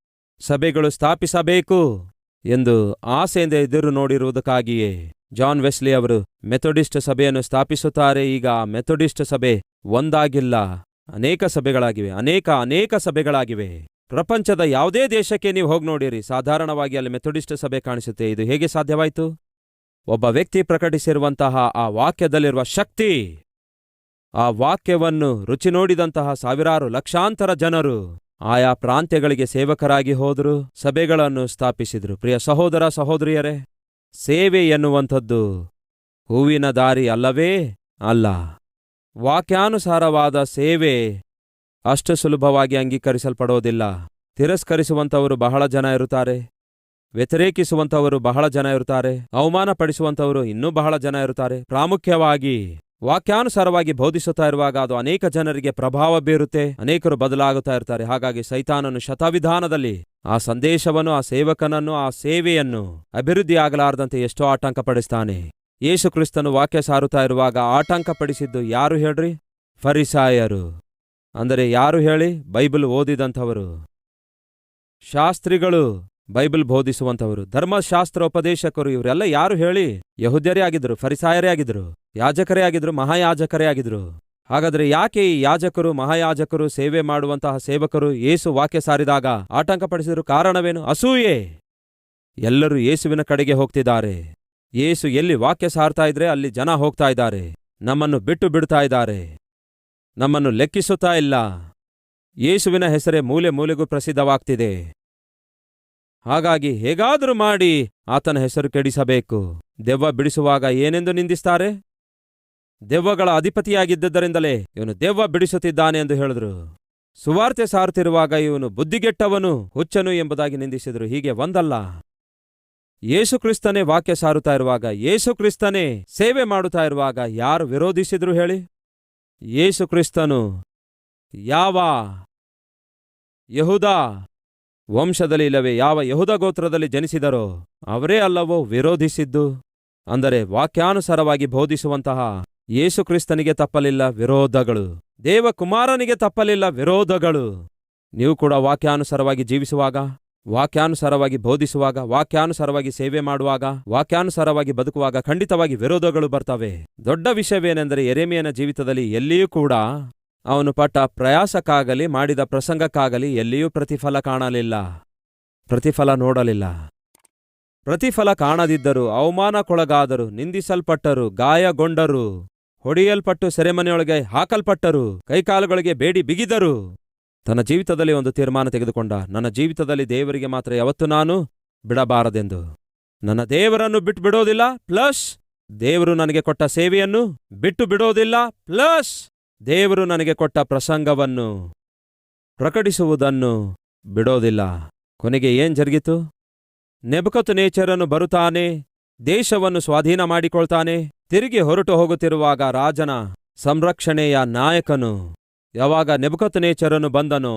ಸಭೆಗಳು ಸ್ಥಾಪಿಸಬೇಕು ಎಂದು ಆಸೆಯಿಂದ ಎದುರು ನೋಡಿರುವುದಕ್ಕಾಗಿಯೇ ಜಾನ್ ವೆಸ್ಲಿ ಅವರು ಮೆಥೋಡಿಸ್ಟ್ ಸಭೆಯನ್ನು ಸ್ಥಾಪಿಸುತ್ತಾರೆ. ಈಗ ಮೆಥೋಡಿಸ್ಟ್ ಸಭೆ ಒಂದಾಗಿಲ್ಲ, ಅನೇಕ ಸಭೆಗಳಾಗಿವೆ, ಅನೇಕ ಸಭೆಗಳಾಗಿವೆ. ಪ್ರಪಂಚದ ಯಾವುದೇ ದೇಶಕ್ಕೆ ನೀವು ಹೋಗಿ ನೋಡಿರಿ, ಸಾಧಾರಣವಾಗಿ ಅಲ್ಲಿ ಮೆಥೋಡಿಸ್ಟ್ ಸಭೆ ಕಾಣಿಸುತ್ತೆ. ಇದು ಹೇಗೆ ಸಾಧ್ಯವಾಯಿತು? ಒಬ್ಬ ವ್ಯಕ್ತಿ ಪ್ರಕಟಿಸಿರುವಂತಹ ಆ ವಾಕ್ಯದಲ್ಲಿರುವ ಶಕ್ತಿ, ಆ ವಾಕ್ಯವನ್ನು ರುಚಿ ನೋಡಿದಂತಹ ಸಾವಿರಾರು ಲಕ್ಷಾಂತರ ಜನರು ಆಯಾ ಪ್ರಾಂತ್ಯಗಳಿಗೆ ಸೇವಕರಾಗಿ ಹೋದರು, ಸಭೆಗಳನ್ನು ಸ್ಥಾಪಿಸಿದ್ರು. ಪ್ರಿಯ ಸಹೋದರ ಸಹೋದರಿಯರೇ, ಸೇವೆ ಎನ್ನುವಂಥದ್ದು ಹೂವಿನ ದಾರಿ ಅಲ್ಲವೇ ಅಲ್ಲ. ವಾಕ್ಯಾನುಸಾರವಾದ ಸೇವೆ ಅಷ್ಟು ಸುಲಭವಾಗಿ ಅಂಗೀಕರಿಸಲ್ಪಡೋದಿಲ್ಲ. ತಿರಸ್ಕರಿಸುವಂಥವರು ಬಹಳ ಜನ ಇರುತ್ತಾರೆ, ವ್ಯತಿರೇಕಿಸುವಂಥವರು ಬಹಳ ಜನ ಇರುತ್ತಾರೆ, ಅವಮಾನಪಡಿಸುವಂಥವರು ಇನ್ನೂ ಬಹಳ ಜನ ಇರುತ್ತಾರೆ. ಪ್ರಾಮುಖ್ಯವಾಗಿ ವಾಕ್ಯಾನುಸಾರವಾಗಿ ಬೋಧಿಸುತ್ತಾ ಇರುವಾಗ ಅದು ಅನೇಕ ಜನರಿಗೆ ಪ್ರಭಾವ ಬೀರುತ್ತೆ, ಅನೇಕರು ಬದಲಾಗುತ್ತಾ ಇರ್ತಾರೆ. ಹಾಗಾಗಿ ಸೈತಾನನು ಶತವಿಧಾನದಲ್ಲಿ ಆ ಸಂದೇಶವನ್ನು, ಆ ಸೇವಕನನ್ನು, ಆ ಸೇವೆಯನ್ನು ಅಭಿವೃದ್ಧಿಯಾಗಲಾರದಂತೆ ಎಷ್ಟೋ ಆಟಂಕಪಡಿಸ್ತಾನೆ. ಯೇಸು ಕ್ರಿಸ್ತನು ವಾಕ್ಯ ಸಾರುತ್ತಾ ಇರುವಾಗ ಆಟಂಕಪಡಿಸಿದ್ದು ಯಾರು ಹೇಳ್ರಿ? ಫರಿಸಾಯರು. ಅಂದರೆ ಯಾರು ಹೇಳಿ? ಬೈಬಲ್ ಓದಿದಂಥವರು, ಶಾಸ್ತ್ರಿಗಳು, ಬೈಬಲ್ ಬೋಧಿಸುವಂಥವರು, ಧರ್ಮಶಾಸ್ತ್ರೋಪದೇಶಕರು. ಇವರೆಲ್ಲ ಯಾರು ಹೇಳಿ? ಯಹೂದ್ಯರೇ ಆಗಿದ್ರು, ಫರಿಸಾಯರೇ ಆಗಿದ್ರು, ಯಾಜಕರೇ ಆಗಿದ್ರು, ಮಹಾಯಾಜಕರೇ ಆಗಿದ್ರು. ಹಾಗಾದ್ರೆ ಯಾಕೆ ಈ ಯಾಜಕರು, ಮಹಾಯಾಜಕರು, ಸೇವೆ ಮಾಡುವಂತಹ ಸೇವಕರು ಯೇಸು ವಾಕ್ಯ ಸಾರಿದಾಗ ಆಟಂಕಪಡಿಸಿದ್ರು? ಕಾರಣವೇನು? ಅಸೂಯೆ. ಎಲ್ಲರೂ ಯೇಸುವಿನ ಕಡೆಗೆ ಹೋಗ್ತಿದ್ದಾರೆ. ಯೇಸು ಎಲ್ಲಿ ವಾಕ್ಯ ಸಾರ್ತಾ ಇದ್ರೆ ಅಲ್ಲಿ ಜನ ಹೋಗ್ತಾ ಇದ್ದಾರೆ. ನಮ್ಮನ್ನು ಬಿಟ್ಟು ಬಿಡ್ತಾ ಇದ್ದಾರೆ, ನಮ್ಮನ್ನು ಲೆಕ್ಕಿಸುತ್ತಾ ಇಲ್ಲ. ಯೇಸುವಿನ ಹೆಸರೇ ಮೂಲೆ ಮೂಲೆಗೂ ಪ್ರಸಿದ್ಧವಾಗ್ತಿದೆ. ಹಾಗಾಗಿ ಹೇಗಾದರೂ ಮಾಡಿ ಆತನ ಹೆಸರು ಕೆಡಿಸಬೇಕು. ದೆವ್ವ ಬಿಡಿಸುವಾಗ ಏನೆಂದು ನಿಂದಿಸ್ತಾರೆ? ದೆವ್ವಗಳ ಅಧಿಪತಿಯಾಗಿದ್ದರಿಂದಲೇ ಇವನು ದೆವ್ವ ಬಿಡಿಸುತ್ತಿದ್ದಾನೆ ಎಂದು ಹೇಳಿದ್ರು. ಸುವಾರ್ತೆ ಸಾರುತ್ತಿರುವಾಗ ಇವನು ಬುದ್ಧಿಗೆಟ್ಟವನು, ಹುಚ್ಚನು ಎಂಬುದಾಗಿ ನಿಂದಿಸಿದ್ರು. ಹೀಗೆ ಒಂದಲ್ಲ. ಯೇಸುಕ್ರಿಸ್ತನೇ ವಾಕ್ಯ ಸಾರುತ್ತಾ ಇರುವಾಗ, ಯೇಸುಕ್ರಿಸ್ತನೇ ಸೇವೆ ಮಾಡುತ್ತಾ ಇರುವಾಗ ಯಾರು ವಿರೋಧಿಸಿದ್ರು ಹೇಳಿ? ಯೇಸುಕ್ರಿಸ್ತನು ಯಾವ ಯಹೂದ ವಂಶದಲ್ಲಿ ಇಲ್ಲವೇ ಯಾವ ಯಹೂದ ಗೋತ್ರದಲ್ಲಿ ಜನಿಸಿದರೋ ಅವರೇ ಅಲ್ಲವೋ ವಿರೋಧಿಸಿದ್ದು? ಅಂದರೆ ವಾಕ್ಯಾನುಸಾರವಾಗಿ ಬೋಧಿಸುವಂತಹ ಯೇಸುಕ್ರಿಸ್ತನಿಗೆ ತಪ್ಪಲಿಲ್ಲ ವಿರೋಧಗಳು, ದೇವಕುಮಾರನಿಗೆ ತಪ್ಪಲಿಲ್ಲ ವಿರೋಧಗಳು. ನೀವು ಕೂಡ ವಾಕ್ಯಾನುಸಾರವಾಗಿ ಜೀವಿಸುವಾಗ, ವಾಕ್ಯಾನುಸಾರವಾಗಿ ಬೋಧಿಸುವಾಗ, ವಾಕ್ಯಾನುಸಾರವಾಗಿ ಸೇವೆ ಮಾಡುವಾಗ, ವಾಕ್ಯಾನುಸಾರವಾಗಿ ಬದುಕುವಾಗ ಖಂಡಿತವಾಗಿ ವಿರೋಧಗಳು ಬರ್ತವೆ. ದೊಡ್ಡ ವಿಷಯವೇನೆಂದರೆ ಯೆರೆಮೀಯನ ಜೀವಿತದಲ್ಲಿ ಎಲ್ಲಿಯೂ ಕೂಡ ಅವನು ಪಟ್ಟ ಪ್ರಯಾಸಕ್ಕಾಗಲಿ ಮಾಡಿದ ಪ್ರಸಂಗಕ್ಕಾಗಲಿ ಎಲ್ಲಿಯೂ ಪ್ರತಿಫಲ ಕಾಣಲಿಲ್ಲ, ಪ್ರತಿಫಲ ನೋಡಲಿಲ್ಲ. ಪ್ರತಿಫಲ ಕಾಣದಿದ್ದರು, ಅವಮಾನಕ್ಕೊಳಗಾದರು, ನಿಂದಿಸಲ್ಪಟ್ಟರು, ಗಾಯಗೊಂಡರು, ಹೊಡೆಯಲ್ಪಟ್ಟು ಸೆರೆಮನೆಯೊಳಗೆ ಹಾಕಲ್ಪಟ್ಟರು, ಕೈಕಾಲುಗಳಿಗೆ ಬೇಡಿ ಬಿಗಿದರು. ತನ್ನ ಜೀವಿತದಲ್ಲಿ ಒಂದು ತೀರ್ಮಾನ ತೆಗೆದುಕೊಂಡ, ನನ್ನ ಜೀವಿತದಲ್ಲಿ ದೇವರಿಗೆ ಮಾತ್ರ ಯಾವತ್ತೂ ನಾನು ಬಿಡಬಾರದೆಂದು. ನನ್ನ ದೇವರನ್ನು ಬಿಟ್ಟು ಬಿಡೋದಿಲ್ಲ, ಪ್ಲಸ್ ದೇವರು ನನಗೆ ಕೊಟ್ಟ ಸೇವೆಯನ್ನು ಬಿಟ್ಟು ಬಿಡೋದಿಲ್ಲ, ಪ್ಲಸ್ ದೇವರು ನನಗೆ ಕೊಟ್ಟ ಪ್ರಸಂಗವನ್ನು ಪ್ರಕಟಿಸುವುದನ್ನು ಬಿಡೋದಿಲ್ಲ. ಕೊನೆಗೆ ಏನ್ ಜರುಗಿತು? ನೆಬೂಕದ್ನೆಚ್ಚರನು ಬರುತ್ತಾನೆ, ದೇಶವನ್ನು ಸ್ವಾಧೀನ ಮಾಡಿಕೊಳ್ತಾನೆ. ತಿರುಗಿ ಹೊರಟು ಹೋಗುತ್ತಿರುವಾಗ ರಾಜನ ಸಂರಕ್ಷಣೆಯ ನಾಯಕನು ಯಾವಾಗ ನೆಬೂಕದ್ನೆಚ್ಚರನು ಬಂದನೋ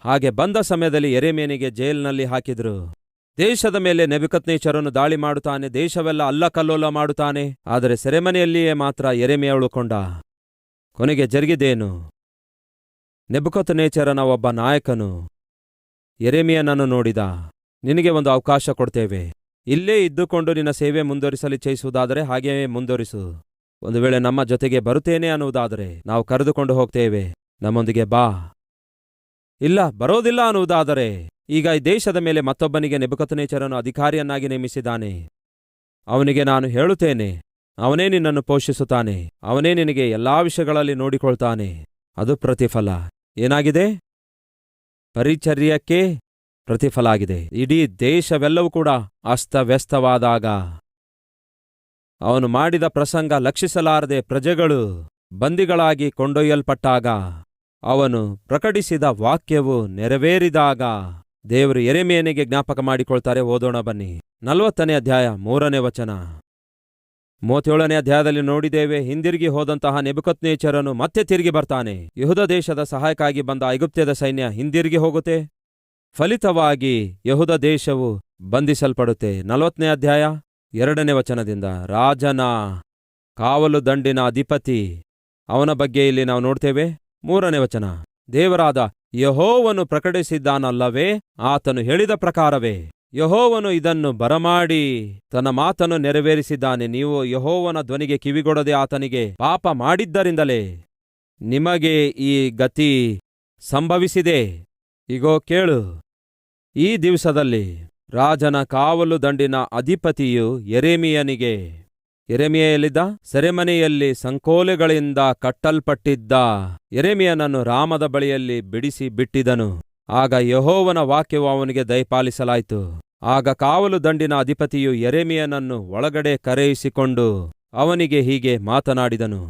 ಹಾಗೆ ಬಂದ ಸಮಯದಲ್ಲಿ ಯೆರೆಮೀಯನಿಗೆ ಜೈಲಿನಲ್ಲಿ ಹಾಕಿದ್ರು. ದೇಶದ ಮೇಲೆ ನೆಬೂಕದ್ನೆಚ್ಚರನು ದಾಳಿ ಮಾಡುತ್ತಾನೆ, ದೇಶವೆಲ್ಲ ಅಲ್ಲಕಲ್ಲೋಲ ಮಾಡುತ್ತಾನೆ. ಆದರೆ ಸೆರೆಮನೆಯಲ್ಲಿಯೇ ಮಾತ್ರ ಯೆರೆಮೀಯ ಉಳುಕೊಂಡ. ಕೊನೆಗೆ ಜರುಗಿದೇನು? ನೆಬೂಕದ್ನೆಚ್ಚರನ ಒಬ್ಬ ನಾಯಕನು ಯೆರೆಮೀಯನನ್ನು ನೋಡಿದ. ನಿನಗೆ ಒಂದು ಅವಕಾಶ ಕೊಡ್ತೇವೆ, ಇಲ್ಲೇ ಇದ್ದುಕೊಂಡು ನಿನ್ನ ಸೇವೆ ಮುಂದುವರಿಸಲಿಚ್ಛಯಿಸುವುದಾದರೆ ಹಾಗೆಯೇ ಮುಂದುವರಿಸು. ಒಂದು ವೇಳೆ ನಮ್ಮ ಜೊತೆಗೆ ಬರುತ್ತೇನೆ ಅನ್ನುವುದಾದರೆ ನಾವು ಕರೆದುಕೊಂಡು ಹೋಗ್ತೇವೆ, ನಮ್ಮೊಂದಿಗೆ ಬಾ. ಇಲ್ಲ, ಬರೋದಿಲ್ಲ ಅನ್ನುವುದಾದರೆ ಈಗ ಈ ದೇಶದ ಮೇಲೆ ಮತ್ತೊಬ್ಬನಿಗೆ ನೆಬೂಕದ್ನೆಚ್ಚರನು ಅಧಿಕಾರಿಯನ್ನಾಗಿ ನೇಮಿಸಿದ್ದಾನೆ. ಅವನಿಗೆ ನಾನು ಹೇಳುತ್ತೇನೆ, ಅವನೇ ನಿನ್ನನ್ನು ಪೋಷಿಸುತ್ತಾನೆ, ಅವನೇ ನಿನಗೆ ಎಲ್ಲಾ ವಿಷಯಗಳಲ್ಲಿ ನೋಡಿಕೊಳ್ತಾನೆ. ಅದು ಪ್ರತಿಫಲ. ಏನಾಗಿದೆ? ಪರಿಚರ್ಯಕ್ಕೆ ಪ್ರತಿಫಲ ಆಗಿದೆ. ಇಡೀ ದೇಶವೆಲ್ಲವೂ ಕೂಡ ಅಸ್ತವ್ಯಸ್ತವಾದಾಗ, ಅವನು ಮಾಡಿದ ಪ್ರಸಂಗ ಲಕ್ಷಿಸಲಾರದೆ ಪ್ರಜೆಗಳು ಬಂದಿಗಳಾಗಿ ಕೊಂಡೊಯ್ಯಲ್ಪಟ್ಟಾಗ, ಅವನು ಪ್ರಕಟಿಸಿದ ವಾಕ್ಯವು ನೆರವೇರಿದಾಗ ದೇವರು ಯೆರೆಮೀಯನಿಗೆ ಜ್ಞಾಪಕ ಮಾಡಿಕೊಳ್ತಾರೆ. ಓದೋಣ ಬನ್ನಿ. 40ನೇ ಅಧ್ಯಾಯ 3ನೇ ವಚನ. 37ನೇ ಅಧ್ಯಾಯದಲ್ಲಿ ನೋಡಿದ್ದೇವೆ, ಹಿಂದಿರುಗಿ ಹೋದಂತಹ ನೆಬೂಕದ್ನೆಚ್ಚರನು ಮತ್ತೆ ತಿರುಗಿ ಬರ್ತಾನೆ. ಯೆಹೂದ ದೇಶದ ಸಹಾಯಕ್ಕಾಗಿ ಬಂದ ಐಗುಪ್ತ್ಯದ ಸೈನ್ಯ ಹಿಂದಿರುಗಿ ಹೋಗುತ್ತೆ. ಫಲಿತವಾಗಿ ಯೆಹೂದ ದೇಶವು ಬಂಧಿಸಲ್ಪಡುತ್ತೆ. 40ನೇ ಅಧ್ಯಾಯ 2ನೇ ವಚನದಿಂದ, ರಾಜನ ಕಾವಲು ದಂಡಿನ ಅಧಿಪತಿ, ಅವನ ಬಗ್ಗೆ ಇಲ್ಲಿ ನಾವು ನೋಡ್ತೇವೆ. 3ನೇ ವಚನ, ದೇವರಾದ ಯೆಹೋವನು ಪ್ರಕಟಿಸಿದ್ದಾನಲ್ಲವೇ, ಆತನು ಹೇಳಿದ ಪ್ರಕಾರವೇ ಯೆಹೋವನು ಇದನ್ನು ಬರಮಾಡಿ ತನ್ನ ಮಾತನ್ನು ನೆರವೇರಿಸಿದ್ದಾನೆ. ನೀವು ಯೆಹೋವನ ಧ್ವನಿಗೆ ಕಿವಿಗೊಡದೆ ಆತನಿಗೆ ಪಾಪ ಮಾಡಿದ್ದರಿಂದಲೇ ನಿಮಗೆ ಈ ಗತಿ ಸಂಭವಿಸಿದೆ. ಇಗೋ ಕೇಳು, ಈ ದಿವಸದಲ್ಲಿ ರಾಜನ ಕಾವಲು ದಂಡಿನ ಅಧಿಪತಿಯು ಯೆರೆಮೀಯನಿಗೆ, ಯೆರೆಮೀಯ ಎಲ್ಲಿದ್ದ? ಸೆರೆಮನೆಯಲ್ಲಿ ಸಂಕೋಲೆಗಳಿಂದ ಕಟ್ಟಲ್ಪಟ್ಟಿದ್ದ ಯೆರೆಮೀಯನನ್ನು ರಾಮದ ಬಳಿಯಲ್ಲಿ ಬಿಡಿಸಿ ಬಿಟ್ಟಿದನು. ಆಗ ಯೆಹೋವನ ವಾಕ್ಯವು ಅವನಿಗೆ ದಯಪಾಲಿಸಲಾಯಿತು. ಆಗ ಕಾವಲು ದಂಡಿನ ಅಧಿಪತಿಯು ಯೆರೆಮೀಯನನ್ನು ಒಳಗಡೆ ಕರೆಯಿಸಿಕೊಂಡು ಅವನಿಗೆ ಹೀಗೆ ಮಾತನಾಡಿದನು.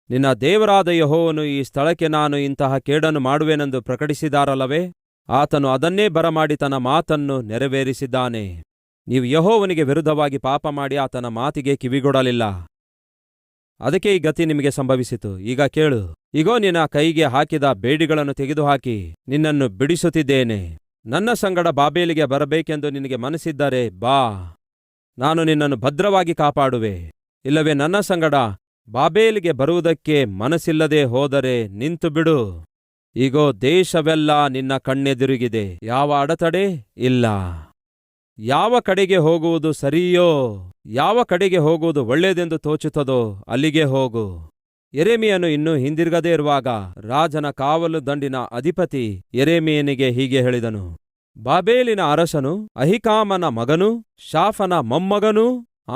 ನಿನ್ನ ದೇವರಾದ ಯೆಹೋವನು ಈ ಸ್ಥಳಕ್ಕೆ ನಾನು ಇಂತಹ ಕೇಡನ್ನು ಮಾಡುವೆನೆಂದು ಪ್ರಕಟಿಸಿದಾರಲ್ಲವೇ, ಆತನು ಅದನ್ನೇ ಬರಮಾಡಿ ತನ್ನ ಮಾತನ್ನು ನೆರವೇರಿಸಿದ್ದಾನೆ. ನೀವು ಯೆಹೋವನಿಗೆ ವಿರುದ್ಧವಾಗಿ ಪಾಪ ಮಾಡಿ ಆತನ ಮಾತಿಗೆ ಕಿವಿಗೊಡಲಿಲ್ಲ. ಅದಕ್ಕೆ ಈ ಗತಿ ನಿಮಗೆ ಸಂಭವಿಸಿತು. ಈಗ ಕೇಳು, ಇಗೋ ನಿನ್ನ ಕೈಗೆ ಹಾಕಿದ ಬೇಡಿಗಳನ್ನು ತೆಗೆದುಹಾಕಿ ನಿನ್ನನ್ನು ಬಿಡಿಸುತ್ತಿದ್ದೇನೆ. ನನ್ನ ಸಂಗಡ ಬಾಬೇಲಿಗೆ ಬರಬೇಕೆಂದು ನಿನಗೆ ಮನಸ್ಸಿದ್ದರೆ ಬಾ, ನಾನು ನಿನ್ನನ್ನು ಭದ್ರವಾಗಿ ಕಾಪಾಡುವೆ. ಇಲ್ಲವೇ ನನ್ನ ಸಂಗಡ ಬಾಬೇಲಿಗೆ ಬರುವುದಕ್ಕೆ ಮನಸ್ಸಿಲ್ಲದೆ ಹೋದರೆ ನಿಂತು ಬಿಡು. ಇಗೋ ದೇಶವೆಲ್ಲ ನಿನ್ನ ಕಣ್ಣೆದುರಿಗಿದೆ, ಯಾವ ಅಡತಡೆ ಇಲ್ಲ. ಯಾವ ಕಡೆಗೆ ಹೋಗುವುದು ಸರಿಯೋ, ಯಾವ ಕಡೆಗೆ ಹೋಗುವುದು ಒಳ್ಳೆಯದೆಂದು ತೋಚುತ್ತದೋ ಅಲ್ಲಿಗೆ ಹೋಗು. ಯೆರೆಮೀಯನು ಇನ್ನೂ ಹಿಂದಿರುಗದೇ ಇರುವಾಗ ರಾಜನ ಕಾವಲು ದಂಡಿನ ಅಧಿಪತಿ ಯೆರೆಮೀಯನಿಗೆ ಹೀಗೆ ಹೇಳಿದನು. ಬಾಬೇಲಿನ ಅರಸನು ಅಹಿಕಾಮನ ಮಗನೂ ಶಾಫನ ಮೊಮ್ಮಗನೂ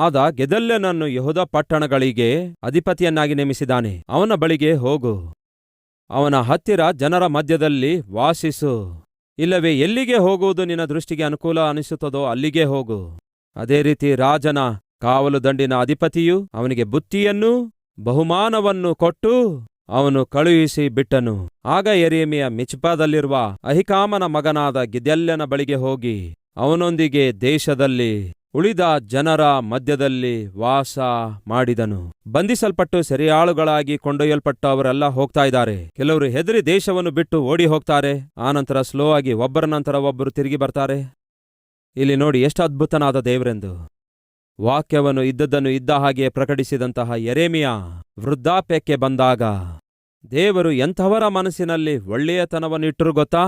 ಆದ ಗೆದಲ್ಯನನ್ನು ಯೆಹೂದ ಪಟ್ಟಣಗಳಿಗೆ ಅಧಿಪತಿಯನ್ನಾಗಿ ನೇಮಿಸಿದ್ದಾನೆ. ಅವನ ಬಳಿಗೆ ಹೋಗು, ಅವನ ಹತ್ತಿರ ಜನರ ಮಧ್ಯದಲ್ಲಿ ವಾಸಿಸು. ಇಲ್ಲವೇ ಎಲ್ಲಿಗೆ ಹೋಗುವುದು ನಿನ್ನ ದೃಷ್ಟಿಗೆ ಅನುಕೂಲ ಅನಿಸುತ್ತದೋ ಅಲ್ಲಿಗೆ ಹೋಗು. ಅದೇ ರೀತಿ ರಾಜನ ಕಾವಲು ದಂಡಿನ ಅಧಿಪತಿಯು ಅವನಿಗೆ ಬುತ್ತಿಯನ್ನೂ ಬಹುಮಾನವನ್ನು ಕೊಟ್ಟು ಅವನು ಕಳುಹಿಸಿ ಬಿಟ್ಟನು. ಆಗ ಯೆರೆಮೀಯ ಮಿಚ್ಪಾದಲ್ಲಿರುವ ಅಹಿಕಾಮನ ಮಗನಾದ ಗೆದಲ್ಯನ ಬಳಿಗೆ ಹೋಗಿ ಅವನೊಂದಿಗೆ ದೇಶದಲ್ಲಿ ಉಳಿದ ಜನರ ಮಧ್ಯದಲ್ಲಿ ವಾಸ ಮಾಡಿದನು. ಬಂಧಿಸಲ್ಪಟ್ಟು ಸೆರೆಯಾಳುಗಳಾಗಿ ಕೊಂಡೊಯ್ಯಲ್ಪಟ್ಟವರೆಲ್ಲ ಹೋಗ್ತಾ ಇದ್ದಾರೆ. ಕೆಲವರು ಹೆದರಿ ದೇಶವನ್ನು ಬಿಟ್ಟು ಓಡಿ ಹೋಗ್ತಾರೆ. ಆನಂತರ ಸ್ಲೋ ಆಗಿ ಒಬ್ಬರ ನಂತರ ಒಬ್ಬರು ತಿರುಗಿ ಬರ್ತಾರೆ. ಇಲ್ಲಿ ನೋಡಿ ಎಷ್ಟು ಅದ್ಭುತನಾದ ದೇವರೆಂದು. ವಾಕ್ಯವನ್ನು ಇದ್ದದ್ದನ್ನು ಇದ್ದ ಹಾಗೆ ಪ್ರಕಟಿಸಿದಂತಹ ಯೆರೆಮೀಯ ವೃದ್ಧಾಪ್ಯಕ್ಕೆ ಬಂದಾಗ ದೇವರು ಎಂಥವರ ಮನಸ್ಸಿನಲ್ಲಿ ಒಳ್ಳೆಯತನವನ್ನಿಟ್ಟರು ಗೊತ್ತಾ?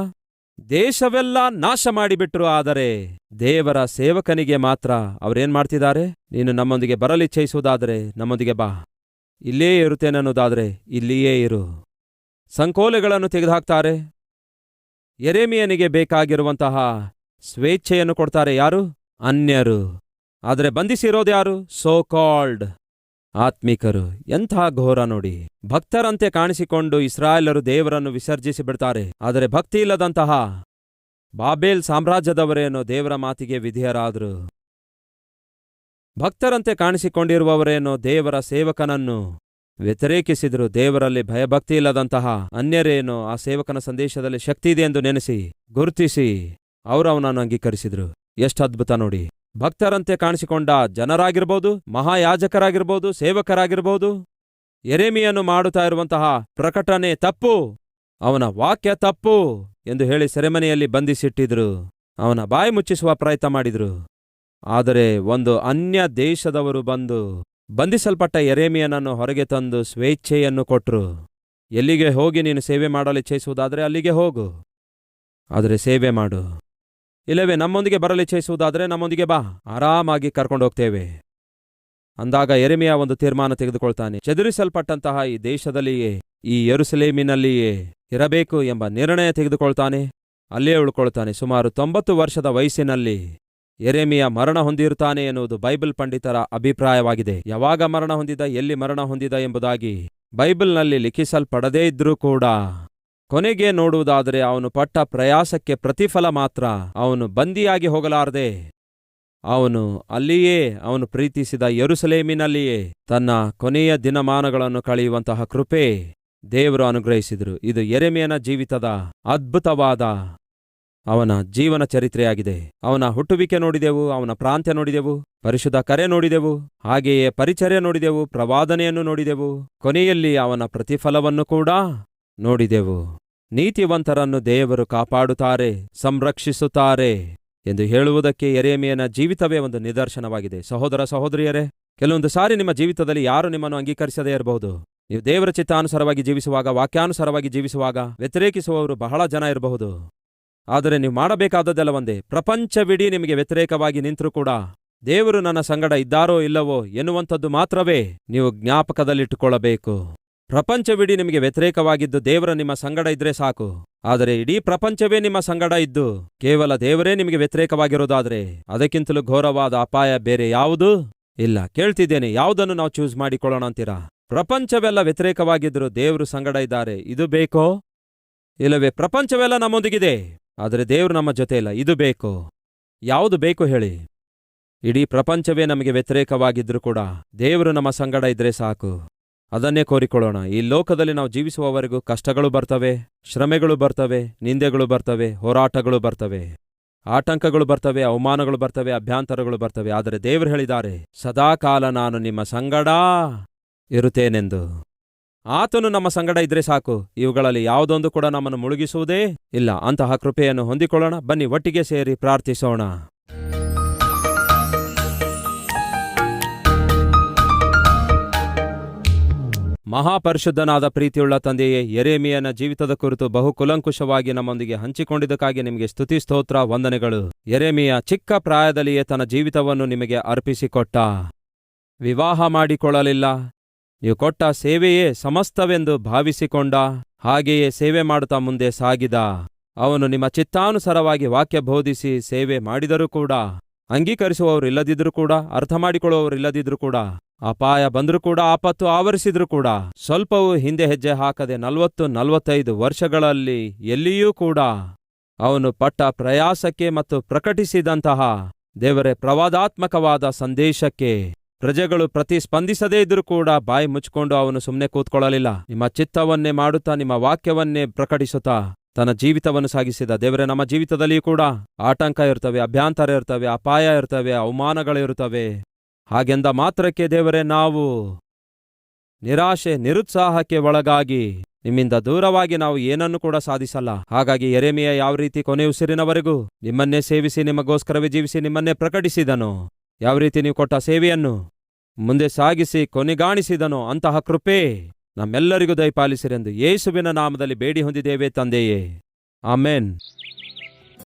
ದೇಶವೆಲ್ಲ ನಾಶ ಮಾಡಿಬಿಟ್ರು. ಆದರೆ ದೇವರ ಸೇವಕನಿಗೆ ಮಾತ್ರ ಅವರೇನ್ ಮಾಡ್ತಿದ್ದಾರೆ? ನೀನು ನಮ್ಮೊಂದಿಗೆ ಬರಲಿಚ್ಛಯಿಸುವುದಾದರೆ ನಮ್ಮೊಂದಿಗೆ ಬಾ, ಇಲ್ಲೇ ಇರುತ್ತೇನನ್ನೋದಾದರೆ ಇಲ್ಲಿಯೇ ಇರು. ಸಂಕೋಲೆಗಳನ್ನು ತೆಗೆದುಹಾಕ್ತಾರೆ. ಯೆರೆಮೀಯನಿಗೆ ಬೇಕಾಗಿರುವಂತಹ ಸ್ವೇಚ್ಛೆಯನ್ನು ಕೊಡ್ತಾರೆ. ಯಾರು? ಅನ್ಯರು. ಆದರೆ ಬಂಧಿಸಿರೋದ್ಯಾರು? So called ಆತ್ಮಿಕರು. ಎಂಥ ಘೋರ ನೋಡಿ. ಭಕ್ತರಂತೆ ಕಾಣಿಸಿಕೊಂಡು ಇಸ್ರಾಯೇಲರು ದೇವರನ್ನು ವಿಸರ್ಜಿಸಿ ಬಿಡ್ತಾರೆ. ಆದರೆ ಭಕ್ತಿ ಇಲ್ಲದಂತಹ ಬಾಬೇಲ್ ಸಾಮ್ರಾಜ್ಯದವರೇನೋ ದೇವರ ಮಾತಿಗೆ ವಿಧೇಯರಾದರು. ಭಕ್ತರಂತೆ ಕಾಣಿಸಿಕೊಂಡಿರುವವರೇನೋ ದೇವರ ಸೇವಕನನ್ನು ವ್ಯತಿರೇಕಿಸಿದ್ರು. ದೇವರಲ್ಲಿ ಭಯಭಕ್ತಿ ಇಲ್ಲದಂತಹ ಅನ್ಯರೇನೋ ಆ ಸೇವಕನ ಸಂದೇಶದಲ್ಲಿ ಶಕ್ತಿ ಇದೆ ಎಂದು ನೆನೆಸಿ ಗುರುತಿಸಿ ಅವರವನನ್ನು ಅಂಗೀಕರಿಸಿದ್ರು. ಎಷ್ಟು ಅದ್ಭುತ ನೋಡಿ. ಭಕ್ತರಂತೆ ಕಾಣಿಸಿಕೊಂಡ ಜನರಾಗಿರ್ಬೋದು, ಮಹಾಯಾಜಕರಾಗಿರ್ಬೋದು, ಸೇವಕರಾಗಿರ್ಬೋದು, ಯೆರೆಮೀಯನು ಮಾಡುತ್ತಾ ಇರುವಂತಹ ಪ್ರಕಟಣೆ ತಪ್ಪು, ಅವನ ವಾಕ್ಯ ತಪ್ಪು ಎಂದು ಹೇಳಿ ಸೆರೆಮನೆಯಲ್ಲಿ ಬಂಧಿಸಿಟ್ಟಿದ್ರು. ಅವನ ಬಾಯಿ ಮುಚ್ಚಿಸುವ ಪ್ರಯತ್ನ ಮಾಡಿದ್ರು. ಆದರೆ ಒಂದು ಅನ್ಯ ದೇಶದವರು ಬಂದು ಬಂಧಿಸಲ್ಪಟ್ಟ ಯೆರೆಮೀಯನನ್ನು ಹೊರಗೆ ತಂದು ಸ್ವೇಚ್ಛೆಯನ್ನು ಕೊಟ್ರು. ಎಲ್ಲಿಗೆ ಹೋಗಿ ನೀನು ಸೇವೆ ಮಾಡಲು ಇಚ್ಛಿಸುವುದಾದರೆ ಅಲ್ಲಿಗೆ ಹೋಗು, ಆದರೆ ಸೇವೆ ಮಾಡು. ಇಲ್ಲವೇ ನಮ್ಮೊಂದಿಗೆ ಬರಲಿಚ್ಛಿಸುವುದಾದರೆ ನಮ್ಮೊಂದಿಗೆ ಬಾ, ಆರಾಮಾಗಿ ಕರ್ಕೊಂಡೋಗ್ತೇವೆ ಅಂದಾಗ ಯೆರೆಮೀಯ ಒಂದು ತೀರ್ಮಾನ ತೆಗೆದುಕೊಳ್ತಾನೆ. ಚದುರಿಸಲ್ಪಟ್ಟಂತಹ ಈ ದೇಶದಲ್ಲಿಯೇ, ಈ ಯೆರೂಸಲೇಮಿನಲ್ಲಿಯೇ ಇರಬೇಕು ಎಂಬ ನಿರ್ಣಯ ತೆಗೆದುಕೊಳ್ತಾನೆ. ಅಲ್ಲೇ ಉಳ್ಕೊಳ್ತಾನೆ. ಸುಮಾರು 90 ವರ್ಷದ ವಯಸ್ಸಿನಲ್ಲಿ ಯೆರೆಮೀಯ ಮರಣ ಹೊಂದಿರುತ್ತಾನೆ ಎನ್ನುವುದು ಬೈಬಲ್ ಪಂಡಿತರ ಅಭಿಪ್ರಾಯವಾಗಿದೆ. ಯಾವಾಗ ಮರಣ ಹೊಂದಿದ, ಎಲ್ಲಿ ಮರಣ ಹೊಂದಿದ ಎಂಬುದಾಗಿ ಬೈಬಲ್ನಲ್ಲಿ ಲಿಖಿಸಲ್ಪಡದೇ ಇದ್ರೂ ಕೂಡ ಕೊನೆಗೆ ನೋಡುವುದಾದರೆ ಅವನು ಪಟ್ಟ ಪ್ರಯಾಸಕ್ಕೆ ಪ್ರತಿಫಲ ಮಾತ್ರ. ಅವನು ಬಂದಿಯಾಗಿ ಹೋಗಲಾರದೆ ಅವನು ಅಲ್ಲಿಯೇ, ಅವನು ಪ್ರೀತಿಸಿದ ಯೆರೂಸಲೇಮಿನಲ್ಲಿಯೇ ತನ್ನ ಕೊನೆಯ ದಿನಮಾನಗಳನ್ನು ಕಳೆಯುವಂತಹ ಕೃಪೆ ದೇವರು ಅನುಗ್ರಹಿಸಿದರು. ಇದು ಯೆರೆಮೀಯನ ಜೀವಿತದ ಅದ್ಭುತವಾದ ಅವನ ಜೀವನ ಚರಿತ್ರೆಯಾಗಿದೆ. ಅವನ ಹುಟ್ಟುವಿಕೆ ನೋಡಿದೆವು, ಅವನ ಪ್ರಾಂತ್ಯ ನೋಡಿದೆವು, ಪರಿಶುದ್ಧ ಕರೆ ನೋಡಿದೆವು, ಹಾಗೆಯೇ ಪರಿಚರ್ಯ ನೋಡಿದೆವು, ಪ್ರವಾದನೆಯನ್ನು ನೋಡಿದೆವು, ಕೊನೆಯಲ್ಲಿ ಅವನ ಪ್ರತಿಫಲವನ್ನು ಕೂಡ ನೋಡಿದೆವು. ನೀತಿವಂತರನ್ನು ದೇವರು ಕಾಪಾಡುತ್ತಾರೆ, ಸಂರಕ್ಷಿಸುತ್ತಾರೆ ಎಂದು ಹೇಳುವುದಕ್ಕೆ ಯೆರೆಮೀಯನ ಜೀವಿತವೇ ಒಂದು ನಿದರ್ಶನವಾಗಿದೆ. ಸಹೋದರ ಸಹೋದರಿಯರೇ, ಕೆಲವೊಂದು ಸಾರಿ ನಿಮ್ಮ ಜೀವಿತದಲ್ಲಿ ಯಾರು ನಿಮ್ಮನ್ನು ಅಂಗೀಕರಿಸದೇ ಇರಬಹುದು. ನೀವು ದೇವರ ಚಿತ್ತಾನುಸಾರವಾಗಿ ಜೀವಿಸುವಾಗ, ವಾಕ್ಯಾನುಸಾರವಾಗಿ ಜೀವಿಸುವಾಗ ವ್ಯತಿರೇಕಿಸುವವರು ಬಹಳ ಜನ ಇರಬಹುದು. ಆದರೆ ನೀವು ಮಾಡಬೇಕಾದದ್ದೆಲ್ಲ ಒಂದೇ. ಪ್ರಪಂಚವಿಡೀ ನಿಮಗೆ ವ್ಯತಿರೇಕವಾಗಿ ನಿಂತರೂ ಕೂಡ ದೇವರು ನನ್ನ ಸಂಗಡ ಇದ್ದಾರೋ ಇಲ್ಲವೋ ಎನ್ನುವಂಥದ್ದು ಮಾತ್ರವೇ ನೀವು ಜ್ಞಾಪಕದಲ್ಲಿಟ್ಟುಕೊಳ್ಳಬೇಕು. ಪ್ರಪಂಚವಿಡೀ ನಿಮಗೆ ವ್ಯತಿರೇಕವಾಗಿದ್ದು ದೇವರ ನಿಮ್ಮ ಸಂಗಡ ಇದ್ರೆ ಸಾಕು. ಆದರೆ ಇಡೀ ಪ್ರಪಂಚವೇ ನಿಮ್ಮ ಸಂಗಡ ಇದ್ದು ಕೇವಲ ದೇವರೇ ನಿಮಗೆ ವ್ಯತಿರೇಕವಾಗಿರೋದಾದ್ರೆ ಅದಕ್ಕಿಂತಲೂ ಘೋರವಾದ ಅಪಾಯ ಬೇರೆ ಯಾವುದೂ ಇಲ್ಲ. ಕೇಳ್ತಿದ್ದೇನೆ, ಯಾವುದನ್ನು ನಾವು ಚೂಸ್ ಮಾಡಿಕೊಳ್ಳೋಣ ಅಂತೀರಾ? ಪ್ರಪಂಚವೆಲ್ಲ ವ್ಯತಿರೇಕವಾಗಿದ್ರು ದೇವರು ಸಂಗಡ ಇದ್ದಾರೆ, ಇದು ಬೇಕೋ? ಇಲ್ಲವೇ ಪ್ರಪಂಚವೆಲ್ಲ ನಮ್ಮೊಂದಿಗಿದೆ ಆದರೆ ದೇವರು ನಮ್ಮ ಜೊತೆ ಇಲ್ಲ, ಇದು ಬೇಕೋ? ಯಾವುದು ಬೇಕು ಹೇಳಿ? ಇಡೀ ಪ್ರಪಂಚವೇ ನಮಗೆ ವ್ಯತಿರೇಕವಾಗಿದ್ರೂ ಕೂಡ ದೇವರು ನಮ್ಮ ಸಂಗಡ ಇದ್ರೆ ಸಾಕು. ಅದನ್ನೇ ಕೋರಿಕೊಳ್ಳೋಣ. ಈ ಲೋಕದಲ್ಲಿ ನಾವು ಜೀವಿಸುವವರೆಗೂ ಕಷ್ಟಗಳು ಬರ್ತವೆ, ಶ್ರಮೆಗಳು ಬರ್ತವೆ, ನಿಂದೆಗಳು ಬರ್ತವೆ, ಹೋರಾಟಗಳು ಬರ್ತವೆ, ಆಟಂಕಗಳು ಬರ್ತವೆ, ಅವಮಾನಗಳು ಬರ್ತವೆ, ಅಭ್ಯಂತರಗಳು ಬರ್ತವೆ. ಆದರೆ ದೇವರು ಹೇಳಿದ್ದಾರೆ, ಸದಾಕಾಲ ನಾನು ನಿಮ್ಮ ಸಂಗಡ ಇರುತ್ತೇನೆಂದು. ಆತನು ನಮ್ಮ ಸಂಗಡ ಇದ್ರೆ ಸಾಕು. ಇವುಗಳಲ್ಲಿ ಯಾವುದೊಂದು ಕೂಡ ನಮ್ಮನ್ನು ಮುಳುಗಿಸುವುದೇ ಇಲ್ಲ. ಅಂತಹ ಕೃಪೆಯನ್ನು ಹೊಂದಿಕೊಳ್ಳೋಣ. ಬನ್ನಿ ಒಟ್ಟಿಗೆ ಸೇರಿ ಪ್ರಾರ್ಥಿಸೋಣ. ಮಹಾಪರಿಶುದ್ಧನಾದ ಪ್ರೀತಿಯುಳ್ಳ ತಂದೆಯೇ, ಯೆರೆಮೀಯನ ಜೀವಿತದ ಕುರಿತು ಬಹು ಕುಲಂಕುಷವಾಗಿ ನಮ್ಮೊಂದಿಗೆ ಹಂಚಿಕೊಂಡಿದ್ದಕ್ಕಾಗಿ ನಿಮಗೆ ಸ್ತುತಿ ಸ್ತೋತ್ರ ವಂದನೆಗಳು. ಯೆರೆಮೀಯ ಚಿಕ್ಕ ಪ್ರಾಯದಲ್ಲಿಯೇ ತನ್ನ ಜೀವಿತವನ್ನು ನಿಮಗೆ ಅರ್ಪಿಸಿಕೊಟ್ಟ. ವಿವಾಹ ಮಾಡಿಕೊಳ್ಳಲಿಲ್ಲ. ನೀವು ಕೊಟ್ಟ ಸೇವೆಯೇ ಸಮಸ್ತವೆಂದು ಭಾವಿಸಿಕೊಂಡ. ಹಾಗೆಯೇ ಸೇವೆ ಮಾಡುತ್ತಾ ಮುಂದೆ ಸಾಗಿದ. ಅವನು ನಿಮ್ಮ ಚಿತ್ತಾನುಸಾರವಾಗಿ ವಾಕ್ಯ ಬೋಧಿಸಿ ಸೇವೆ ಮಾಡಿದರೂ ಕೂಡ, ಅಂಗೀಕರಿಸುವವರು ಇಲ್ಲದಿದ್ರೂ ಕೂಡ, ಅರ್ಥ ಮಾಡಿಕೊಳ್ಳುವವರು ಇಲ್ಲದಿದ್ರೂ ಕೂಡ, ಅಪಾಯ ಬಂದರೂ ಕೂಡ, ಆಪತ್ತು ಆವರಿಸಿದ್ರೂ ಕೂಡ, ಸ್ವಲ್ಪವೂ ಹಿಂದೆ ಹೆಜ್ಜೆ ಹಾಕದೆ 40-45 ವರ್ಷಗಳಲ್ಲಿ ಎಲ್ಲಿಯೂ ಕೂಡ ಅವನು ಪಟ್ಟ ಪ್ರಯಾಸಕ್ಕೆ ಮತ್ತು ಪ್ರಕಟಿಸಿದಂತಹ ದೇವರೇ ಪ್ರವಾದಾತ್ಮಕವಾದ ಸಂದೇಶಕ್ಕೆ ಪ್ರಜೆಗಳು ಪ್ರತಿಸ್ಪಂದಿಸದೇ ಇದ್ರೂ ಕೂಡ ಬಾಯಿ ಮುಚ್ಚಿಕೊಂಡು ಅವನು ಸುಮ್ಮನೆ ಕೂತ್ಕೊಳ್ಳಲಿಲ್ಲ. ನಿಮ್ಮ ಚಿತ್ತವನ್ನೇ ಮಾಡುತ್ತಾ, ನಿಮ್ಮ ವಾಕ್ಯವನ್ನೇ ಪ್ರಕಟಿಸುತ್ತಾ ತನ್ನ ಜೀವಿತವನ್ನು ಸಾಗಿಸಿದ. ದೇವರೇ, ನಮ್ಮ ಜೀವಿತದಲ್ಲಿಯೂ ಕೂಡ ಆಟಂಕ ಇರ್ತವೆ, ಅಭ್ಯಂತರ ಇರ್ತವೆ, ಅಪಾಯ ಇರ್ತವೆ, ಅವಮಾನಗಳಿರುತ್ತವೆ. ಹಾಗೆಂದ ಮಾತ್ರಕ್ಕೆ ದೇವರೇ ನಾವು ನಿರಾಶೆ, ನಿರುತ್ಸಾಹಕ್ಕೆ ಒಳಗಾಗಿ ನಿಮ್ಮಿಂದ ದೂರವಾಗಿ ನಾವು ಏನನ್ನು ಕೂಡ ಸಾಧಿಸಲ್ಲ. ಹಾಗಾಗಿ ಯೆರೆಮೀಯ ಯಾವ ರೀತಿ ಕೊನೆಯುಸಿರಿನವರೆಗೂ ನಿಮ್ಮನ್ನೇ ಸೇವಿಸಿ, ನಿಮಗೋಸ್ಕರವೇ ಜೀವಿಸಿ, ನಿಮ್ಮನ್ನೇ ಪ್ರಕಟಿಸಿದನು, ಯಾವ ರೀತಿ ನೀವು ಕೊಟ್ಟ ಸೇವೆಯನ್ನು ಮುಂದೆ ಸಾಗಿಸಿ ಕೊನೆಗಾಣಿಸಿದನೋ ಅಂತಹ ಕೃಪೆ ನಮ್ಮೆಲ್ಲರಿಗೂ ದಯಪಾಲಿಸಿರೆಂದು ಯೇಸುವಿನ ನಾಮದಲ್ಲಿ ಬೇಡಿ ಹೊಂದಿದ್ದೇವೆ ತಂದೆಯೇ. ಆಮೆನ್.